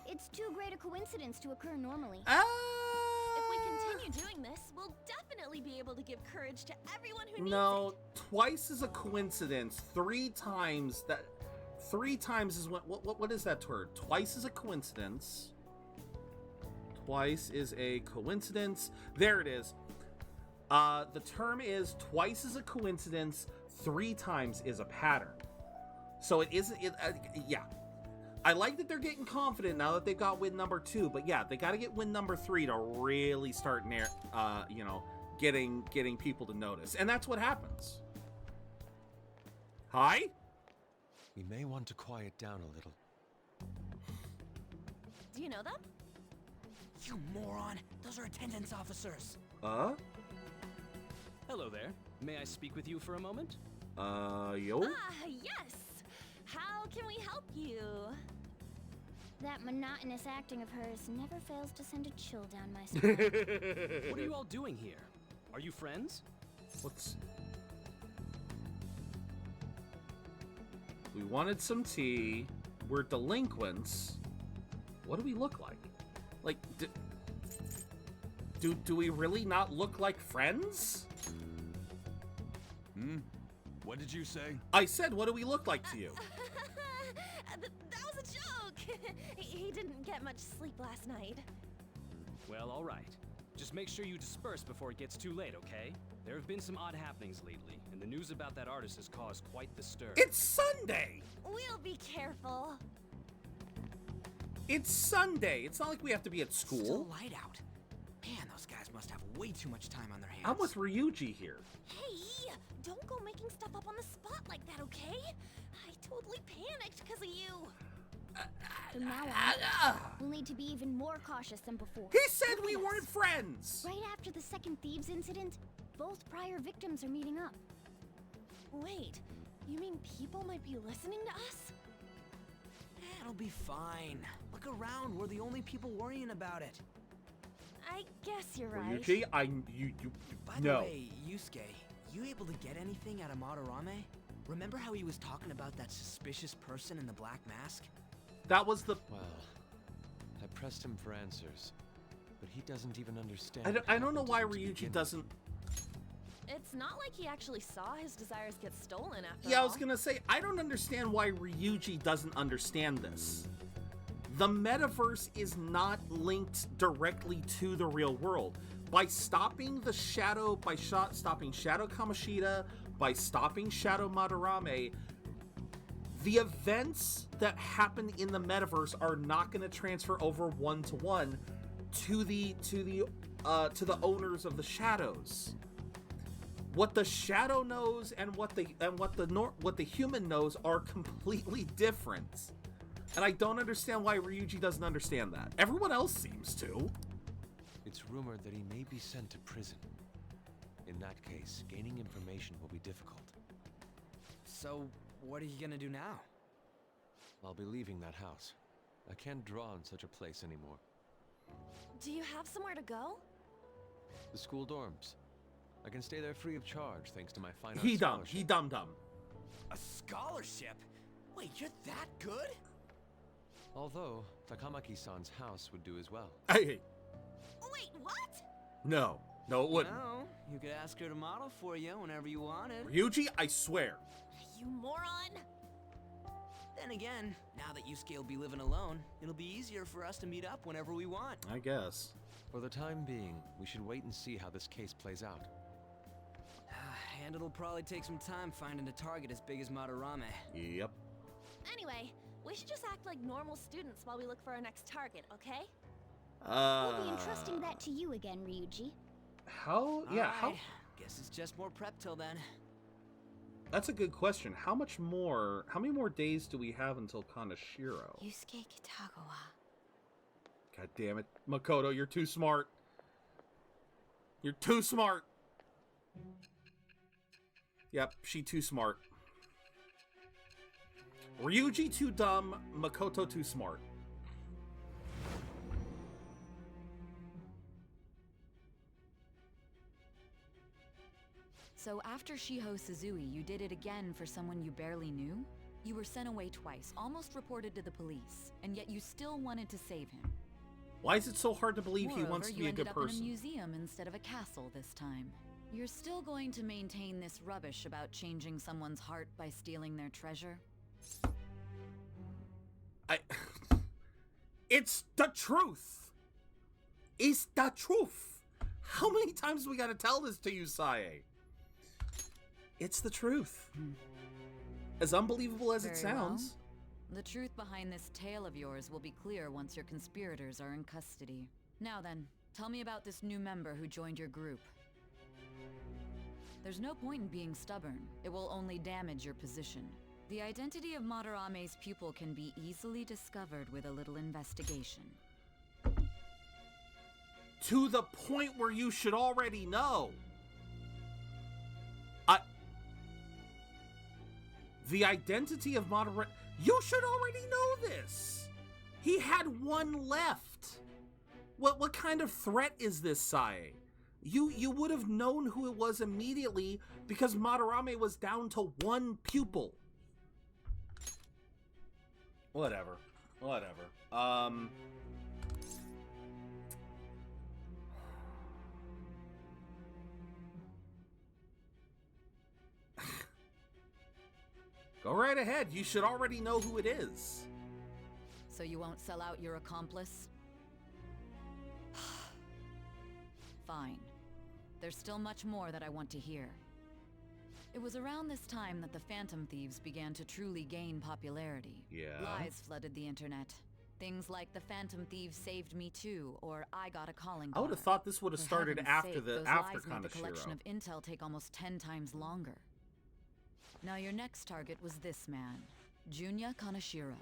It's too great a coincidence to occur normally. If we continue doing this, we'll definitely be able to give courage to everyone who needs it. No, twice is a coincidence. 3 times is what is that word? Twice is a coincidence. Twice is a coincidence. There it is. The term is twice is a coincidence, 3 times is a pattern. So it isn't. Yeah. I like that they're getting confident now that they've got win number 2, but yeah, they got to get win number 3 to really start, getting people to notice, and that's what happens. Hi. We may want to quiet down a little. Do you know them? You moron! Those are attendance officers. Hello there. May I speak with you for a moment? Yo? Yes! How can we help you? That monotonous acting of hers never fails to send a chill down my spine. What are you all doing here? Are you friends? We wanted some tea. We're delinquents. What do we look like? Like, do we really not look like friends? What did you say? I said, what do we look like to you? That was a joke! He didn't get much sleep last night. Well, all right. Just make sure you disperse before it gets too late, okay? There have been some odd happenings lately, and the news about that artist has caused quite the stir. It's Sunday! We'll be careful. It's Sunday. It's not like we have to be at school. Still light out. Man, those guys must have way too much time on their hands. I'm with Ryuji here. Hey, don't go making stuff up on the spot like that, okay? I totally panicked because of you. From now on, we'll need to be even more cautious than before. He said we weren't friends! Right after the second Thieves incident, both prior victims are meeting up. Wait, you mean people might be listening to us? It'll be fine. Look around, we're the only people worrying about it. I guess you're right. Ryuji, By the way, Yusuke, you able to get anything out of Madarame? Remember how he was talking about that suspicious person in the black mask? That was the... Well, I pressed him for answers, but he doesn't even understand. I don't know why Ryuji doesn't... It's not like he actually saw his desires get stolen after Yeah, all. I was gonna say, I don't understand why Ryuji doesn't understand this. The metaverse is not linked directly to the real world. By stopping the Shadow, stopping Shadow Kamoshida, by stopping Shadow Madarame, the events that happen in the metaverse are not going to transfer over one-to-one to the owners of the shadows. What the shadow knows and what the human knows are completely different. And I don't understand why Ryuji doesn't understand that. Everyone else seems to. It's rumored that he may be sent to prison. In that case, gaining information will be difficult. So, what are you gonna do now? I'll be leaving that house. I can't draw in such a place anymore. Do you have somewhere to go? The school dorms. I can stay there free of charge thanks to my fine arts He dumb. scholarship. He dumb. A scholarship? Wait, you're that good? Although, Takamaki-san's house would do as well. Hey. Wait, what? No, it wouldn't. No, you could ask her to model for you whenever you wanted. Ryuji, I swear. You moron. Then again, now that Yusuke will be living alone, it'll be easier for us to meet up whenever we want. I guess. For the time being, we should wait and see how this case plays out. And it'll probably take some time finding a target as big as Madarame. Yep. Anyway, we should just act like normal students while we look for our next target, okay? We'll be entrusting that to you again, Ryuji. How? Yeah, how? Guess it's just more prep till then. That's a good question. How many more days do we have until Kaneshiro? Yusuke Kitagawa. God damn it. Makoto, you're too smart. You're too smart. Yep, she too smart. Ryuji too dumb, Makoto too smart. So after Shiho Suzui, you did it again for someone you barely knew? You were sent away twice, almost reported to the police, and yet you still wanted to save him. Why is it so hard to believe he wants to be a good you ended up person? in a museum instead of a castle this time. You're still going to maintain this rubbish about changing someone's heart by stealing their treasure? It's the truth. It's the truth. How many times do we gotta tell this to you, Sae? It's the truth. As unbelievable as it sounds. Well. The truth behind this tale of yours will be clear once your conspirators are in custody. Now then, tell me about this new member who joined your group. There's no point in being stubborn. It will only damage your position. The identity of Madarame's pupil can be easily discovered with a little investigation. To the point where you should already know. The identity of Madarame... You should already know this! He had one left! What kind of threat is this, Sae? You would have known who it was immediately because Madarame was down to one pupil. Whatever. Go right ahead. You should already know who it is. So you won't sell out your accomplice? Fine. There's still much more that I want to hear. It was around this time that the Phantom Thieves began to truly gain popularity. Yeah. Lies flooded the internet. Things like the Phantom Thieves saved me too, or I got a calling card. I would have thought this would have started after the after kind of collection of intel take almost 10 times longer. Now your next target was this man, Junya Kaneshiro.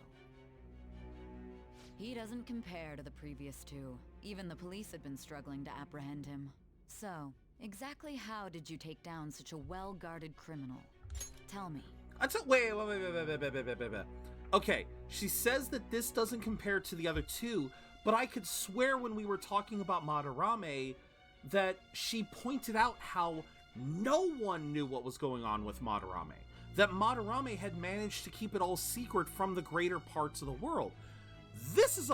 He doesn't compare to the previous two. Even the police had been struggling to apprehend him. So, exactly how did you take down such a well-guarded criminal? Tell me. Wait. Okay, she says that this doesn't compare to the other two, but I could swear when we were talking about Madarame that she pointed out how no one knew what was going on with Madarame. That Madarame had managed to keep it all secret from the greater parts of the world. This is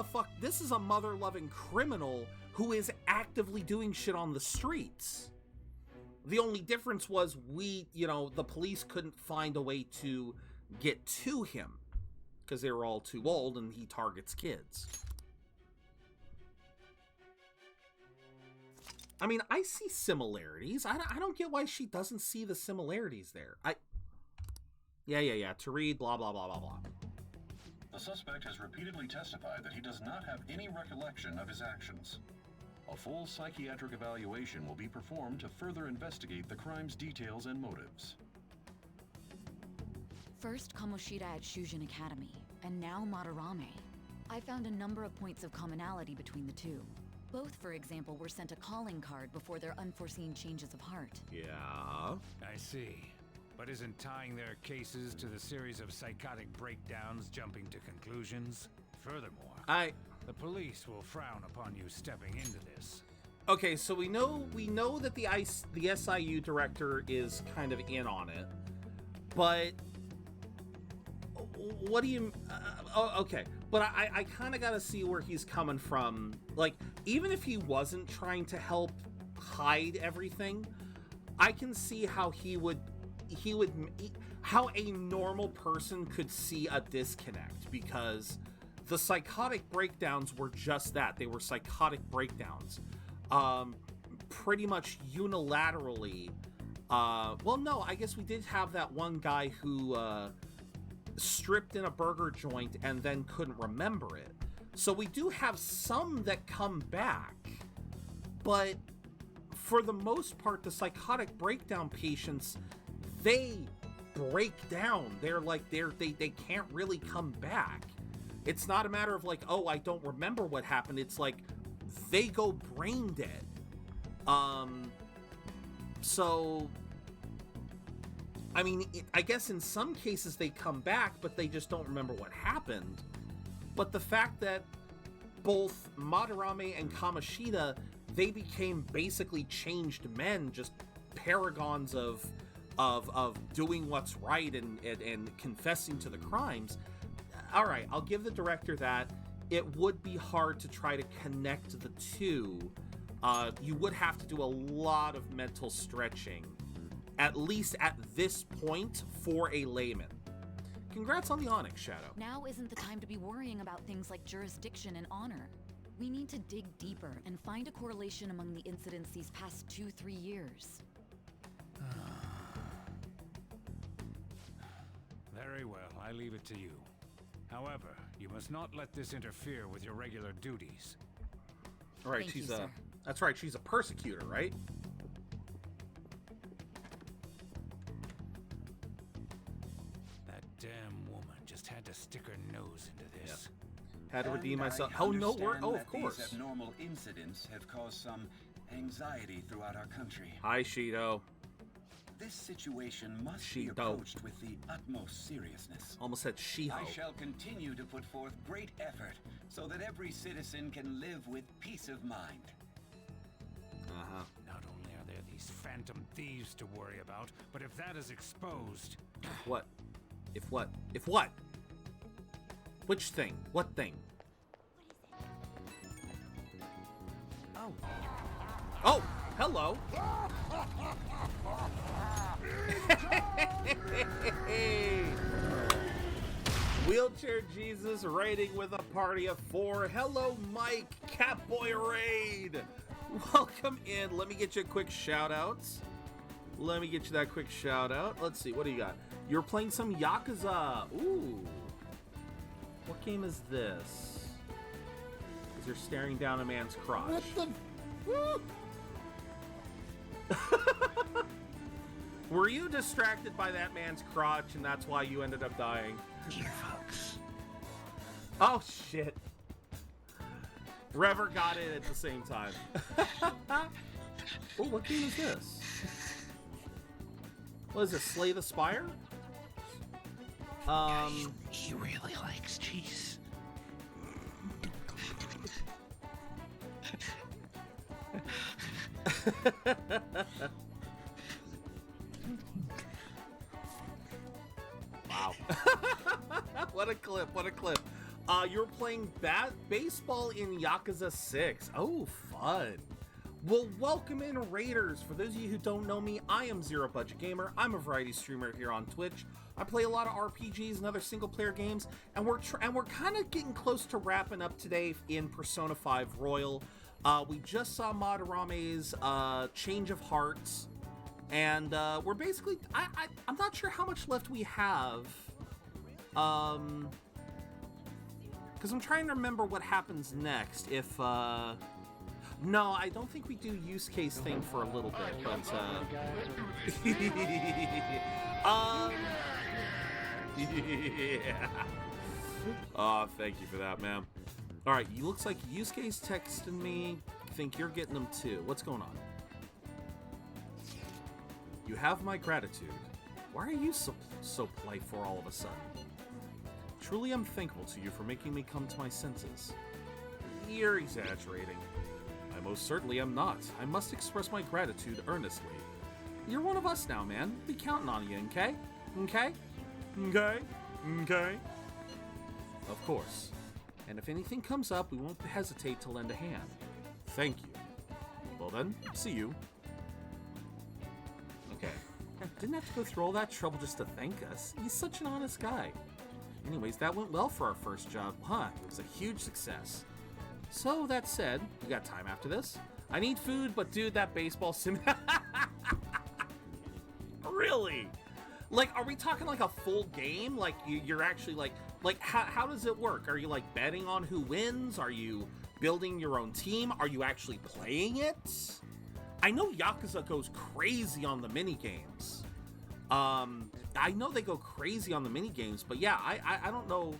a mother-loving criminal who is actively doing shit on the streets. The only difference was the police couldn't find a way to get to him because they were all too old and he targets kids. I mean, I see similarities. I don't get why she doesn't see the similarities there. Yeah. To read, blah, blah, blah, blah, blah. The suspect has repeatedly testified that he does not have any recollection of his actions. A full psychiatric evaluation will be performed to further investigate the crime's details and motives. First Kamoshida at Shujin Academy, and now Madarame. I found a number of points of commonality between the two. Both, for example, were sent a calling card before their unforeseen changes of heart. Yeah. I see. But isn't tying their cases to the series of psychotic breakdowns jumping to conclusions? Furthermore, the police will frown upon you stepping into this. Okay, so we know that the SIU director is kind of in on it, but what do you? Okay, but I kind of got to see where he's coming from. Like, even if he wasn't trying to help hide everything, I can see how how a normal person could see a disconnect, because the psychotic breakdowns were just that. They were psychotic breakdowns. Pretty much unilaterally. Well, no, I guess we did have that one guy who stripped in a burger joint and then couldn't remember it. So we do have some that come back, but for the most part, the psychotic breakdown patients, they break down. They can't really come back. It's not a matter of like, oh, I don't remember what happened. It's like they go brain dead. So I mean, I guess in some cases they come back, but they just don't remember what happened. But the fact that both Madarame and Kamoshida, they became basically changed men, just paragons of doing what's right and confessing to the crimes. All right, I'll give the director that. It would be hard to try to connect the two. You would have to do a lot of mental stretching, at least at this point, for a layman. Congrats on the Onyx, Shadow. Now isn't the time to be worrying about things like jurisdiction and honor. We need to dig deeper and find a correlation among the incidents these past 2-3 years. Very well, I leave it to you. However, you must not let this interfere with your regular duties. All right, that's right, she's a persecutor, right? That damn woman just had to stick her nose into this. Yep. Had to redeem myself. Oh, no, of course. These abnormal incidents have caused some anxiety throughout our country. Hi, Shido. This situation must be approached with the utmost seriousness. Almost said Shiho. I shall continue to put forth great effort so that every citizen can live with peace of mind. Not only are there these phantom thieves to worry about, but if that is exposed... What? If what? If what? Which thing? What thing? Oh. Oh, hello. Wheelchair Jesus raiding with a party of 4. Hello, Mike. Catboy Raid. Welcome in. Let me get you a quick shout out. Let me get you that quick shout out. Let's see, what do you got? You're playing some Yakuza. Ooh. What game is this? Because you're staring down a man's crotch. What the? Were you distracted by that man's crotch and that's why you ended up dying? Gearbox. Oh, shit. Rever got it at the same time. Oh, what game is this? What is this, Slay the Spire? He really likes cheese. Wow. What a clip, what a clip. You're playing baseball in Yakuza 6. Oh, fun. Well, welcome in, Raiders. For those of you who don't know me, I am ZeroBudgetGamer. I'm a variety streamer here on Twitch. I play a lot of RPGs and other single-player games, and we're kind of getting close to wrapping up today in Persona 5 Royal. We just saw Madarame's Change of Hearts, and we're basically... I'm not sure how much left we have. Because I'm trying to remember what happens next. If, no, I don't think we do use case thing for a little bit, but, yeah. Oh, thank you for that, man. All right, you looks like use case texted me. Think you're getting them too. What's going on? You have my gratitude. Why are you so playful all of a sudden? Truly, I'm thankful to you for making me come to my senses. You're exaggerating. I most certainly am not. I must express my gratitude earnestly. You're one of us now, man. Be counting on you, okay? Okay? Okay? Okay? Of course. And if anything comes up, we won't hesitate to lend a hand. Thank you. Well then, see you. Okay. Didn't have to go through all that trouble just to thank us. He's such an honest guy. Anyways, that went well for our first job, huh? It was a huge success. So, that said, you got time after this? I need food, but dude, that baseball sim... Really? Like, are we talking like a full game? Like, you're actually like how does it work? Are you like betting on who wins? Are you building your own team? Are you actually playing it? I know Yakuza goes crazy on the minigames. I know they go crazy on the minigames, but yeah, I don't know.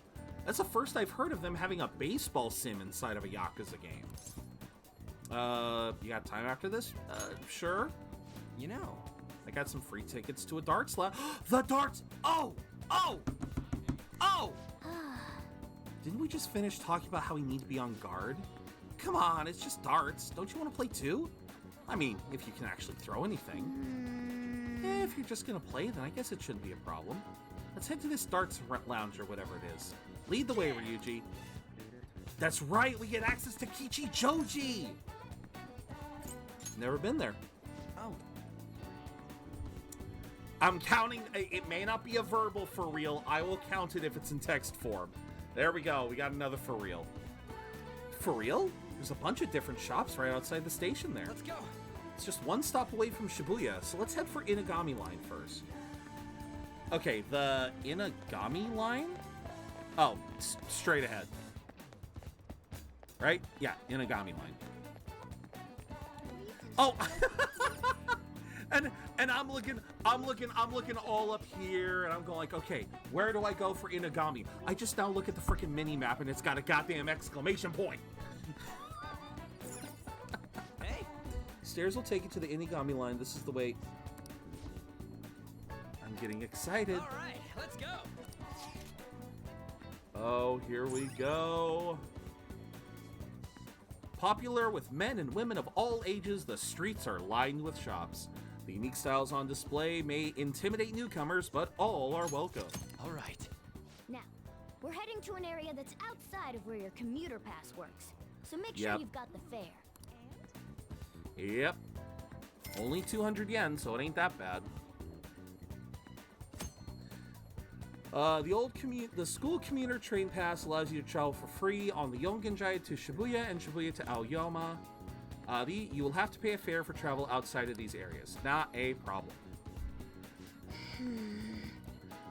That's the first I've heard of them having a baseball sim inside of a Yakuza game. You got time after this? Sure. You know, I got some free tickets to a darts lab. The darts! Oh! Oh! Oh! Didn't we just finish talking about how we need to be on guard? Come on, it's just darts. Don't you want to play too? I mean, if you can actually throw anything. If you're just gonna play, then I guess it shouldn't be a problem. Let's head to this darts lounge or whatever it is. Lead the way, Ryuji. That's right, we get access to Kichi Joji! Never been there. Oh. I'm counting, it may not be a verbal for real. I will count it if it's in text form. There we go, we got another for real. For real? There's a bunch of different shops right outside the station there. Let's go. It's just one stop away from Shibuya, so let's head for Inagami Line first. Okay, the Inagami Line? Oh, straight ahead. Right? Yeah, Inagami Line. Oh! and I'm looking all up here, and I'm going like, okay, where do I go for Inagami? I just now look at the freaking mini map, and it's got a goddamn exclamation point. Hey. Stairs will take you to the Inagami Line. This is the way. I'm getting excited. All right, let's go. Oh, here we go. Popular with men and women of all ages, the streets are lined with shops. The unique styles on display may intimidate newcomers, but all are welcome. All right. Now, we're heading to an area that's outside of where your commuter pass works. So make sure you've got the fare. Yep. Only 200 yen, so it ain't that bad. The school commuter train pass allows you to travel for free on the Yongenjai to Shibuya and Shibuya to Aoyama. You will have to pay a fare for travel outside of these areas. Not a problem.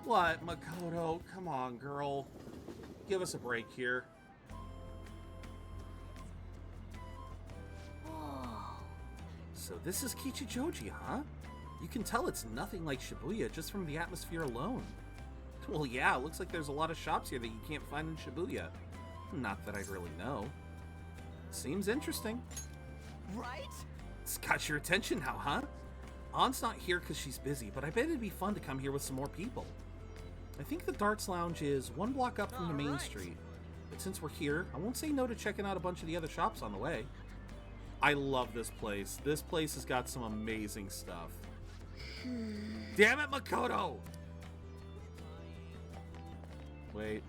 What, Makoto? Come on, girl. Give us a break here. So this is Kichijoji, huh? You can tell it's nothing like Shibuya just from the atmosphere alone. Well, yeah, it looks like there's a lot of shops here that you can't find in Shibuya. Not that I'd really know. Seems interesting. Right? It's got your attention now, huh? An's not here because she's busy, but I bet it'd be fun to come here with some more people. I think the Darts Lounge is 1 block up from the main street. But since we're here, I won't say no to checking out a bunch of the other shops on the way. I love this place. This place has got some amazing stuff. Damn it, Makoto! Wait.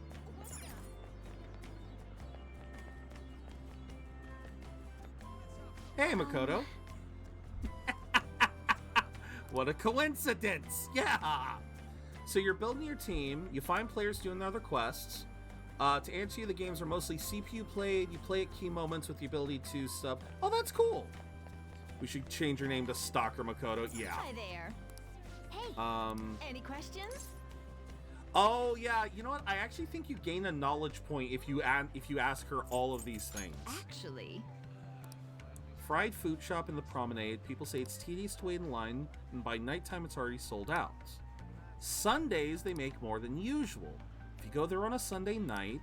Hey, Makoto. What a coincidence! Yeah! So you're building your team, you find players doing other quests. To answer you, the games are mostly CPU played, you play at key moments with the ability to sub. Oh, that's cool! We should change your name to Stalker Makoto. Yeah. Hi there. Hey, any questions? Oh, yeah, you know what? I actually think you gain a knowledge point if you ask her all of these things. Actually. Fried food shop in the promenade. People say it's tedious to wait in line, and by nighttime it's already sold out. Sundays, they make more than usual. If you go there on a Sunday night...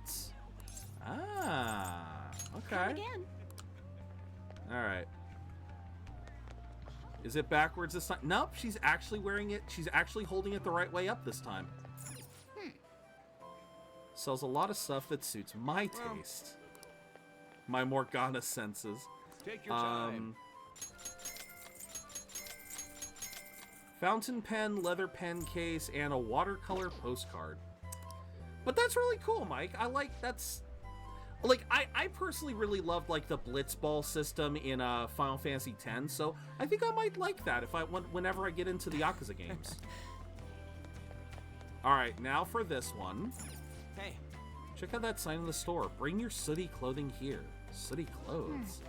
Ah, okay. Come again. Alright. Is it backwards this time? Nope, she's actually wearing it. She's actually holding it the right way up this time. Sells a lot of stuff that suits my taste. My Morgana senses. Take your time. Fountain pen, leather pen case, and a watercolor postcard. But that's really cool, Mike. I like that's... Like, I personally really loved, like, the Blitzball system in Final Fantasy X, so I think I might like that whenever I get into the Yakuza games. Alright, now for this one. Hey. Check out that sign in the store. Bring your sooty clothing here. Sooty clothes.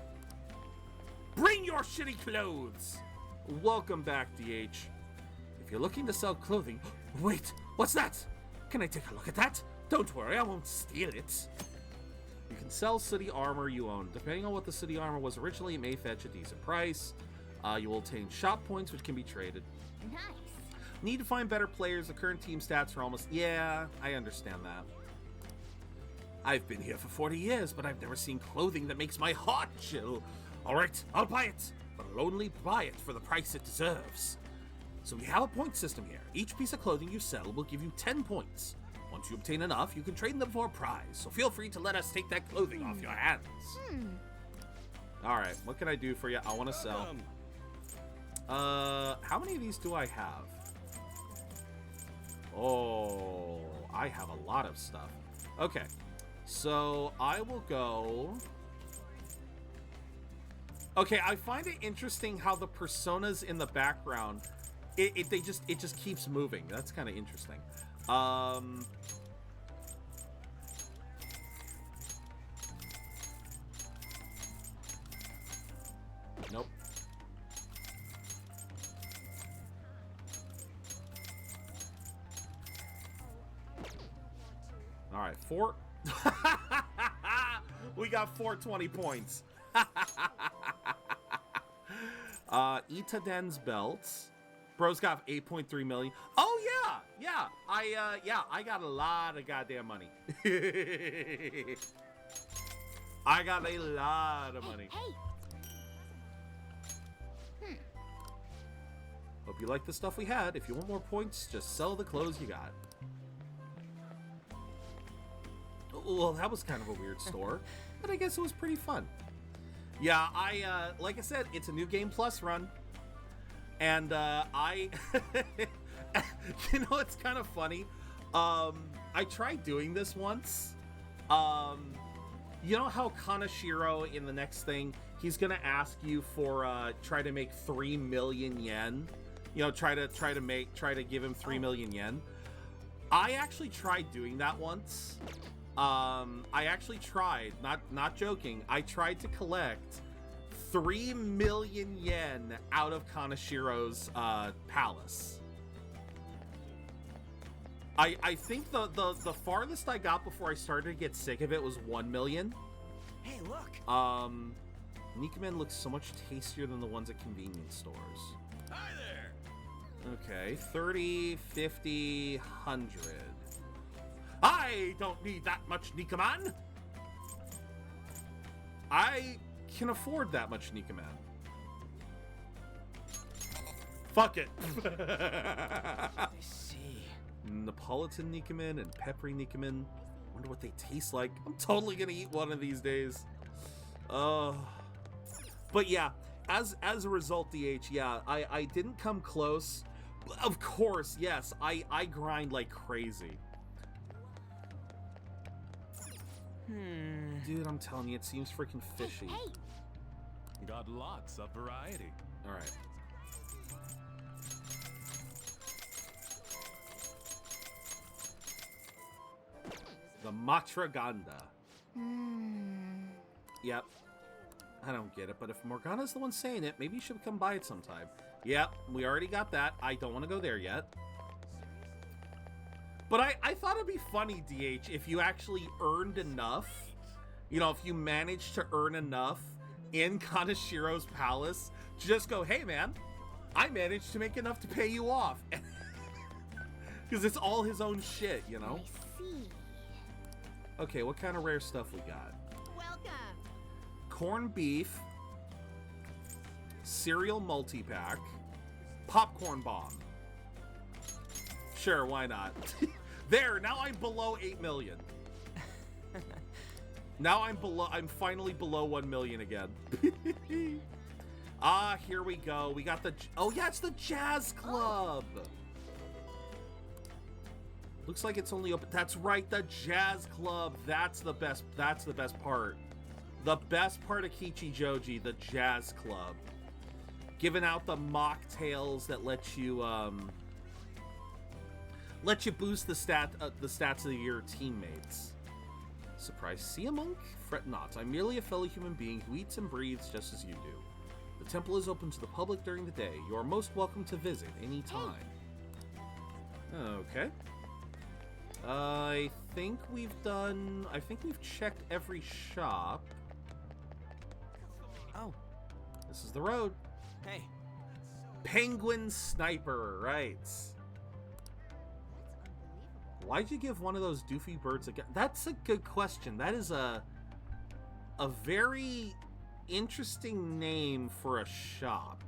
Bring your shitty clothes! Welcome back, DH. If you're looking to sell clothing... Wait, what's that? Can I take a look at that? Don't worry, I won't steal it. You can sell city armor you own. Depending on what the city armor was originally, it may fetch a decent price. You will obtain shop points, which can be traded. Nice. Need to find better players. The current team stats are almost... Yeah, I understand that. I've been here for 40 years, but I've never seen clothing that makes my heart chill. Alright, I'll buy it, but I'll only buy it for the price it deserves. So we have a point system here. Each piece of clothing you sell will give you 10 points. Once you obtain enough, you can trade them for a prize, so feel free to let us take that clothing off your hands. Alright, what can I do for you? I want to sell. How many of these do I have? Oh, I have a lot of stuff. Okay, so I will go... Okay, I find it interesting how the personas in the background, it just keeps moving. That's kind of interesting. Nope. All right, 4. We got 420 points. Itaden's belts. Bro's got 8.3 million. Oh yeah, I got a lot of goddamn money. I got a lot of money. Hey. Hope you like the stuff we had. If you want more points, just sell the clothes you got. Well, that was kind of a weird store, but I guess it was pretty fun. Yeah, like I said, it's a new Game Plus run. And, you know, it's kind of funny. I tried doing this once. You know how Kanashiro in the next thing, he's gonna ask you for, try to make 3 million yen. You know, try to give him 3 million yen. I actually tried doing that once. I actually tried, not joking, I tried to collect 3 million yen out of Kanashiro's palace. I think the farthest I got before I started to get sick of it was 1 million. Hey, look. Nikumen looks so much tastier than the ones at convenience stores. Hi there. Okay, 30, 50, 100. I don't need that much Nikuman. I can afford that much Nikuman. Fuck it. I see. Neapolitan Nikuman and peppery Nikuman. Wonder what they taste like. I'm totally gonna eat one of these days. But yeah, as a result, DH, yeah, I didn't come close. Of course, yes, I grind like crazy. Dude, I'm telling you, it seems freaking fishy. Hey. Got lots of variety. All right. The Matraganda. Yep. I don't get it, but if Morgana's the one saying it, maybe you should come by it sometime. Yep, we already got that. I don't want to go there yet. But I thought it'd be funny, DH, if you actually earned enough. You know, if you managed to earn enough in Kanashiro's palace, to just go, hey man, I managed to make enough to pay you off. Because it's all his own shit, you know? I see. Okay, what kind of rare stuff we got? Welcome. Corned beef, cereal multi-pack, popcorn bomb. Sure, why not? There, now I'm below 8 million. Now I'm finally below 1 million again. Ah, here we go. We got the, oh yeah, it's the Jazz Club. Looks like it's only open. That's right, the Jazz Club. That's the best part. The best part of Kichijoji, the Jazz Club. Giving out the mocktails that let you boost the stats of your teammates. Surprise, see a monk? Fret not. I'm merely a fellow human being who eats and breathes just as you do. The temple is open to the public during the day. You are most welcome to visit any time. Okay. I think we've checked every shop. Oh. This is the road. Hey. Penguin Sniper, right. Why'd you give one of those doofy birds a gun? That's a good question. That is a very interesting name for a shop.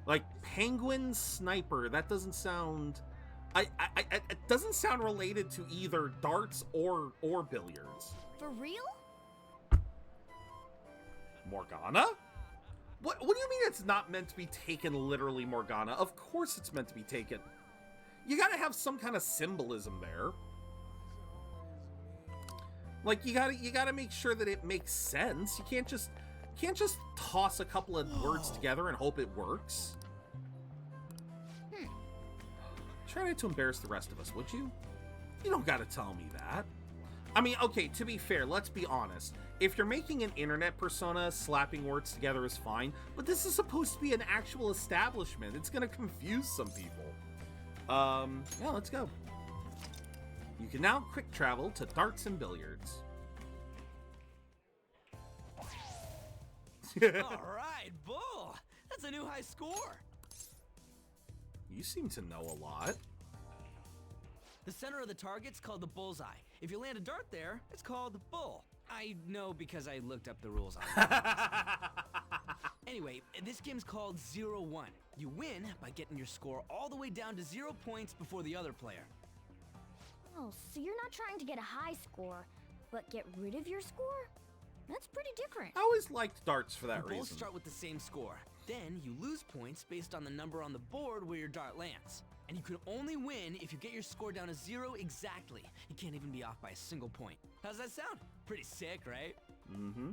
Like, Penguin Sniper, that doesn't sound... it doesn't sound related to either darts or billiards. For real? Morgana? What do you mean it's not meant to be taken literally, Morgana? Of course it's meant to be taken. You gotta have some kind of symbolism there. Like, you gotta make sure that it makes sense. You can't just toss a couple of words together and hope it works. Try not to embarrass the rest of us, would you? You don't gotta tell me that. I mean, okay, to be fair, let's be honest. If you're making an internet persona, slapping words together is fine, but this is supposed to be an actual establishment. It's gonna confuse some people. Yeah, let's go. You can now quick travel to darts and billiards. Alright, Bull! That's a new high score! You seem to know a lot. The center of the target's called the bullseye. If you land a dart there, it's called the bull. I know because I looked up the rules on it. Anyway, this game's called 0-1. You win by getting your score all the way down to 0 points before the other player. Oh, so you're not trying to get a high score, but get rid of your score? That's pretty different. I always liked darts for that reason. Both start with the same score. Then you lose points based on the number on the board where your dart lands. And you can only win if you get your score down to 0 exactly. You can't even be off by a single point. How's that sound? Pretty sick, right? Mm-hmm.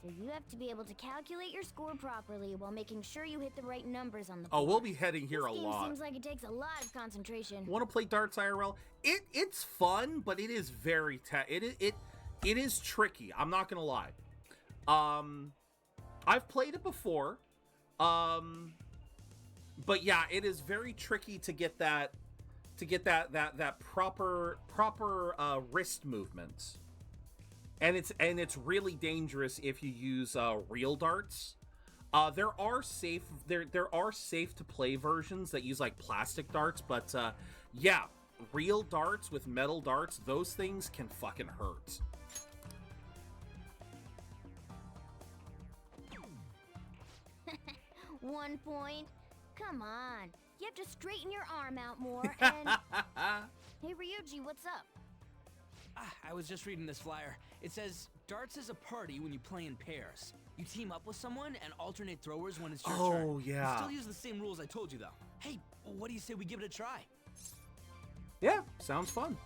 So you have to be able to calculate your score properly while making sure you hit the right numbers on the board. Oh, we'll be heading here a lot. This game seems like it takes a lot of concentration. Want to play darts IRL? It's fun, but it is very it is tricky. I'm not gonna lie. I've played it before. But yeah, it is very tricky to get that proper wrist movement. And it's really dangerous if you use real darts. There are safe to play versions that use like plastic darts, but yeah, real darts with metal darts, those things can fucking hurt. One point. Come on. You have to straighten your arm out more and... Hey, Ryuji, what's up? I was just reading this flyer. It says, darts is a party when you play in pairs. You team up with someone and alternate throwers when it's your turn. Oh, yeah. You still use the same rules I told you, though. Hey, what do you say we give it a try? Yeah, sounds fun.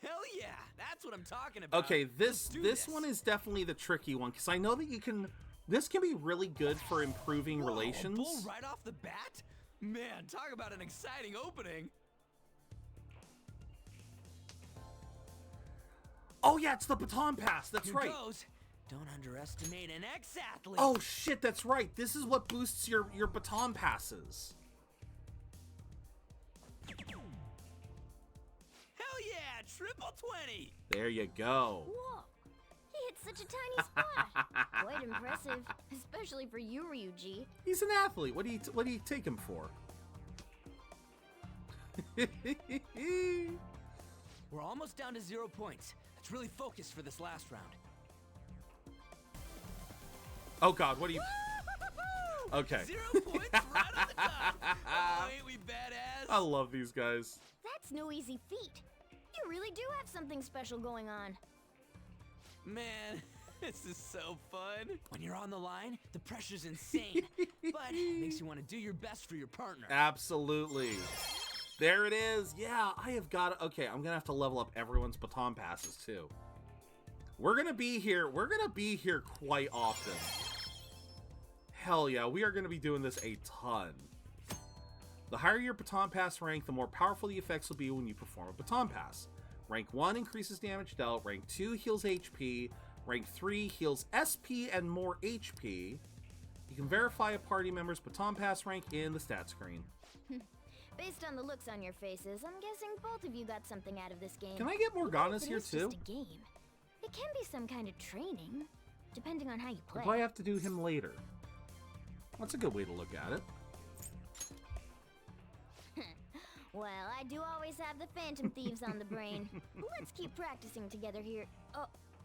Hell yeah, that's what I'm talking about. Okay, this one is definitely the tricky one, because I know that you can... This can be really good for improving relations. A bull right off the bat? Man, talk about an exciting opening. Oh yeah, it's the baton pass. That's right. Goes. Don't underestimate an ex-athlete. Oh shit, that's right. This is what boosts your baton passes. Hell yeah, triple 20. There you go. Whoa. He hit such a tiny spot. Quite impressive, especially for you, Ryuji. He's an athlete. What do you take him for? We're almost down to 0 points. Let's really focus for this last round. Oh god, what do you... Okay. 0 points right on the top. Oh, ain't we badass? I love these guys. That's no easy feat. You really do have something special going on. Man, this is so fun. When you're on the line, the pressure's insane. But it makes you want to do your best for your partner. Absolutely. There it is. Yeah, I have got... Okay, I'm going to have to level up everyone's baton passes, too. We're going to be here quite often. Hell yeah, we are going to be doing this a ton. The higher your baton pass rank, the more powerful the effects will be when you perform a baton pass. Rank 1 increases damage dealt, rank 2 heals HP, rank 3 heals SP and more HP. You can verify a party member's baton pass rank in the stat screen. Based on the looks on your faces, I'm guessing both of you got something out of this game. Can I get Morgana's here too? Just a game. It can be some kind of training, depending on how you play. Or do I have to do him later? That's a good way to look at it. Well, I do always have the Phantom Thieves on the brain. Let's keep practicing together here.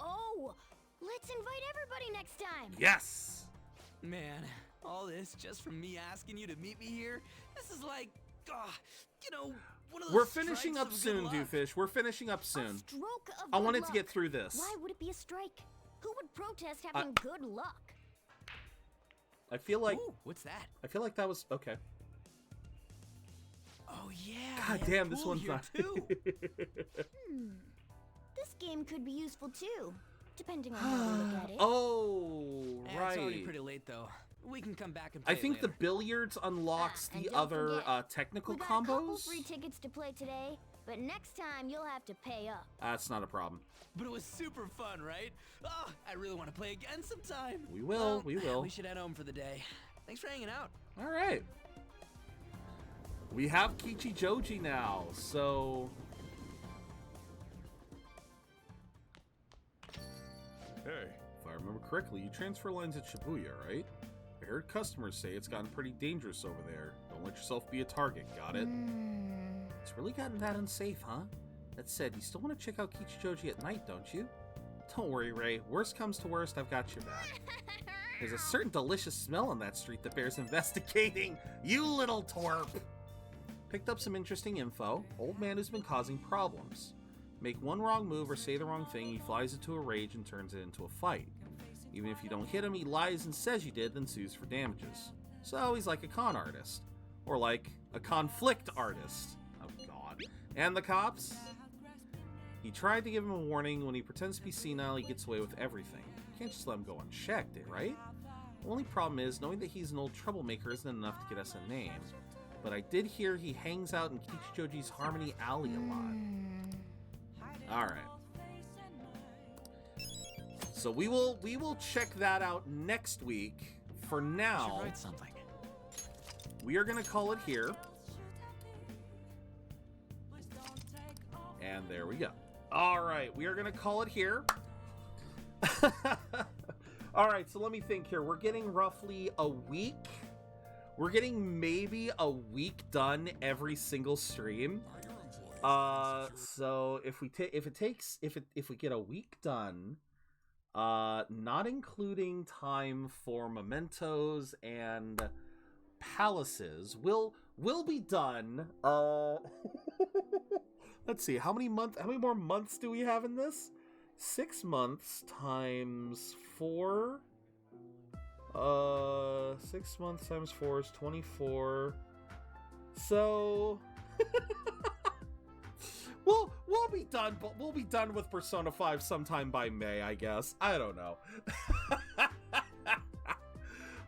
Oh! Let's invite everybody next time! Yes! Man, all this just from me asking you to meet me here? This is like, you know, one of those... We're finishing up soon, Doofus. We're finishing up soon. Stroke of I wanted luck. to get through this. Why would it be a strike? Who would protest having good luck? I feel like... Ooh, what's that? I feel like that was... Okay. Oh yeah. God damn, this one's here not... too. This game could be useful too, depending on how we look at it. Oh, right. It's already pretty late though. We can come back and play I think later. the billiards unlocks And the don't other forget, technical we got a couple combos. free tickets to play today, but next time you'll have to pay up. That's not a problem. But it was super fun, right? Oh, I really want to play again sometime. We will, we will. We should head home for the day. Thanks for hanging out. All right. We have Kichi Joji now, so... Hey. If I remember correctly, you transfer lines at Shibuya, right? I heard customers say it's gotten pretty dangerous over there. Don't let yourself be a target, got it? It's really gotten that unsafe, huh? That said, you still want to check out Kichi Joji at night, don't you? Don't worry, Ray. Worst comes to worst, I've got your back. There's a certain delicious smell on that street that bears investigating. You little twerp! Picked up some interesting info. Old man who's been causing problems. Make one wrong move or say the wrong thing, he flies into a rage and turns it into a fight. Even if you don't hit him, he lies and says you did, then sues for damages. So he's like a con artist. Or like a conflict artist. Oh god. And the cops? He tried to give him a warning. When he pretends to be senile, he gets away with everything. You can't just let him go unchecked, right? The only problem is, knowing that he's an old troublemaker isn't enough to get us a name. But I did hear he hangs out in Kichi Joji's Harmony Alley a lot. Alright. So we will check that out next week. For now, should write something. We are gonna call it here. And there we go. All right, we are gonna call it here. All right, so let me think here. We're getting roughly a week. We're getting maybe a week done every single stream. So if we get a week done, not including time for mementos and palaces, we'll be done. Let's see, how many more months do we have in this? 6 months times 4. 6 months times 4 is 24. So we'll be done, but we'll be done with Persona 5 sometime by May, I guess. I don't know.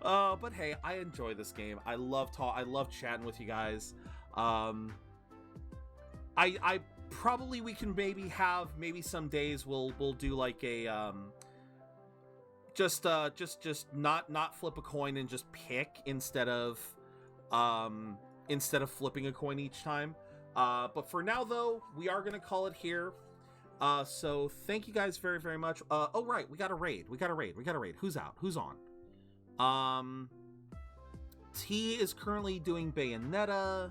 But hey, I enjoy this game. I love chatting with you guys. I probably we can maybe some days we'll do like a just not flip a coin and just pick instead of flipping a coin each time. But for now though, we are gonna call it here. So thank you guys very, very much. Oh right, we got a raid. Who's out? Who's on? T is currently doing Bayonetta.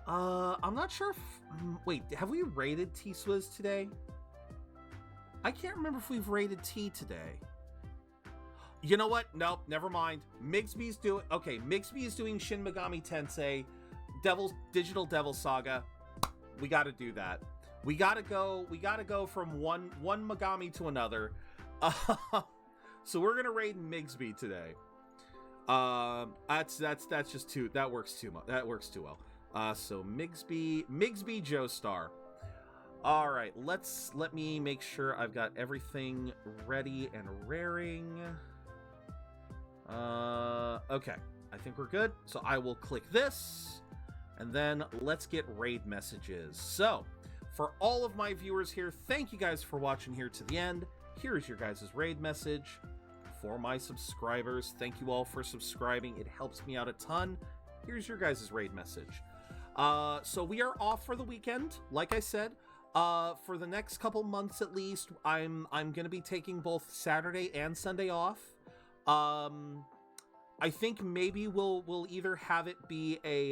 I'm not sure if... Wait, have we raided T-Swizz today? I can't remember if we've raided T today. You know what? Nope, never mind. Migsby's doing... Okay, Migsby is doing Shin Megami Tensei, Digital Devil Saga. We gotta do that. We gotta go from one Megami to another. So we're gonna raid Migsby today. That's just too... That works too much. That works too well. So Migsby Joestar. All right, let me make sure I've got everything ready and raring. Okay, I think we're good. So I will click this, and then let's get raid messages. So for all of my viewers here, thank you guys for watching here to the end. Here's your guys' raid message. For my subscribers, thank you all for subscribing. It helps me out a ton. Here's your guys' raid message. So we are off for the weekend, like I said. For the next couple months at least, I'm gonna be taking both Saturday and Sunday off. I think maybe we'll either have it be a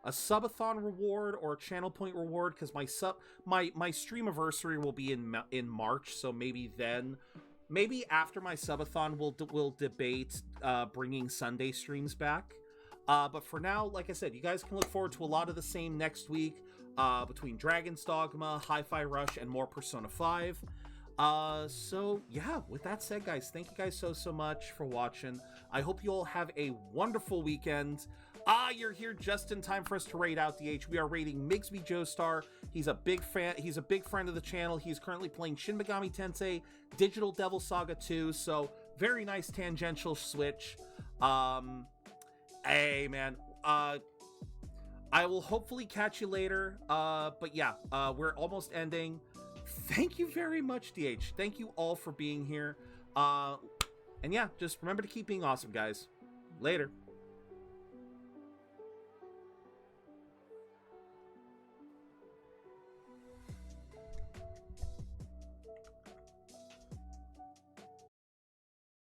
subathon reward or a channel point reward, because my streamiversary will be in March, so maybe after my subathon we'll debate bringing Sunday streams back. But for now, like I said, you guys can look forward to a lot of the same next week, between Dragon's Dogma, Hi-Fi Rush, and more Persona 5. So yeah, with that said, guys, thank you guys so much for watching. I hope you all have a wonderful weekend. You're here just in time for us to raid out DH. We are raiding Migsby Joestar. He's a big fan. He's a big friend of the channel. He's currently playing Shin Megami Tensei Digital Devil Saga 2. So very nice tangential switch. Hey, man, I will hopefully catch you later, but yeah, we're almost ending. Thank you very much, DH. Thank you all for being here, and yeah, just remember to keep being awesome, guys. Later.